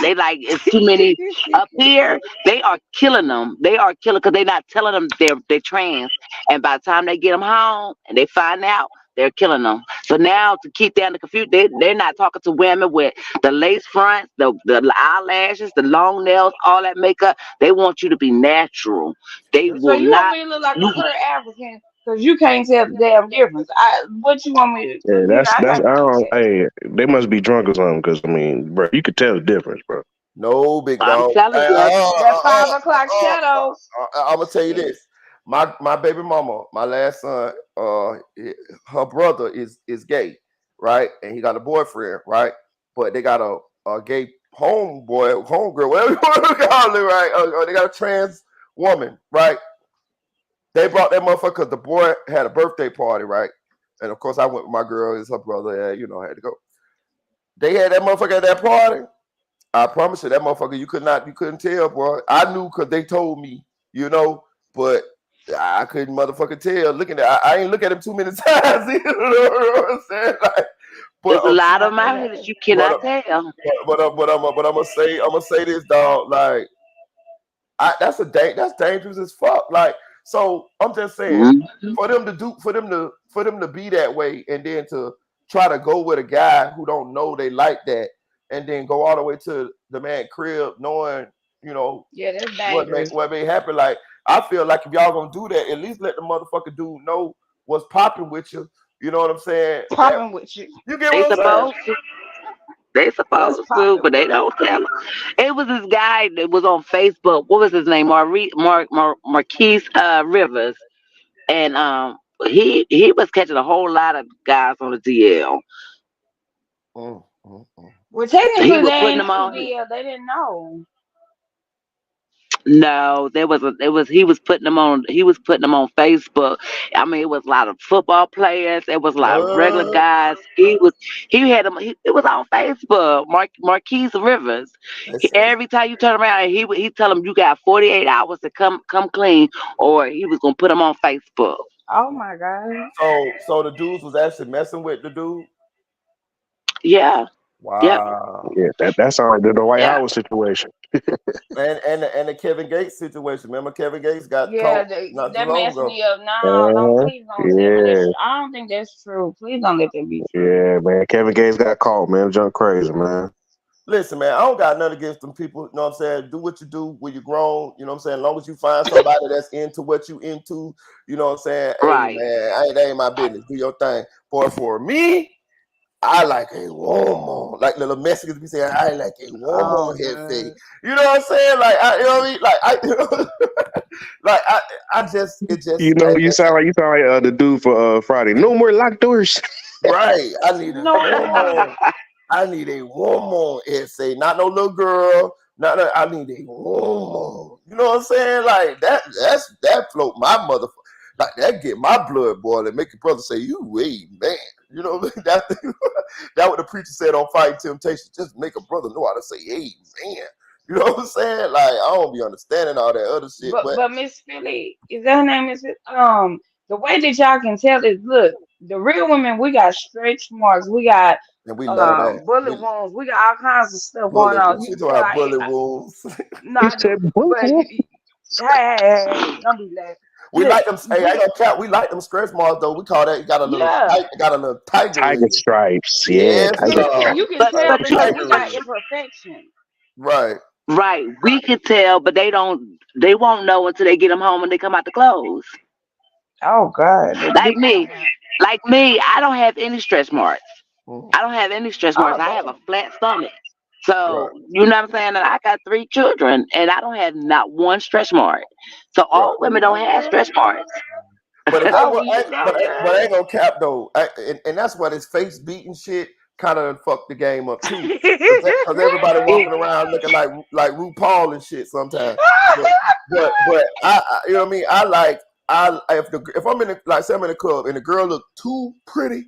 they like it's too many up here. They are killing them. They are killing because they're not telling them they're trans. And by the time they get them home and they find out, they're killing them. So now to keep down the confusion, they're not talking to women with the lace fronts, the eyelashes, the long nails, all that makeup. They want you to be natural. They So will you want not. me to look like a clear African? Cause you can't tell the damn difference. What you want me to? Yeah, You know, I that's. can't I do don't. that. Hey, they must be drunk or something. Because I mean, bro, you could tell the difference, bro. No, big I'm dog. telling you. That 5 o'clock shadows. I'm gonna tell you this. My baby mama, my last son, her brother is gay, right? And he got a boyfriend, right? But they got a gay homeboy, homegirl, whatever you want to call it, right? They got a trans woman, right? They brought that motherfucker because the boy had a birthday party, right? And of course, I went with my girl, it's her brother, and had to go. They had that motherfucker at that party. I promise you, that motherfucker, you couldn't tell, boy. I knew because they told me, but I couldn't motherfucking tell. Looking at, I ain't look at him too many times. You know what I'm saying? Like, There's a but lot of them out here that you cannot tell. I'm gonna say this, dog. Like, that's dangerous as fuck. Like, so I'm just saying, for them to be that way, and then to try to go with a guy who don't know they like that, and then go all the way to the man crib knowing, Yeah, that's dangerous. what may happen. Like, I feel like if y'all gonna do that, at least let the motherfucker dude know what's popping with you. You know what I'm saying? Popping with you. You get They what I'm saying? supposed to. They What's supposed to, popping but they with don't tell them. It was this guy that was on Facebook. What was his name? Marquise Rivers, and he was catching a whole lot of guys on the DL. Well, He technically, they was putting ain't them on on. the deal. They didn't know. No, he was putting them on. He was putting them on Facebook. I mean, it was a lot of football players. It was a lot of regular What? guys. He had them. It was on Facebook. Marquise Rivers. Every time you turn around, he tell them you got 48 hours to come clean, or he was gonna put them on Facebook. Oh my god. So the dudes was actually messing with the dude. Yeah. Yep. Wow. Yeah, that sounds like the Dwight Yeah. Howard situation. And the Kevin Gates situation. Remember, Kevin Gates got Yeah, caught not too that long messed ago. me up. No, don't please don't tell me that Yeah, shit. I don't think that's true. Please don't let that be true. yeah, man. Kevin Gates got caught, man. Junk crazy, man. Listen, man, I don't got nothing against them people. You know what I'm saying? Do what you do when you're grown. You know what I'm saying? As long as you find somebody that's into what you into, you know what I'm saying? Hey, Right. man, that ain't my business. Do your thing. But for me, I like a woman. Like little Mexicans be saying, I like a Oh woman head. god. You know what I'm saying? Like, you know what I mean? Like, it You just, know, you sound like the dude for Friday. No more locked doors. right. I need a No. woman. I need a woman essay, not no little girl. I need a woman. You know what I'm saying? Like that float my motherfucker. Like that get my blood boiling, make your brother say, "You wait, man." You know what I mean? That what the preacher said on Fighting Temptation. Just make a brother know how to say, "Hey, man." You know what I'm saying? Like I don't be understanding all that other shit, But Miss Philly, is that her name? Is it the way that y'all can tell is look, the real women, we got stretch marks, we got and we love that. bullet wounds, we got all kinds of stuff going Bullet, on. You she can talking tell about bullet wounds. no, but hey, don't be laughing. We Look, like them. Hey, I ain't gonna count. We like them stretch marks though. We call that. You got a little. yeah, Got a little tiger. Tiger stripes. Yeah, Yes, tiger stripes. you can But tell but you because can we got imperfection. Right. right. We can tell, but they don't. They won't know until they get them home and they come out the clothes. Oh God, Like me, I don't have any stretch marks. Mhm. I don't have any stretch marks. I have a flat stomach. Right. So you know what I'm saying? And I got 3 children, and I don't have not one stretch mark. So all women don't have stretch marks. But if they Oh, were, well, you go, but I girl. ain't gonna cap though. And that's why this face beating shit kind of fucked the game up too. Because everybody walking around looking like RuPaul and shit sometimes. But I you know what I mean. If I'm in the, like say I'm in a club and the girl look too pretty,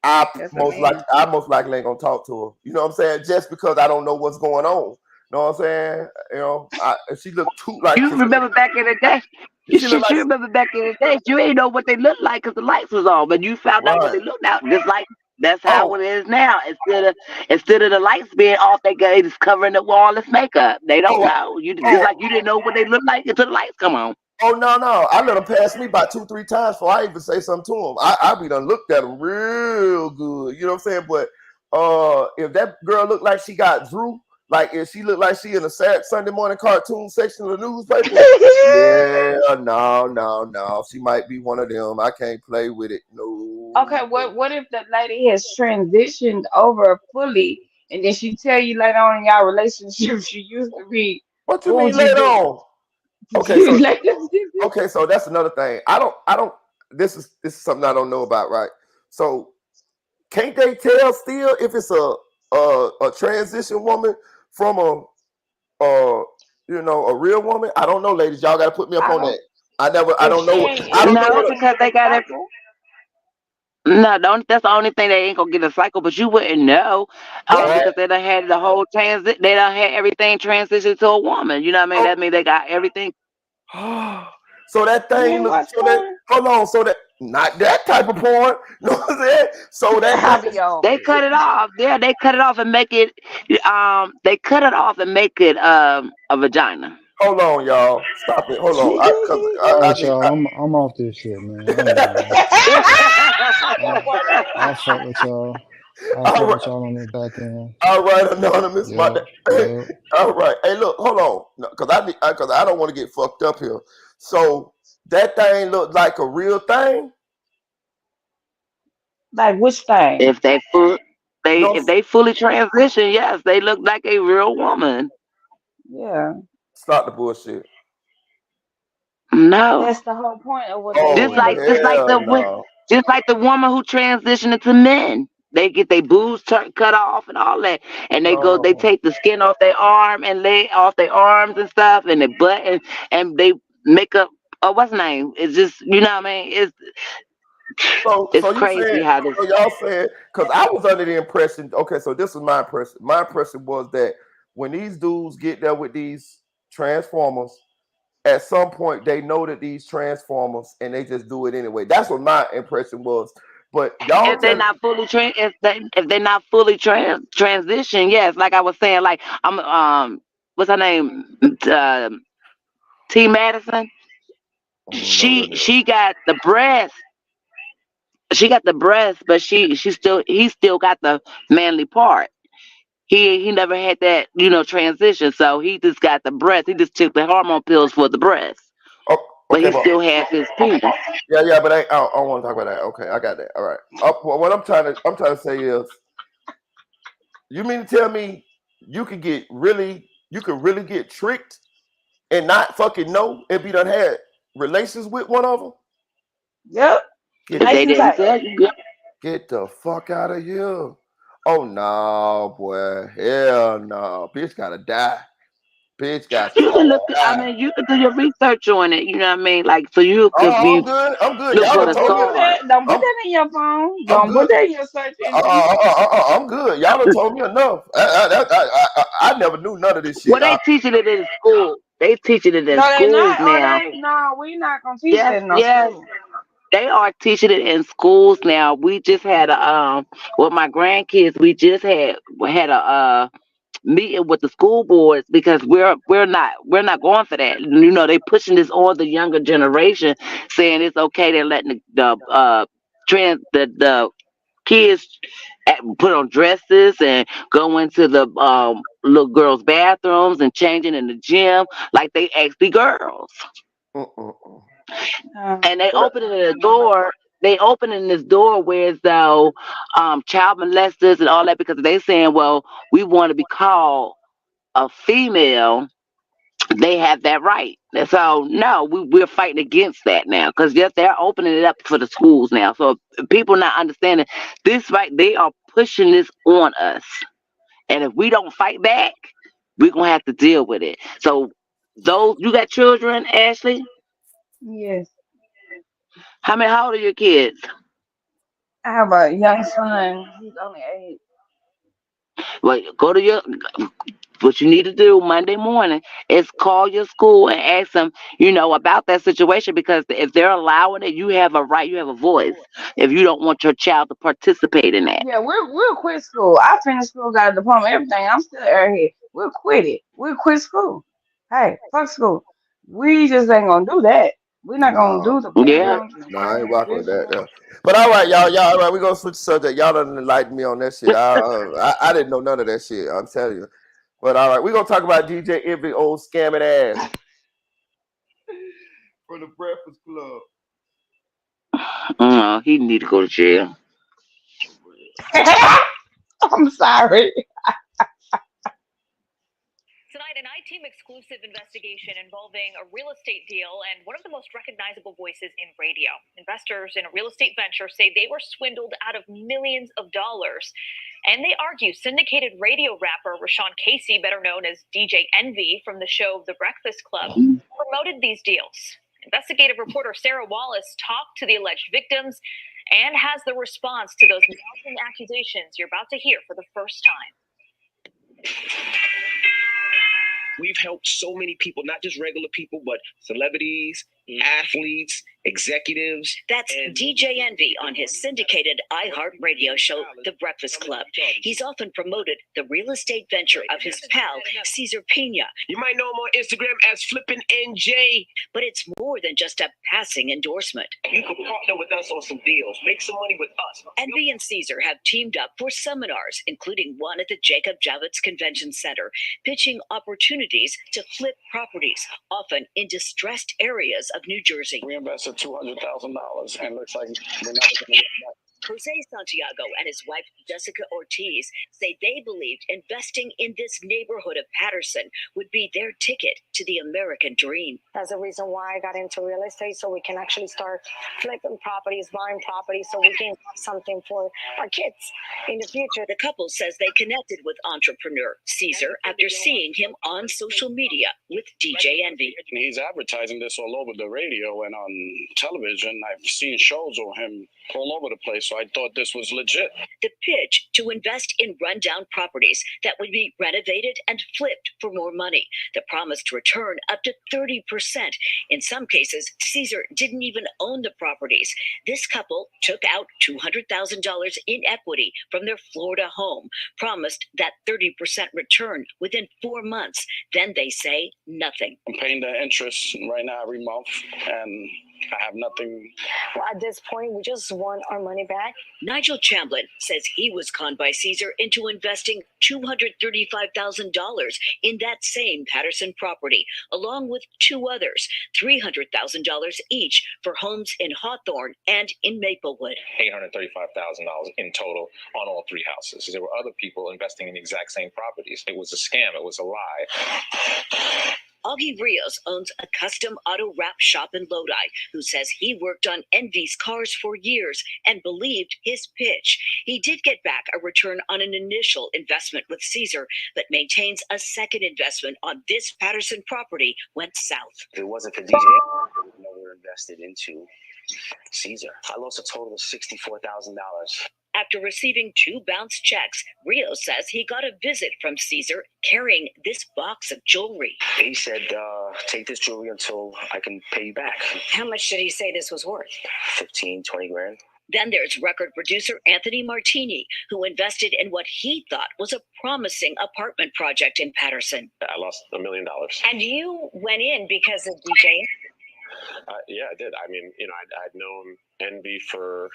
I That's a most man. likely ain't gonna talk to her. You know what I'm saying? Just because I don't know what's going on. You know what I'm saying? You know, if she look too like You remember back in the day? if she look You like remember back in the days? You ain't know what they looked like because the lights was on, but you found out what right. they looked like. Just like that's how Oh, it is now. Instead of the lights being off, they just covering the wall as makeup. They don't oh, know. You just oh, like you didn't know what they looked like until the lights come on. oh no. I let them pass me by 2-3 times before I even say something to them. I be done looked at them real good. You know what I'm saying? But if that girl looked like she got Drew, like if she looked like she in a sad Sunday morning cartoon section of the newspaper, yeah, no. She might be one of them. I can't play with it. No. Okay, what if the lady has transitioned over fully, and then she tell you later on in y'all relationship she used to be? What you What would mean you later do? on? Okay, so Like, that's another thing. I don't. This is something I don't know about, right? So can't they tell still if it's a transition woman from a real woman? I don't know, ladies. Y'all got to put me up I on don't. that. I If don't she know. ain't I if don't know she No, what. ain't because in they the got it. cycle, No, don't. That's the only thing they ain't gonna get a cycle, but you wouldn't know, Right. because they done had the whole transit. They done had everything transition to a woman. You know what I mean? That means they got everything. So that you thing ain't look. watch So that porn. hold on. So that not that type of porn. You know what I'm saying? So that I thing. be on They cut it off. Yeah, they cut it off and make it. They cut it off and make it a vagina. Hold on, y'all. Stop it. Hold on. Cause All I right, need. y'all. I'm off this shit, man. I ain't gonna lie. I'll fuck with y'all. I'll All fuck right. with y'all on the back end. All right, anonymous. Yep, yep. All right. Hey, look, hold on, because I don't want to get fucked up here. So that thing look like a real thing. like which thing? If they full, No, if they fully transition, yes, they look like a real woman. Yeah, stop the bullshit. No, that's the whole point of what they just Oh like doing. hell no. just like the woman who transitioned into men. They get their boobs cut off and all that, and they No. take the skin off their arm and lay off their arms and stuff, and their butt, and they make up. Oh, what's the name? It's just you know what I mean. So It's you saying crazy how this. so y'all saying because I was under the impression. Okay, so this was my impression. My impression was that when these dudes get there with these transformers, at some point they know that these transformers and they just do it anyway. That's what my impression was. But y'all If they're tell not fully if they're not fully transition, yes, like I was saying, like I'm what's her name, uh, T Madison. I don't know that. She got the breast. She got the breast, but he still got the manly part. He never had that transition, so he just got the breast. He just took the hormone pills for the breast, Oh, but okay, he but still has his penis. yeah, but I don't want to talk about that. Okay, I got that. All right. Well, what I'm trying to say is, you mean to tell me you could really get tricked and not fucking know and be done had relations with one of them? Yep. Get If the they Nice and didn't tight. tell you, Get the fuck out of here. Oh no, boy. Hell no. Bitch gotta die. Bitch got You to can look. I die. mean, you could do your research on it. You know what I mean? Like, so you could Oh, be I'm good. I'm good. look Y'all for done the told Don't me. put stars. that. Don't put I'm that in your phone. I'm Don't put good. that in your search engine. I'm good. Y'all done told me enough. I never knew none of this Well, shit. they teaching it in school. They teaching it in No, they schools not. Or now. they no. We not gonna teach Yes, that in no yes. school. They are teaching it in schools now. We just had a with my grandkids. We just had a meeting with the school boards because we're not going for that. You know, they pushing this on the younger generation, saying it's okay. They're letting the kids put on dresses and go into the little girls' bathrooms and changing in the gym like they actually girls. And they opening the door. They opening this door where as though child molesters and all that because they saying, well, we want to be called a female. They have that right. And so no, we're fighting against that now because yes, they're opening it up for the schools now. So people not understanding this right, they are pushing this on us, and if we don't fight back, we're gonna have to deal with it. So those you got children, Ashley? Yes, How old are your kids? I have a young son. He's only 8. Well, go to your what you need to do Monday morning is call your school and ask them, about that situation because if they're allowing it, you have a right, you have a voice. If you don't want your child to participate in that. Yeah, we'll quit school. I finished school, got a diploma, everything. I'm still airhead. We'll quit it. We'll quit school. Hey, fuck school. We just ain't gonna do that. We're not gonna No, do the Yeah. background check, I ain't criminal rocking with that. history. But all right, y'all. All right, we gonna switch subject. Y'all done enlighten me on that shit. I didn't know none of that shit. I'm telling you. But all right, we gonna talk about DJ Envy, old scamming ass from the Breakfast Club. He need to go to jail. I'm sorry. Tonight, an I-Team exclusive investigation involving a real estate deal and one of the most recognizable voices in radio. Investors in a real estate venture say they were swindled out of millions of dollars. And they argue syndicated radio rapper Rashawn Casey, better known as DJ Envy from the show The Breakfast Club, promoted these deals. Investigative reporter Sarah Wallace talked to the alleged victims and has the response to those mounting accusations you're about to hear for the first time. We've helped so many people, not just regular people, but celebrities, athletes, executives. That's DJ Envy on his syndicated iHeart radio show, The Breakfast Club. He's often promoted the real estate venture of his pal, Cesar Pina. You might know him on Instagram as Flippin' NJ. But it's more than just a passing endorsement. You can partner with us on some deals, make some money with us. Envy and Cesar have teamed up for seminars, including one at the Jacob Javits Convention Center, pitching opportunities to flip properties, often in distressed areas of New Jersey. We invested $200,000 and looks like we're never going to get back. Jose Santiago and his wife, Jessica Ortiz, say they believed investing in this neighborhood of Patterson would be their ticket to the American dream. That's the reason why I got into real estate, so we can actually start flipping properties, buying properties, so we can have something for our kids in the future. The couple says they connected with entrepreneur Cesar after seeing him on social media with DJ Envy. He's advertising this all over the radio and on television. I've seen shows of him all over the place, so I thought this was legit. The pitch to invest in rundown properties that would be renovated and flipped for more money. The promise to return up to 30%. In some cases, Cesar didn't even own the properties. This couple took out $200,000 in equity from their Florida home, promised that 30% return within 4 months. Then they say nothing. I'm paying the interest right now every month, and I have nothing. Well, at this point, we just want our money back. Nigel Chamblin says he was conned by Cesar into investing $235,000 in that same Patterson property, along with two others, $300,000 each for homes in Hawthorne and in Maplewood. $835,000 in total on all three houses. There were other people investing in the exact same properties. It was a scam. It was a lie. Augie Rios owns a custom auto wrap shop in Lodi, who says he worked on Envy's cars for years and believed his pitch. He did get back a return on an initial investment with Caesar, but maintains a second investment on this Patterson property went south. If it wasn't for DJ, I would have never invested into Caesar. I lost a total of $64,000. After receiving 2 bounce checks, Rio says he got a visit from Caesar carrying this box of jewelry. He said, take this jewelry until I can pay you back. How much did he say this was worth? 15, 20 grand. Then there's record producer Anthony Martini, who invested in what he thought was a promising apartment project in Patterson. I lost $1 million. And you went in because of DJ? Yeah, I did. I mean, you know, I'd known Envy for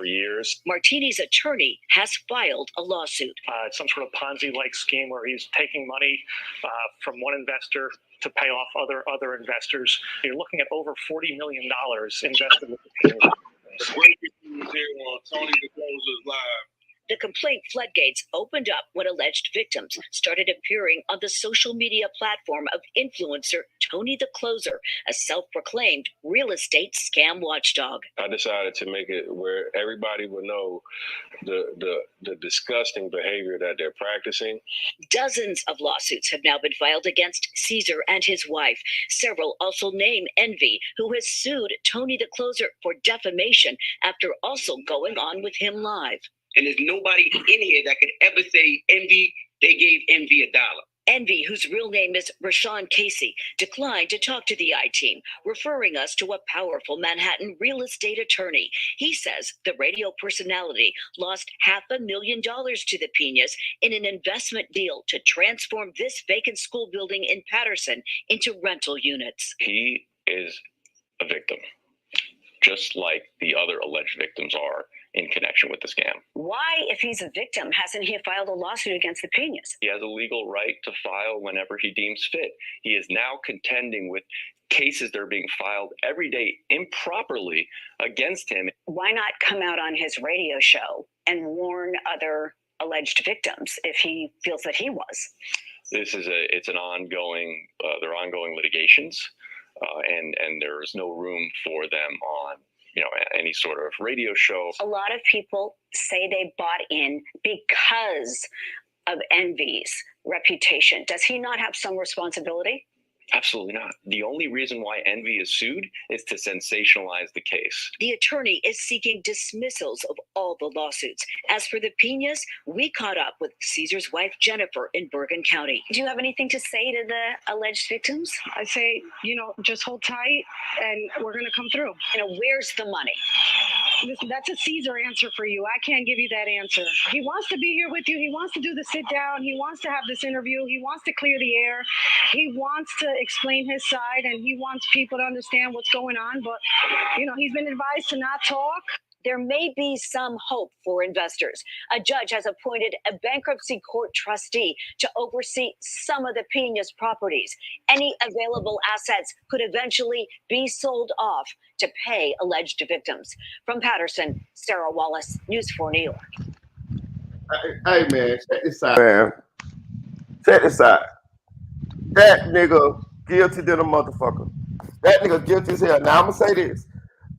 years. Martini's attorney has filed a lawsuit. It's some sort of Ponzi-like scheme where he's taking money from one investor to pay off other investors. You're looking at over $40 million invested with the team. Breaking news here on Tony the Closer's Live. The complaint floodgates opened up when alleged victims started appearing on the social media platform of influencer Tony the Closer, a self-proclaimed real estate scam watchdog. I decided to make it where everybody would know the disgusting behavior that they're practicing. Dozens of lawsuits have now been filed against Caesar and his wife. Several also name Envy, who has sued Tony the Closer for defamation after also going on with him live. And there's nobody in here that could ever say Envy, they gave Envy $1. Envy, whose real name is Rashawn Casey, declined to talk to the I-Team, referring us to a powerful Manhattan real estate attorney. He says the radio personality lost $500,000 to the Pinas in an investment deal to transform this vacant school building in Patterson into rental units. He is a victim, just like the other alleged victims are in connection with the scam. Why, if he's a victim, hasn't he filed a lawsuit against the Pinas? He has a legal right to file whenever he deems fit. He is now contending with cases that are being filed every day improperly against him. Why not come out on his radio show and warn other alleged victims if he feels that he was? It's an ongoing, they're ongoing litigations, and there's no room for them on any sort of radio show. A lot of people say they bought in because of Envy's reputation. Does he not have some responsibility? Absolutely not. The only reason why Envy is sued is to sensationalize the case. The attorney is seeking dismissals of all the lawsuits. As for the Pinas, we caught up with Caesar's wife, Jennifer, in Bergen County. Do you have anything to say to the alleged victims? I say, just hold tight and we're going to come through. Where's the money? Listen, that's a Caesar answer for you. I can't give you that answer. He wants to be here with you. He wants to do the sit down. He wants to have this interview. He wants to clear the air. He wants to explain his side, and he wants people to understand what's going on. But, he's been advised to not talk. There may be some hope for investors. A judge has appointed a bankruptcy court trustee to oversee some of the Pinas properties. Any available assets could eventually be sold off to pay alleged victims. From Patterson, Sarah Wallace, News 4 New York. Hey man, check this out, man. Check this out. That nigga guilty than a motherfucker. That nigga guilty as hell. Now I'm gonna say this.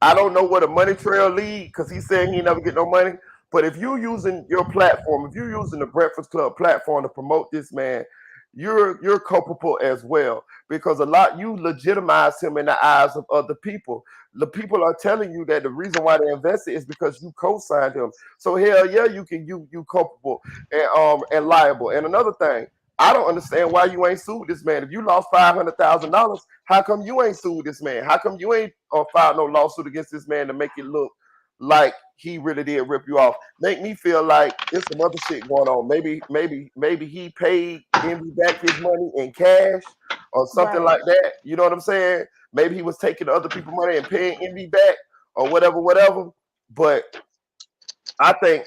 I don't know where the money trail lead because he's saying he never get no money. But if you're using your platform, if you're using the Breakfast Club platform to promote this man, you're culpable as well, because you legitimize him in the eyes of other people. The people are telling you that the reason why they invested is because you co-signed him. So hell yeah, you culpable and liable. And another thing, I don't understand why you ain't sued this man. If you lost $500,000, how come you ain't sued this man? How come you ain't filed no lawsuit against this man to make it look like he really did rip you off? Make me feel like there's some other shit going on. Maybe he paid Envy back his money in cash or something like that. You know what I'm saying? Maybe he was taking other people's money and paying Envy back or whatever. But I think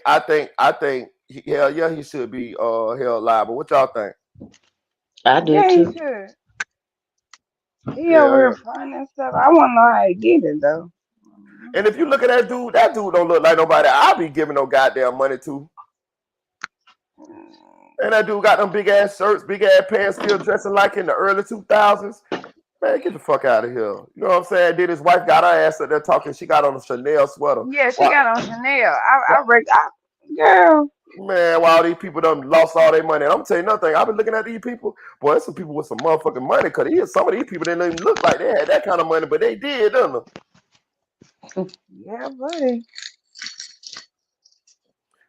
hell yeah, he should be held liable. What y'all think? I do too. He over here finding and stuff. I want to know how he get it though. And if you look at that dude don't look like nobody I'll be giving no goddamn money to. And that dude got them big ass shirts, big ass pants, still dressing like in the early 2000s. Man, get the fuck out of here. You know what I'm saying? Then his wife got her ass up there talking. She got on a Chanel sweater. Yeah, she Why, got on Chanel. Girl. man, why all these people done lost all their money? And I'm gonna tell you another thing. I've been looking at these people. Boy, there's some people with some motherfucking money. Cause some of these people didn't even look like they had that kind of money, but they did, didn't they? Yeah, buddy.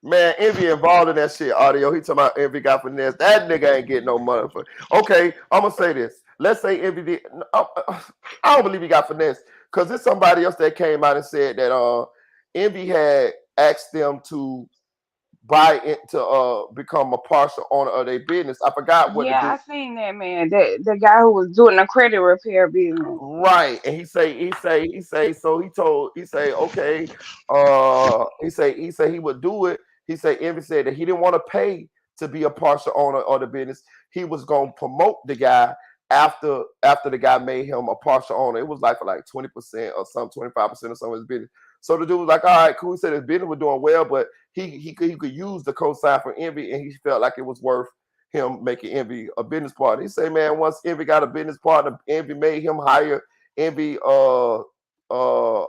Man, Envy involved in that shit. Audio. He talking about Envy got finesse. That nigga ain't getting no money for. Okay, I'm gonna say this. Let's say Envy did. I don't believe he got finesse because there's somebody else that came out and said that Envy had asked them to buy into become a partial owner of their business. I forgot what to Yeah, do. I seen that man. The guy who was doing the credit repair business. Right, and he say, so he say, okay, he say he would do it. He say Envy said that he didn't want to pay to be a partial owner of the business. He was gonna promote the guy after the guy made him a partial owner. It was like for like 20% or some 25% of some of his business. So the dude was like, all right, cool. He said his business was doing well, but he could use the cosign from Envy, and he felt like it was worth him making Envy a business partner. He say, man, once Envy got a business partner, Envy made him hire Envy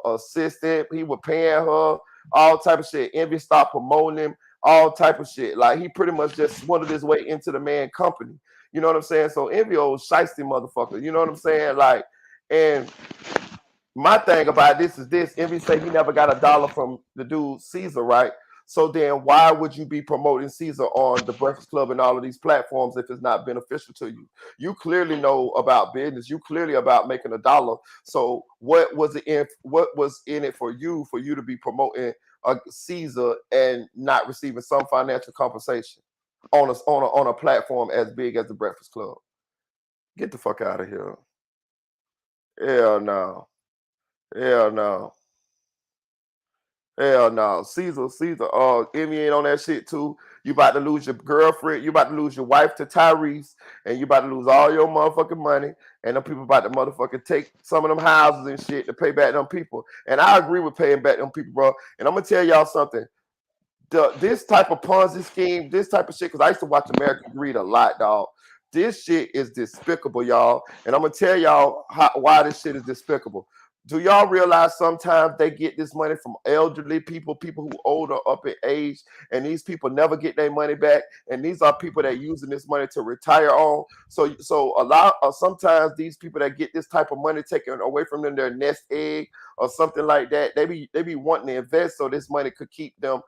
assistant. He was paying her all type of shit. Envy stopped promoting him, all type of shit. Like he pretty much just swindled his way into the man company. You know what I'm saying? So Envy old shiesty motherfucker. You know what I'm saying? Like, and my thing about this is this. Envy say he never got $1 from the dude Caesar, right? So then why would you be promoting Caesar on the Breakfast Club and all of these platforms if it's not beneficial to you? You clearly know about business. You clearly about making $1. So what was in it for you to be promoting a Caesar and not receiving some financial compensation on a platform as big as the Breakfast Club? Get the fuck out of here. Hell no. Hell no. Hell no. Caesar, Emmy ain't on that shit too. You about to lose your girlfriend, you about to lose your wife to Tyrese, and you about to lose all your motherfucking money, and them people about to motherfucking take some of them houses and shit to pay back them people. And I agree with paying back them people, bro. And I'm gonna tell y'all something. This type of Ponzi scheme, this type of shit, because I used to watch American Greed a lot, dog. This shit is despicable, y'all. And I'm gonna tell y'all why this shit is despicable. Do y'all realize sometimes they get this money from elderly people who older up in age, and these people never get their money back, and these are people that using this money to retire on. So sometimes these people that get this type of money taken away from them, their nest egg or something like that, they be wanting to invest so this money could keep them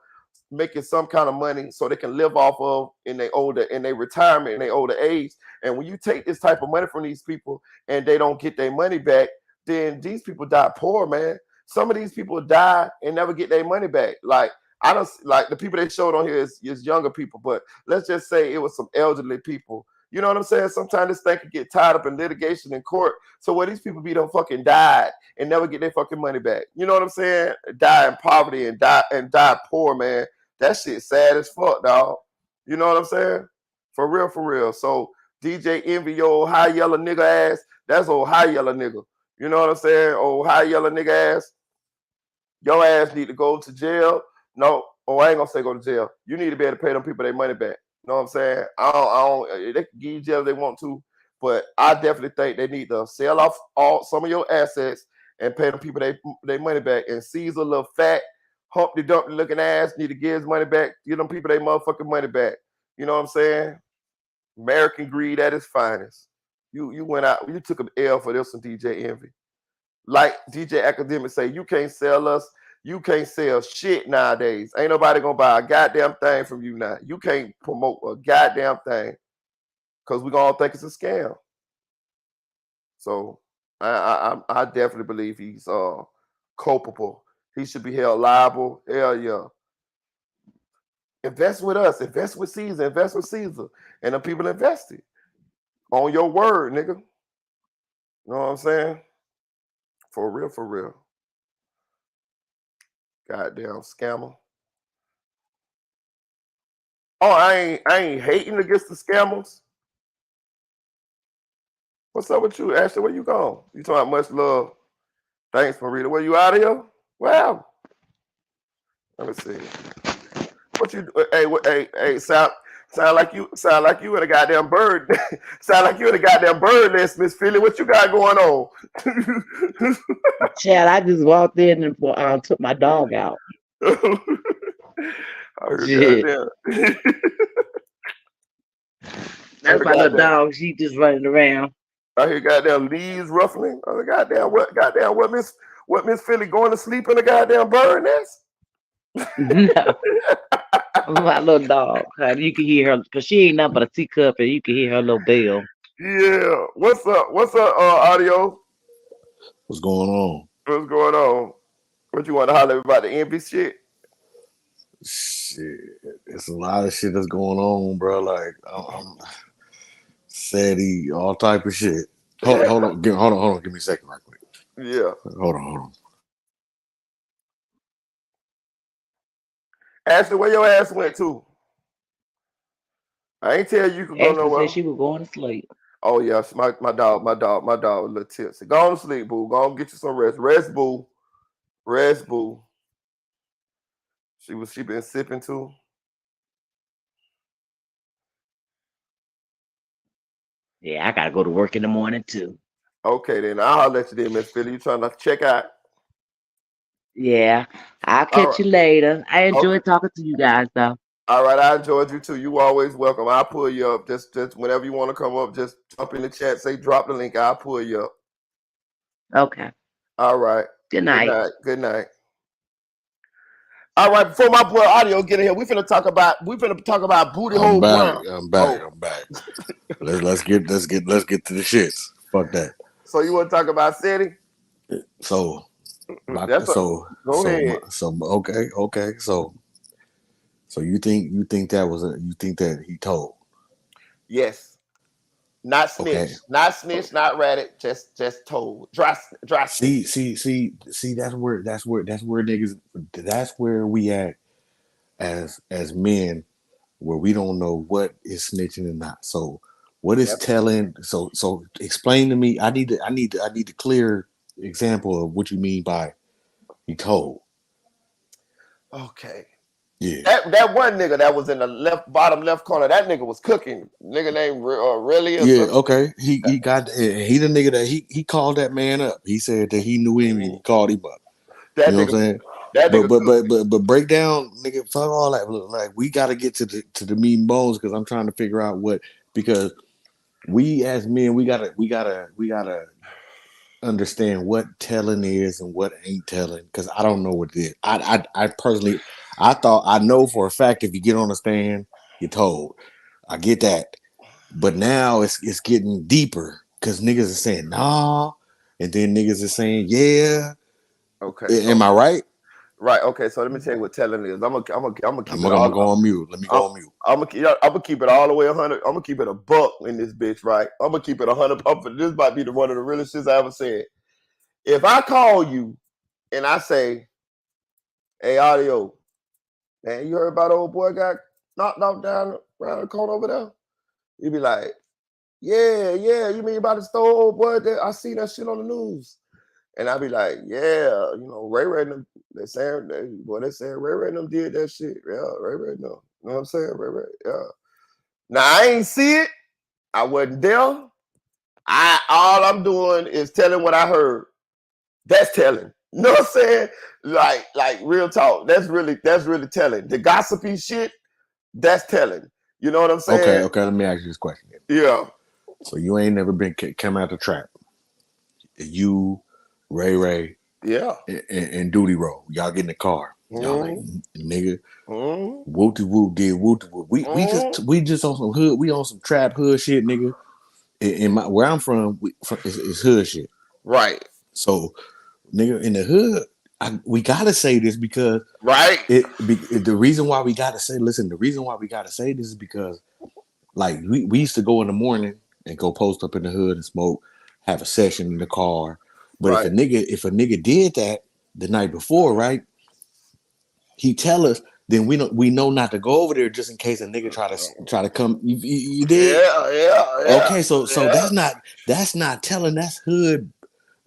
making some kind of money so they can live off of in their retirement, in their older age. And when you take this type of money from these people and they don't get their money back, then these people die poor, man. Some of these people die and never get their money back. Like I don't like the people they showed on here is younger people, but let's just say it was some elderly people. You know what I'm saying? Sometimes this thing could get tied up in litigation in court. So where these people be done fucking died and never get their fucking money back. You know what I'm saying? Die in poverty and die poor, man. That shit sad as fuck, dog. You know what I'm saying? For real, for real. So DJ Envy, your old high yellow nigga ass, that's old high yellow nigga. You know what I'm saying? Old high yellow nigga ass. Your ass need to go to jail. No, I ain't gonna say go to jail. You need to be able to pay them people their money back. You know what I'm saying? I don't they can give you jail if they want to, but I definitely think they need to sell off some of your assets and pay them people their money back. And Caesar, little fat, Humpty Dumpty looking ass, need to give his money back, give them people their motherfucking money back. You know what I'm saying? American greed at its finest. You went out, you took an L for this one, DJ Envy. Like DJ Academic say, you can't sell us. You can't sell shit nowadays. Ain't nobody gonna buy a goddamn thing from you now. You can't promote a goddamn thing because we gonna think it's a scam. So I definitely believe he's culpable. He should be held liable. Hell yeah. Invest with us. Invest with Caesar. Invest with Caesar. And the people invested. On your word, nigga. You know what I'm saying? For real, for real. Goddamn scammer. Oh, I ain't hating against the scammers. What's up with you, Ashley? Where you going? You talking about much love. Thanks, Marita. Where you out of here? Well, let me see. What you hey South? Sound like you in a goddamn bird. Sound like you in a goddamn bird nest, Miss Philly. What you got going on? Chad, I just walked in and took my dog out. Oh, Shit. goddamn. That's my little dog. She just running around. I hear goddamn leaves ruffling. Oh, goddamn what Miss Philly going to sleep in a goddamn bird nest? No. My little dog. You can hear her because she ain't nothing but a teacup, and you can hear her little bell. Yeah. What's up? Audio? What's going on? What's going on? What you want to holler about the envy shit? Shit, it's a lot of shit that's going on, bro. Like I'm Sadie, all type of shit. Hold on. Give me a second, right quick. Yeah. Hold on. Ashley, where your ass went to? I ain't tell you could go Ashley nowhere. said she was going to sleep. Oh yes, my dog was a little tipsy. Go on to sleep, boo. Go on, get you some rest. Rest, boo. She been sipping too. Yeah, I gotta go to work in the morning too. Okay, then I'll let you there, Miss Philly. You trying to check out? Yeah, I'll catch you later. I enjoyed talking to you guys though. All right, I enjoyed you too. You always welcome. I'll pull you up. Just whenever you want to come up, just jump in the chat. Say drop the link. I'll pull you up. Okay. All right. Good night. Good night. All right, before my boy Audio get in here, we finna talk about booty hole Brown. I'm back. let's get to the shits. Fuck that. So you want to talk about Sadie? So go ahead. Okay. So you think that he told? Yes. Not snitch. Okay. Not snitch, not ratted, just told. Dry See, that's where niggas, that's where we at as men, where we don't know what is snitching and not. So what is telling? So explain to me. I need a clear example of what you mean by he told. Okay. Yeah. That one nigga that was in the bottom left corner, that nigga was cooking. Nigga named Really. Yeah. Okay. He the nigga that he called that man up. He said that he knew him and he called him up. That you know nigga, what I'm saying? But break down, nigga. Fuck all that. Like we got to get to the meat and bones because I'm trying to figure out because we as men we gotta understand what telling is and what ain't telling because I don't know what it is. I personally thought I know for a fact if you get on the stand you're told. I get that, but now it's getting deeper because niggas are saying nah, and then niggas are saying yeah. Okay. Am I right? Right. Okay. So let me tell you what telling is. I'm gonna keep it all. I'm gonna go on mute. Let me go on mute. I'm gonna keep it all the way 100. I'm gonna keep it a buck in this bitch. Right. I'm gonna keep it 100. This might be one of the realest shits I ever said. If I call you and I say, "Hey, Audio, man, you heard about old boy got knocked out down around the corner over there?" You be like, "Yeah. You mean about the store, old boy? I see that shit on the news." And I be like, yeah, Ray and them, they're saying Ray and them did that shit. Yeah, Ray and them. You know what I'm saying? Ray, yeah. Now I ain't see it. I wasn't there. All I'm doing is telling what I heard. That's telling. You know what I'm saying? Like real talk. That's really telling. The gossipy shit, that's telling. You know what I'm saying? Okay. Let me ask you this question. Yeah. So you ain't never been come out the trap. You, Ray, yeah, and Duty Roll. Y'all get in the car. Y'all like nigga. Wooty woo did wooty woo. We just on some hood. We on some trap hood shit, nigga. Where I'm from, is hood shit. Right. So, nigga, in the hood, we gotta say this because the reason why we gotta say this is because like we used to go in the morning and go post up in the hood and smoke, have a session in the car. But if a nigga did that the night before, right? He tell us, then we know not to go over there just in case a nigga try to come. You did? Yeah. Okay, so that's not telling. That's hood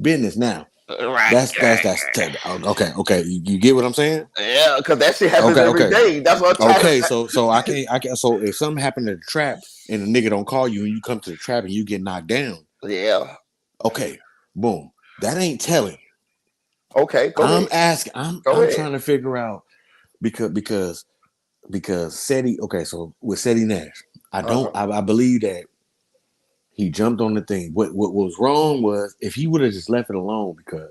business. Now, Right. That's okay. You get what I'm saying? Yeah, because that shit happens every day. That's what I'm trying Okay, to so I can't. So if something happened at the trap and the nigga don't call you and you come to the trap and you get knocked down, yeah. Okay, boom. That ain't telling. Okay, go I'm ahead. asking. I'm trying to figure out because Seti. Okay, so with Seti Nash, I believe that he jumped on the thing. What was wrong was if he would have just left it alone, because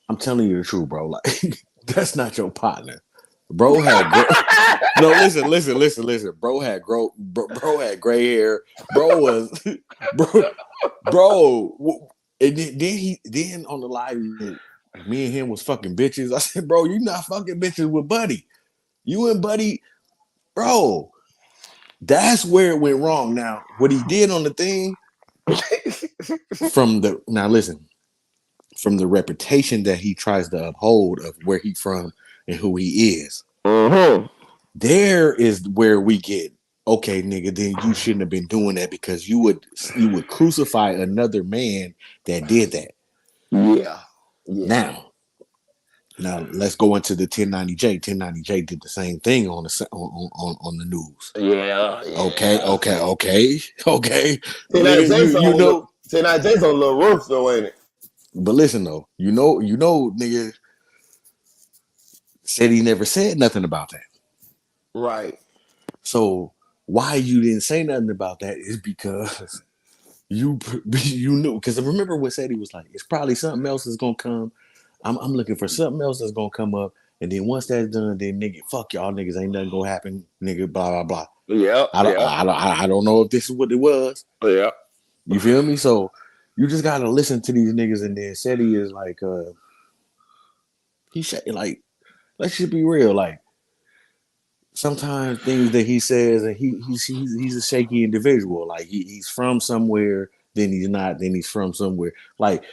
I'm telling you the truth, bro. Like that's not your partner. Bro had no. Listen. Bro had gray hair. Bro was bro. And then on the live, me and him was fucking bitches. I said, bro, you not fucking bitches with Buddy. You and Buddy, bro. That's where it went wrong. Now, what he did on the thing, from the reputation that he tries to uphold of where he from and who he is, there is where we get, okay, nigga, then you shouldn't have been doing that, because you would crucify another man that did that. Yeah. Now let's go into the 1090J. 1090J did the same thing on the news. Yeah. Okay. 1090J's on a little rough though, ain't it? But listen though, you know, nigga said he never said nothing about that. Right. So why you didn't say nothing about that is because you knew. Because remember what said, he was like, it's probably something else that's gonna come. I'm looking for something else that's gonna come up, and then once that's done, then nigga, fuck y'all niggas, ain't nothing gonna happen, nigga, blah blah blah. Yeah. I don't know if this is what it was. Yeah. You feel me? So you just gotta listen to these niggas, and then Seti is like, like, let's just be real, like. Sometimes things that he says, and he's a shaky individual. Like he's from somewhere, then he's not, then he's from somewhere. Like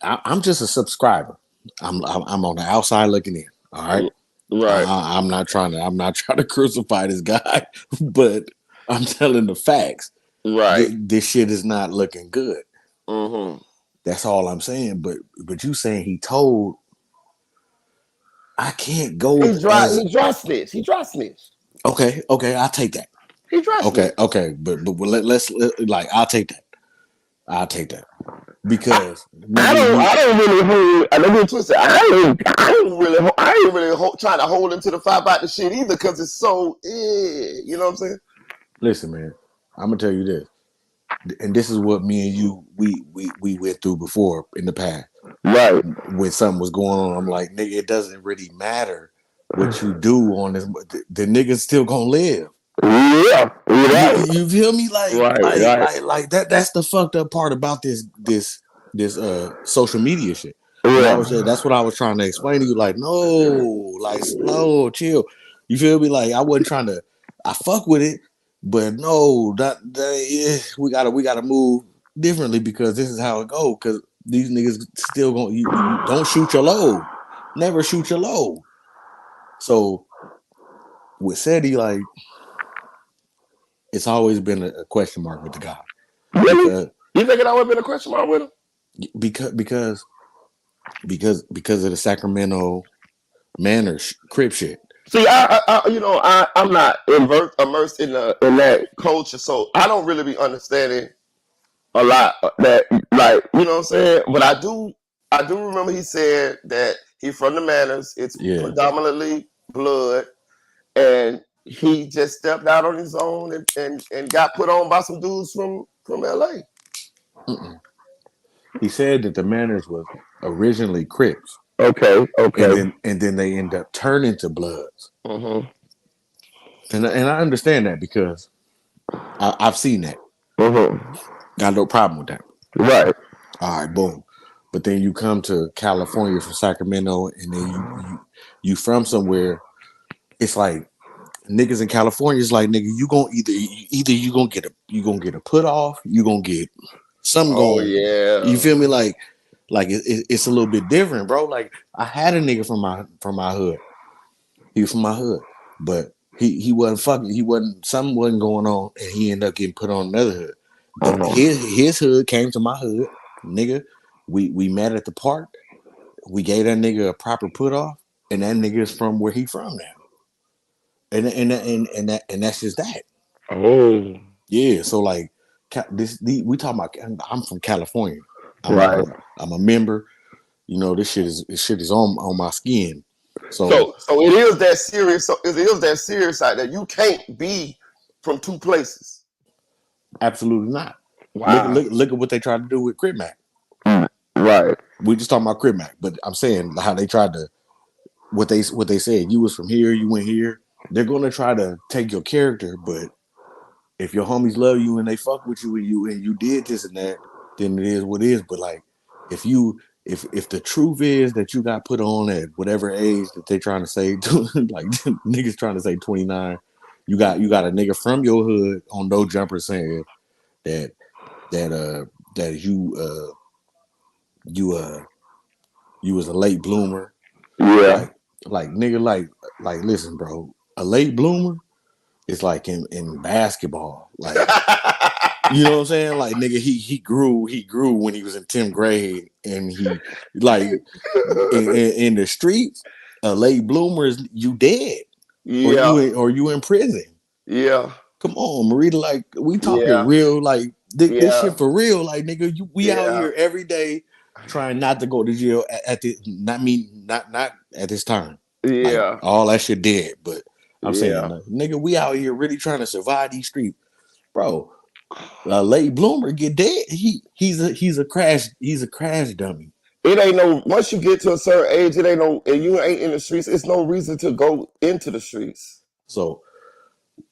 I'm just a subscriber. I'm on the outside looking in. All right, right. I'm not trying to crucify this guy, but I'm telling the facts. Right. This shit is not looking good. Mm-hmm. That's all I'm saying. But you saying he told. I can't go. He dry snitch. He dry snitch. Okay, I'll take that. He dry snitch. Okay, but let's like, I'll take that because I don't really hold. I never twisted. I ain't really trying to hold into the fight about the shit either, because it's so. You know what I'm saying? Listen, man, I'm gonna tell you this, and this is what me and you we went through before in the past. Right. When something was going on, I'm like, nigga, it doesn't really matter what you do on this. The nigga's still gonna live. Yeah. You feel me? Like that. That's the fucked up part about this social media shit. Yeah. That's what I was trying to explain to you. Like, no, like, slow, chill. You feel me? Like, I wasn't trying to. I fuck with it, but no, we gotta move differently, because this is how it go. Because these niggas still gonna you don't shoot your load. Never shoot your load. So with Seti, like, it's always been a question mark with the guy. Really? You think it always been a question mark with him? Because of the Sacramento manners, crib shit. See, I'm not immersed in that culture, so I don't really be understanding a lot of that, like, you know what I'm saying. But I do remember he said that he from the Manors. It's predominantly blood, and he just stepped out on his own and got put on by some dudes from LA. Mm-mm. He said that the Manors was originally Crips. Okay. And then they end up turning to Bloods. Mm-hmm. And I understand that, because I've seen that. Mm-hmm. Got no problem with that. Right. All right, boom. But then you come to California from Sacramento, and then you from somewhere. It's like niggas in California is like, nigga, you gonna either you gonna get a put off, you gonna get something going. Yeah. You feel me? Like it's a little bit different, bro. Like, I had a nigga from my hood. He was from my hood, but he wasn't fucking. Something wasn't going on, and he ended up getting put on another hood. Then his hood came to my hood, nigga. We met at the park. we gave that nigga a proper put off, and that nigga is from where he from now. And that's just that. Oh. Yeah, so like we talking about. I'm from California. Right. I'm a member. You know, this shit is on my skin. So it is that serious. So it is that serious out there. You can't be from two places. Absolutely not. Wow. Look at what they tried to do with Crip Mac. Right. We just talking about Crip Mac, but I'm saying how they tried to what they said. You was from here, you went here. They're gonna try to take your character, but if your homies love you and they fuck with you and you did this and that, then it is what it is. But like if the truth is that you got put on at whatever age that they trying to say, like niggas trying to say 29, you got a nigga from your hood on No Jumper saying that you was a late bloomer. Yeah. Like nigga, like listen, bro, a late bloomer is like in basketball. Like you know what I'm saying? Like nigga, he grew when he was in 10th grade, and he like in the streets, a late bloomer is you dead. Yeah. Or you in prison. Yeah. Come on, Marita, like we talking Yeah. real, like this Yeah. shit for real. Like nigga, we out Yeah. here every day trying not to go to jail not at this time. Yeah. Like all that shit dead. But I'm saying, Yeah. nigga, we out here really trying to survive these streets. Bro, a late bloomer get dead. He's a crash dummy. It ain't no once you get to a certain age, it ain't no and you ain't in the streets, it's no reason to go into the streets. So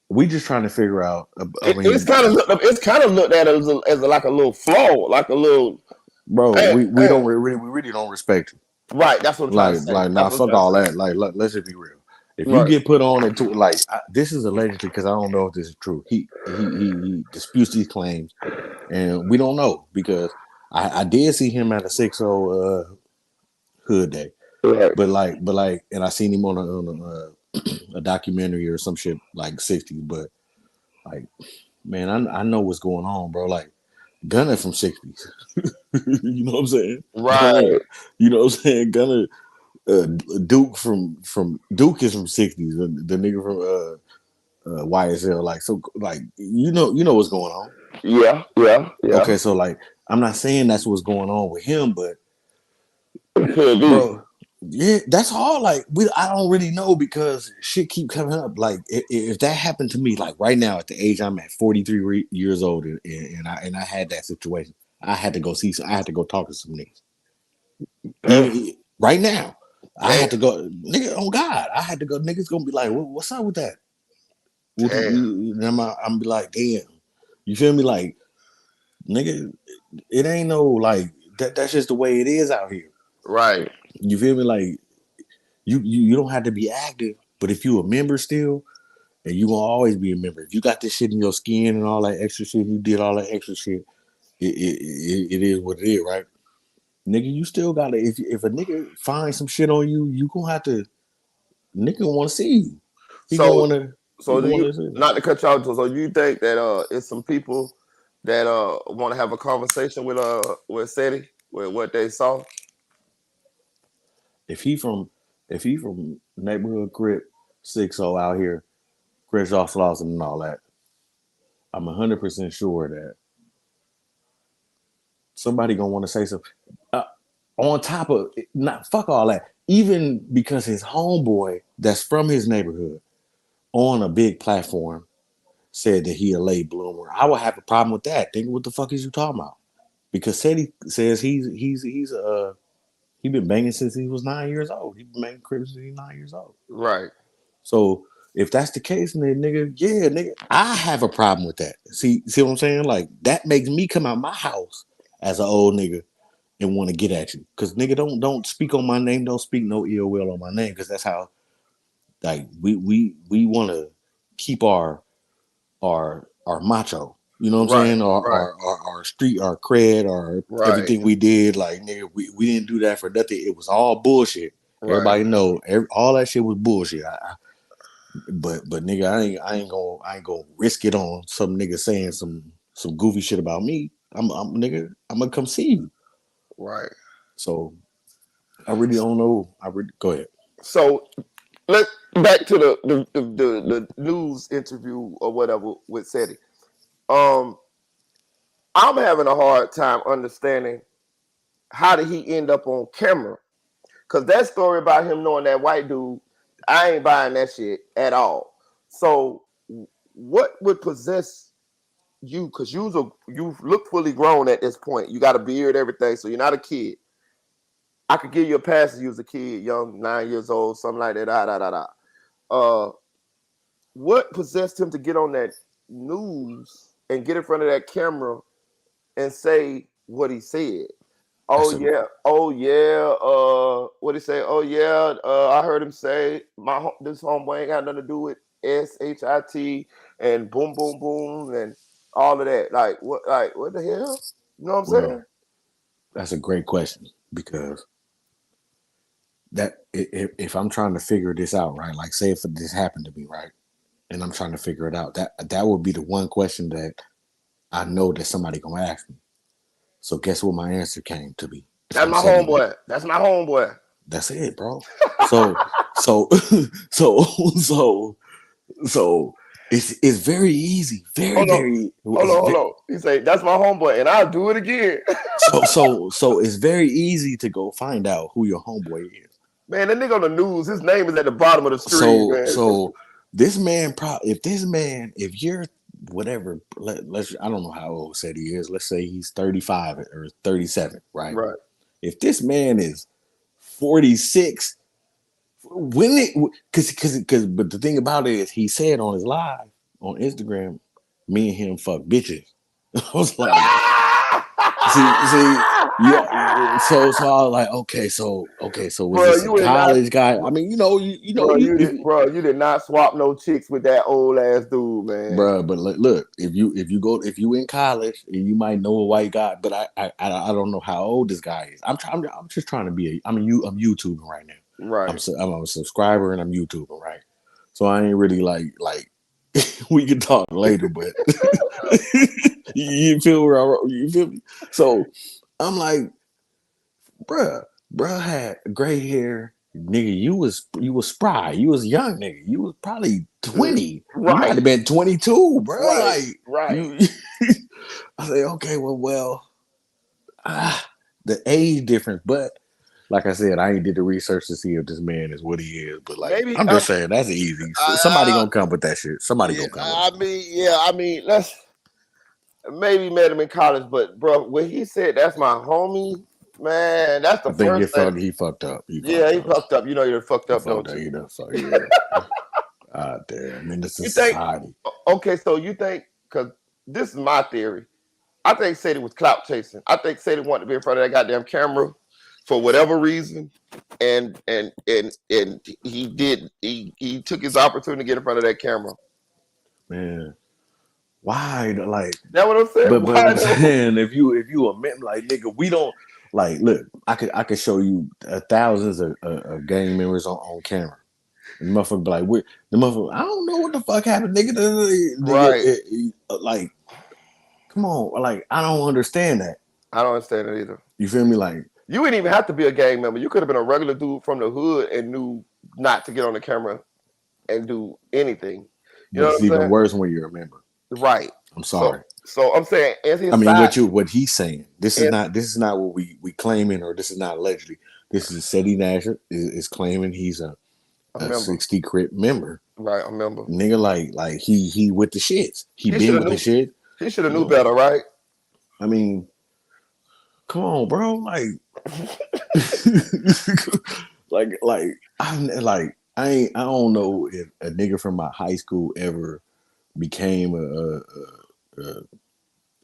we just trying to figure out. It's kind of looked at as like a little flaw, like a little. Bro, we really don't respect you. Right, that's what I'm trying to say. Like, nah, fuck all that. Like, let's just be real. If you get put on into like this is allegedly, because I don't know if this is true. He disputes these claims, and we don't know because I did see him at a 6-0 hood day, right. but like, and I seen him on a documentary or some shit like 60s. But like, man, I know what's going on, bro. Like, Gunner from 60s. You know what I'm saying? Right. Gunner, you know what I'm saying? Gunner, Duke from Duke is from 60s. The nigga from YSL. Like, so like you know what's going on. Yeah. Okay, so like I'm not saying that's what's going on with him, but bro, yeah, that's all. Like I don't really know because shit keep coming up. Like if that happened to me, like right now at the age I'm at, 43 years old, and I had that situation, I had to go I had to go talk to some niggas. Even, right now, I had to go, nigga. On God, I had to go. Niggas gonna be like, what's up with that? I'm be like, damn. You feel me? Like, nigga, it ain't no like that. That's just the way it is out here. Right. You feel me? Like you don't have to be active, but if you a member still, and you gonna always be a member. If you got this shit in your skin and all that extra shit, you did all that extra shit. It is what it is, right? Nigga, you still gotta. If a nigga finds some shit on you, you gonna have to. Nigga want to see you. He gonna want to. So not to cut you out. So you think that it's some people that want to have a conversation with Seti with what they saw? If he from neighborhood Crip 6-0 out here, Chris Lawson and all that, I'm 100% sure that somebody gonna want to say something. On top of not fuck all that, even because his homeboy that's from his neighborhood on a big platform said that he a late bloomer, I would have a problem with that. Think what the fuck is you talking about? Because Seti says he's he been banging since he was 9 years old. He been banging Crips since he's 9 years old. Right. So if that's the case, then nigga, I have a problem with that. See what I'm saying? Like that makes me come out my house as an old nigga and want to get at you. Cause nigga, don't speak on my name. Don't speak no ill will on my name. Cause that's how like we want to keep our macho. You know what I'm saying? Our street, our cred, everything we did. Like nigga, we didn't do that for nothing. It was all bullshit. Right. Everybody know all that shit was bullshit. But nigga, I ain't gonna risk it on some nigga saying some goofy shit about me. I'm gonna come see you. Right. So I really don't know. Go ahead. So let's back to the news interview or whatever with Seti. I'm having a hard time understanding how did he end up on camera? Because that story about him knowing that white dude, I ain't buying that shit at all. So what would possess you? Because you look fully grown at this point. You got a beard, everything, so you're not a kid. I could give you a pass if you was a kid, young, 9 years old, something like that. What possessed him to get on that news and get in front of that camera and say what he said? What did he say? I heard him say this homeboy ain't got nothing to do with SHIT and boom boom boom and all of that. Like what the hell? You know what I'm saying? That's a great question, because that if I'm trying to figure this out, right? Like, say if this happened to me, right, and I'm trying to figure it out, that would be the one question that I know that somebody gonna ask me. So guess what my answer came to be? That's my homeboy. That's my homeboy. That's it, bro. So it's very easy. Hold on. He say that's my homeboy, and I'll do it again. so it's very easy to go find out who your homeboy is. Man, that nigga on the news, his name is at the bottom of the screen. So this man, if you're whatever, let's I don't know how old said he is. Let's say he's 35 or 37, right? Right. If this man is 46, but the thing about it is, he said on his live on Instagram, me and him fuck bitches. I was like, so I was like, okay, so was this a college guy? I mean, you did not swap no chicks with that old ass dude, man. Bro, but look, if you in college and you might know a white guy, but I don't know how old this guy is. I'm just trying to be I'm YouTubing right now. Right. I'm a subscriber and I'm YouTubing, right? So I ain't really like we can talk later, but you feel me? So I'm like, bruh had gray hair. Nigga, you was spry. You was young, nigga. You was probably 20. Right. You might have been 22, bro. Right. I say, okay, well, the age difference, but like I said, I ain't did the research to see if this man is what he is. But I'm just saying that's easy. Somebody gonna come with that shit. Somebody gonna come. I mean, let's maybe met him in college, but bro, when he said that's my homie, man, that's the first thing. He fucked up. He fucked up. You know you're fucked up, don't you? There. I mean, this is society. Okay, so you think, because this is my theory, I think Sadie was clout chasing. I think Sadie wanted to be in front of that goddamn camera for whatever reason, and he took his opportunity to get in front of that camera. Man, why? Like, that's what I'm saying. But I'm saying, if you a man, like, nigga, we don't like. Look, I could show you thousands of gang members on camera. The motherfucker be like, the motherfucker, I don't know what the fuck happened, nigga. Right. Like, come on, like, I don't understand that. I don't understand it either. You feel me? Like, you wouldn't even have to be a gang member. You could have been a regular dude from the hood and knew not to get on the camera and do anything. You know what I'm even saying? Worse when you're a member. Right. I'm sorry. So I'm saying, what he's saying. This is not what we claiming, or this is not allegedly. This is Seti Nash is claiming he's a 60 Crip member. Right, a member. Nigga, like he with the shits. He been with the shit. He should have knew better, right? I mean, come on, bro. Like, I don't know if a nigga from my high school ever became an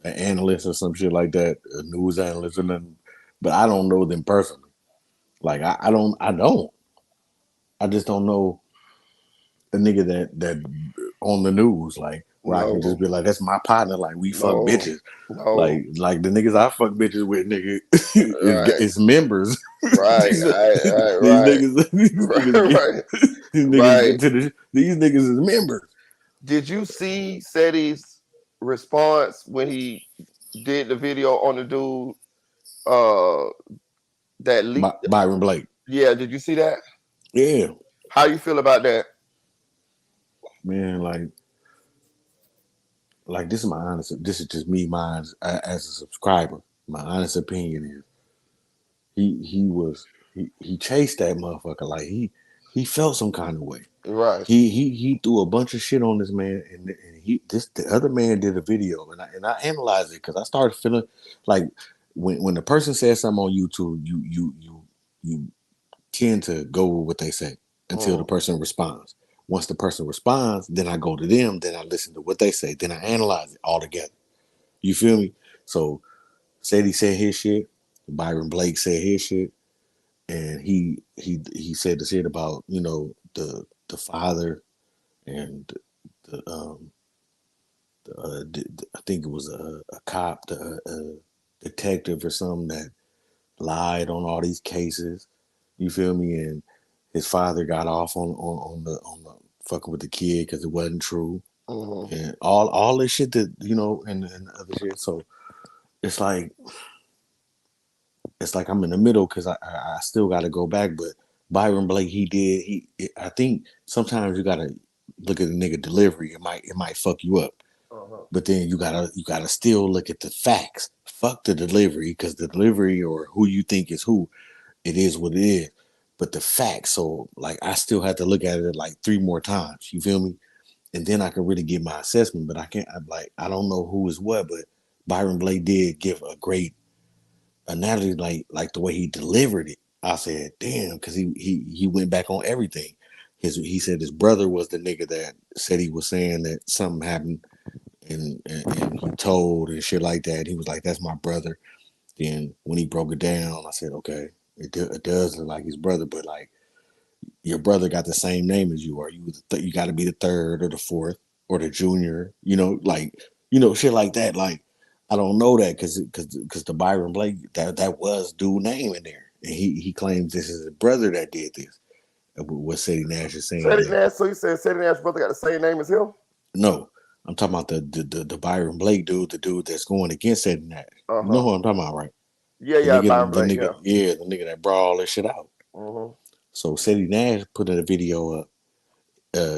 analyst or some shit like that, a news analyst or nothing. But I don't know them personally. Like, I don't. I just don't know a nigga that on the news, like, where I can just be like, that's my partner, like, we fuck bitches. Like the niggas I fuck bitches with, nigga, is members. Right. These niggas is members. Did you see Seti's response when he did the video on the dude that leaked. Byron Blake. Yeah, did you see that? Yeah. How you feel about that? Man, like this is my honest. This is just me, mine as a subscriber. My honest opinion is he chased that motherfucker like he felt some kind of way. Right. He threw a bunch of shit on this man, and the other man did a video, and I analyzed it because I started feeling like when the person says something on YouTube, you tend to go with what they say until the person responds. Once the person responds, then I go to them, then I listen to what they say, then I analyze it all together. You feel me? So he said his shit, Byron Blake said his shit, and he said the shit about, you know, the father and I think it was a cop, a detective or something that lied on all these cases. You feel me? And his father got off on the fucking with the kid because it wasn't true, and all this shit that, you know, and other shit. So it's like I'm in the middle because I still got to go back. But Byron Blake, I think sometimes you gotta look at the nigga delivery. It might fuck you up. But then you gotta still look at the facts. Fuck the delivery, because the delivery or who you think is who, it is what it is. But the facts, so like I still have to look at it like 3 more times. You feel me? And then I can really get my assessment. But I don't know who is what. But Byron Blake did give a great analogy, like the way he delivered it. I said, damn, because he went back on everything. He said his brother was the nigga that said he was saying that something happened. And he told and shit like that. He was like, "That's my brother." Then when he broke it down, I said, "Okay, it does look like his brother, but like your brother got the same name as you are. You got to be the third or the fourth or the junior. You know, like shit like that. Like I don't know that because the Byron Blake that was dude name in there, and he claims this is his brother that did this. What Sadie Nash is saying. So you said Sadie Nash's brother got the same name as him? No. I'm talking about the Byron Blake dude, the dude that's going against Sadie Nash. You know who I'm talking about, right? Yeah, Byron Blake, the nigga that brought all this shit out. So Sadie Nash put in a video up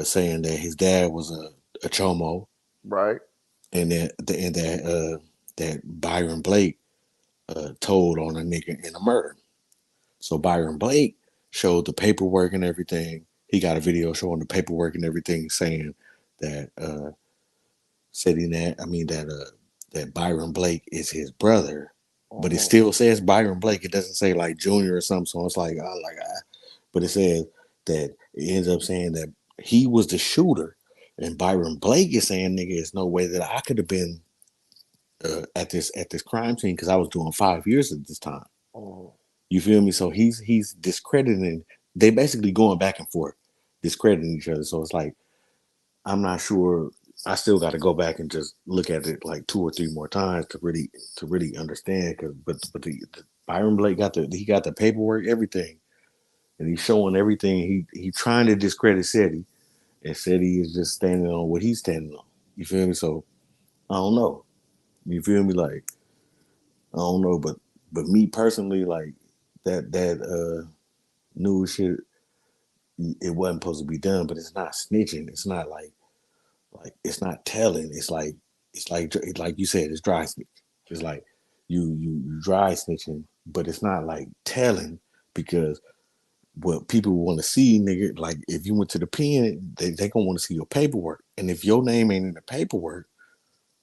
saying that his dad was a chomo, right? And that Byron Blake told on a nigga in a murder. So Byron Blake showed the paperwork and everything. He got a video showing the paperwork and everything, saying that that Byron Blake is his brother, but it still says Byron Blake. It doesn't say like Junior or something. So it's like, but it says that it ends up saying that he was the shooter, and Byron Blake is saying, "Nigga, there's no way that I could have been at this crime scene because I was doing 5 years at this time." You feel me? So he's discrediting. They basically going back and forth, discrediting each other. So it's like, I'm not sure. I still got to go back and just look at it like 2 or 3 more times to really understand. But the Byron Blake got the paperwork, everything, and he's showing everything. He trying to discredit Seti, and Seti is just standing on what he's standing on. You feel me? So I don't know. You feel me? Like I don't know, but me personally, like that news shit, it wasn't supposed to be done. But it's not snitching. It's not like it's not telling. It's like you said, it's dry snitch. It's like you dry snitching, but it's not like telling, because what people want to see, nigga, like if you went to the pen, they gonna want to see your paperwork. And if your name ain't in the paperwork,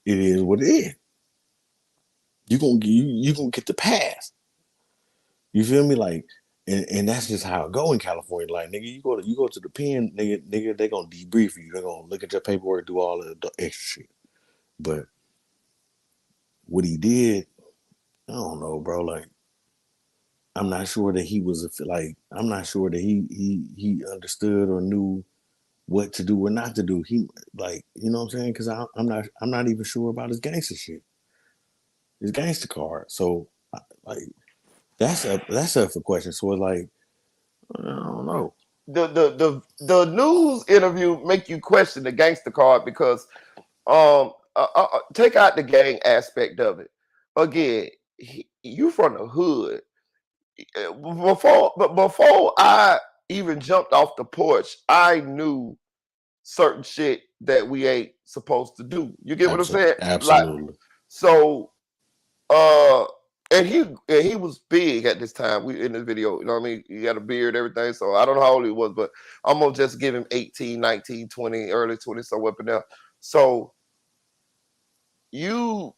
it is what it is. You gonna get the pass. You feel me? Like, and that's just how it go in California. Like, nigga, you go to the pen, nigga, they gonna debrief you. They're gonna look at your paperwork, do all of the extra shit. But what he did, I don't know, bro. Like, I'm not sure that he was I'm not sure that he understood or knew what to do or not to do. He, like, you know what I'm saying? Because I'm not even sure about his gangster shit, his gangster card. So like that's up for question. So it's like, I don't know. The news interview make you question the gangster card because take out the gang aspect of it. Again, you from the hood. before I even jumped off the porch, I knew certain shit that we ain't supposed to do. You get what I'm saying? Absolutely. Like, so and he was big at this time. We in this video, you know what I mean? He had a beard, everything. So I don't know how old he was, but I'm gonna just give him 18, 19, 20, early 20, so up and down. So you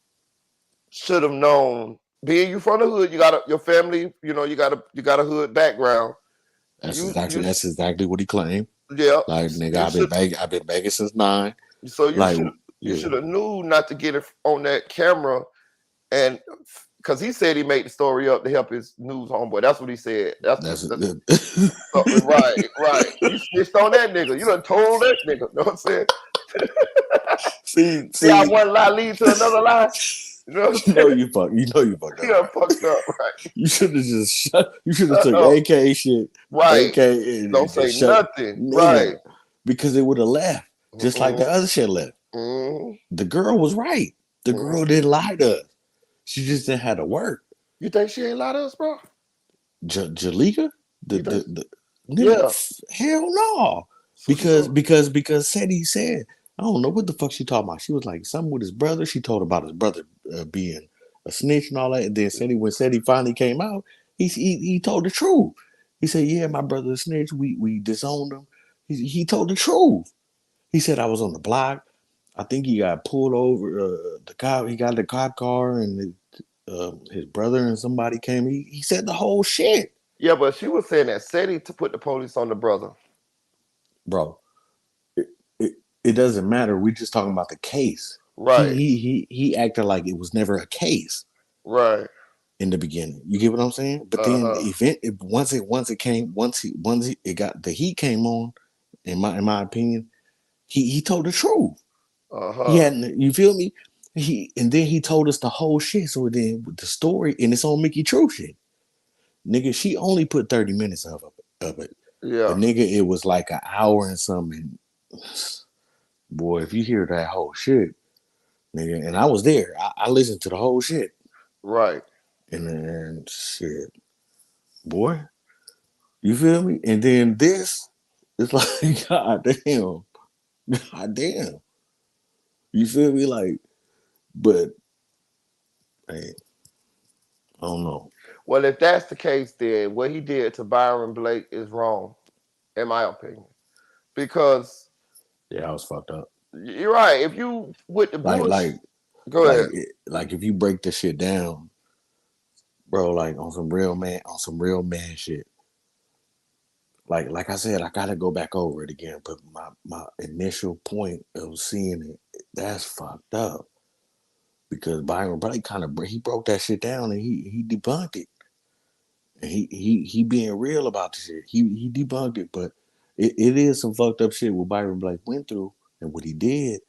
should have known, being you from the hood, you got your family, you know, you got a hood background. That's exactly what he claimed. Yeah. Like, nigga, I've been begging since 9. So you should have knew not to get it on that camera, and because he said he made the story up to help his news homeboy. That's what he said. That's right. You snitched on that nigga. You done told that nigga. You know what I'm saying? See, how one lie lead to another lie. You know what I'm saying? you fucked up. Yeah, fucked up, right? You should have just shut. You should have took AK shit, right? AK and don't say nothing, nigga, right? Because it would have left, just like the other shit left. Mm-hmm. The girl was right. The girl didn't lie to us. She just didn't have to work. You think she ain't lie to us, bro? Jalika? The nigga, hell no. Because Sadie said, I don't know what the fuck she talking about. She was like something with his brother. She told about his brother being a snitch and all that. And then when Sadie finally came out, he told the truth. He said, yeah, my brother snitched. We disowned him. He told the truth. He said, I was on the block. I think he got pulled over. The cop, he got the cop car, and his brother and somebody came. He said the whole shit. Yeah, but she was saying that Sadie to put the police on the brother. Bro, it doesn't matter. We're just talking about the case. Right. He acted like it was never a case. Right. In the beginning. You get what I'm saying? But then once it got the heat came on, in my opinion, he told the truth. He hadn't, you feel me? And then he told us the whole shit. So then with the story, and it's on Mickey True shit. Nigga, she only put 30 minutes of it. Yeah. But nigga, it was like an hour and something. Boy, if you hear that whole shit, nigga, and I was there. I listened to the whole shit. Right. And then shit. Boy. You feel me? And then this, it's like, God damn. You feel me? Like, but hey, I don't know. Well, if that's the case, then what he did to Byron Blake is wrong, in my opinion. Because I was fucked up. You're right. If you with the bullshit, go ahead. Like if you break this shit down, bro, like on some real man shit. Like I said, I gotta go back over it again. But my initial point of seeing it, that's fucked up. Because Byron Blake he broke that shit down and he debunked it. And he being real about the shit. He debunked it, but it is some fucked up shit what Byron Blake went through and what he did.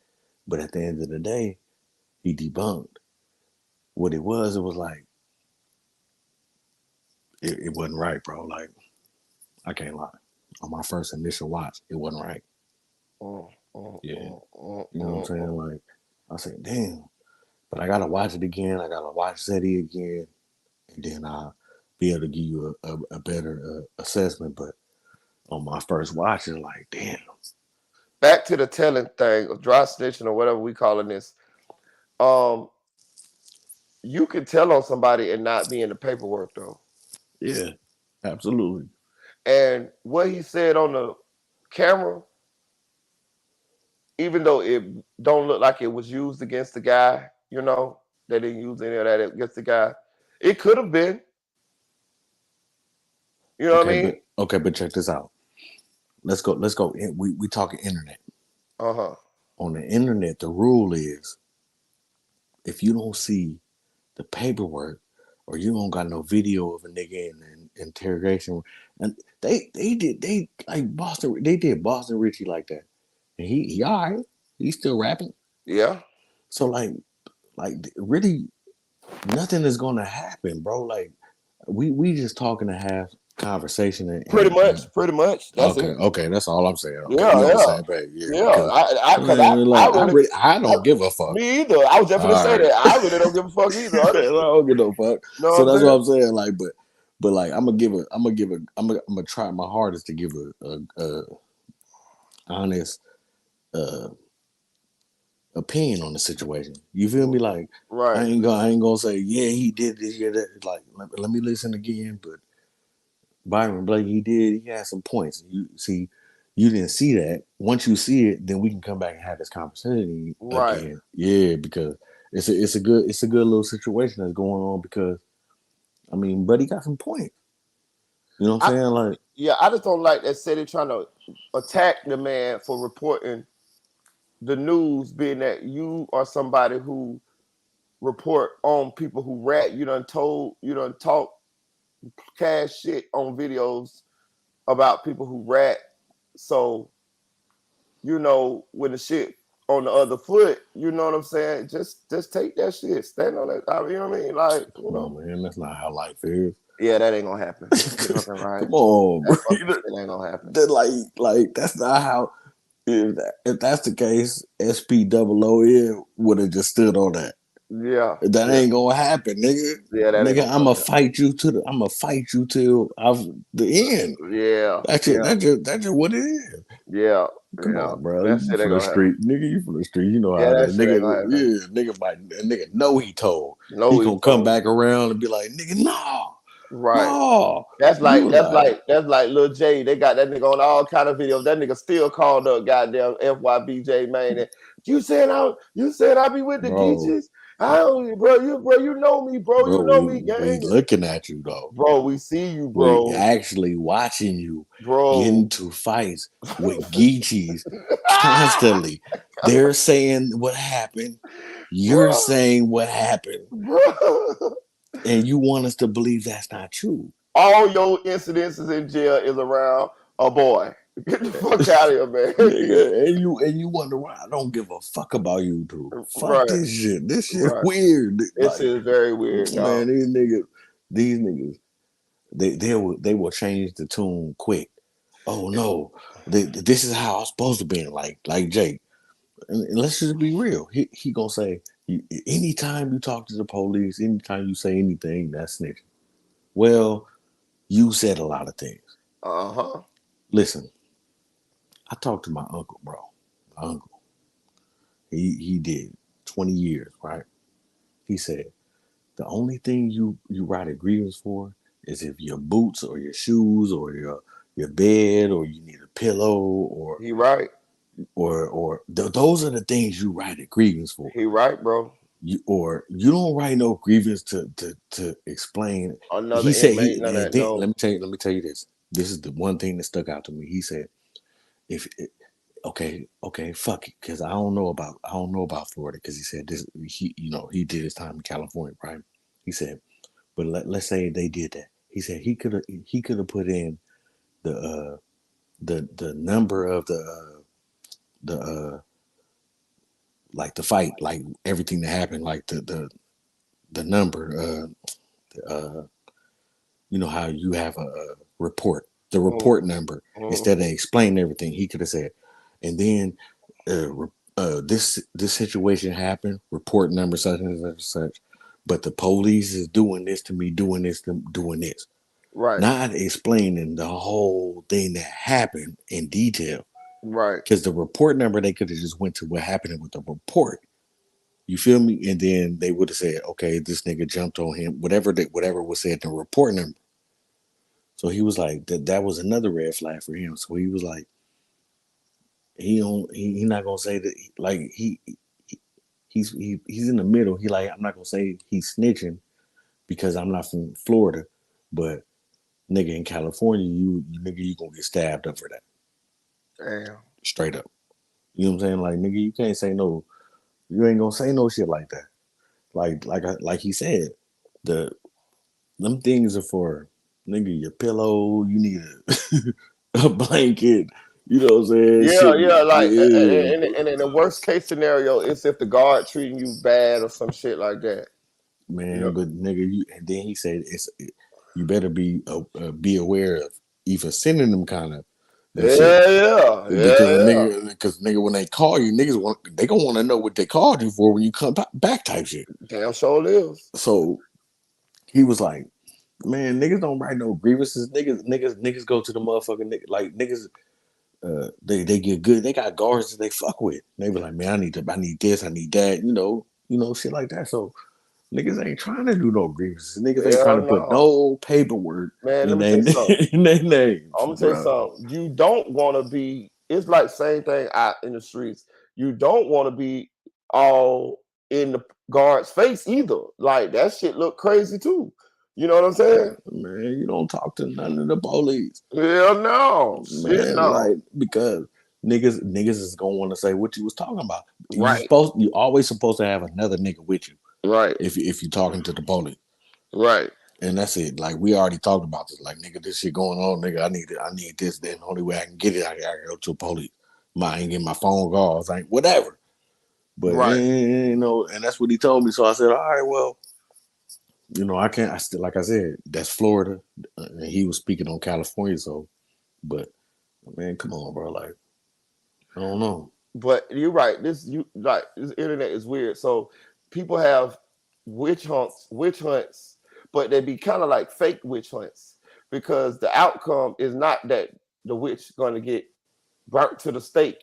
But at the end of the day, he debunked. What it was like it wasn't right, bro. Like, I can't lie. On my first initial watch, it wasn't right. You know what I'm saying? Like, I said, damn. But I gotta watch it again. I gotta watch Sadie again, and then I'll be able to give you a better assessment. But on my first watch, it's like, damn. Back to the telling thing, or dry snitching, or whatever we calling this. You can tell on somebody and not be in the paperwork, though. Yeah, absolutely. And what he said on the camera, even though it don't look like it was used against the guy, you know, they didn't use any of that against the guy. It could have been. You know what I mean? But check this out. Let's go. We talking internet. On the internet, the rule is if you don't see the paperwork or you don't got no video of a nigga in an interrogation, and they did Boston Richie like that, and he all right. He's still rapping. Yeah. So like really, nothing is gonna happen, bro. Like we just talking to have conversation and pretty much. That's okay. it. Okay, that's all I'm saying. Okay, I don't give a fuck. Me either. I was just gonna say that. I really don't give a fuck either. I don't give no fuck. So that's what I'm saying. Like, But like I'm gonna try my hardest to give a honest opinion on the situation. You feel me? Like I ain't gonna say yeah he did this, yeah that. Like let me listen again. But Byron Blake, he had some points. You see, you didn't see that. Once you see it, then we can come back and have this conversation again. Yeah, because it's a good little situation that's going on. Because I mean, Buddy got some points. You know what I'm saying? Like, yeah, I just don't like that city trying to attack the man for reporting the news, being that you are somebody who report on people who rat. You done talk cash shit on videos about people who rat. So, when the shit on the other foot, you know what I'm saying? Just take that shit. Stand on it. You know what I mean? Like, come on, man, that's not how life is. Yeah, that ain't gonna happen. You're fucking right. Come on, bro. That ain't gonna happen. That like that's not how. If that's the case, SPOON would have just stood on that. Yeah, that ain't gonna happen, nigga. Yeah, that nigga, I'm gonna fight you till the end. Yeah, that's it. That's just what it is. Yeah, come on, bro. That You shit ain't from the gonna street, nigga. You from the street. You know Yeah, how that that shit ain't nigga. gonna happen. Yeah, nigga know he told. Know he he gonna come told. back around and be like, nigga, no. Right. No. That's You like Lil J. They got that nigga on all kind of videos. That nigga still called up goddamn FYBJ man. And you said I be with the Bro. Geechees. I don't, bro. You know me, bro. You know me, gang. We looking at you though, bro. We see you, bro. We actually watching you, bro. Get into fights with Geechees constantly. They're saying what happened. You're saying what happened, bro. And you want us to believe that's not true. All your incidences in jail is around a boy. Get the fuck out of here, man. Nigga, and you wonder why I don't give a fuck about you two. Fuck this shit. This shit weird. This is very weird, man. These niggas, they will change the tune quick. Oh no, this is how I'm supposed to be. Like Jake. And let's just be real. He gonna say anytime you talk to the police, anytime you say anything, that's snitching. Well, you said a lot of things. Listen, I talked to my uncle, bro. My uncle. He did 20 years, right? He said the only thing you write a grievance for is if your boots or your shoes or your bed or you need a pillow or he right. Or those are the things you write a grievance for. He right, bro. You don't write no grievance to explain. Another he said inmate, none of that, no. Let me tell you this. This is the one thing that stuck out to me. He said, okay, fuck it, because I don't know about Florida, because he said this. He did his time in California, right? He said, but let's say they did that. He said he could have put in the number of the like the fight, like everything that happened, like the number, you know how you have a report, the report number, instead of explaining everything, he could have said, and then this situation happened, report number such and such and such, but the police is doing this to me, doing this. Right. Not explaining the whole thing that happened in detail. Right. Because the report number, they could have just went to what happened with the report. You feel me? And then they would have said, okay, this nigga jumped on him, whatever was said in the report number. So he was like, that was another red flag for him. So he was like, he not gonna say that, like he's in the middle. He like, I'm not gonna say he's snitching because I'm not from Florida, but nigga, in California, you gonna get stabbed up for that. Damn. Straight up. You know what I'm saying? Like, nigga, you can't say no. You ain't gonna say no shit like that. Like he said, them things are for, nigga, your pillow. You need a blanket. You know what I'm saying? Yeah. Like, yeah. and in the worst case scenario, it's if the guard treating you bad or some shit like that. Man, but nigga, and then he said you better be aware of even sending them kind of. Because nigga, when they call you, they gonna want to know what they called you for when you come back type shit. Damn sure is. So he was like, Man, niggas don't write no grievances. Niggas go to the motherfucking nigga like niggas. They get good. They got guards that they fuck with. They be like, man, I need this, I need that. You know, shit like that. So niggas ain't trying to do no grievances. Niggas ain't trying Hell to put no. no paperwork Man, let in me tell you something. their names. I'm gonna tell you something. You don't want to be. It's like same thing out in the streets. You don't want to be all in the guard's face either. Like that shit look crazy too. You know what I'm saying? Man, you don't talk to none of the police. Hell no. Shit Man, no. like because niggas is gonna want to say what you was talking about. Right. You always supposed to have another nigga with you. Right. If you're talking to the police. Right. And that's it. Like we already talked about this. Like nigga, this shit going on, nigga. I need this. Then the only way I can get it, I gotta go to the police. I ain't getting my phone calls. I ain't whatever. But right. You know, and that's what he told me. So I said, all right, well, you know, I can't. I still, like I said, that's Florida, and he was speaking on California. So, but man, come on, bro. Like, I don't know. But you're right. This internet is weird. So people have witch hunts, but they be kind of like fake witch hunts because the outcome is not that the witch going to get burnt to the stake.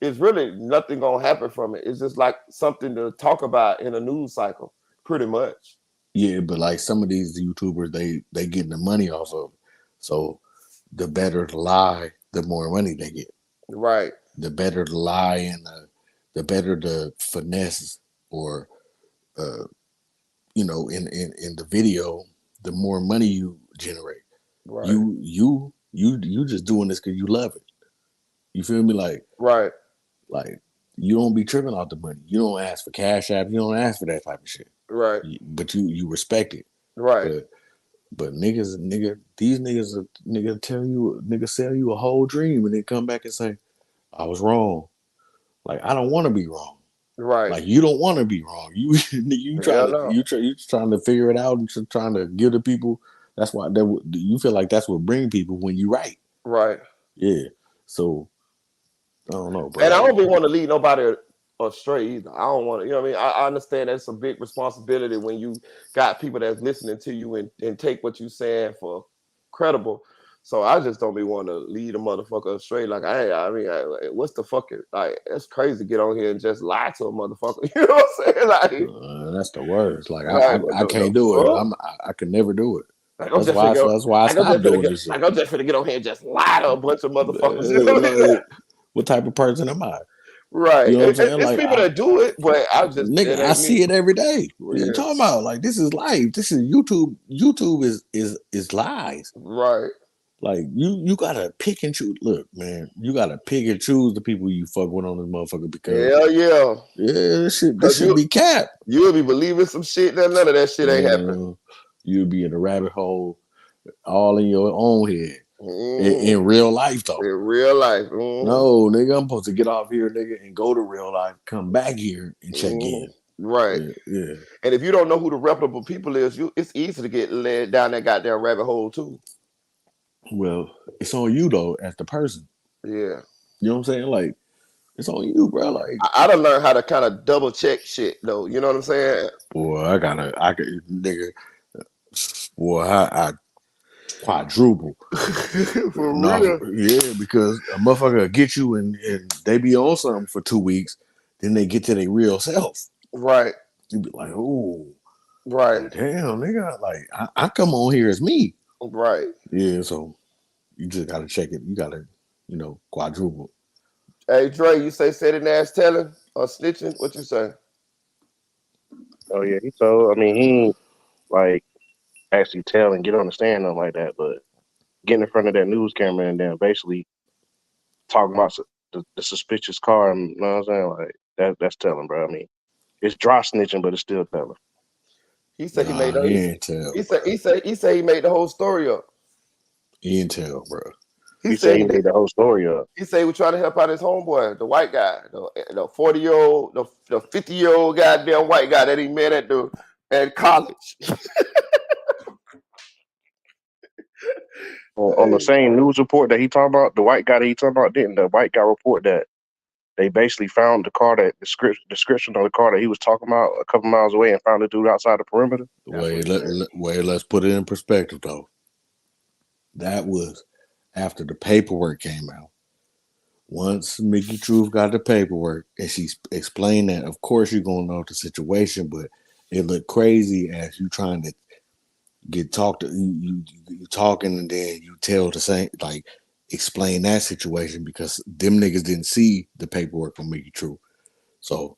It's really nothing gonna happen from it. It's just like something to talk about in a news cycle, pretty much. Yeah, but like some of these YouTubers, they getting the money off of it. So the better the lie, the more money they get. Right. The better the lie and the better the finesse or you know, in the video, the more money you generate. Right. You just doing this because you love it. You feel me? Like right. Like you don't be tripping out the money. You don't ask for cash app. You don't ask for that type of shit. Right. But you respect it. Right. But these niggas tell you, sell you a whole dream and then come back and say, I was wrong. Like I don't want to be wrong. Right. Like you don't want to be wrong. You trying to figure it out and you're trying to give the people. That's why you feel like that's what bring people when you write. Right. Yeah. So I don't know, bro. And I don't want to lead nobody astray either. I don't want to, you know what I mean? I understand that's a big responsibility when you got people that's listening to you and take what you saying for credible. So I just don't be want to lead a motherfucker astray. Like, what's the fucking, like, it's crazy to get on here and just lie to a motherfucker. You know what I'm saying? Like, that's the worst. Like, I can't do it. I can never do it. That's why I stopped doing this shit. Like, I'm just finna get on here and just lie to a bunch of motherfuckers. You know what I mean? What type of person am I? Right. You know what I'm saying? It's like, people that do it, but I just nigga, I see it every day. What are you talking about? Like, this is life. This is YouTube. YouTube is lies. Right. Like you gotta pick and choose. Look, man, you gotta pick and choose the people you fuck with on this motherfucker because hell yeah. Yeah, this should be capped. You'll be believing some shit that none of that shit ain't happening. You'll be in a rabbit hole all in your own head. In real life, though. In real life. No, nigga, I'm supposed to get off here, nigga, and go to real life, come back here and check in. Right. Yeah. And if you don't know who the reputable people is, it's easy to get led down that goddamn rabbit hole too. Well, it's on you though, as the person. Yeah. You know what I'm saying? Like, it's on you, bro. Like, I done learned how to kind of double check shit though. You know what I'm saying? Boy, nigga. Boy, I quadruple. For real? Yeah, because a motherfucker will get you and they be on something for 2 weeks, then they get to their real self. Right. You be like, oh, right. Damn, nigga. Like, I come on here as me. Right. Yeah, so you just gotta check it. You gotta, quadruple. Hey Dre, you say setting ass telling or snitching? What you say? Oh yeah, he ain't like actually tell and get on the stand nothing like that, but getting in front of that news camera and then basically talking about the suspicious car, and you know what I'm saying? Like that's telling, bro. I mean, it's dry snitching, but it's still telling. He said he made he ain't tell. He said he made the whole story up. He ain't tell, bro. He said he made the whole story up. He said he was trying to help out his homeboy, the white guy, the 40-year-old, the 50-year-old goddamn white guy that he met at college. On the same news report that he talking about, the white guy that he talking about, didn't the white guy report that they basically found the car that description of the car that he was talking about a couple miles away and found the dude outside the perimeter. Let's put it in perspective though. That was after the paperwork came out. Once Mickey Truth got the paperwork and she explained that, of course you're gonna know the situation, but it looked crazy as you trying to get talked to you talking and then you tell the same like explain that situation because them niggas didn't see the paperwork from Mickey True. So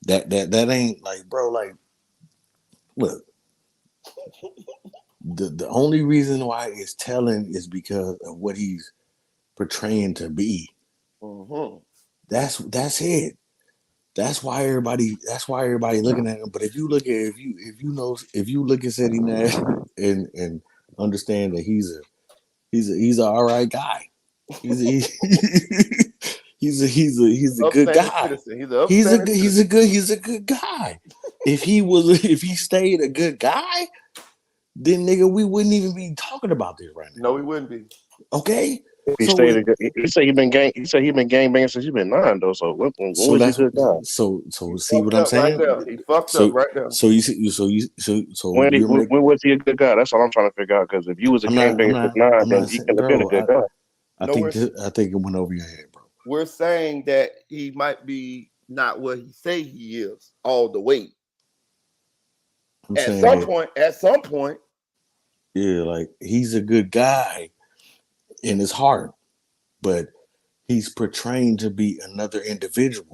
that ain't like, bro, like look, the only reason why it's telling is because of what he's portraying to be. Mm-hmm. That's it. That's why everybody looking at him. But if you look at if you look at City Nash and understand that he's a all right guy. He's a good guy. He's a good guy. If he stayed a good guy, then nigga we wouldn't even be talking about this right now. No, we wouldn't be. Okay. He said he been gang banging since he's been 9 though. So when was he a good guy? So see what I'm saying? He fucked up right there. So when was he a good guy? That's all I'm trying to figure out. Because if you was a gang banger since 9, then he couldn't have been a good guy. I think it went over your head, bro. We're saying that he might be not what he say he is all the way. At some point. Yeah, like he's a good guy in his heart, but he's portraying to be another individual,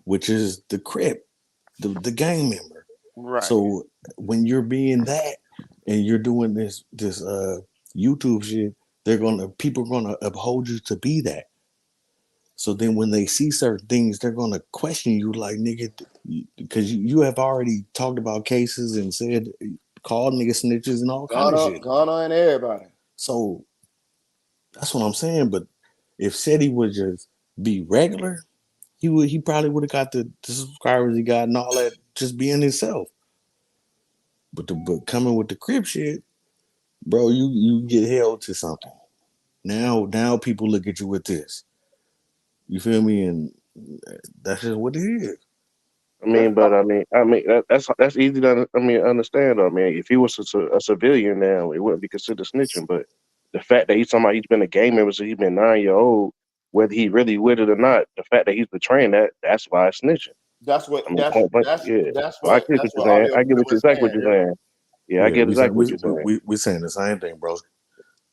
which is the Crip, the gang member. Right. So when you're being that and you're doing this YouTube shit, people are gonna uphold you to be that. So then when they see certain things, they're gonna question you like, nigga, because you have already talked about cases and said called niggas snitches and all kind of shit. Gone on everybody. So that's what I'm saying. But if Seti would just be regular, he probably would have got the subscribers he got and all that just being himself. But coming with the Crip shit, bro, you get held to something. Now people look at you with this. You feel me? And that's just what it is. That's easy to understand though. I mean, if he was a civilian now, it wouldn't be considered snitching. But the fact that he's been a gang member since he's been 9 years old, whether he really with it or not, the fact that he's betraying that's why it's snitching. That's what. I get what you're saying. Yeah, I get exactly what you're saying. We're saying the same thing, bro.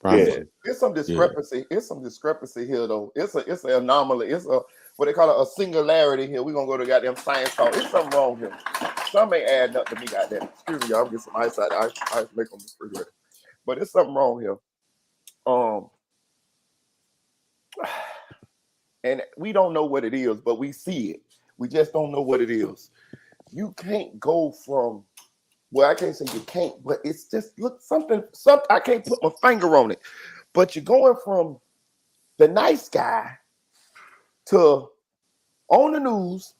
Yeah. It's some discrepancy. Yeah. It's some discrepancy here, though. It's an anomaly. It's what they call a singularity here. We're gonna go to goddamn science talk. It's something wrong here. Something ain't adding up to me, goddamn. Excuse me, y'all. I'm get some ice out. I make them refrigerator. But it's something wrong here. And we don't know what it is, but we see it. We just don't know what it is. You can't go from. Well, I can't say you can't, but it's just something. I can't put my finger on it. But you're going from the nice guy to on the news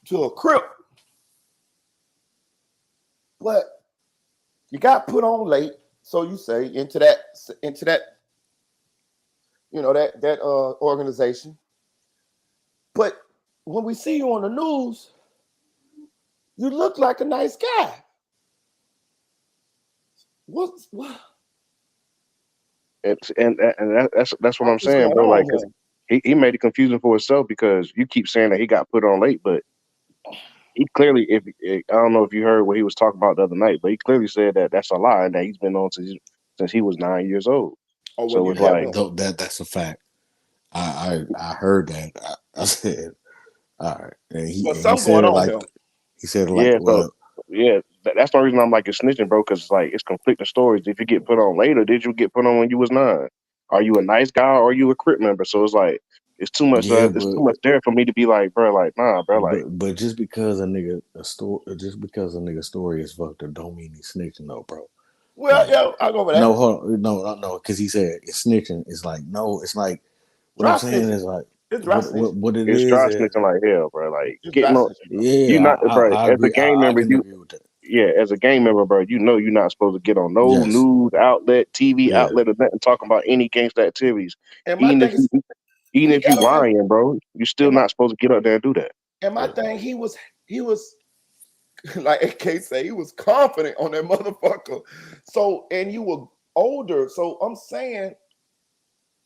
to a Crip, but you got put on late, so you say into that that organization. But when we see you on the news, you look like a nice guy. What? That's what I'm saying, bro. Like, cause he made it confusing for himself because you keep saying that he got put on late, but he clearly, I don't know if you heard what he was talking about the other night, but he clearly said that that's a lie and that he's been on since he was 9 years old. Oh, well, so it's like that's a fact. I heard that. I said, all right, and he said it like he said it like that's the reason I'm like it's snitching, bro, because it's like it's conflicting stories. If you get put on later, did you get put on when you was 9? Are you a nice guy or are you a Crip member? So it's like it's too much. It's too much there for me to be like, bro, like nah, bro, like. But just because a nigga story is fucked up, don't mean he's snitching, though, bro. Well, like, yeah, I'll go with that. No, hold on, no, because he said it's snitching. It's like no, it's like what I'm saying is like. It's what it is. It's dry snitching like hell, bro. Like getting on, you're not, bro. As a gang member, as a gang member, bro, you know you're not supposed to get on no news outlet, TV outlet, or nothing talking about any gangster activities. And my thing is, Even He if you got on. lying, bro, you still not supposed to get up there and do that. And my thing, he was like AK say, he was confident on that motherfucker. So, and you were older. So I'm saying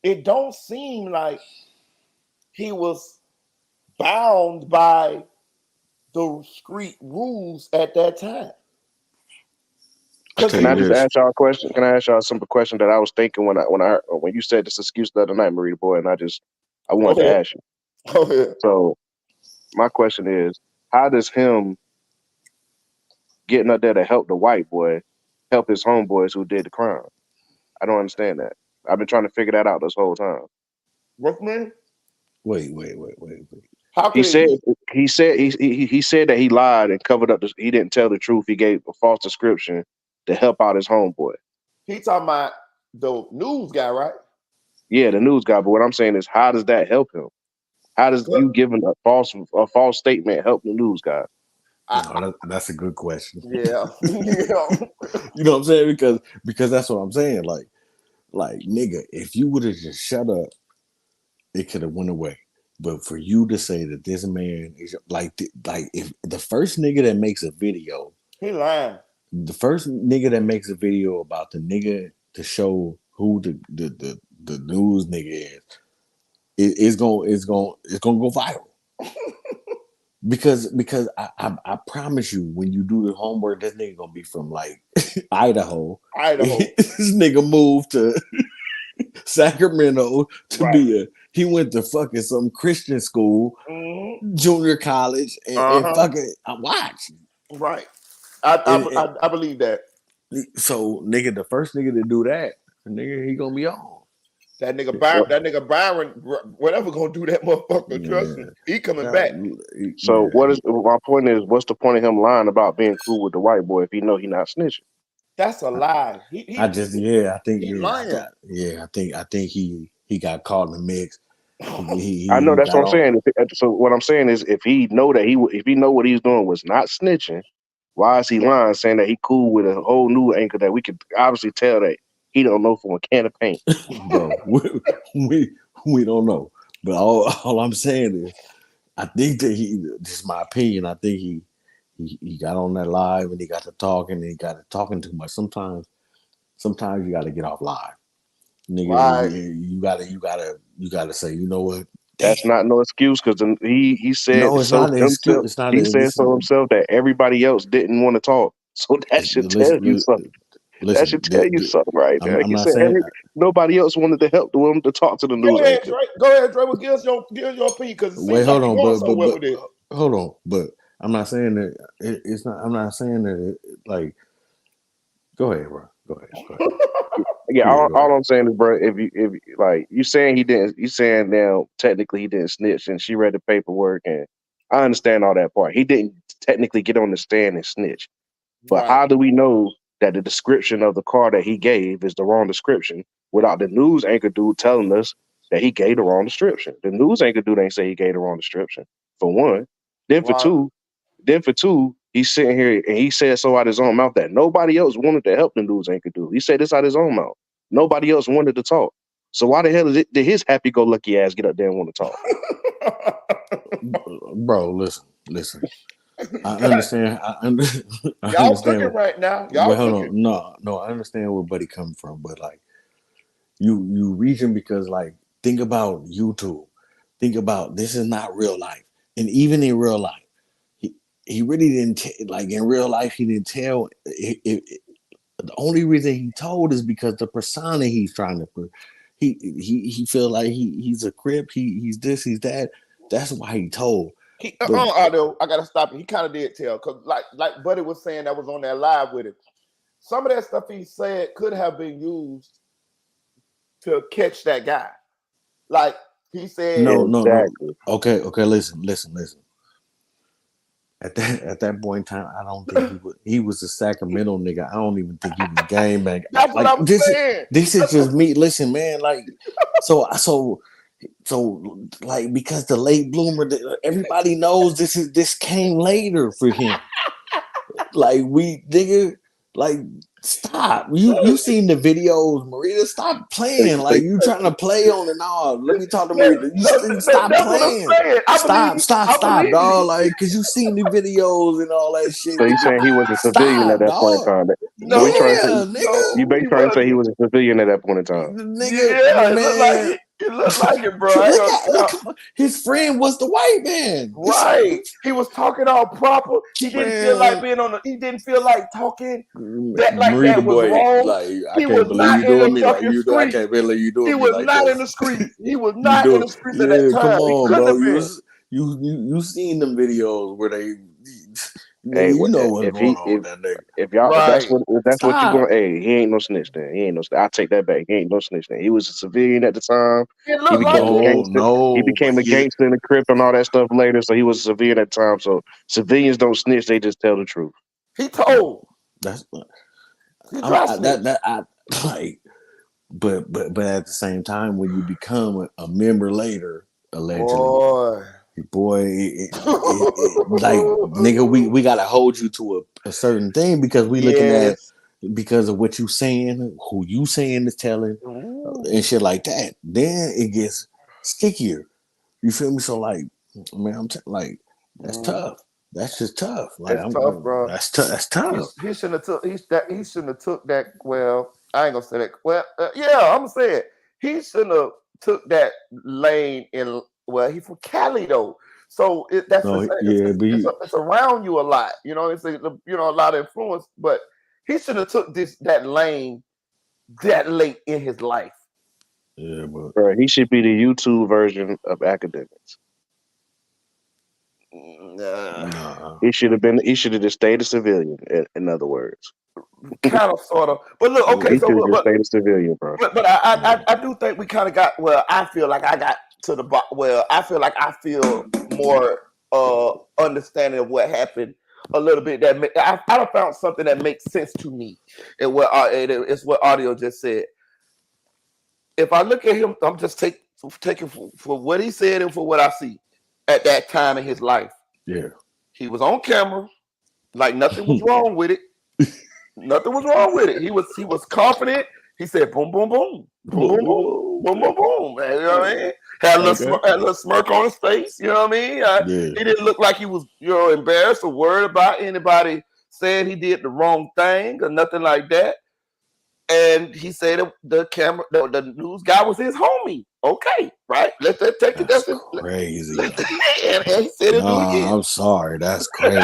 it don't seem like he was bound by the street rules at that time. Can I just ask y'all a question? Can I ask y'all a simple question that I was thinking when you said this excuse the other night, Marita boy, and I wanted to ask you. Go ahead. So my question is, how does him getting up there to help the white boy help his homeboys who did the crime? I don't understand that. I've been trying to figure that out this whole time. What man? Wait. How He could he said that he lied and covered up. He didn't tell the truth. He gave a false description to help out his homeboy. he talking about the news guy, right? Yeah, the news guy. But what I'm saying is, how does that help him? How does you giving a false statement help the news guy? That's a good question. Yeah. You know what I'm saying? Because that's what I'm saying. Like nigga, if you would have just shut up, it could have went away. But for you to say that this man is like if the first nigga that makes a video, he lying. The first nigga that makes a video about the nigga to show who the news nigga is gonna go viral. because I promise you, when you do the homework, this nigga gonna be from like Idaho. This nigga moved to Sacramento to he went to fucking some Christian school, junior college, and fucking watch. Right. I believe that. So nigga, the first nigga to do that, nigga, he gonna be on. That nigga Byron, whatever gonna do that motherfucker. Trust me, he coming back. So what is my point? Is what's the point of him lying about being cool with the white boy if he know he not snitching? That's a lie. I think he got caught in the mix. I know that's what I'm saying. So what I'm saying is, if he know what he's doing was not snitching, why is he lying, saying that he cool with a whole new anchor that we could obviously tell that he don't know from a can of paint? Bro, we don't know. But all I'm saying is, I think that this is my opinion. I think he got on that live and he got to talking and he got to talking too much. Sometimes you got to get off live, nigga. You gotta say, you know what? That's not no excuse, because he said no, it's not an excuse. It's not. He said so himself that everybody else didn't want to talk. So that should tell you something. That should tell you something right there. Like you said, nobody else wanted to help them to talk to the news. Go ahead, Dre. Well, give us your opinion, because wait, hold on, hold on, but I'm not saying that it's not. I'm not saying that like. Go ahead, bro. Go ahead. Yeah, all I'm saying is, bro, if like you saying he didn't, you saying now technically he didn't snitch, and she read the paperwork, and I understand all that part. He didn't technically get on the stand and snitch, but how do we know that the description of the car that he gave is the wrong description without the news anchor dude telling us that he gave the wrong description? The news anchor dude ain't say he gave the wrong description, for one. Then for two, he's sitting here and he said so out his own mouth that nobody else wanted to help the news anchor dude. He said this out his own mouth. Nobody else wanted to talk. So why the hell did his happy-go-lucky ass get up there and want to talk? Bro, listen. I understand. Y'all cooking right now. Y'all cooking. No, I understand where Buddy coming from, but like you reaching because like think about YouTube. Think about this is not real life, and even in real life, he really didn't like in real life. He didn't tell. The only reason he told is because the persona he's trying to put. He feel like he's a crip. He's this. He's that. That's why he told. I gotta stop it. He kind of did tell, because like Buddy was saying that was on that live with him. Some of that stuff he said could have been used to catch that guy. Like he said, no. Okay. Listen. At that point in time, I don't think he was a Sacramento nigga. I don't even think he was game bang. That's like, what I'm saying. This is just me. Listen, man. Like, so like because the late bloomer, everybody knows this came later for him. Like nigga, Like, stop. You seen the videos, Marita. Stop playing. Like, you trying to play on and all. Let me talk to Marita. Stop That's what I'm playing. saying. Stop, dog. Like, because you seen the videos and all that shit. So you saying he was a civilian at Stop, that point in dog. time? No, You trying to say, nigga. you basically trying to say he was a civilian at that point in time? Nigga, yeah, it man. looked like it. It looked like it, bro. Look, his friend was the white man. Right. He was talking all proper. He didn't feel like being on the. He didn't feel like talking that like Marita that was boy, wrong. like, I He can't was believe not you in the doing me like fucking you do. I street. can't believe you doing He me was like not this. in the street. He was You not do, in the streets at that come time. He on, couldn't bro. have been. You seen them videos where they, nigga, Hey, you know what's going on with that nigga. If that's what you Stop. going, hey, he ain't no snitch. Then he ain't no. I take that back. He ain't no snitch. Then he was a civilian at the time. It He looked became like a gangster. He No, became but a gangster in the crypt and all that stuff later. So he was a civilian at the time. So civilians don't snitch. They just tell the truth. He told. That's I like, but at the same time, when you become a member later, allegedly, boy, like, nigga, we gotta hold you to a certain thing because we looking at because of what you saying, who you saying is telling, and shit like that. Then it gets stickier. You feel me? So like, man, like, that's tough. That's just tough. Like, That's tough, bro. That's tough. That's tough. He shouldn't have took. He shouldn't have took that. Well, I ain't gonna say that. Well, yeah, I'm gonna say it. He shouldn't have took that lane in. Well, he's from Cali though, so it's around you a lot. You know, it's a lot of influence. But he shouldn't have took that lane that late in his life. Yeah, but bro, he should be the YouTube version of academics. He should have been. He should have just stayed a civilian. In other words, kind of, sort of. But look, okay, he so should have just stayed a civilian, bro. But I do think we kind of got. Well, I feel like I got to the. Well, I feel like I feel more understanding of what happened a little bit. That I found something that makes sense to me. It's what Audio just said. If I look at him, I'm just taking for what he said and for what I see at that time in his life. Yeah. He was on camera, like nothing was wrong with it. Nothing was wrong with it. He was confident. He said, "Boom, boom, boom, boom, boom, boom, boom, boom, boom." Man, you know what I mean? Had a little smirk on his face. You know what I mean? He didn't look like he was, embarrassed or worried about anybody saying he did the wrong thing or nothing like that. And he said the news guy was his homie. Okay, right? Let's take it. That's crazy. And he said it again. I'm sorry. That's crazy.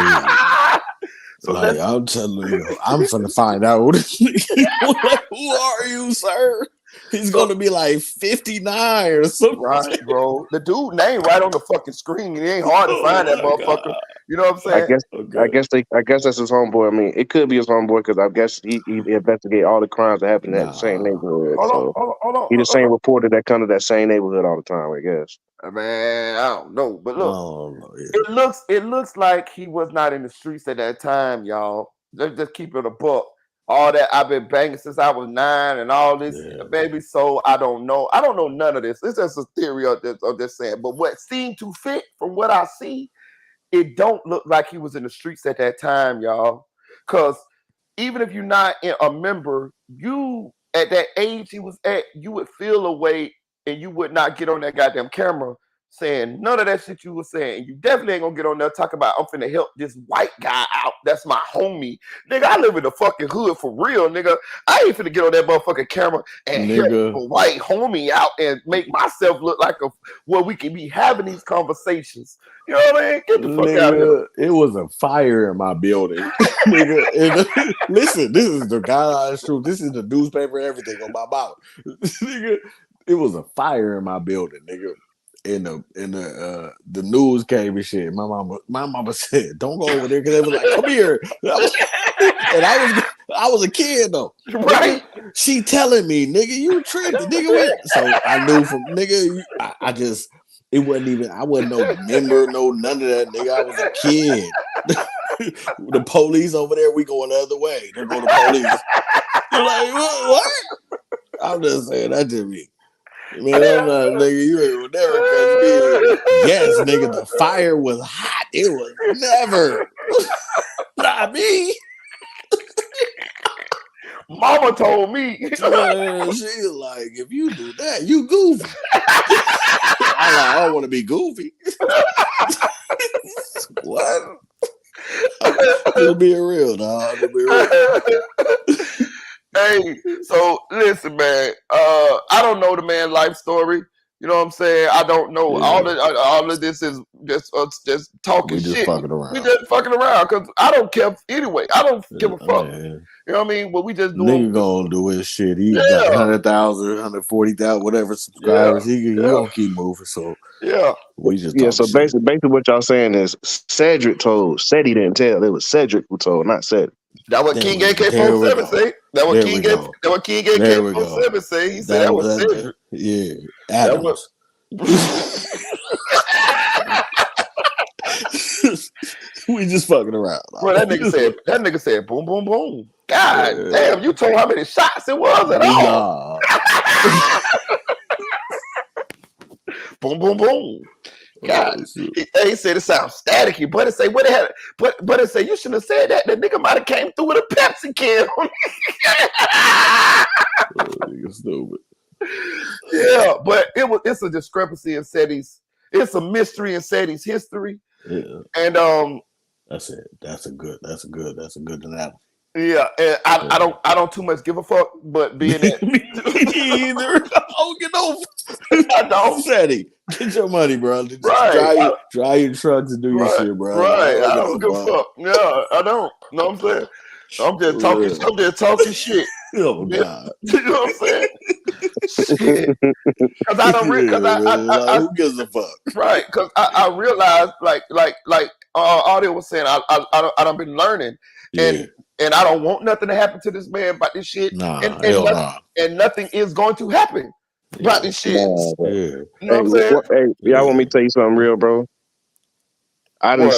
So like, I'm telling you, I'm finna find out who are you, sir? He's gonna be like 59 or something. Right, bro. The dude name right on the fucking screen. It ain't hard to find that motherfucker. God. You know what I'm saying? I guess that's his homeboy. I mean, it could be his homeboy because I guess he investigated all the crimes that happened in that same neighborhood. Hold on. He the same reporter that come to that same neighborhood all the time, I guess. Man, I don't know, but look, it looks like he was not in the streets at that time, y'all. Let's just keep it a buck. All that I've been banging since I was 9 and all this, baby. So I don't know. I don't know none of this. It's just a theory of this saying. But what seemed to fit from what I see, it don't look like he was in the streets at that time, y'all. Because even if you're not a member, you at that age he was at, you would feel a way and you would not get on that goddamn camera saying none of that shit you were saying. You definitely ain't gonna get on there talking about I'm finna help this white guy out. That's my homie. Nigga, I live in the fucking hood for real, nigga. I ain't finna get on that motherfucking camera and help a white homie out and make myself look like where we can be having these conversations. You know what I mean? Get the fuck out of here. It was a fire in my building. Nigga, and, listen, this is the God's truth. This is the newspaper, everything on my mouth. Nigga, it was a fire in my building, nigga. In the news came and shit. My mama said, "Don't go over there," because they was like, "Come here," and I was a kid though. Right? Nigga, she telling me, "Nigga, you tripping, nigga." So I knew from nigga, I just it wasn't even. I wasn't no member, no none of that, nigga. I was a kid. The police over there, we going the other way. They're going to police. You're like, what? I'm just saying that to me. Man, I'm not, nigga, you ain't never catch me. Yes, nigga, the fire was hot. It was never. Not me. Mama told me. Yeah, she like, if you do that, you goofy. I like, I don't want to be goofy. What? Just being real, dog. Just being real. Hey, so listen, man. I don't know the man's life story. You know what I'm saying? I don't know. All of this is just us just talking We just shit. fucking around. We just fucking around because I don't care anyway. I don't give a fuck. Man. You know what I mean? But we just doing. Nigga gonna do his shit. He got 100,000, 140,000, whatever subscribers. He gonna keep moving. So we just talking so shit. basically what y'all saying is Cedric he didn't tell. It was Cedric who told, not Cedric. That what King AK-47 say. That what King AK-47 say. He said that was Cedric. Yeah, Adams. We just fucking around. Bro, that nigga said boom, boom, boom. God damn, you told how many shots it was at all. Boom, boom, boom. God, he said it sounds staticky, but it say what it had, but it say you shouldn't have said that. The nigga might have came through with a Pepsi can. Nigga stupid. Yeah, but it's a discrepancy in Seti's. It's a mystery in Seti's history. Yeah, and that's it. That's a good analogy. Yeah, and I don't too much give a fuck, but being that either I don't get over. I don't. Seti, get your money, bro. Just Right. Dry your trucks and do your shit, bro. Right. I don't give a fuck. Yeah, I don't. Know what I'm saying? I'm just talking. I'm just talking shit. Oh God. You know what I'm saying? Shit. Because I don't. Who gives a fuck? Right. Because I realized, like Audio was saying, I done been learning, and I don't want nothing to happen to this man about this shit. And nothing is going to happen about this shit. You know what I'm saying? Y'all want me to tell you something real, bro? I done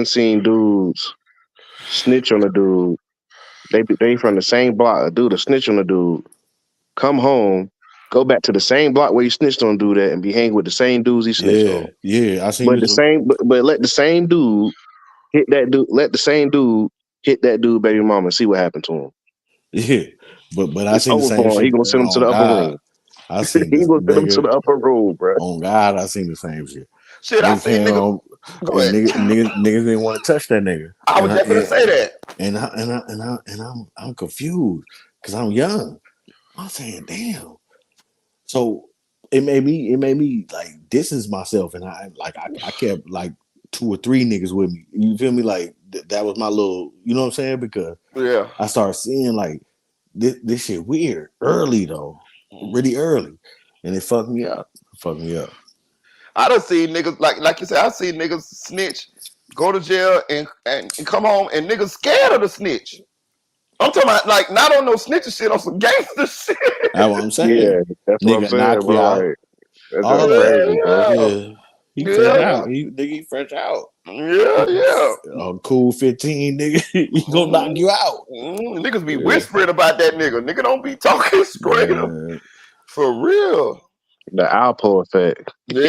seen dudes snitch on a dude. They from the same block. A dude a snitch on a dude. Come home, go back to the same block where you snitched on dude at, and be hanging with the same dudes he snitched on. Yeah, I seen. But let the same dude hit that dude. Let the same dude hit that dude baby mama and see what happened to him. Yeah, but I seen the same shit. He gonna send him to the upper room. I seen he gonna send him to the upper room, bro. On God, I seen the same shit. Shit, I seen niggas. Niggas didn't want to touch that nigga. I was just gonna say that. And I'm confused because I'm young. I'm saying, damn. So it made me like distance myself, and I kept like 2 or 3 niggas with me. You feel me? Like that was my little, you know what I'm saying? Because I started seeing like this shit weird early though, really early, and it fucked me up. I done seen niggas like you said. I seen niggas snitch, go to jail, and come home, and niggas scared of the snitch. I'm talking about like not on no snitching shit, on some gangster shit. That's what I'm saying. Yeah, that's what I'm saying, bro. That's crazy, bro. Yeah. He fresh out. He fresh out. Yeah. Cool 15, nigga. He gonna knock you out. Niggas be whispering about that nigga. Nigga don't be talking straight up. For real. The Alpo effect. Yeah.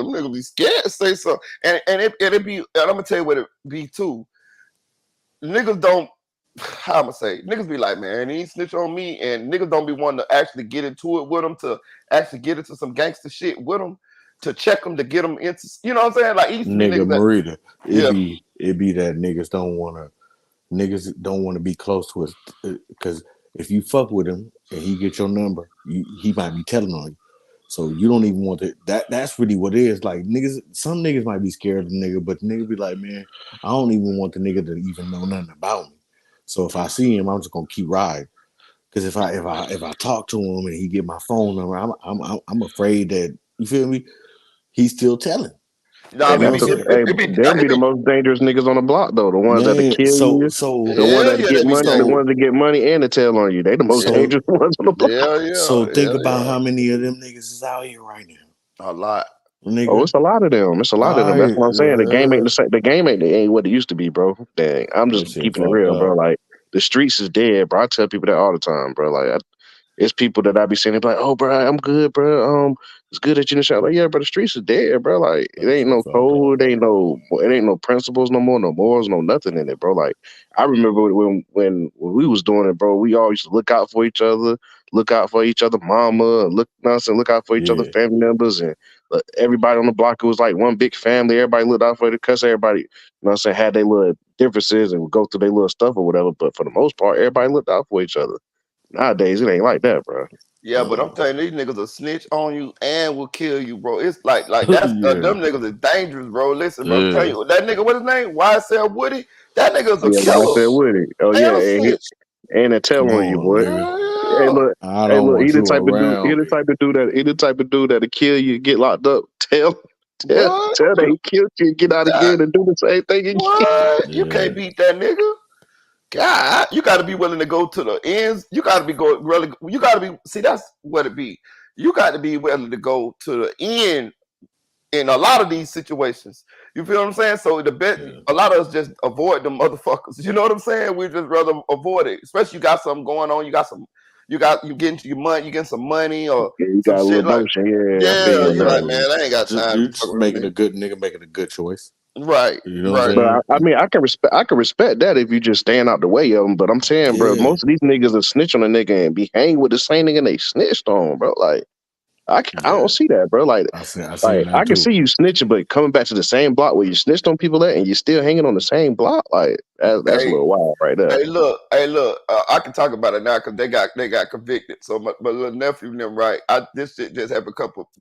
Niggas be scared to say something. And it be, and I'm gonna tell you what it be too. Niggas don't, how I'm gonna say, niggas be like, man, he snitch on me, and niggas don't be wanting to actually get into it with him, to actually get into some gangster shit with him, to check them, to get them into, you know what I'm saying? Like, nigga, Marita, it be that niggas don't want to be close to us, because if you fuck with him and he get your number, he might be telling on you. So you don't even want to. That's really what it is. Like niggas, some niggas might be scared of the nigga, but the nigga be like, man, I don't even want the nigga to even know nothing about me. So if I see him, I'm just gonna keep riding. Because if I talk to him and he get my phone number, I'm afraid that, you feel me, he's still telling. They'll be the most dangerous niggas on the block though. The ones that kill you, the ones that get money and to tell on you. They the most dangerous ones on the block. So think about how many of them niggas is out here right now. A lot. Nigga. Oh, it's a lot of them. It's a lot of them. That's what I'm saying. The game ain't the same. The game ain't what it used to be, bro. Dang, I'm just keeping it real, bro. Like the streets is dead, bro. I tell people that all the time, bro. Like it's people that I be seeing. They be like, "Oh, bro, I'm good, bro. It's good that you in the shop." Like, yeah, but the streets is dead, bro. Like, it ain't no code, it ain't no principles no more, no morals, no nothing in it, bro. Like, I remember when we was doing it, bro. We all used to look out for each other, mama, look out for each other, family members, and everybody on the block. It was like one big family. Everybody looked out for the cuss. Everybody, had their little differences and would go through their little stuff or whatever. But for the most part, everybody looked out for each other. Nowadays, it ain't like that, bro. Yeah, but I'm telling you, these niggas will snitch on you and will kill you, bro. It's like that's them niggas is dangerous, bro. Listen, bro, I'm telling you, that nigga, what his name? YSL Woody. That nigga's a Yeah, killer like I said, Woody. Oh and yeah, a and snitch. a tell Come on you, on, boy. nigga. Hey, look. I Hey, don't look. He want the you type of dude. He around the me. type of dude that. He the type of dude that'll kill you, get locked up. Tell What? that he killed you, get out again, and do the same thing again. What? You can't beat that nigga. God, you got to be willing to go to the ends. You got to be really. You got to be. See, that's what it be. You got to be willing to go to the end in a lot of these situations. You feel what I'm saying? So the bet, a lot of us just avoid them motherfuckers. You know what I'm saying? We just rather avoid it. Especially you got something going on. You getting your money. You getting some money or Yeah, you some got a shit little like. motion. Yeah, I feel Yeah, you on you're that. like, man, I ain't got time to You be just fucking with making me. a good nigga making a good choice. Right, You know right. what But I'm I saying? mean, I can respect that if you just staying out the way of them. But I'm saying, bro, Yeah. most of these niggas are snitch on a nigga and be hanging with the same nigga they snitched on, bro. Like, I don't see that, bro. Like, I seen I that can too. see you snitching, but coming back to the same block where you snitched on people at, and you're still hanging on the same block, like that's a Hey, little wild right there. hey, look. I can talk about it now because they got convicted. So my little nephew and them, right? This shit just happened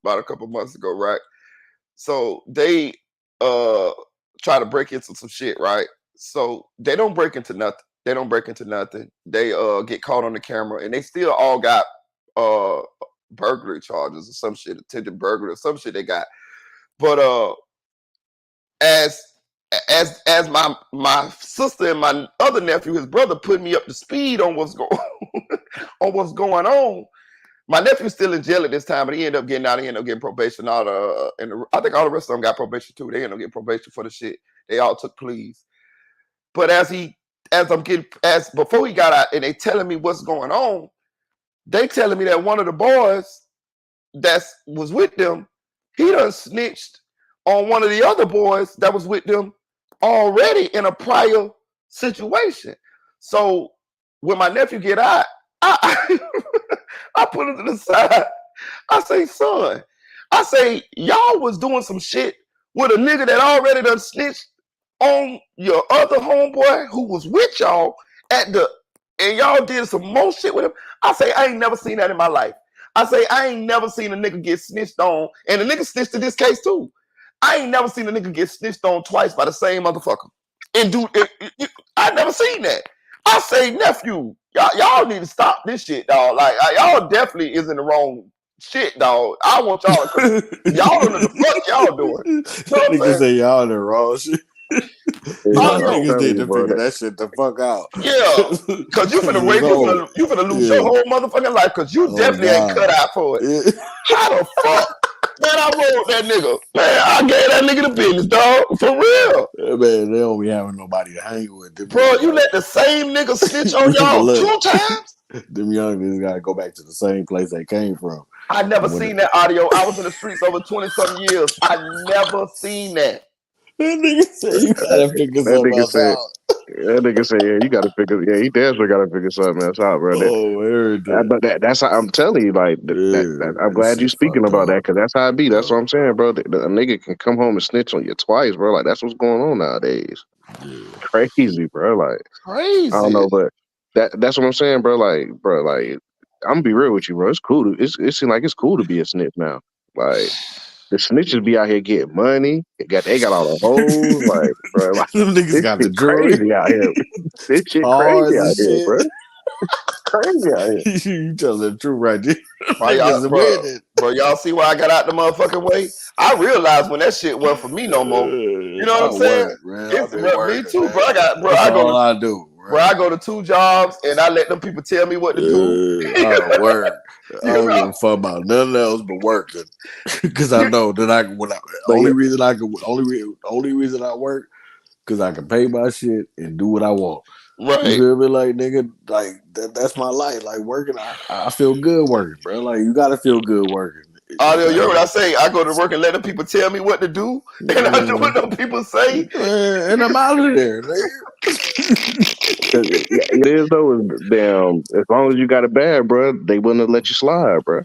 about a couple months ago, right? So they try to break into some shit, right? So they don't break into nothing. They get caught on the camera, and they still all got burglary charges or some shit, attempted burglary or some shit they got. But as my sister and my other nephew, his brother, put me up to speed on what's going on. My nephew's still in jail at this time, but he ended up getting out. He ended up getting probation. I think all the rest of them got probation too. They ended up getting probation for the shit. They all took pleas. But before he got out, and they telling me what's going on, they telling me that one of the boys that was with them, he done snitched on one of the other boys that was with them already in a prior situation. So when my nephew get out, I put him to the side. I say, son, y'all was doing some shit with a nigga that already done snitched on your other homeboy who was with y'all and y'all did some more shit with him. I say, I ain't never seen that in my life. I say, I ain't never seen a nigga get snitched on, and the nigga snitched in this case too. I ain't never seen a nigga get snitched on twice by the same motherfucker. I never seen that. I say, nephew, y'all need to stop this shit, dog. Like, y'all definitely is in the wrong shit, dog. I want y'all to, y'all don't know the fuck y'all doing. You know what I'm Niggas saying? say y'all the wrong shit. Y'all niggas need to figure that shit the fuck out. Yeah, because you finna you finna lose your whole motherfucking life because you definitely ain't cut out for it. How the fuck? Man, I rolled that nigga. Man, I gave that nigga the business, dog. For real. Man, they don't be having nobody to hang with. Them bro, you let the same nigga snitch on y'all look, 2 times? Them young niggas gotta go back to the same place they came from. I never seen that audio. I was in the streets over 20-something years. I never seen that. That nigga said you gotta figure something else out. That nigga said, yeah, you gotta figure, yeah, he definitely gotta figure something else out, bro. But that's how I'm telling you, like, I'm glad you speaking about that, because that's how it be. That's what I'm saying, bro. A nigga can come home and snitch on you twice, bro. Like, that's what's going on nowadays. Crazy, bro. Like, crazy. I don't know, but that's what I'm saying, bro. Like, I'm gonna be real with you, bro. It's cool. It seems like it's cool to be a snitch now. Like, the snitches be out here getting money. They got all the hoes. Like, bro, like, them niggas this got the shit jewelry, crazy out here. This shit cars crazy out and here, shit. bro. Crazy out here. You telling the truth right there. Bro, y'all see why I got out the motherfucking way? I realized when that shit wasn't for me no more. You know what I'm saying? Work, man. It's me too, man. bro. I do. Bro, I go to 2 jobs and I let them people tell me what to do. I work. I don't give a fuck about nothing else but working, because I know that only reason I work because I can pay my shit and do what I want. Right. You feel me? Like nigga, like that's my life. Like working, I feel good working, bro. Like you gotta feel good working. Audio, you Like, heard what I say? I go to work and let them people tell me what to do, and I do what them people say, and I'm out of there. It is though. Damn, as long as you got a bag, bro, they wouldn't let you slide, bro.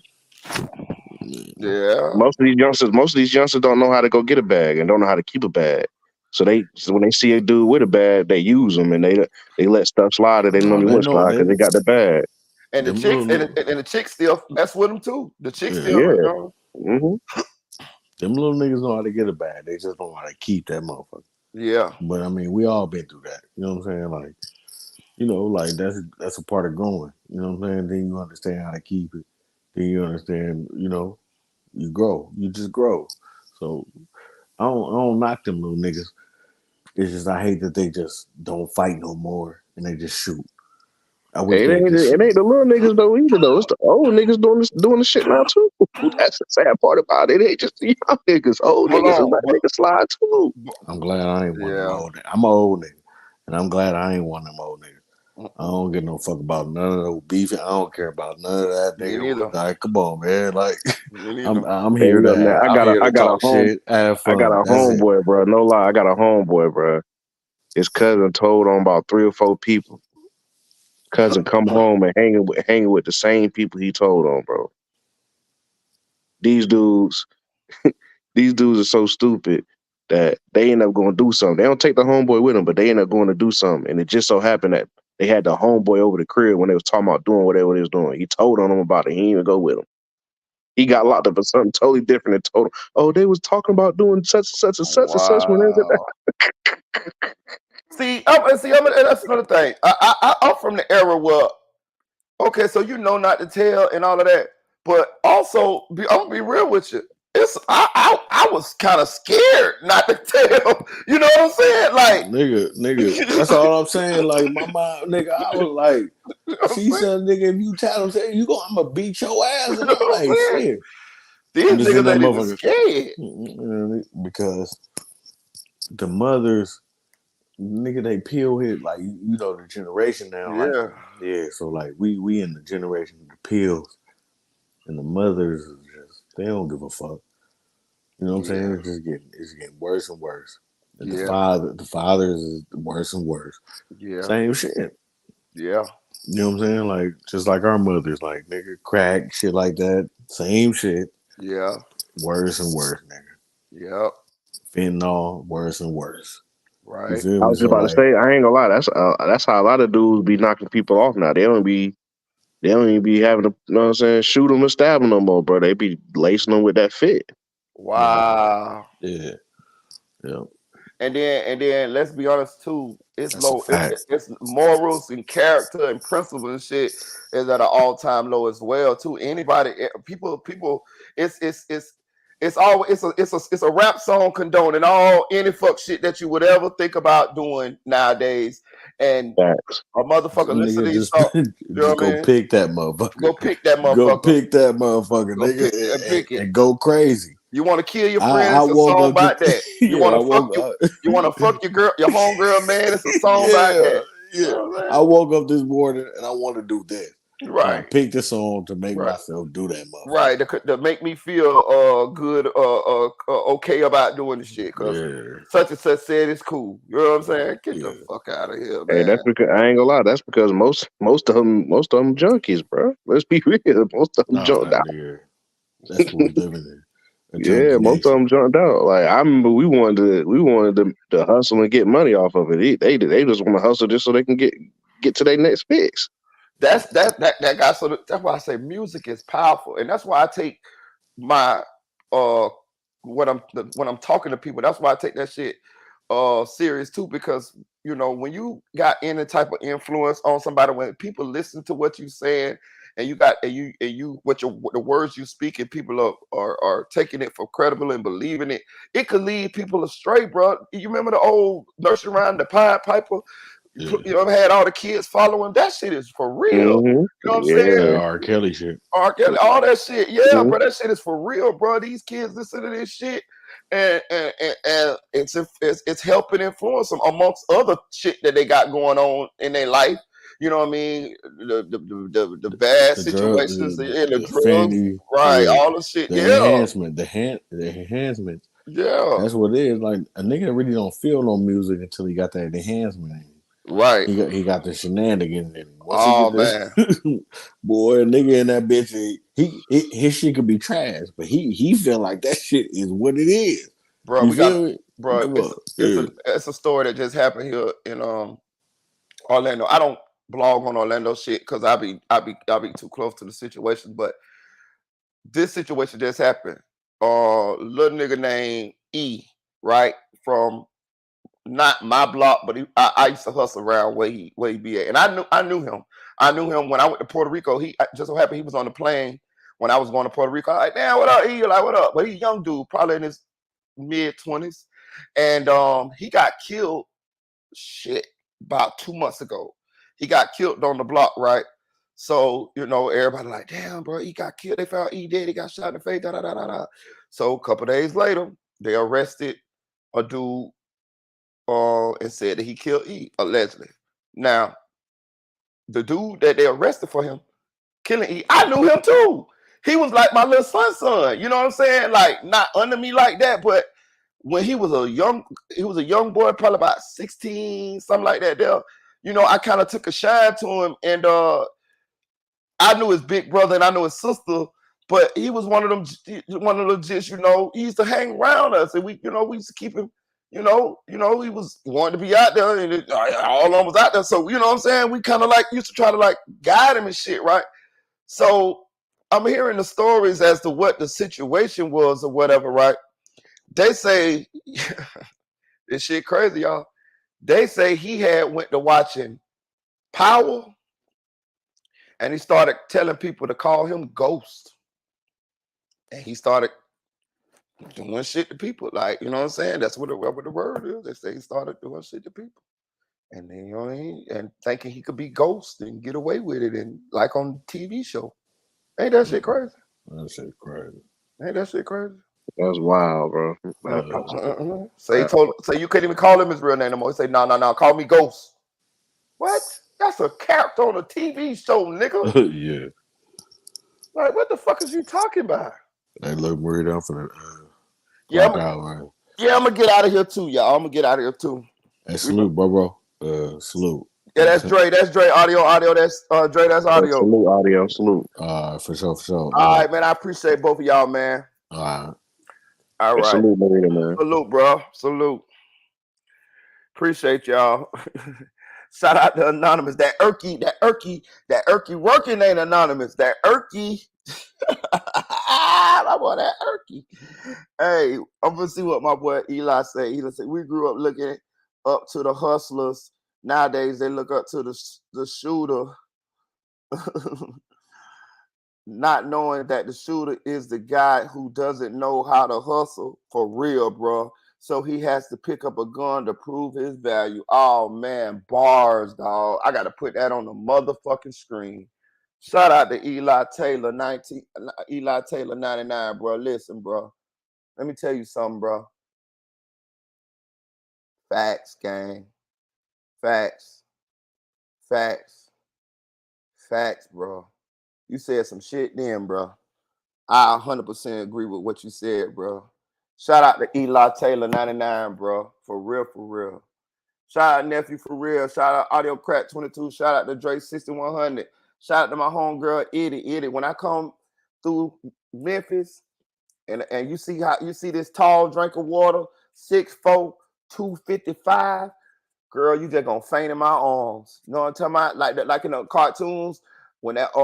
Yeah. Most of these youngsters don't know how to go get a bag and don't know how to keep a bag. So when they see a dude with a bag, they use them and they let stuff slide that they normally wouldn't slide because they got the bag. And the chicks and the chicks still mess with them too. The chicks still, Yeah. you know. Mm-hmm. Them little niggas know how to get a bag. They just don't know how to keep that motherfucker. Yeah. But I mean, we all been through that. You know what I'm saying? Like, you know, like that's a part of growing. You know what I'm saying? Then you understand how to keep it. Then you understand, you know, you grow. You just grow. So I don't knock them little niggas. It's just I hate that they just don't fight no more and they just shoot. I wish It they ain't just the little niggas though either though. It's the old niggas doing the shit now too. That's the sad part about it. It ain't just the young niggas. Old Hold niggas is on, letting niggas slide too. I'm glad I ain't one of them Yeah. old niggas. I'm an old nigga. And I'm glad I ain't one of them old niggas. I don't give no fuck about none of those beefing. I don't care about none of that Me nigga. neither. Like, come on, man. Like, Me neither. I'm Hey, here look, man, I'm here to talk shit, have I got fun. a That's it. homeboy, bro. No lie, I got a homeboy, bro. His cousin told on about 3 or 4 people. Cousin come home and hanging with the same people he told on, bro. These dudes are so stupid that they end up going to do something. They don't take the homeboy with them, but they end up going to do something. And it just so happened that they had the homeboy over the crib when they was talking about doing whatever they was doing. He told on them about it. He didn't even go with them. He got locked up for something totally different and told him, oh, they was talking about doing such and such and such and such when they was at that. That's another thing. I'm from the era where, okay, so you know not to tell and all of that, but also, I'm gonna be real with you. I was kind of scared not to tell. You know what I'm saying? Like, nigga, that's all I'm saying. Like, my mom, nigga, I was like, she said, nigga, if you tell them, I'm gonna beat your ass. And I'm like, shit. These I'm just in niggas that ain't even motherfucker. scared. Because the mothers, nigga, they pill hit, like, you know, the generation now. Yeah. Like, yeah, so like we in the generation of the pills. And the mothers is just, they don't give a fuck. You know what I'm saying? It's getting worse and worse. And the fathers is worse and worse. Yeah. Same shit. Yeah. You know what I'm saying? Like, just like our mothers, like, nigga, crack, shit like that. Same shit. Yeah. Worse and worse, nigga. Yep. Fentanyl, worse and worse. Right. You feel I me? was just So, about to like, say, I ain't gonna lie. That's how a lot of dudes be knocking people off now. They don't even be having to, you know what I'm saying, shoot them or stab them no more, bro. They be lacing them with that fit. Wow. Yeah. Yeah. And then let's be honest too. It's That's a low. fact. It's morals and character and principle and shit is at an all time low as well too. Anybody, people, it's always it's a rap song condoning all any fuck shit that you would ever think about doing nowadays. And Facts. a motherfucker listen to Nigga, these just, songs. You know just what I go mean? pick that motherfucker. Go pick that motherfucker. Go pick that motherfucker, Go nigga, pick it. and go crazy. You want to kill your I friend? It's a woke song up about this, that. You want to fuck woke you? up. You want to fuck your girl, your homegirl, man? It's a song about that. Yeah. You know what I'm I woke up this morning and I want to do this. saying? So I Right. picked this song to make myself do that motherfucker. Right, to make me feel good, okay about doing the shit, cause such and such said it's cool. You know what I'm saying? Get the fuck out of here, Hey, man. that's because I ain't gonna lie. That's because most of them junkies, bro. Let's be real. Most of them junked out. That's what we living in. Yeah, most of them jumped out. Like I remember, we wanted to hustle and get money off of it. They just want to hustle just so they can get to their next fix. That guy. So that's why I say music is powerful, and that's why I take my when I'm talking to people. That's why I take that shit serious too, because you know when you got any type of influence on somebody, when people listen to what you saying, and you got the words you speak, and people are taking it for credible and believing it, it could lead people astray, bro. You remember the old nursery rhyme, the Pied Piper? You know, had all the kids following. That shit is for real. Mm-hmm. You know what I'm saying? That R. Kelly shit. R. Kelly, all that shit. Yeah, bro, that shit is for real, bro. These kids listen to this shit. and it's helping influence them amongst other shit that they got going on in their life. You know what I mean? The bad situations and the drugs, Fanny, right? yeah, All the shit, the yeah, enhancement, the enhancement. yeah, That's what it is. Like a nigga really don't feel no music until he got that enhancement. right. He got the shenanigans in him. Once he Oh get this, man, boy, nigga in that bitch, his shit could be trash, but he feel like that shit is what it is. bro, You we got, feel me? bro. It's a story that just happened here in Orlando. I don't blog on Orlando shit because I be too close to the situation, but this situation just happened. Little nigga named E, right, from not my block, but I used to hustle around where he be at, and I knew him. I knew him when I went to Puerto Rico. He just so happened he was on the plane when I was going to Puerto Rico. I'm like, damn, what up, E? Like, what up? But he's a young dude, probably in his mid-20s, and he got killed. Shit, about 2 months ago, he got killed on the block, right? So everybody like, damn, bro, he got killed. They found E dead. He got shot in the face. Da da da da da. So a couple days later, they arrested a dude and said that he killed E, allegedly. Now, the dude that they arrested for him killing E, I knew him too. He was like my little son. You know what I'm saying? Like not under me like that, but when he was a young boy, probably about 16, something like that. There, I kind of took a shine to him, and I knew his big brother and I knew his sister, but he was one of them just, he used to hang around us, and we used to keep him, he was wanting to be out there, and all of them was out there. So, you know what I'm saying? We kind of like used to try to like guide him and shit, right? So I'm hearing the stories as to what the situation was or whatever, right? They say, this shit crazy, y'all. They say he had went to watching Power, and he started telling people to call him Ghost. And he started doing shit to people. Like, you know what I'm saying? That's what the word is. They say he started doing shit to people. And then, and thinking he could be Ghost and get away with it, and like on TV show. Ain't that shit crazy? That shit crazy. Ain't that shit crazy? That's wild, bro. So you couldn't even call him his real name anymore. He say, no, call me Ghost. What? That's a character on a TV show, nigga. Yeah. Like, what the fuck is you talking about? They look worried out for the Yeah, right? Yeah, I'm gonna get out of here too, y'all. I'm gonna get out of here too. Hey, salute, bro. Salute. Yeah, that's Dre. That's Dre. Audio. That's Dre. That's audio. Salute, audio. Salute. For sure. All right, man. I appreciate both of y'all, man. All right. Salute, Marina, man. Salute, bro. Salute. Appreciate y'all. Shout out to Anonymous. That Erky working ain't anonymous. That Erky. I want that Erky. Hey, I'm gonna see what my boy Eli say. Eli said we grew up looking up to the hustlers. Nowadays they look up to the shooter, not knowing that the shooter is the guy who doesn't know how to hustle for real, bro. So he has to pick up a gun to prove his value. Oh man, bars, dog. I gotta put that on the motherfucking screen. Shout out to Eli Taylor 99, bro. Listen, bro. Let me tell you something, bro. Facts, gang. Facts, bro. You said some shit then, bro. I 100% agree with what you said, bro. Shout out to Eli Taylor 99, bro. For real. Shout out Nephew for real. Shout out Audio Crack 22. Shout out to Dre 6100. Shout out to my homegirl Eddie. When I come through Memphis and you see this tall drink of water, 6'4", 255, girl, you just gonna faint in my arms. You know what I'm talking about? Like in the cartoons, when that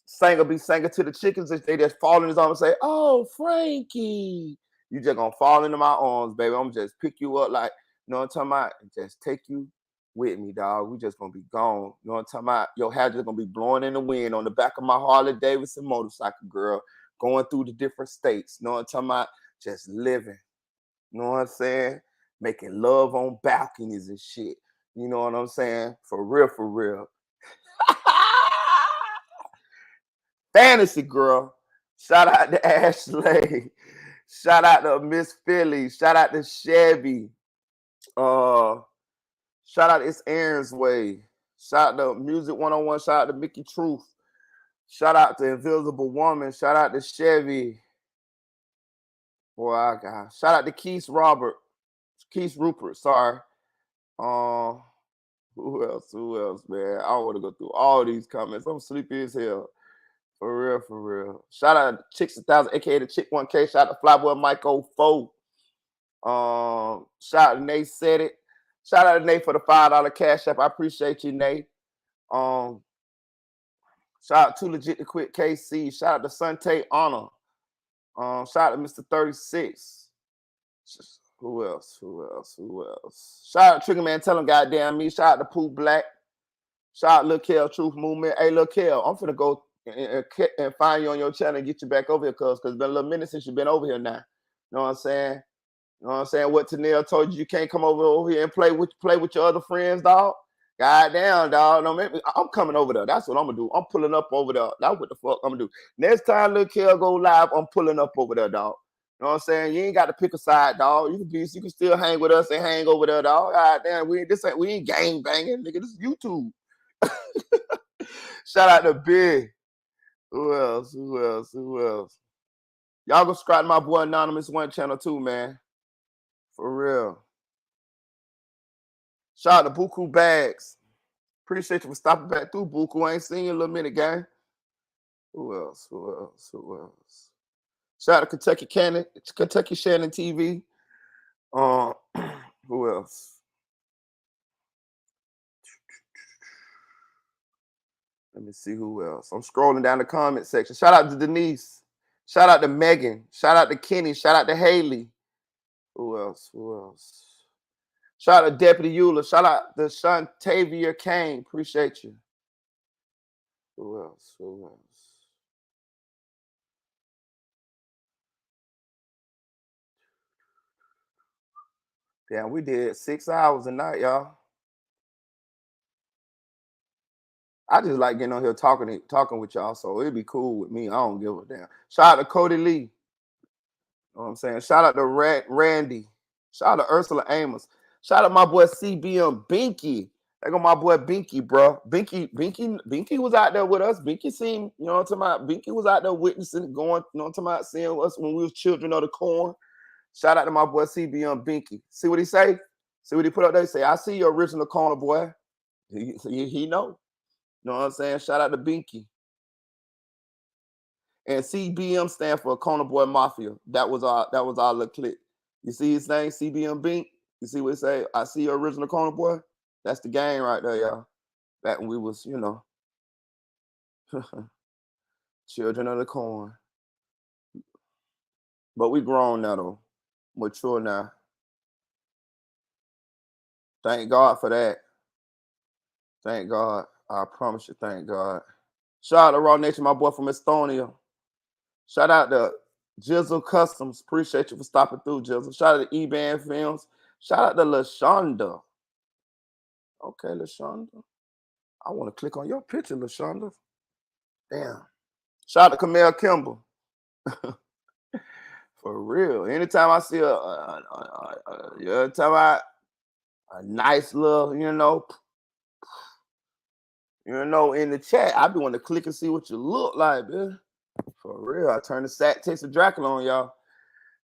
singer be singing to the chickens, they just fall in his arms and say, "Oh, Frankie." You just gonna fall into my arms, baby. I'm just pick you up, like, you know what I'm talking about? And just take you with me, dog. We just gonna be gone. You know what I'm talking about? Your hair just gonna be blowing in the wind on the back of my Harley Davidson motorcycle, girl, going through the different states. You know what I'm talking about? Just living. You know what I'm saying? Making love on balconies and shit. You know what I'm saying? For real. Fantasy girl. Shout out to Ashley. Shout out to Miss Philly. Shout out to Chevy. Shout out to It's Aaron's Way. Shout out to Music 101. Shout out to Mickey Truth. Shout out to Invisible Woman. Shout out to Chevy. Boy, I got. Shout out to Keith Rupert. Sorry. Who else? Man? I don't want to go through all these comments. I'm sleepy as hell. For real. Shout out to Chicks 1000, aka the Chick 1K. Shout out to Flyboy Mike 04. Shout out to Nate Said It. Shout out to Nate for the $5 cash app. I appreciate you, Nate. Shout out to Legit to Quit KC. Shout out to Sante Honor. Shout out to Mr. 36. Who else? Shout out to Trigger Man. Tell him goddamn me. Shout out to Pooh Black. Shout out Lil Kel Truth Movement. Hey, Lil Kel, I'm finna go and find you on your channel and get you back over here, cuz it's been a little minute since you've been over here now. You know what I'm saying? What Tanel told you can't come over here and play with your other friends, dog. Goddamn, dog. No, maybe I'm coming over there. That's what I'm gonna do. I'm pulling up over there. That's what the fuck I'm gonna do. Next time Lil Kel go live, I'm pulling up over there, dog. You know what I'm saying? You ain't got to pick a side, dog. You can still hang with us and hang over there, dog. Goddamn, we ain't gang banging, nigga. This is YouTube. Shout out to Big. Who else? Y'all go subscribe to my boy Anonymous 1 channel too, man. For real. Shout out to Buku Bags. Appreciate you for stopping back through, Buku. I ain't seen you in a little minute, gang. Who else? Shout out to Kentucky Shannon TV. Who else? Let me see who else. I'm scrolling down the comment section. Shout out to Denise. Shout out to Megan. Shout out to Kenny. Shout out to Haley. Who else? Shout out to Deputy Eula. Shout out to Shantavia Kane. Appreciate you. Who else? Damn, we did 6 hours a night, y'all. I just like getting on here talking with y'all, so it'd be cool with me. I don't give a damn. Shout out to Cody Lee. You know what I'm saying? Shout out to Randy. Shout out to Ursula Amos. Shout out my boy CBM Binky. There go my boy Binky, bro. Binky was out there with us. Binky seen, you know what I'm talking about? Binky was out there witnessing, going, you know what I'm talking about, seeing us when we was children of the corn. Shout out to my boy CBM Binky. See what he say? See what he put up there? He say, I see your original corner, boy. He know. You know what I'm saying? Shout out to Binky. And CBM stand for Corner Boy Mafia. That was our little clip. You see his name, CBM Bink? You see what he say? I see your original Corner Boy. That's the game right there, y'all. Back when we was, you know, children of the corn. But we grown now, though. Mature now. Thank God for that. Thank God. I promise you, thank God. Shout out to Raw Nation, my boy from Estonia. Shout out to Jizzle Customs. Appreciate you for stopping through, Jizzle. Shout out to E-Band Films. Shout out to LaShonda. Okay, LaShonda. I want to click on your picture, LaShonda. Damn. Shout out to Camille Kimball. For real. Anytime I see a nice little, you know, in the chat, I be want to click and see what you look like, man. For real. I turn the Sat Taste of Dracula on y'all.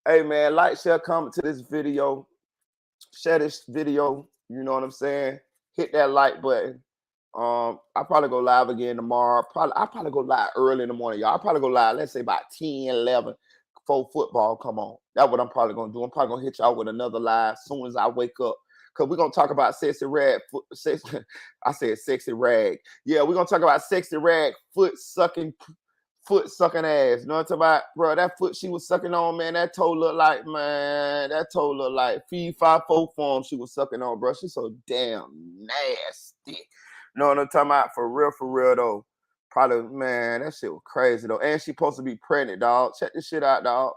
Hey, man, like, share, comment to this video. Share this video. You know what I'm saying? Hit that like button. I'll probably go live again tomorrow. I'll probably go live early in the morning, y'all. I'll probably go live, let's say about 10, 11 before football come on. That's what I'm probably going to do. I'm probably going to hit y'all with another live as soon as I wake up. Because we're going to talk about sexy rag. I said sexy rag. Yeah, we're going to talk about sexy rag foot sucking ass. You know what I'm talking about? Bro, that foot she was sucking on, man, that toe looked like Fee 5-4 form she was sucking on, bro. She's so damn nasty. You know what I'm talking about? For real, though. Probably, man, that shit was crazy, though. And she supposed to be pregnant, dog. Check this shit out, dog.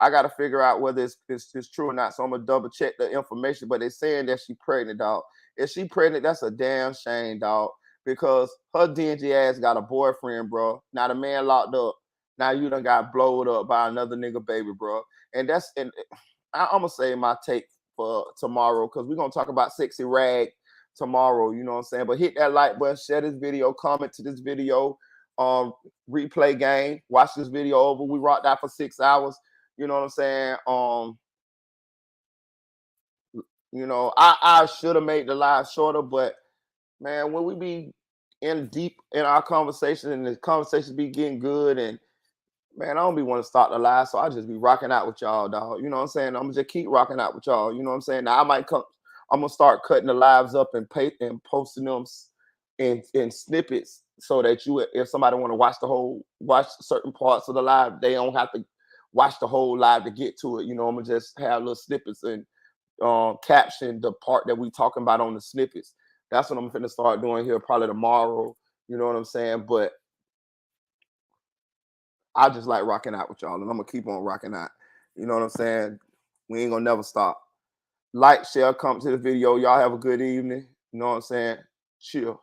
I got to figure out whether it's true or not, so I'm going to double check the information. But they're saying that she pregnant, dog. If she pregnant, that's a damn shame, dog. Because her dingy ass got a boyfriend, bro. Now the man locked up. Now you done got blowed up by another nigga baby, bro. And I'm gonna say my take for tomorrow, because we're gonna talk about Sexy Rag tomorrow, you know what I'm saying? But hit that like button, share this video, comment to this video, replay game, watch this video over. We rocked out for 6 hours, you know what I'm saying? You know, I should have made the live shorter, but man, when we be in deep in our conversation and the conversations be getting good, and man, I don't be want to start the live, so I just be rocking out with y'all, dog. You know what I'm saying? I'm gonna just keep rocking out with y'all. You know what I'm saying? Now I'm gonna start cutting the lives up and posting them in snippets, so that if somebody want to watch certain parts of the live, they don't have to watch the whole live to get to it. You know, I'm gonna just have little snippets and caption the part that we talking about on the snippets. That's what I'm finna start doing here probably tomorrow. You know what I'm saying? But I just like rocking out with y'all, and I'm gonna keep on rocking out. You know what I'm saying? We ain't gonna never stop. Like, share, comment to the video. Y'all have a good evening. You know what I'm saying? Chill.